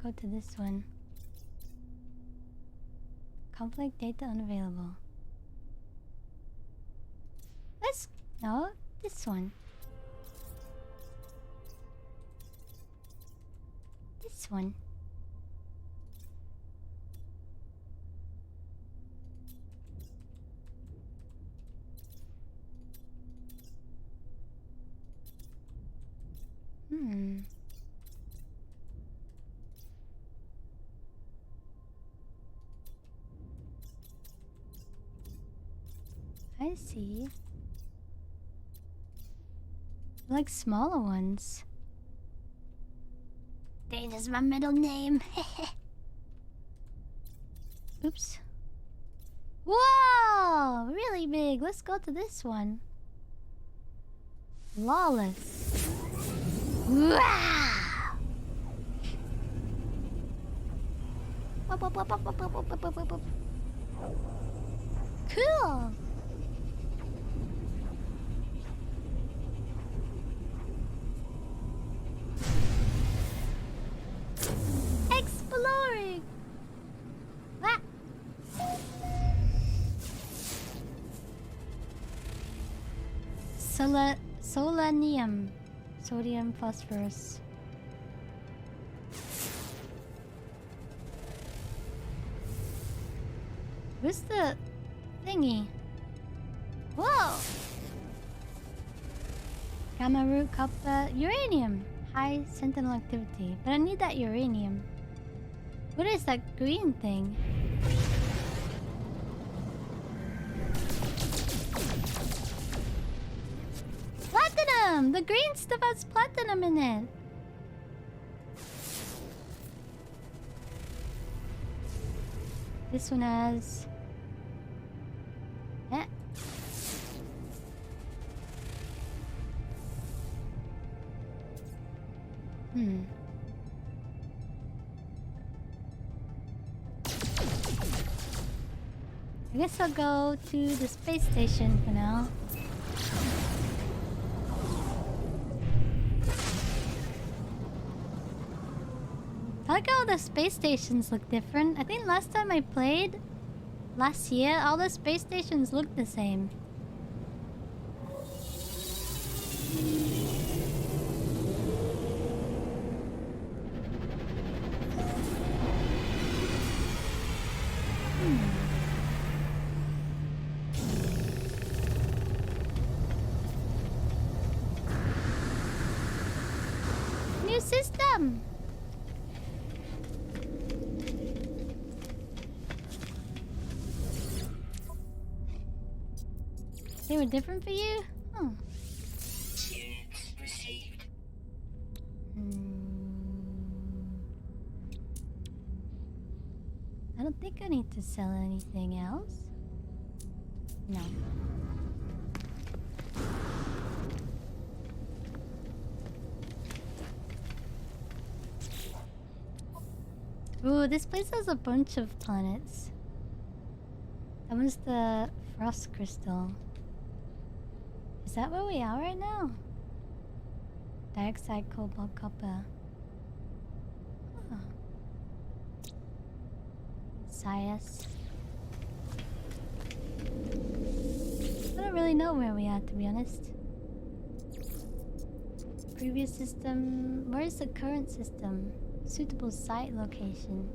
Go to this one. Conflict data unavailable. No, this one. This one. I see. Like smaller ones. Danger's my middle name. Oops. Whoa! Really big. Let's go to this one. Lawless. Wow! Cool! Exploring! Ah. Solanium. Sodium phosphorus. Where's the thingy? Whoa! Gamma root, copper, uranium. High sentinel activity. But I need that uranium. What is that green thing? Platinum! The green stuff has platinum in it. This one has... Eh. I guess I'll go to the space station for now. I like how all the space stations look different. I think last time I played, last year, all the space stations looked the same. New system! They were different for you? Oh. I don't think I need to sell anything else. No. Ooh, this place has a bunch of planets. That was the frost crystal. Is that where we are right now? Dioxide, cobalt, copper. Sias. I don't really know where we are, to be honest. Previous system. Where is the current system? Suitable site location.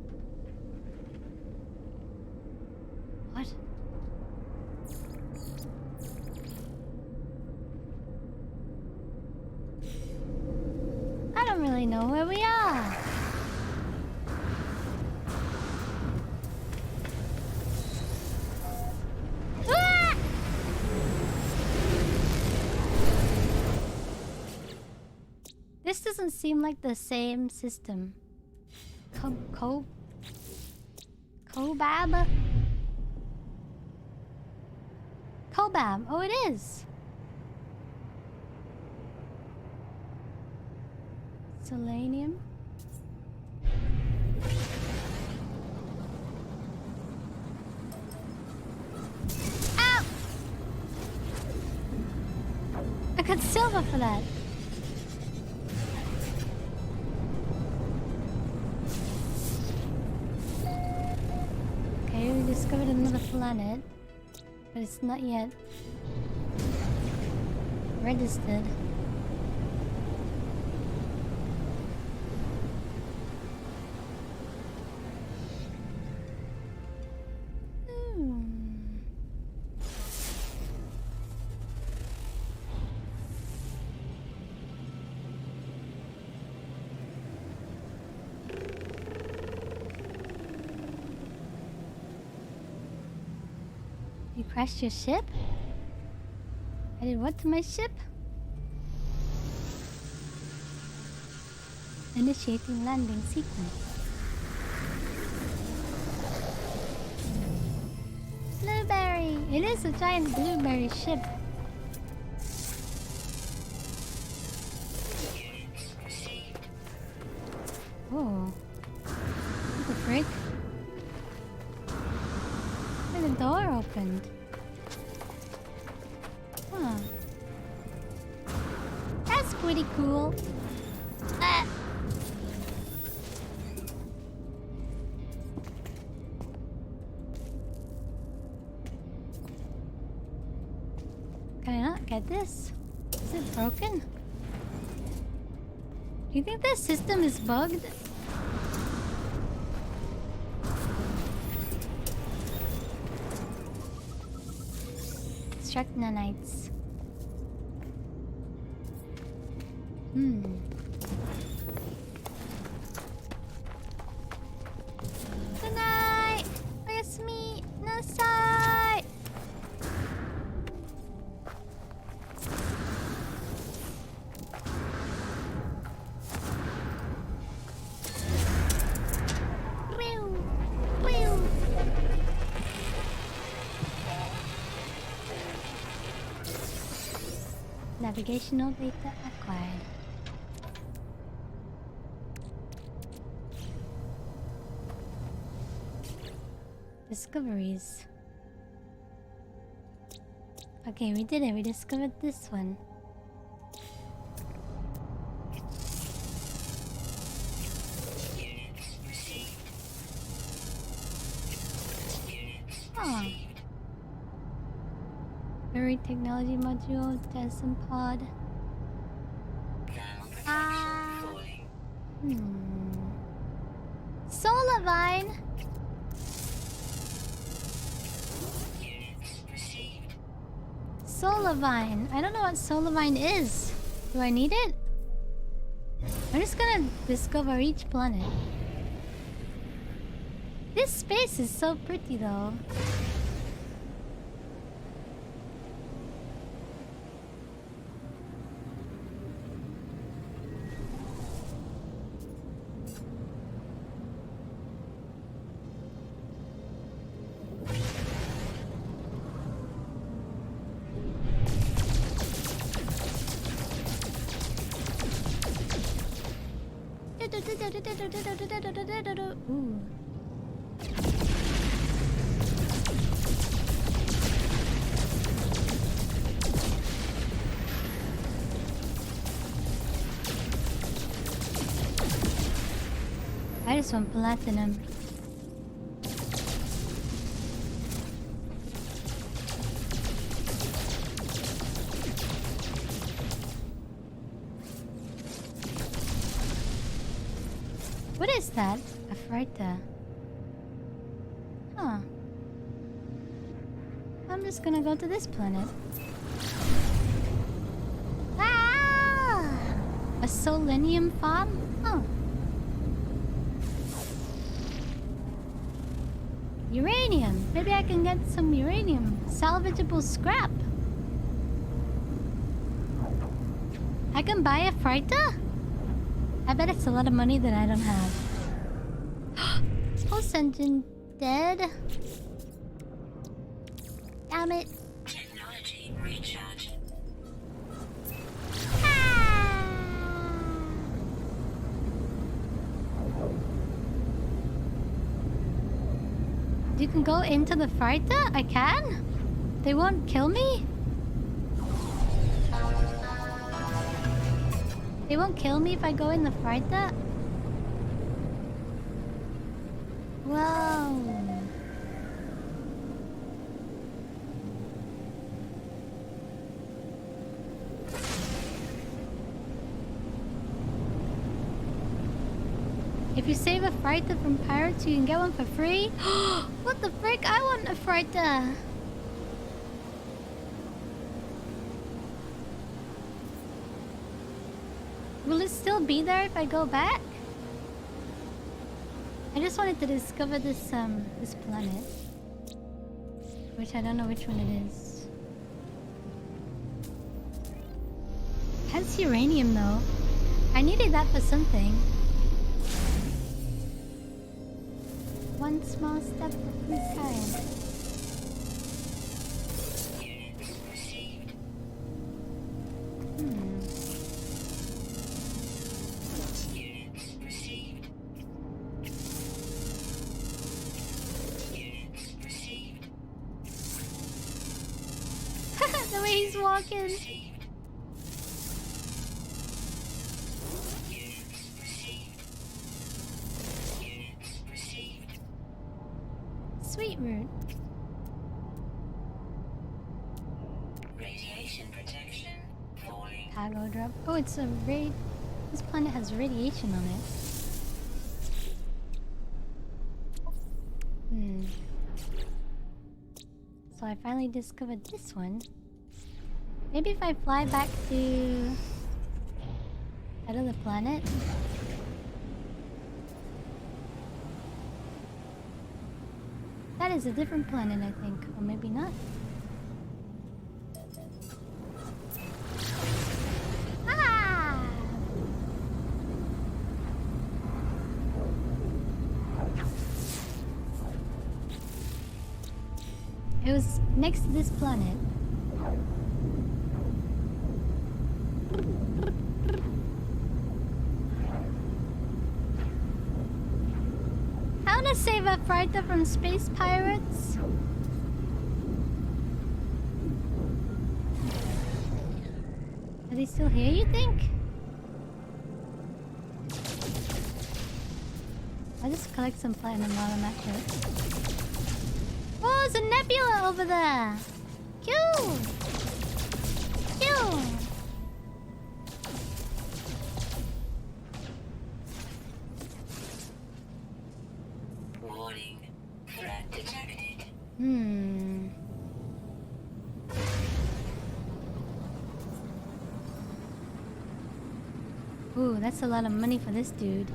What? I don't really know where we are. Ah! This doesn't seem like the same system. Cobab? Cobab. Oh, it is. Selenium. Ow! I got silver for that. Okay, we discovered another planet, but it's not yet registered. You crashed your ship? I did what to my ship? Initiating landing sequence. Blueberry! It is a giant blueberry ship. Oh. What the frick? The door opened. Huh. That's pretty cool. Ah. Can I not get this? Is it broken? Do you think this system is bugged? Extract nanites. Tonight! Oyasumi nasai! Navigational data acquired. Discoveries. Okay, we did it. We discovered this one. Oh. Buried technology module, Destin pod. Solar vine. Solar vine. I don't know what solar vine is. Do I need it? I'm just gonna discover each planet. This space is so pretty though. Ooh. I just want platinum. What is that? A freighter. Huh. I'm just gonna go to this planet. Ah! A selenium farm? Huh. Uranium. Maybe I can get some uranium. Salvageable scrap. I can buy a freighter? I bet it's a lot of money that I don't have. Pulse engine dead. Damn it. Technology recharge. Ah! You can go into the freighter? I can? They won't kill me? They won't kill me if I go in the freighter? Whoa. If you save a freighter from pirates, you can get one for free? What the frick? I want a freighter! Will it still be there if I go back? I just wanted to discover this this planet. Which I don't know which one it is. It has uranium though. I needed that for something. One small step for mankind. Units received. Units received. Units received. The way he's walking. Received. Units received. Units received. Sweet root. Radiation protection falling. Cargo drop. Oh, it's a raid. This planet has radiation on it. So I finally discovered this one. Maybe if I fly back to out of the planet. That is a different planet, I think. Or maybe not. Ah! It was next to this planet. I wanna save a freighter from space pirates. Are they still here, you think? I'll just collect some platinum while I'm at it. Oh, there's a nebula over there! Cool! Cool! Warning. Threat detected. Ooh, that's a lot of money for this dude.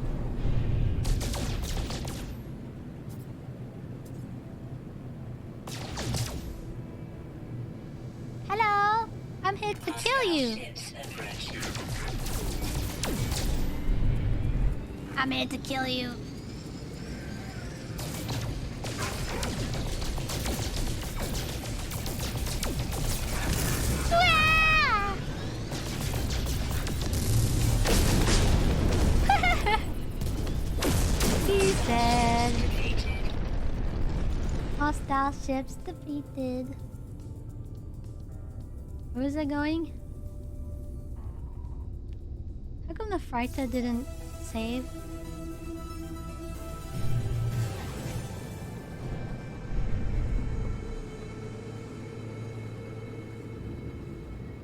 Hello! I'm here to kill you! Ships approaching. I'm here to kill you. Ah! He's dead. Hostile ships defeated. Where is it going? How come the freighter didn't save?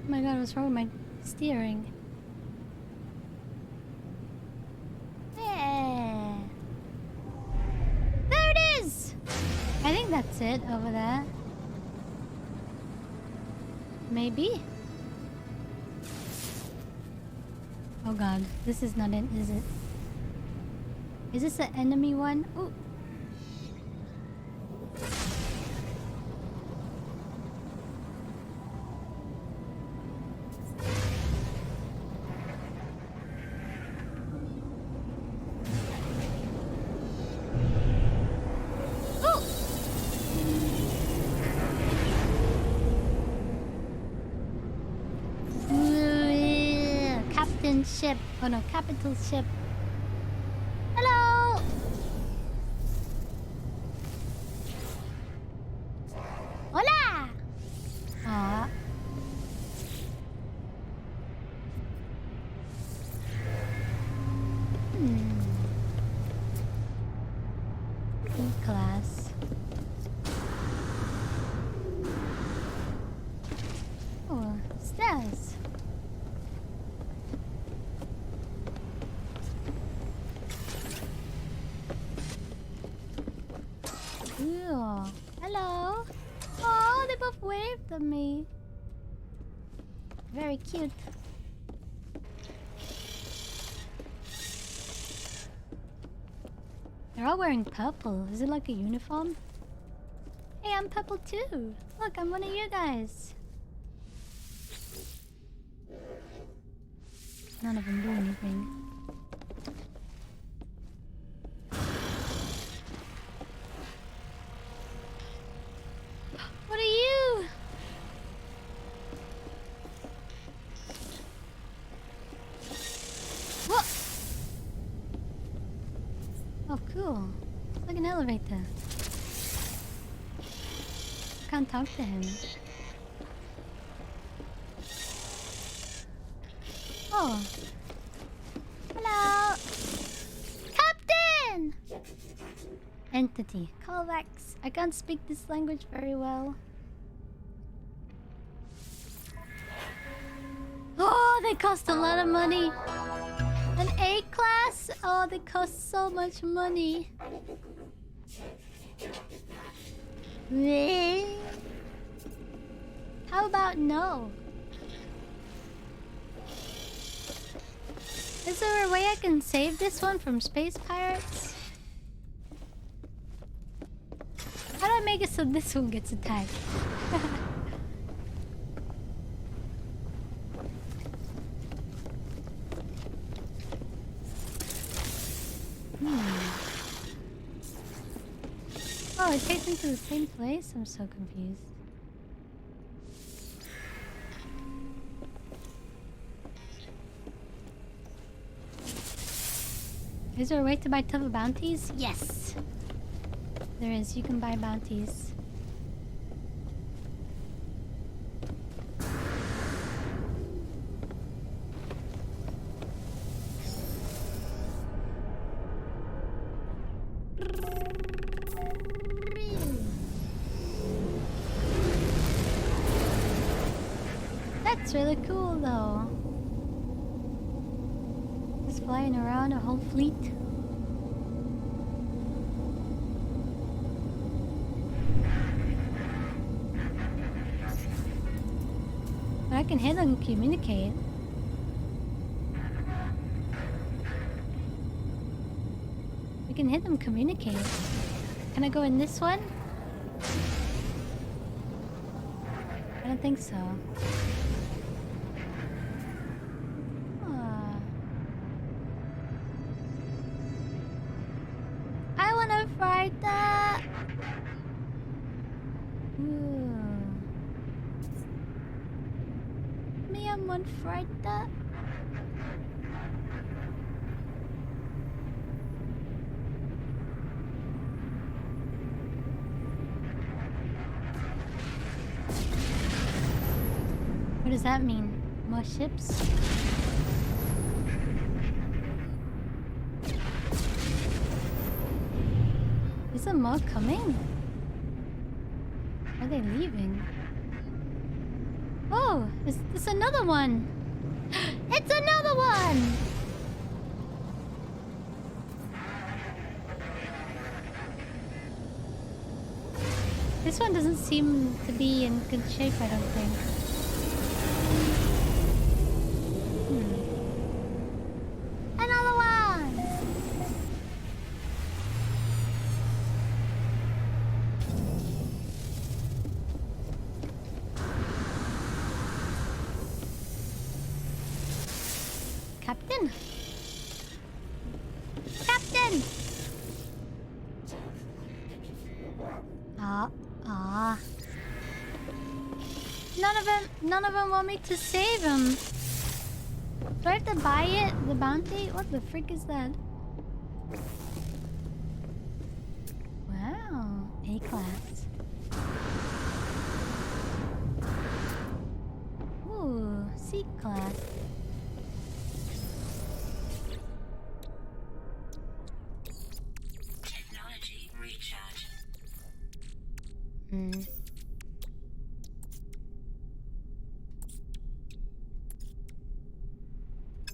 Oh my god, what's wrong with my steering? Yeah. it over there. Maybe? Oh god, this is not it, is it? Is this an enemy one? Ooh. Ship. Oh no, capital ship. Hello! Hola! Aw. E-class. Oh, stairs. Ew. Hello. Oh, they both waved at me. Very cute. They're all wearing purple. Is it like a uniform? Hey, I'm purple too. Look, I'm one of you guys. None of them do anything. What are you? What? Oh, cool. It's like an elevator. I can't talk to him. Oh. Hello. Captain! Entity. Callbacks. I can't speak this language very well. Oh, they cost a lot of money. An A class? Oh, they cost so much money. How about no? Is there a way I can save this one from space pirates? How do I make it so this one gets attacked? Oh, it takes me to the same place? I'm so confused. Is there a way to buy tougher bounties? Yes! There is. You can buy bounties. That's really cool though. Just flying around a whole fleet. But I can hit and communicate. We can hit them communicate. Can I go in this one? I don't think so. I wanna fight that. Me, I'm one fight that. What does that mean? More ships? Is there more coming? Are they leaving? Oh, is this another one? It's another one! This one doesn't seem to be in good shape, I don't think. Another one! Captain! Captain! None of them want me to save him. Do I have to buy it? The bounty? What the frick is that? Wow, A-class. Ooh, C-class. Technology recharge.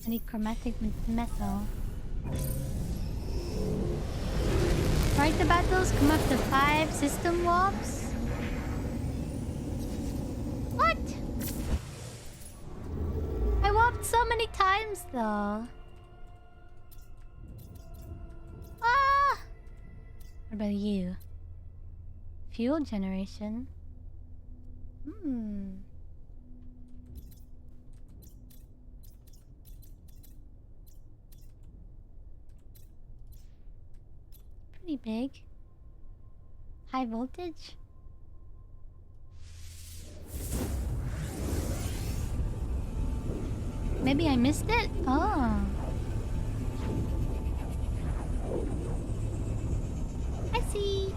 I need chromatic metal. Right, the battles come after 5 system warps? What? I warped so many times though. Ah! What about you? Fuel generation? Pretty big. High voltage? Maybe I missed it? Oh. I see.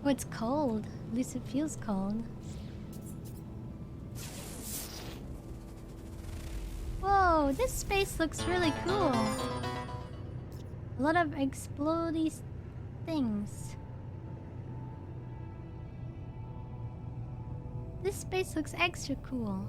Oh, it's cold. At least it feels cold. Whoa, this space looks really cool. A lot of explodey things. This space looks extra cool.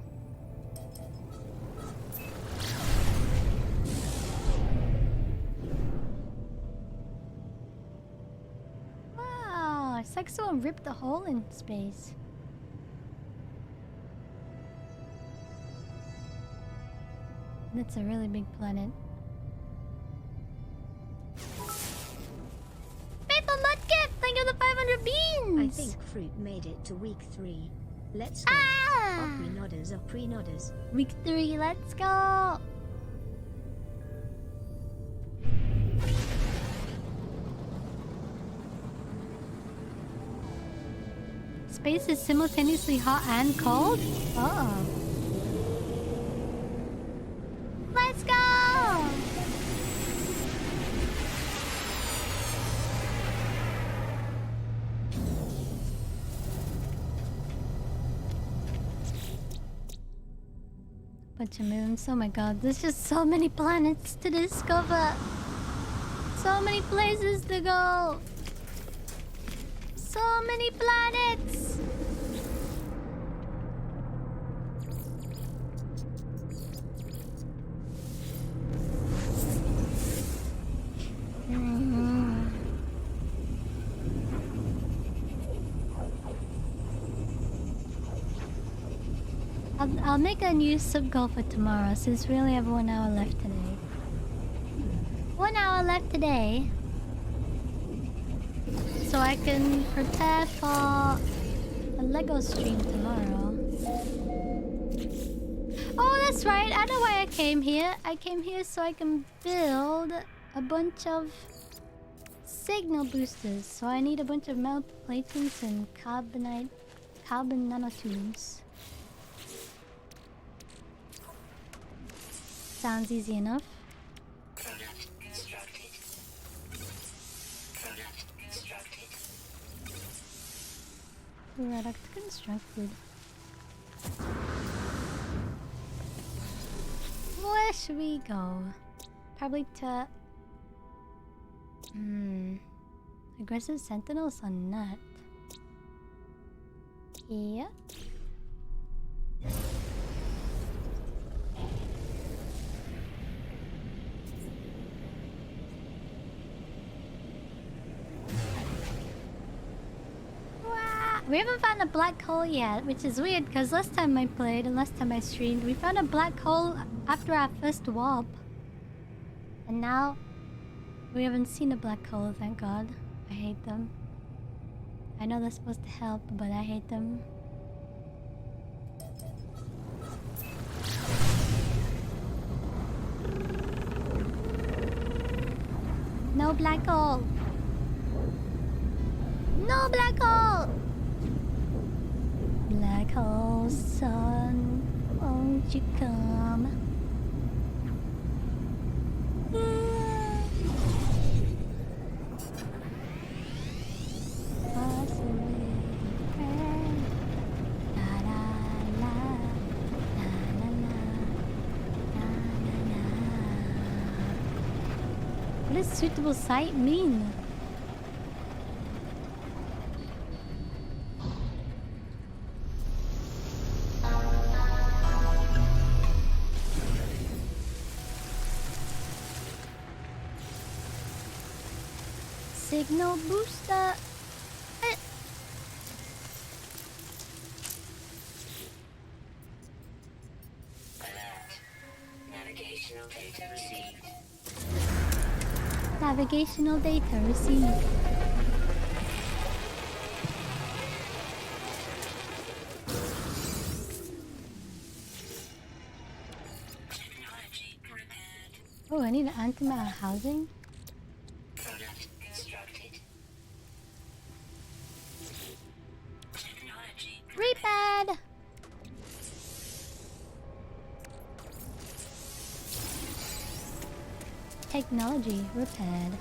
Wow, it's like someone ripped a hole in space. That's a really big planet. Paper Mudkip! Thank you for the 500 beans! I think Fruit made it to week 3. Let's go. Opry-nodders, Opry-nodders. Week 3, let's go! Space is simultaneously hot and cold? Oh. Let's go! Bunch of moons. Oh my god, there's just so many planets to discover. So many places to go. So many planets. I'll make a new sub goal for tomorrow since we only have 1 hour left today. 1 hour left today. So I can prepare for a Lego stream tomorrow. Oh, that's right. I know why I came here. I came here so I can build a bunch of signal boosters. So I need a bunch of metal platings and carbon nanotubes. Sounds easy enough. Product constructed. Product constructed. Product constructed. Where should we go? Probably to... Aggressive sentinels on nut. Yep. We haven't found a black hole yet, which is weird because last time I played and last time I streamed, we found a black hole after our first warp. And now, we haven't seen a black hole, thank God. I hate them. I know they're supposed to help, but I hate them. No black hole! No black hole! Black hole sun, won't you come? What does suitable site mean? Signal booster. Alert. Navigational data received. Navigational data received. Technology repaired. Oh, I need an antimatter housing. Product constructed. Technology Repaired. Technology repaired.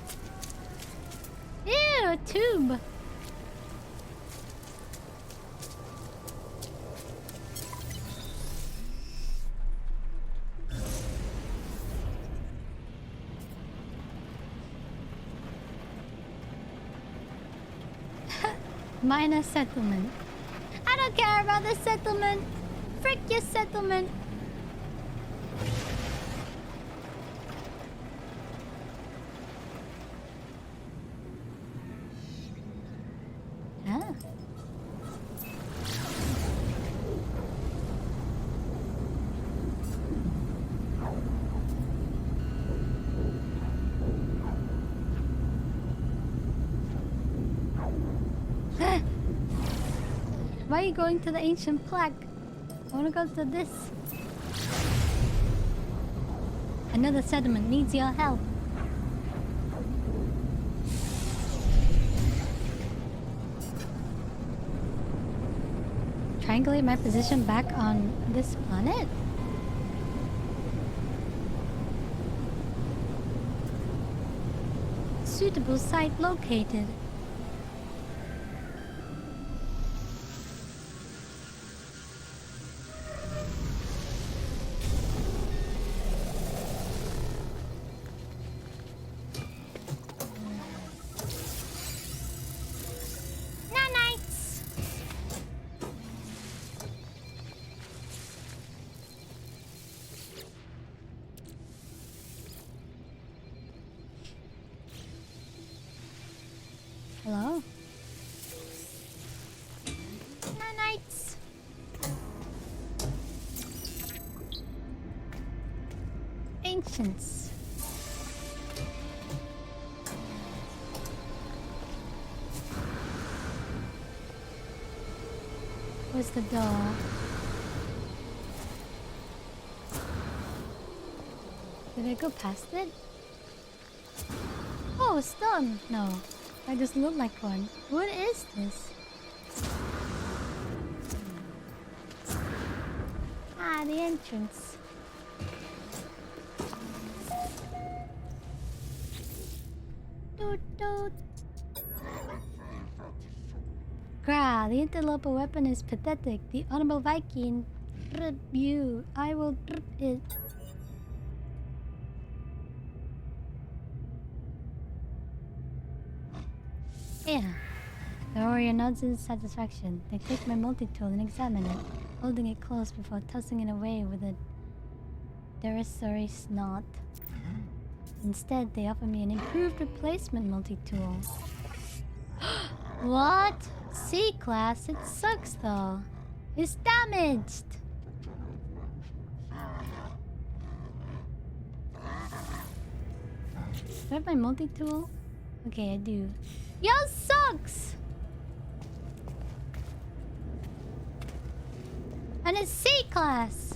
Ew, a tube. Minor settlement. I don't care about the settlement. Frick your settlement. Ah. Why are you going to the ancient plaque? I wanna go to this. Another settlement needs your help. Triangulate my position back on this planet? Suitable site located. Nanites! Hello? Nanites! Ancients. Where's the door? Did I go past it? Oh, a stone! No. I just look like one. What is this? Ah, the entrance. Doot doot. Gra, the interloper weapon is pathetic. The Honorable Viking rip you. I will rip it. Yeah. The warrior nods in satisfaction. They take my multi-tool and examine it, holding it close before tossing it away with a derisory snot. Instead, they offer me an improved replacement multi-tool. What? C class? It sucks though. It's damaged. Do I have my multi-tool? Okay, I do. Yo, sucks! And it's C class.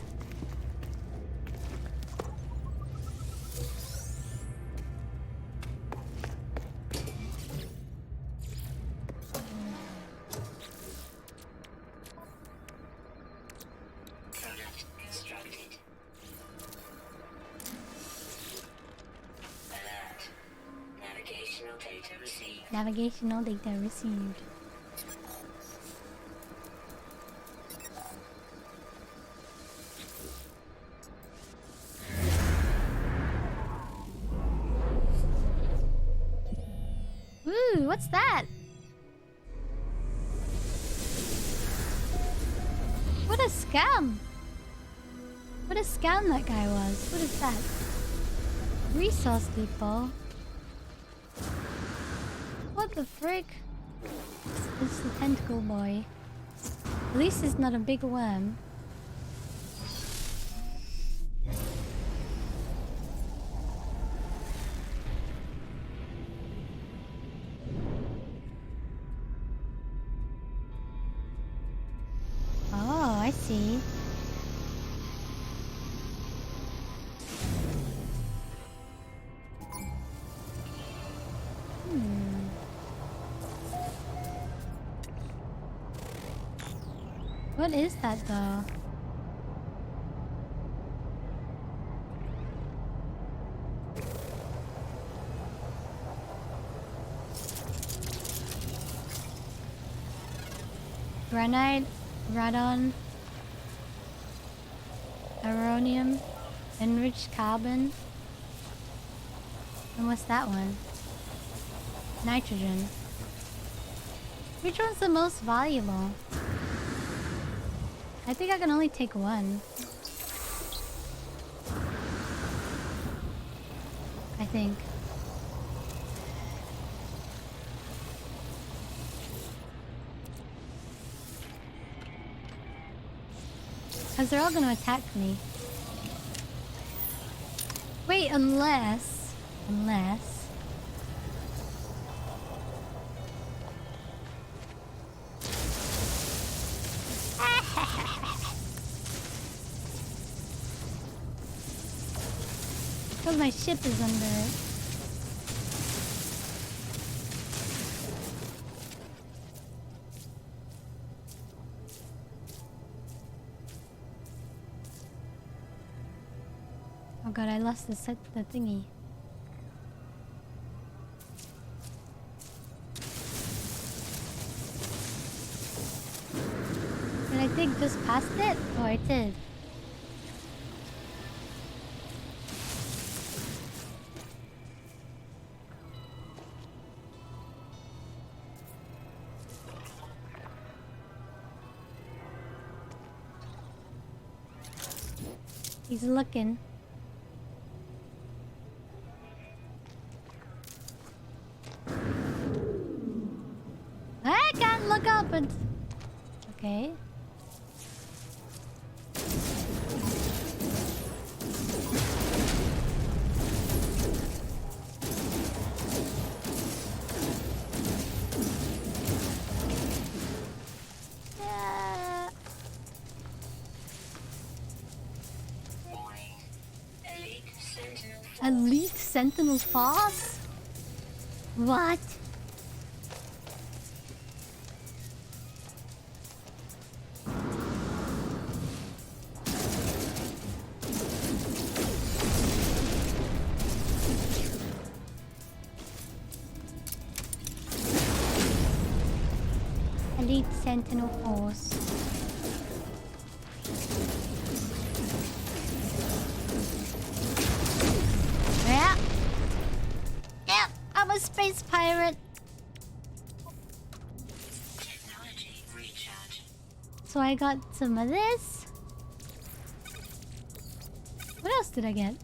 Product constructed. Alert. Navigational data received. Navigational data received. Ooh, what's that? What a scam! What a scam that guy was. What is that? Resource depot. What the frick? It's the tentacle boy. At least it's not a big worm. Oh, I see. What is that though? Granite, radon, uranium, enriched carbon. And what's that one? Nitrogen. Which one's the most valuable? I think I can only take one. I think. Because they're all gonna attack me. Wait, unless... Because my ship is under it. Oh god, I lost the thingy. Did I dig just past it? Oh, I did. He's looking. I can't look up and... Okay. Yeah. Elite Sentinel Force? What? Elite Sentinel Force. Yeah. Yeah, I'm a space pirate. Technology recharge. So I got some of this. What else did I get?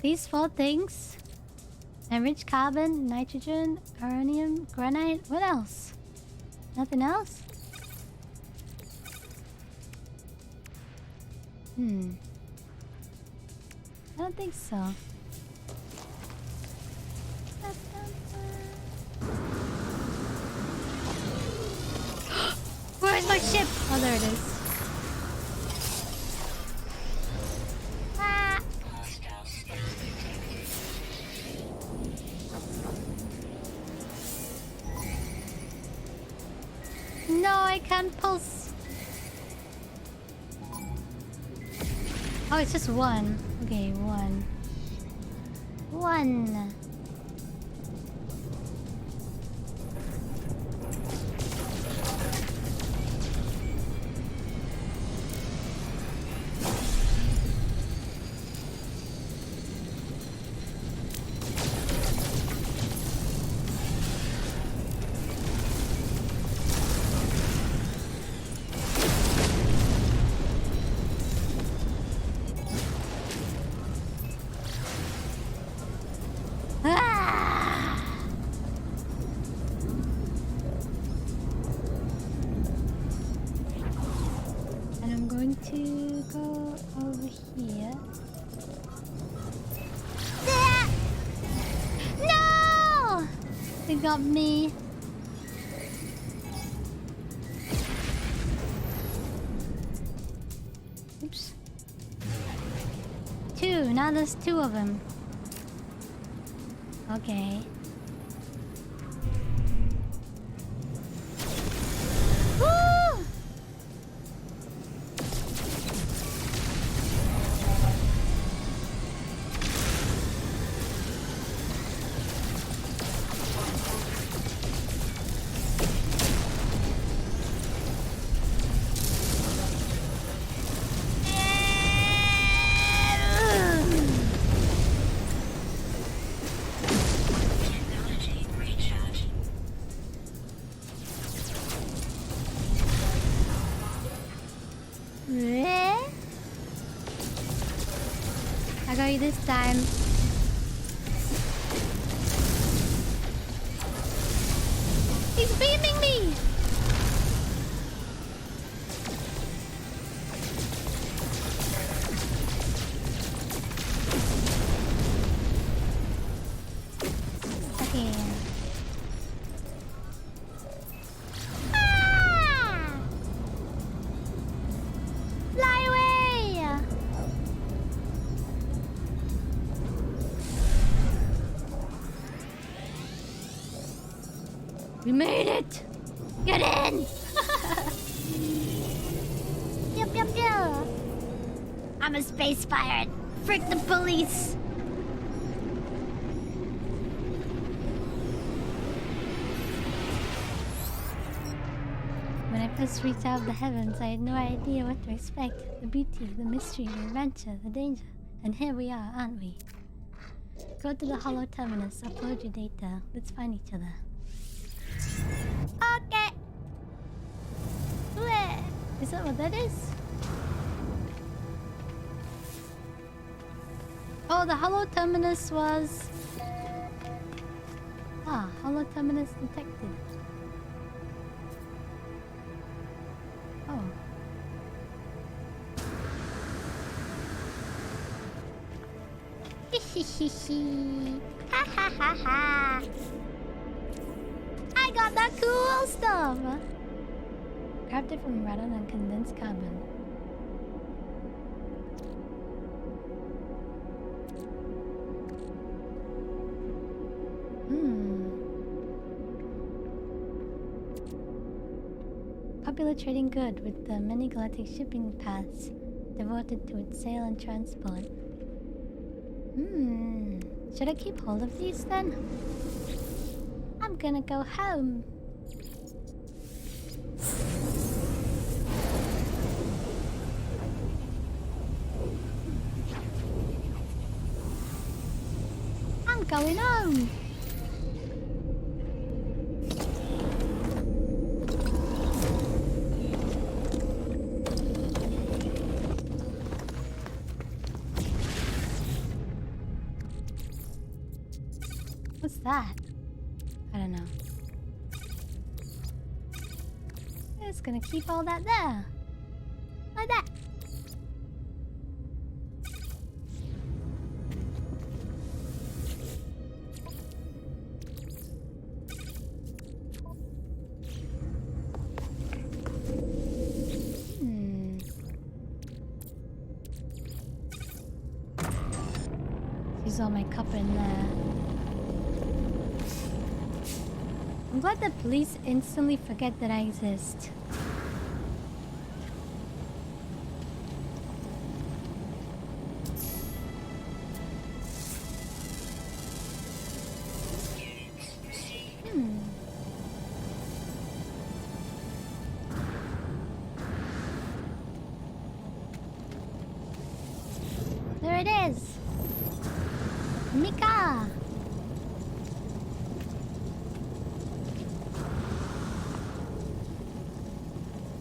These 4 things. Enriched carbon, nitrogen, uranium, granite. What else? Nothing else? I don't think so. Where's my ship? Oh, there it is. Ah! No, I can't pulse. Oh, it's just one. Okay, one. One. Got me. Oops. Two. Now there's two of them. Okay. Woo! I got you this time. He's beaming me! Okay. Ah! Fly away! We made it! Get in! Yep. I'm a space pirate. Frick the police! When I first reached out of the heavens, I had no idea what to expect. The beauty, the mystery, the adventure, the danger. And here we are, aren't we? Go to the hollow terminus, upload your data. Let's find each other. Okay. Wait, is that what that is? Oh, the hollow terminus was... Ah, hollow terminus detected. Oh. Hehehehe. Ha ha ha ha. I got that cool stuff! Crafted from radon and condensed carbon. Popular trading good with the many galactic shipping paths devoted to its sale and transport. Should I keep hold of these then? I'm gonna go home. I'm going home. What's that? I don't know. It's gonna keep all that there. Like that. Use all my copper in there. I'm glad the police instantly forget that I exist. There it is! Mika!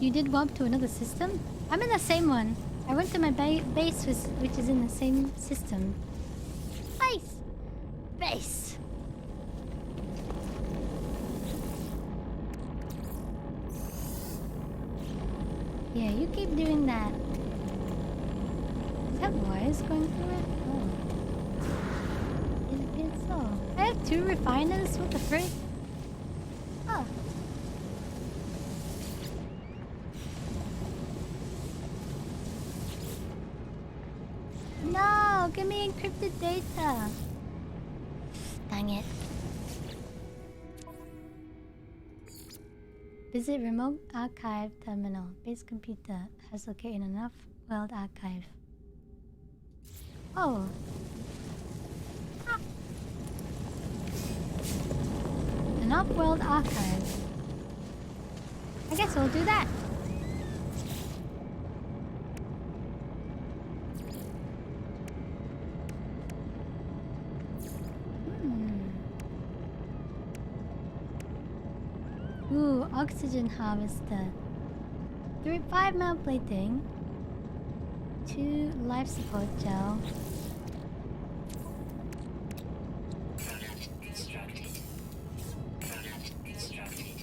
You did warp to another system? I'm in the same one. I went to my base, which is in the same system. Base! Base! Yeah, you keep doing that. Is that wires going through it? Oh. It appears so. I have 2 refiners? What the frick? Oh. No! Give me encrypted data! Dang it. Visit remote archive terminal. Base computer has located enough world archive. Oh. Ah. An off-world archive. I guess we'll do that. Ooh, oxygen harvester. 5 metal plating. 2 life support gel. Product constructed. Product constructed.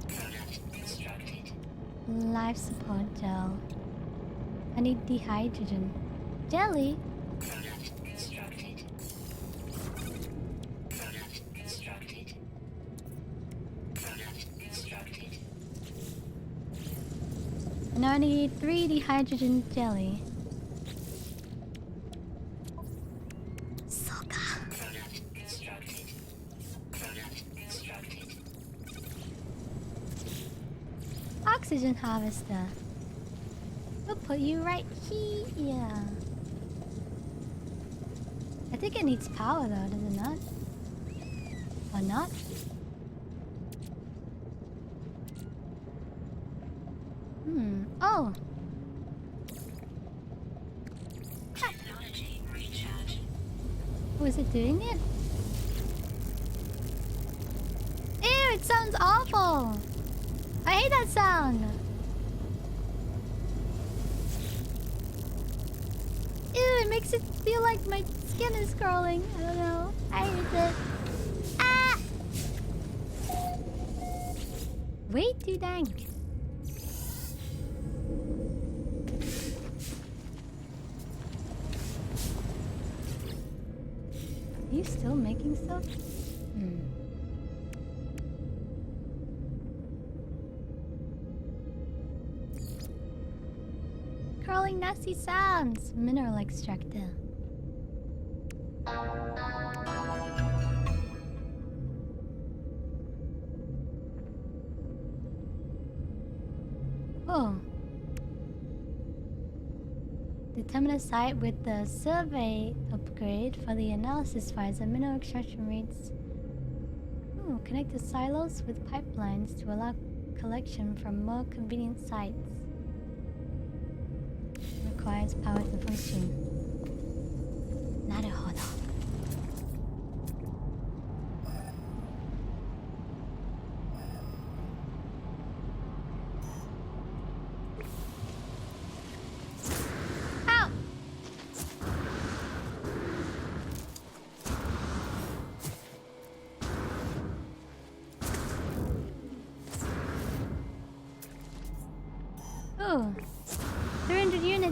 Product constructed. Life support gel. I need dehydrogen. Jelly? Product constructed. Product constructed. Product constructed. Now I need 3 dehydrogen jelly. Soka. Product constructed. Product constructed. Oxygen harvester. We'll put you right here. I think it needs power though, does it not? Or not? Oh! Technology recharge. Was it doing it? Ew, it sounds awful! I hate that sound! Ew, it makes it feel like my skin is crawling. I don't know. I hate it. Ah! Way too dank. Are you still making stuff? Crawling nasty sounds. Mineral extractor. Oh. Determine a site with the survey upgrade for the analysis visor. Mineral extraction rates. Ooh, connect the silos with pipelines to allow collection from more convenient sites. Requires power to function. Naruhodo. Ow!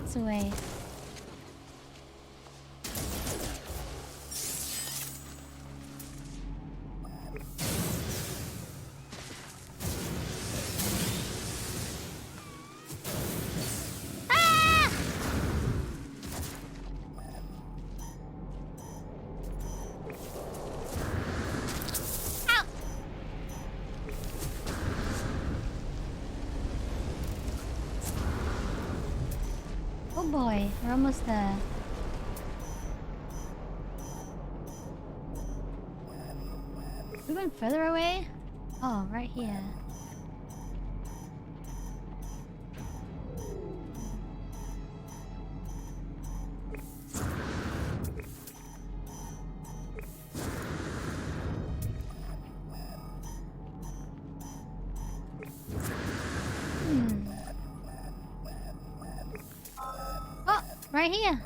units away. Oh boy, we're almost there. We went further away? Oh, right here. Oh, right here.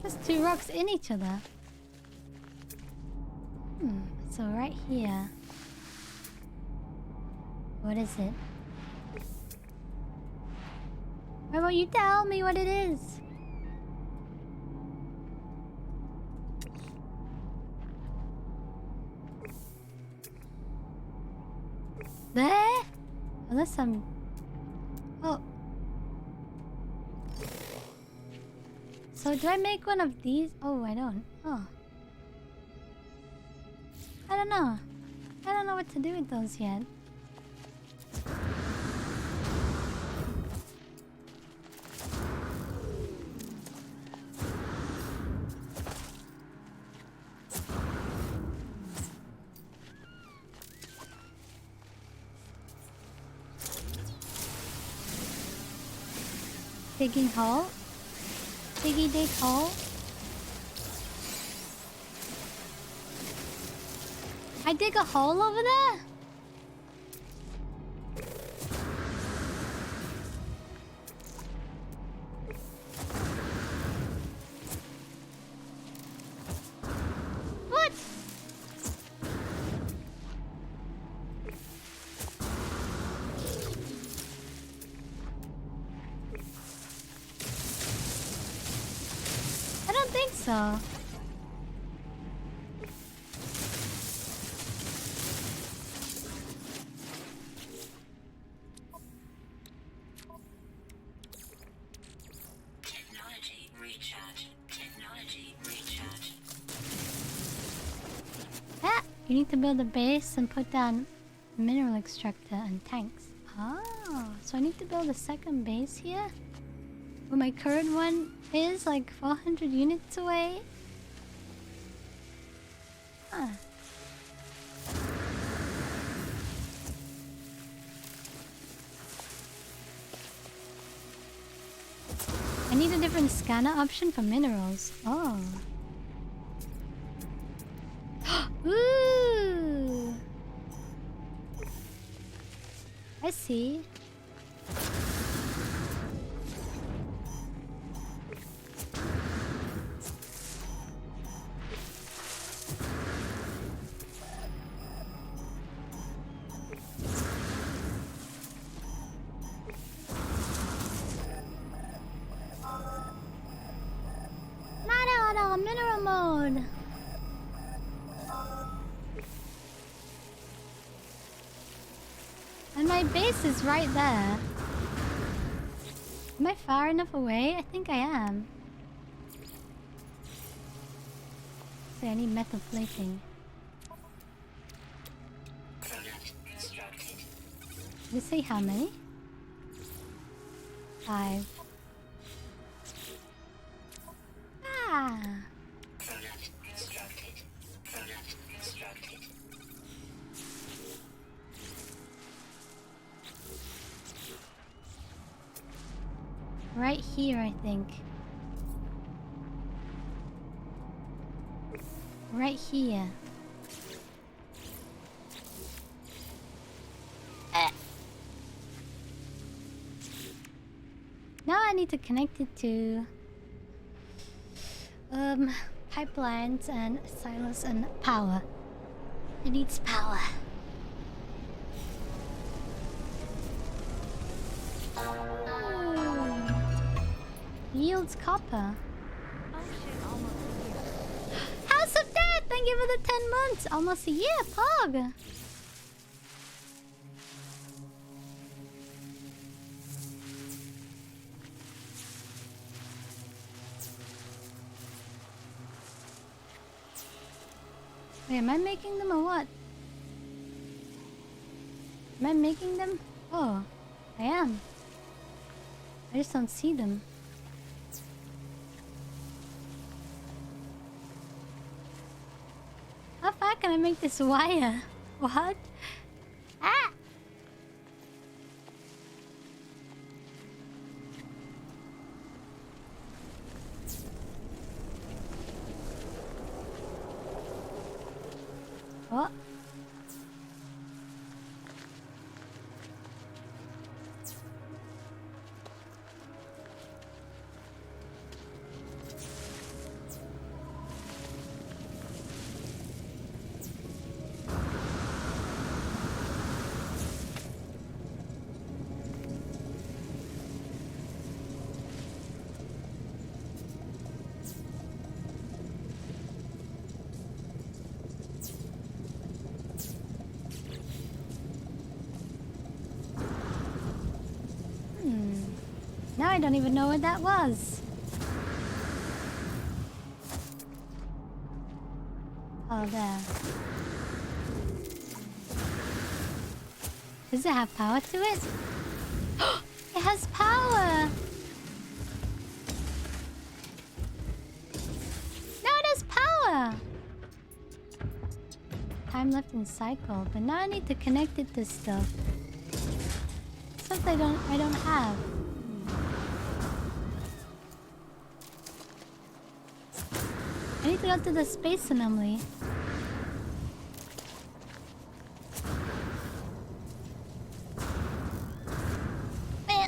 There's two rocks in each other. So right here. What is it? Why won't you tell me what it is? There? Unless some... Oh. So do I make one of these? Oh, I don't. Oh. I don't know. I don't know what to do with those yet. Digging hole? Diggy dig hole? I dig a hole over there? What? I don't think so. Technology recharge. Technology recharge. Ah, you need to build a base and put down mineral extractor and tanks. Oh, so I need to build a second base here? Where my current one is like 400 units away? Huh. I need a different scanner option for minerals. Oh. Ooh. I see. Mineral mode. And my base is right there. Am I far enough away? I think I am. See, I need metal plating. Did it say how many? 5. Ah. Right here, I think. Right here. Now I need to connect it to... pipelines and silos and power. It needs power. Yields copper. Function almost a year. House of Death! Thank you for the 10 months. Almost a year, Pog. Wait, am I making them or what? Am I making them? Oh, I am. I just don't see them. How far can I make this wire? What? Ah! What? Now I don't even know what that was. Oh, there. Does it have power to it? It has power! Now it has power! Time left in cycle, but now I need to connect it to stuff. Stuff I don't have. I need to go to the space anomaly. Eh.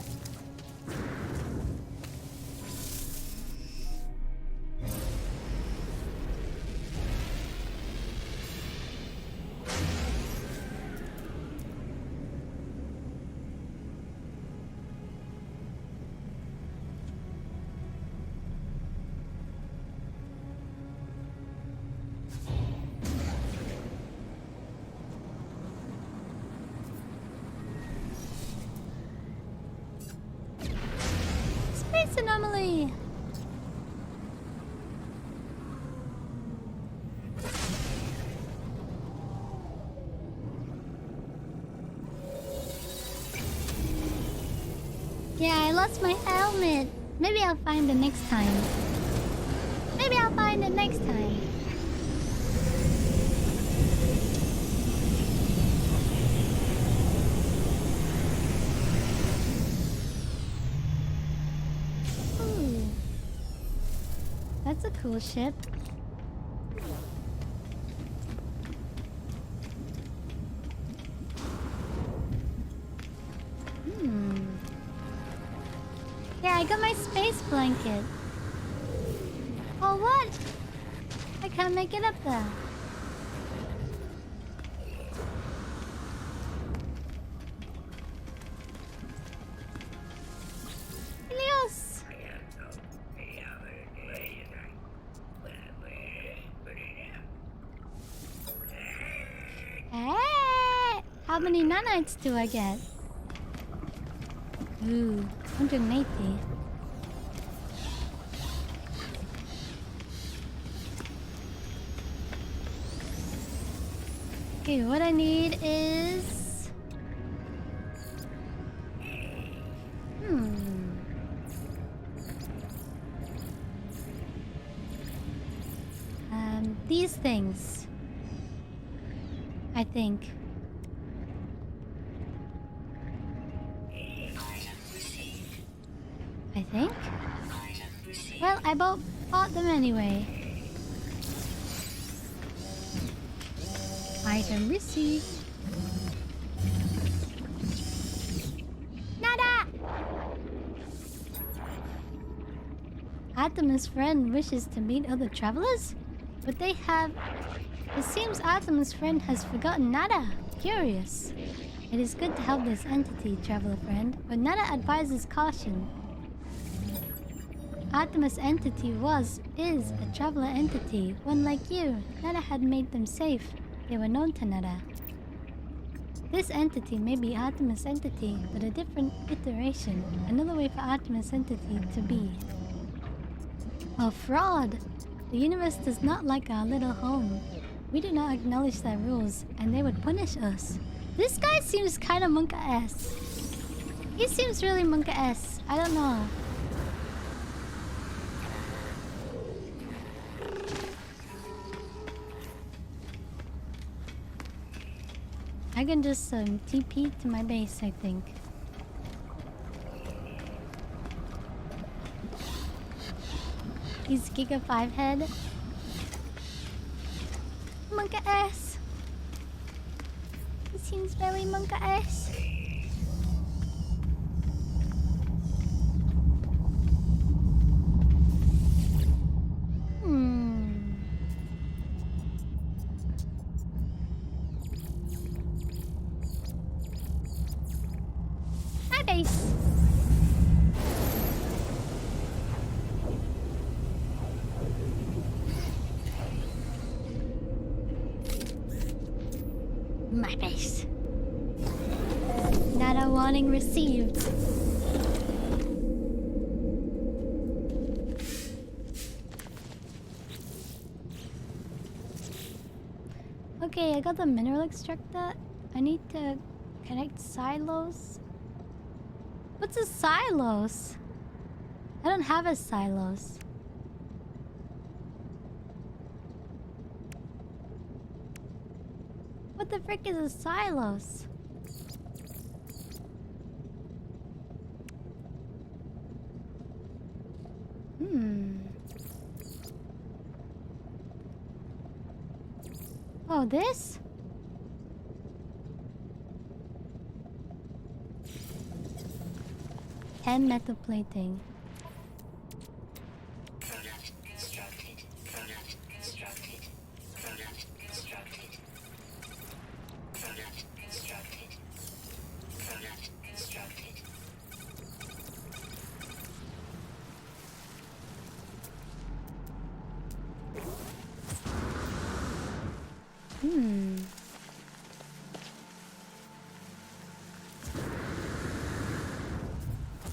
Space anomaly! Yeah, I lost my helmet. Maybe I'll find it next time. Maybe I'll find it next time. Ooh. That's a cool ship. Yeah, I got my space blanket. Oh, what? I can't make it up there. Helios! Hey! How many nanites do I get? Ooh, 180. Okay, what I need is... these things. I think. I think? Well, I bought them anyway. Item received. Nada! Artemis' friend wishes to meet other travelers, but they have... It seems Artemis' friend has forgotten Nada. Curious. It is good to help this entity, traveler friend, but Nada advises caution. Artemis' entity is a traveler entity. One like you, Nada had made them safe. They were known to Nada. This entity may be Artemis' entity, but a different iteration. Another way for Artemis' entity to be. A fraud! The universe does not like our little home. We do not acknowledge their rules, and they would punish us. This guy seems kinda Monka-esque. He seems really Monka-esque. I don't know. I can just TP to my base, I think. He's Giga 5 head. Monka-esque. He seems very Monka-esque. My base. My base. Not a warning received. Okay, I got the mineral extractor. I need to connect silos. What's a silos? I don't have a silos. What the frick is a silos? Oh, this? And metal plating. Product constructed. Product constructed. Product constructed. Product constructed. Product constructed.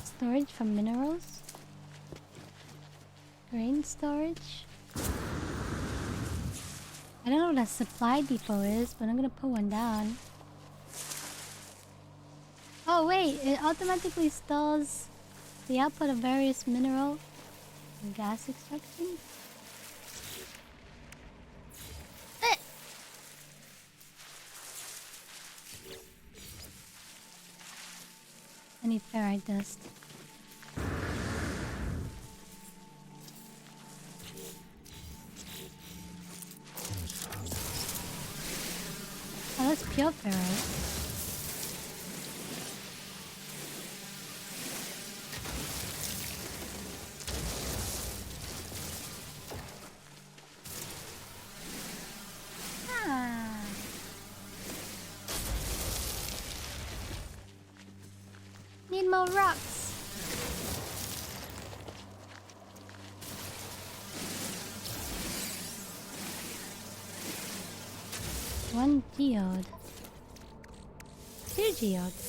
Storage for minerals. Grain storage. I don't know what a supply depot is, but I'm gonna put one down. Oh wait, it automatically stalls the output of various mineral and gas extraction. I need ferrite dust. Oh, that's pure ferrite. Need more rocks. One geode. Two geodes.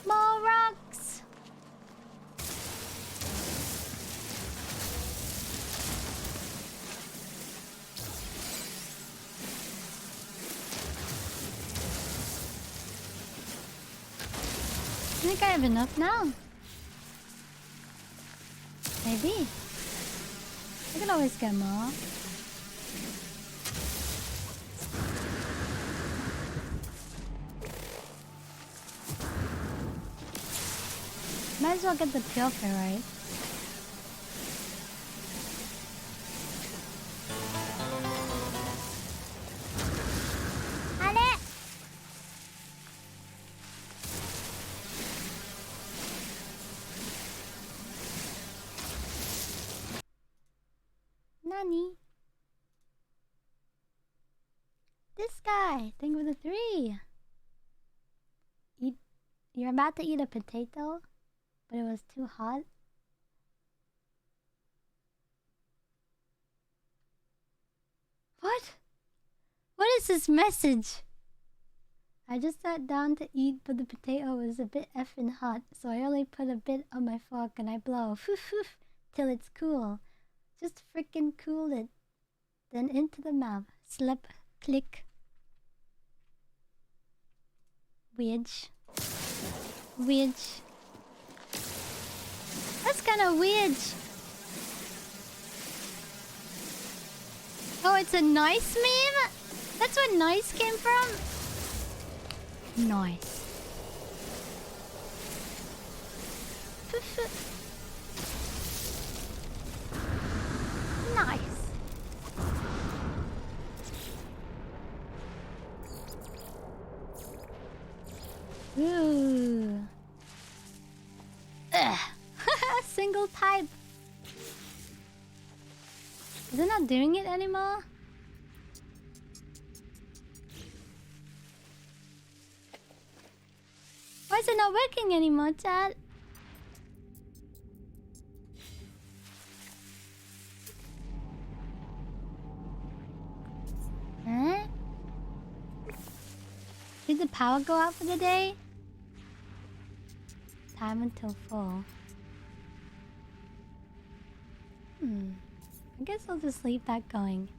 More rocks. I think I have enough now. Maybe. I can always get more. Might as well get the pure ferrite. this guy. Think of the 3. You're about to eat a potato, but it was too hot. What? What is this message? I just sat down to eat, but the potato was a bit effing hot, so I only put a bit on my fork and I blow till it's cool. Just freaking cool it. Then into the mouth. Slip, click. Weird. Weird. That's kind of weird. Oh, it's a nice meme? That's where nice came from? Nice. Nice. Ooh. Ugh. Single type. Is it not doing it anymore? Why is it not working anymore, chat? Huh? Did the power go out for the day? Time until 4. I guess I'll just leave that going.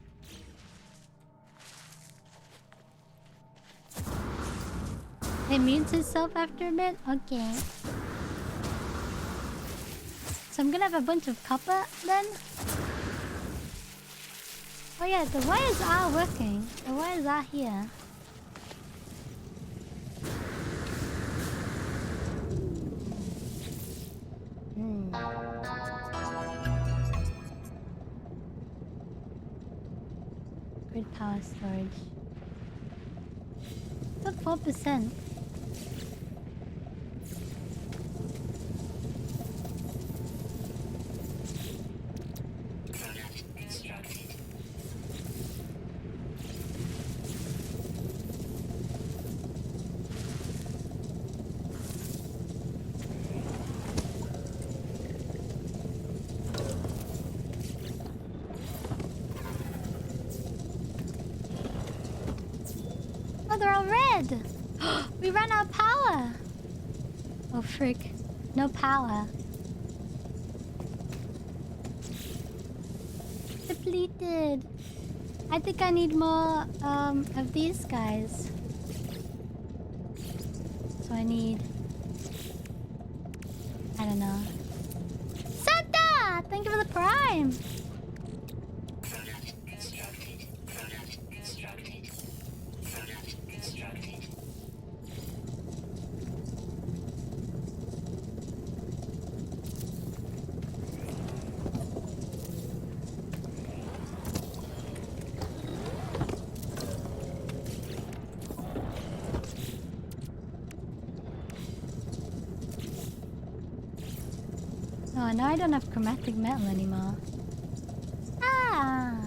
It mutes itself after a bit? Okay. So I'm gonna have a bunch of copper then? Oh yeah, the wires are working. The wires are here. Grid power storage. Still 4%. Oh, they're all red! We ran out of power! Oh, frick. No power. Depleted. I think I need more of these guys. So I need... I don't know. Santa! Thank you for the prime! Oh, now I don't have chromatic metal anymore. Ah!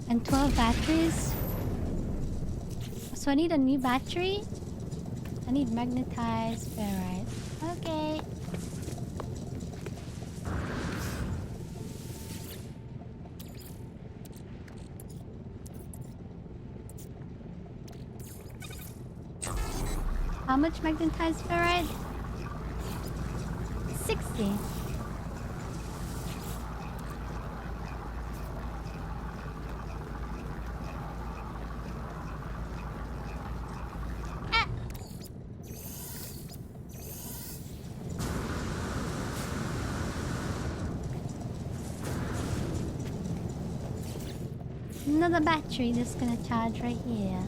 And 12 batteries. So I need a new battery. I need magnetized ferrite. Okay. How much magnetized ferrite? 60. Ah. Another battery that's gonna charge right here.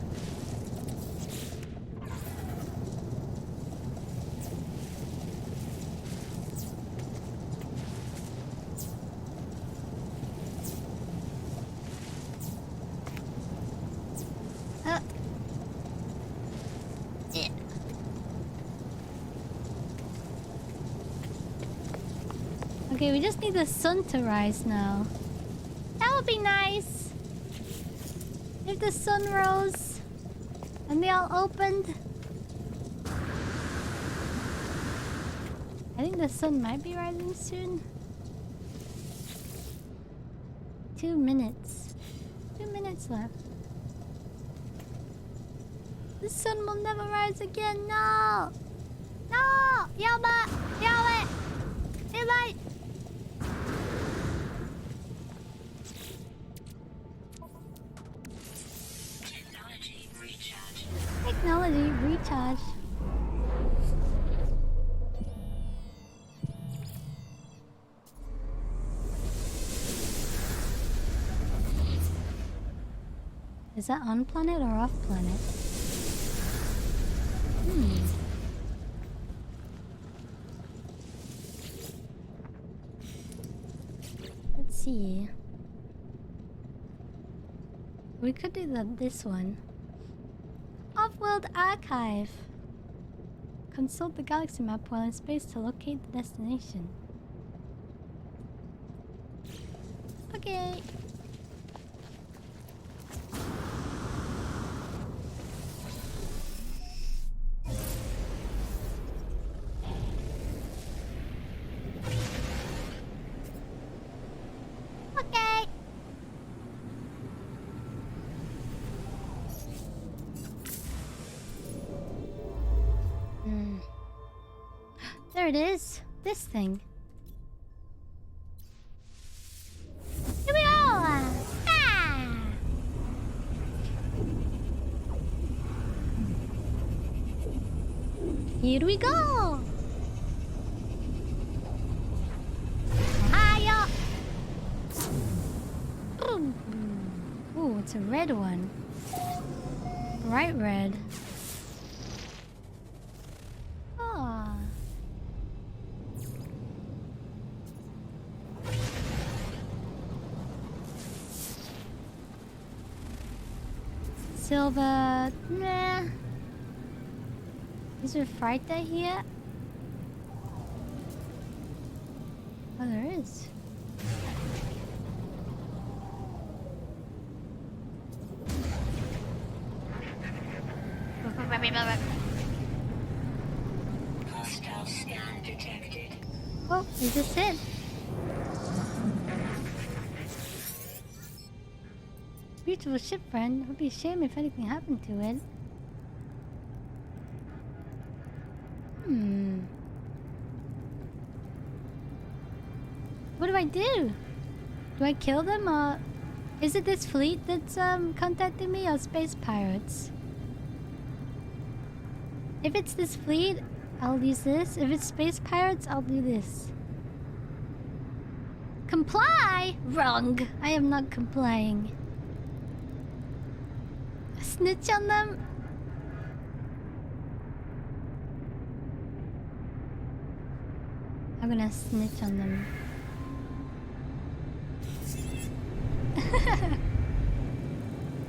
Okay, we just need the sun to rise now. That would be nice. If the sun rose and they all opened. I think the sun might be rising soon. 2 minutes. 2 minutes left. The sun will never rise again. No! No! Yama! Yama! Eli! Technology recharge. Technology recharge. Is that on planet or off planet? Let's see. We could do this one. Off-world archive. Consult the galaxy map while in space to locate the destination. Okay. Okay. There it is. This thing. Here we go. Ah! Here we go. Hiya. Ooh, it's a red one. Bright red. Ah. Silver. Nah. Is there a fighter here? Oh, there is. Hostile scan detected. Oh, is this it? Beautiful ship, friend. It would be a shame if anything happened to it. What do I do? Do I kill them or... Is it this fleet that's contacting me or space pirates? If it's this fleet, I'll use this. If it's space pirates, I'll do this. Comply? Wrong. I am not complying. Snitch on them? I'm gonna snitch on them.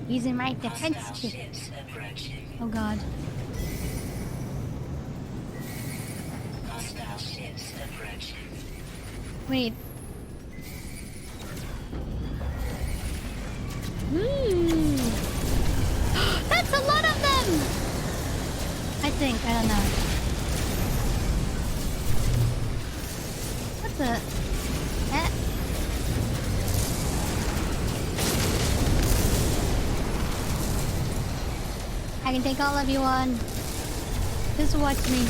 Using my defense chip. Oh god. Hostile ships approaching. Wait. Ooh. That's a lot of them! I think, I don't know. What's a... Eh? I can take all of you on. Just watch me.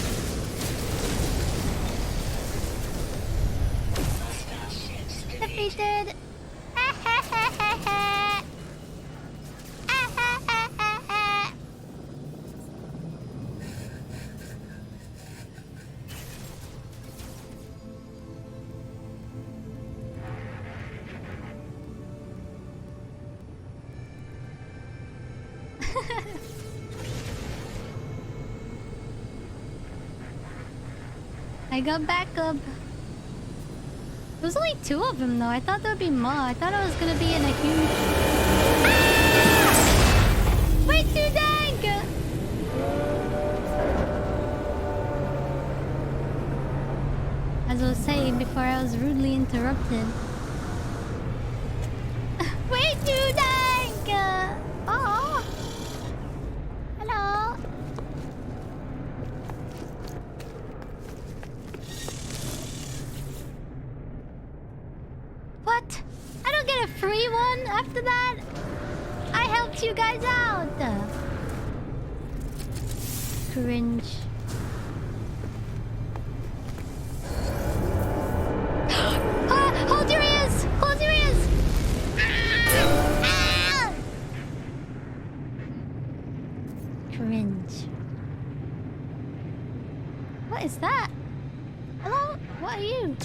Defeated! I got backup. There's only 2 of them though. I thought there would be more. I thought it was gonna be in a huge... Ah! Way too dang! As I was saying before I was rudely interrupted. Way too dank! Oh! Hello! What? I don't get a free one after that? I helped you guys out! Cringe. Hold your ears! Hold your ears! Cringe. What is that? Hello? What are you?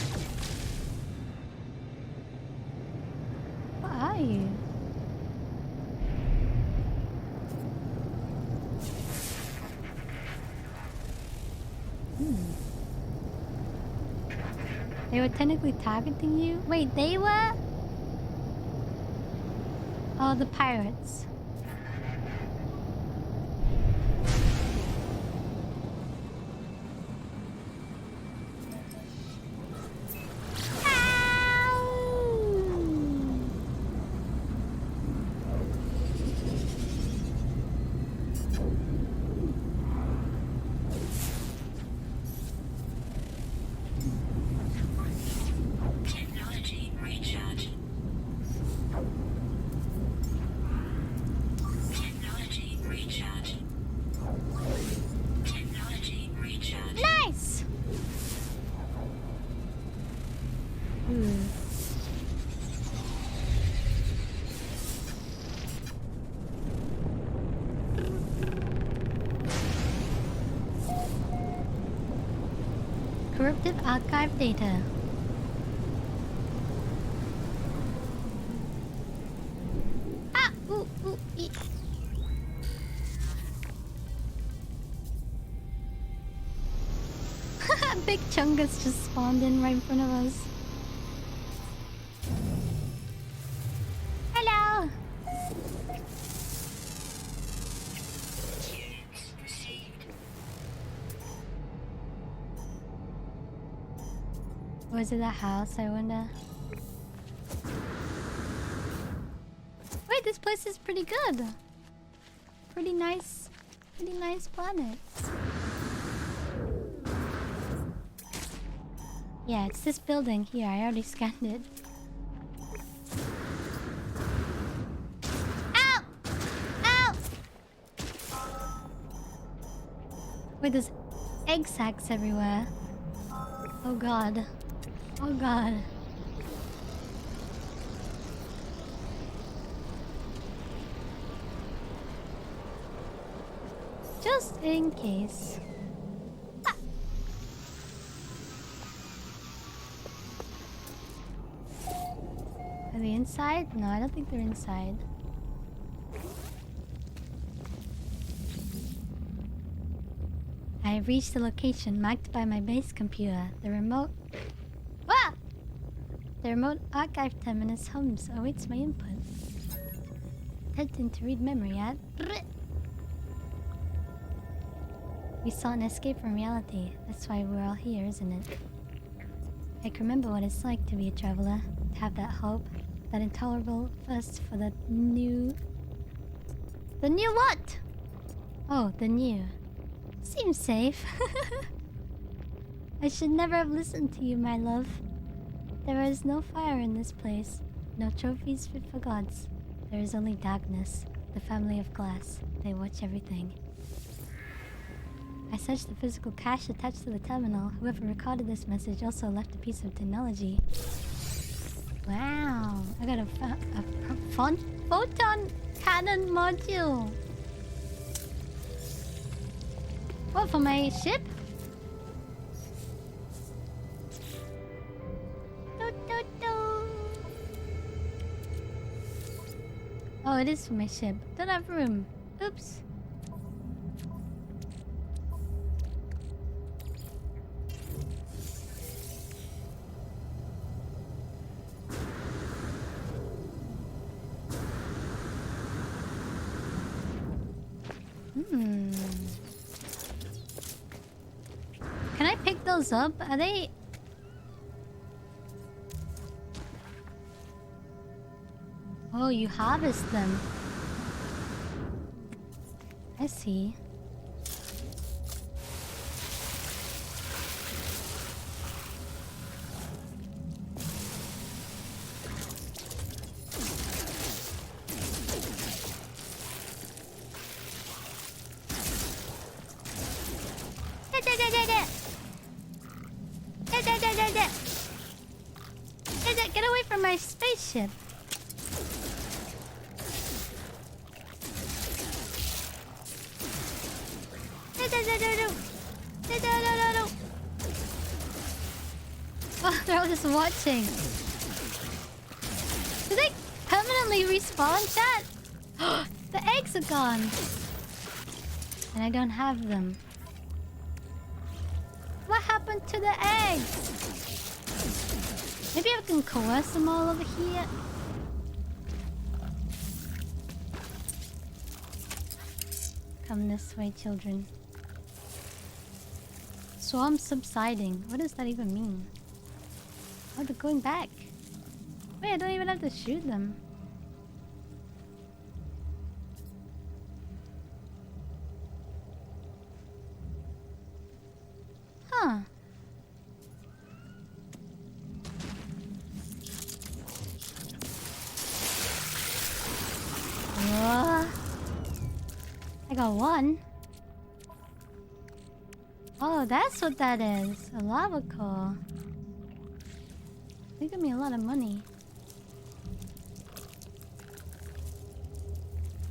What are you? They were technically targeting you? Wait, they were? Oh, the pirates. Technology recharge. Technology recharge. Technology recharge. Nice! Corruptive archive data. Ah! Ooh, ooh, ee. Big Chungus just spawned in right in front of us. Hello! Units received. Was it a house, I wonder? Wait, this place is pretty good. Pretty nice planet. Yeah, it's this building here. I already scanned it. Ow! Ow! Wait, there's egg sacs everywhere. Oh god. Oh god. Just in case. Ah. Are they inside? No, I don't think they're inside. I have reached the location marked by my base computer. The remote... Ah! The remote archive terminus hums awaits my input. Attempting to read memory at... We sought an escape from reality. That's why we're all here, isn't it? I can remember what it's like to be a traveler. To have that hope. That intolerable thirst for the new... The new what? Oh, the new. Seems safe. I should never have listened to you, my love. There is no fire in this place. No trophies fit for gods. There is only darkness. The family of glass. They watch everything. I searched the physical cache attached to the terminal. Whoever recorded this message also left a piece of technology. Wow, I got a photon cannon module. What, for my ship? Oh, it is for my ship. Don't have room. Oops. Can I pick those up? Are they... Oh, you harvest them. I see. Get away from my spaceship. Oh, they're all just watching. Do they permanently respawn, chat? The eggs are gone. And I don't have them. What happened to the eggs? Maybe I can coerce them all over here. Come this way, children. Swarm subsiding. What does that even mean? Oh, they're going back. Wait, I don't even have to shoot them. Huh. I got one. Oh, that's what that is. A lava core. They give me a lot of money.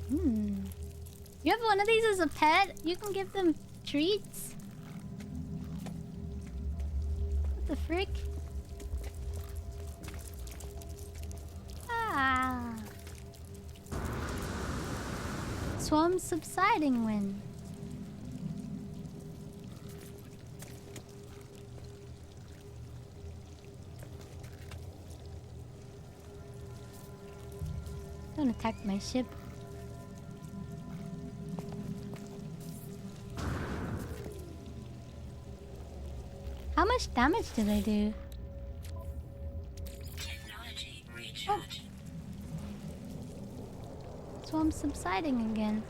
You have one of these as a pet? You can give them treats? What the frick? Ah. Swarm subsiding when? Don't attack my ship. How much damage do they do? Technology recharge. Swarm subsiding again.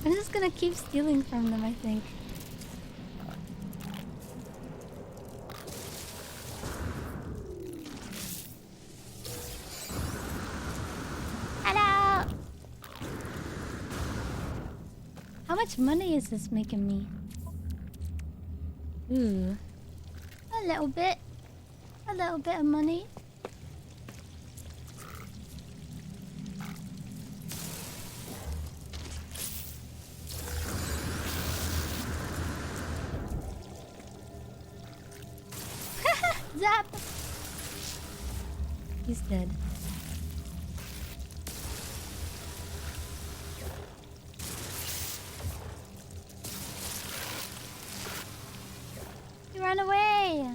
I'm just gonna keep stealing from them, I think. Hello! How much money is this making me? Ooh. A little bit. A little bit of money. Zap! He's dead. He ran away!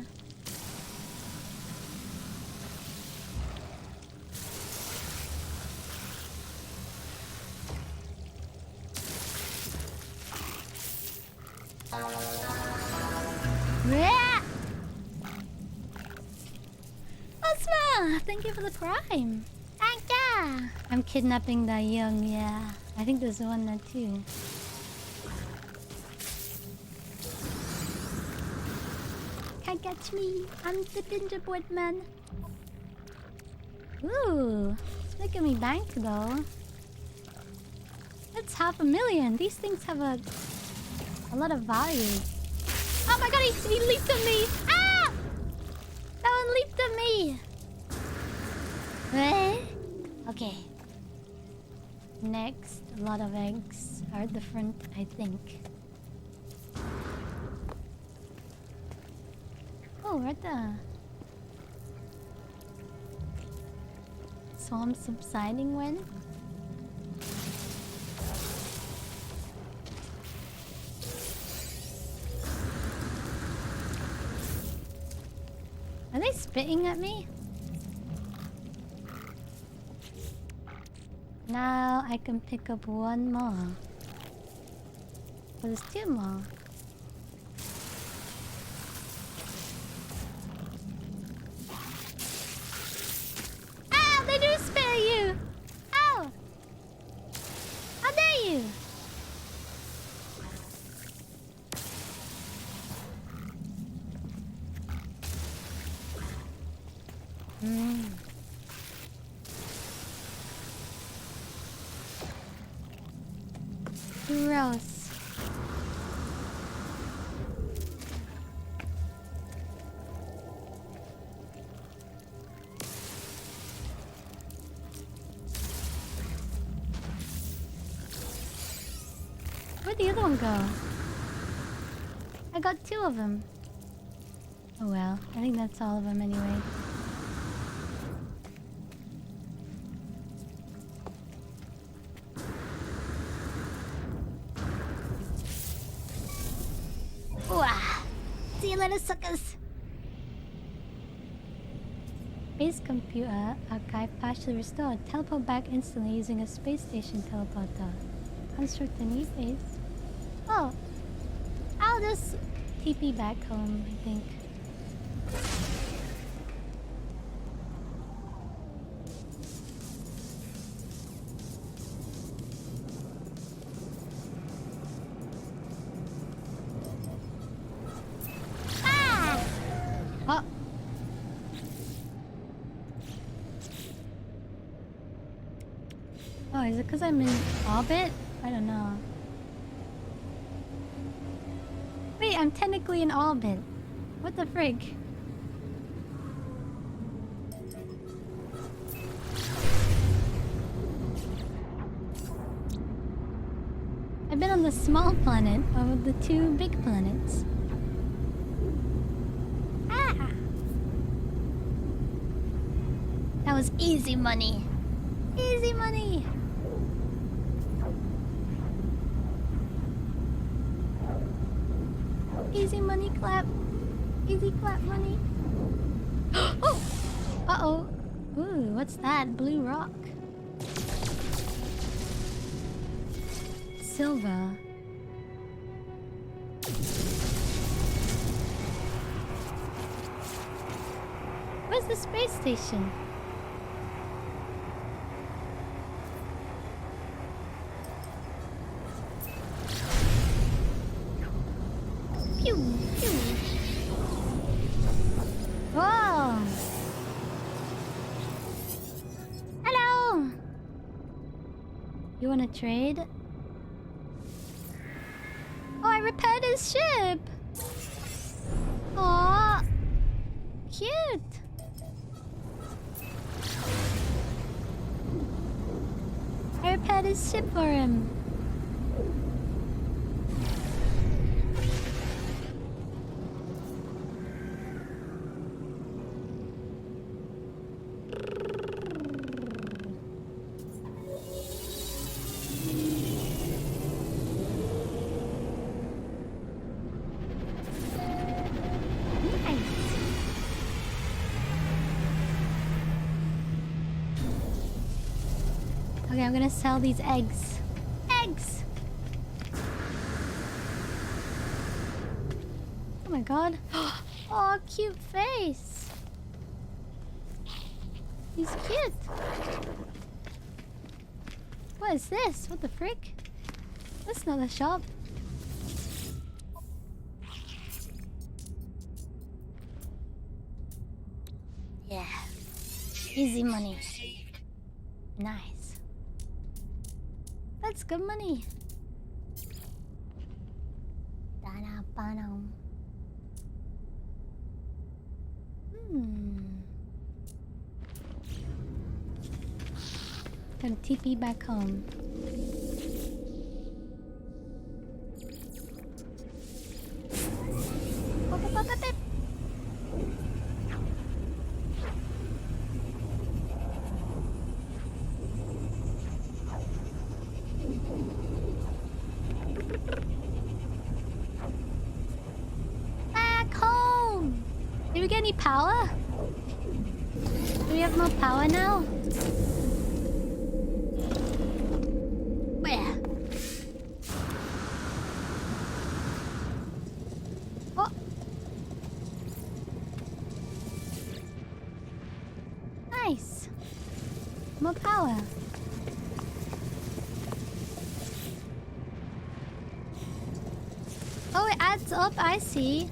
Yeah! Osma! Thank you for the prime! Thank ya! I'm kidnapping the young, yeah. I think there's one there too. Can't catch me! I'm the gingerbread man! Ooh! It's making me bank though. That's 500,000! These things have a lot of value. Oh my god, he leaped at me! Ah! That one leaped at me! Eh? Okay. Next, a lot of eggs are at the front, I think. Oh, right there. Swarm subsiding when? Are they spitting at me? Now I can pick up one more. But there's two more. Gross. Where'd the other one go? I got 2 of them. Oh well, I think that's all of them anyway. Ooh-ah. See you later, suckers! Space computer archive partially restored. Teleport back instantly using a space station teleporter. Construct a new base. Oh, I'll just TP back home, I think. Ah! Oh. Oh, is it because I'm in orbit? I don't know. Wait, I'm technically in orbit. What the frig? I've been on the small planet over the 2 big planets. Ah! That was easy money. Easy money. Easy money clap. Easy clap money. Oh! Uh-oh. Ooh, what's that? Blue rock. Silver. Where's the space station? Pew, pew. Whoa! Hello! You wanna trade? Oh, I repaired his ship! Aww! Cute! I repaired his ship for him. Okay, I'm gonna sell these eggs. Eggs! Oh my god. Oh, cute face. He's cute. What is this? What the frick? That's not a shop. Yeah. Easy money. Nice. That's good money. Gonna TP back home. Back home! Did we get any power? Do we have more power now? Where? Oh! Nice! More power. Oh, it adds up, I see.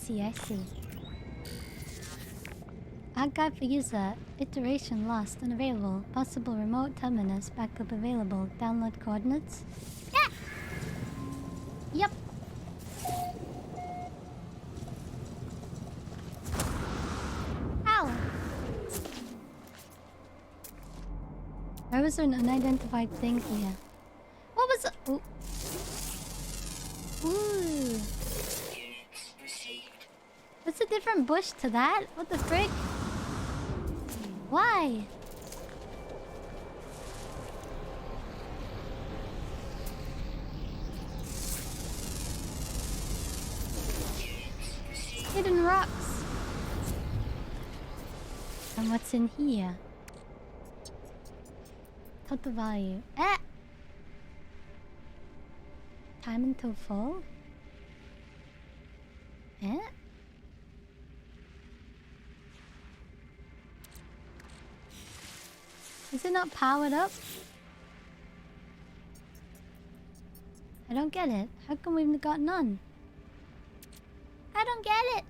see, I see. Archive for user. Iteration lost. Unavailable. Possible remote terminus. Backup available. Download coordinates. Yeah! Yep. Ow! Why was there an unidentified thing here? What was it? Ooh. Ooh. What's a different bush to that? What the frick? Why? Hidden rocks. And what's in here? Total value. Eh! Time until full? Eh? Is it not powered up? I don't get it. How come we've got none? I don't get it.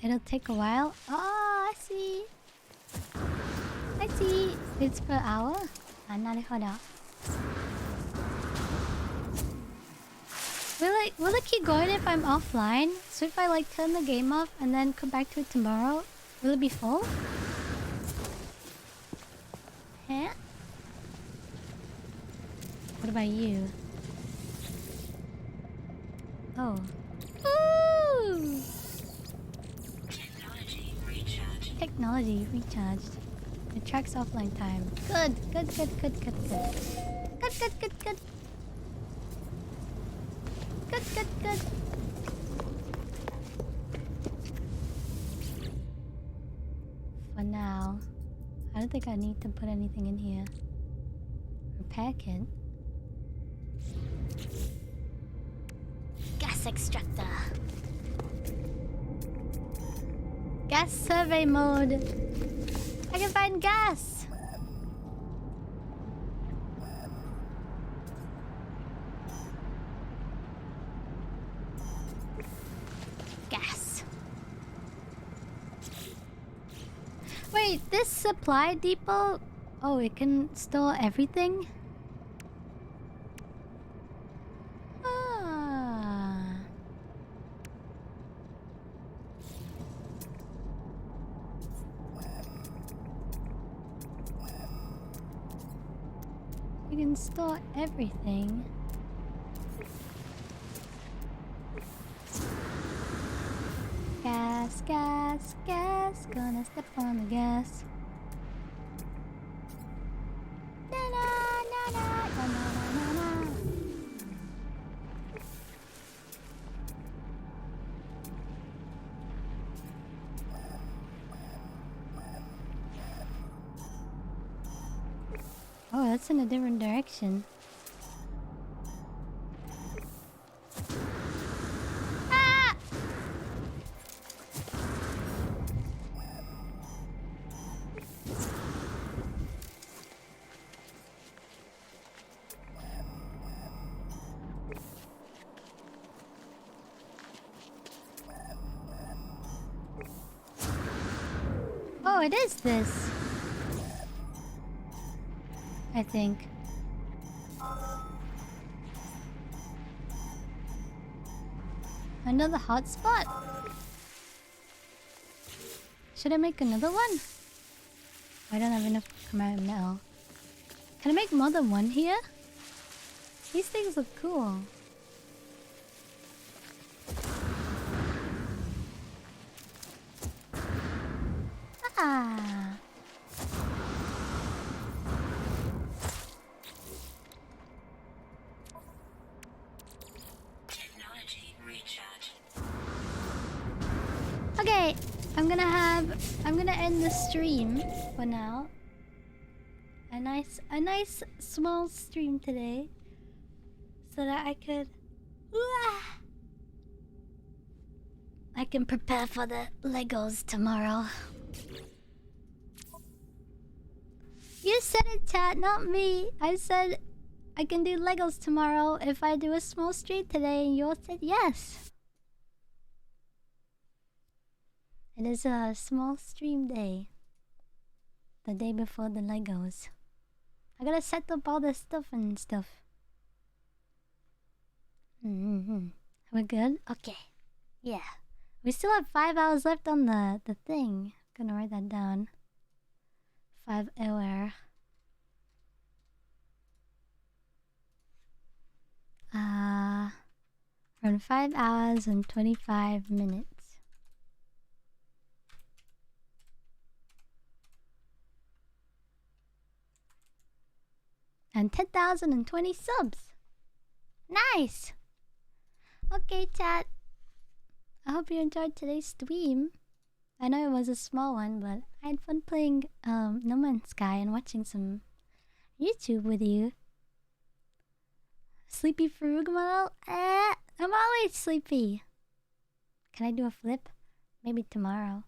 It'll take a while. Oh, I see. I see. It's per hour. Ah, naruhodo. Will it keep going if I'm offline? So if I like turn the game off and then come back to it tomorrow, will it be full? Huh? What about you? Oh. Ooh! Technology recharged. It tracks offline time. Good. Good. Good. Good. Good. Good. Good. Good. Good. Good. Good, good, good. For now, I don't think I need to put anything in here. Repair kit. Gas extractor. Gas survey mode. I can find gas. Wait, this supply depot... Oh, it can store everything? Ah. You can store everything. Gas, gas, gas. Gonna step on the gas. Na na na na na na na na. Oh, that's in a different direction. Oh, it is this. I think. Another hotspot? Should I make another one? I don't have enough command metal. Can I make more than one here? These things look cool. Ah. Technology recharge. Okay, I'm gonna end the stream for now. A nice small stream today, so that I can prepare for the Legos tomorrow. You said it, chat, not me. I said I can do Legos tomorrow if I do a small stream today, and you all said yes. It is a small stream day. The day before the Legos. I gotta set up all the stuff and stuff. We're good? Okay. Yeah. We still have 5 hours left on the thing. Gonna write that down. 5 hour. Around 5 hours and 25 minutes. And 10,020 subs. Nice! Okay, chat. I hope you enjoyed today's stream. I know it was a small one, but I had fun playing No Man's Sky and watching some YouTube with you. Sleepy Frugamo? I'm always sleepy. Can I do a flip? Maybe tomorrow.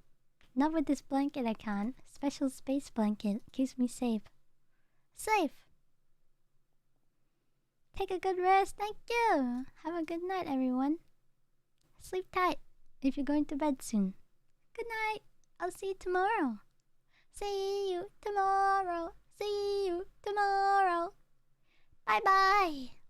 Not with this blanket I can't. Special space blanket. Keeps me safe. Safe! Take a good rest. Thank you. Have a good night, everyone. Sleep tight if you're going to bed soon. Good night. I'll see you tomorrow. See you tomorrow. See you tomorrow. Bye-bye.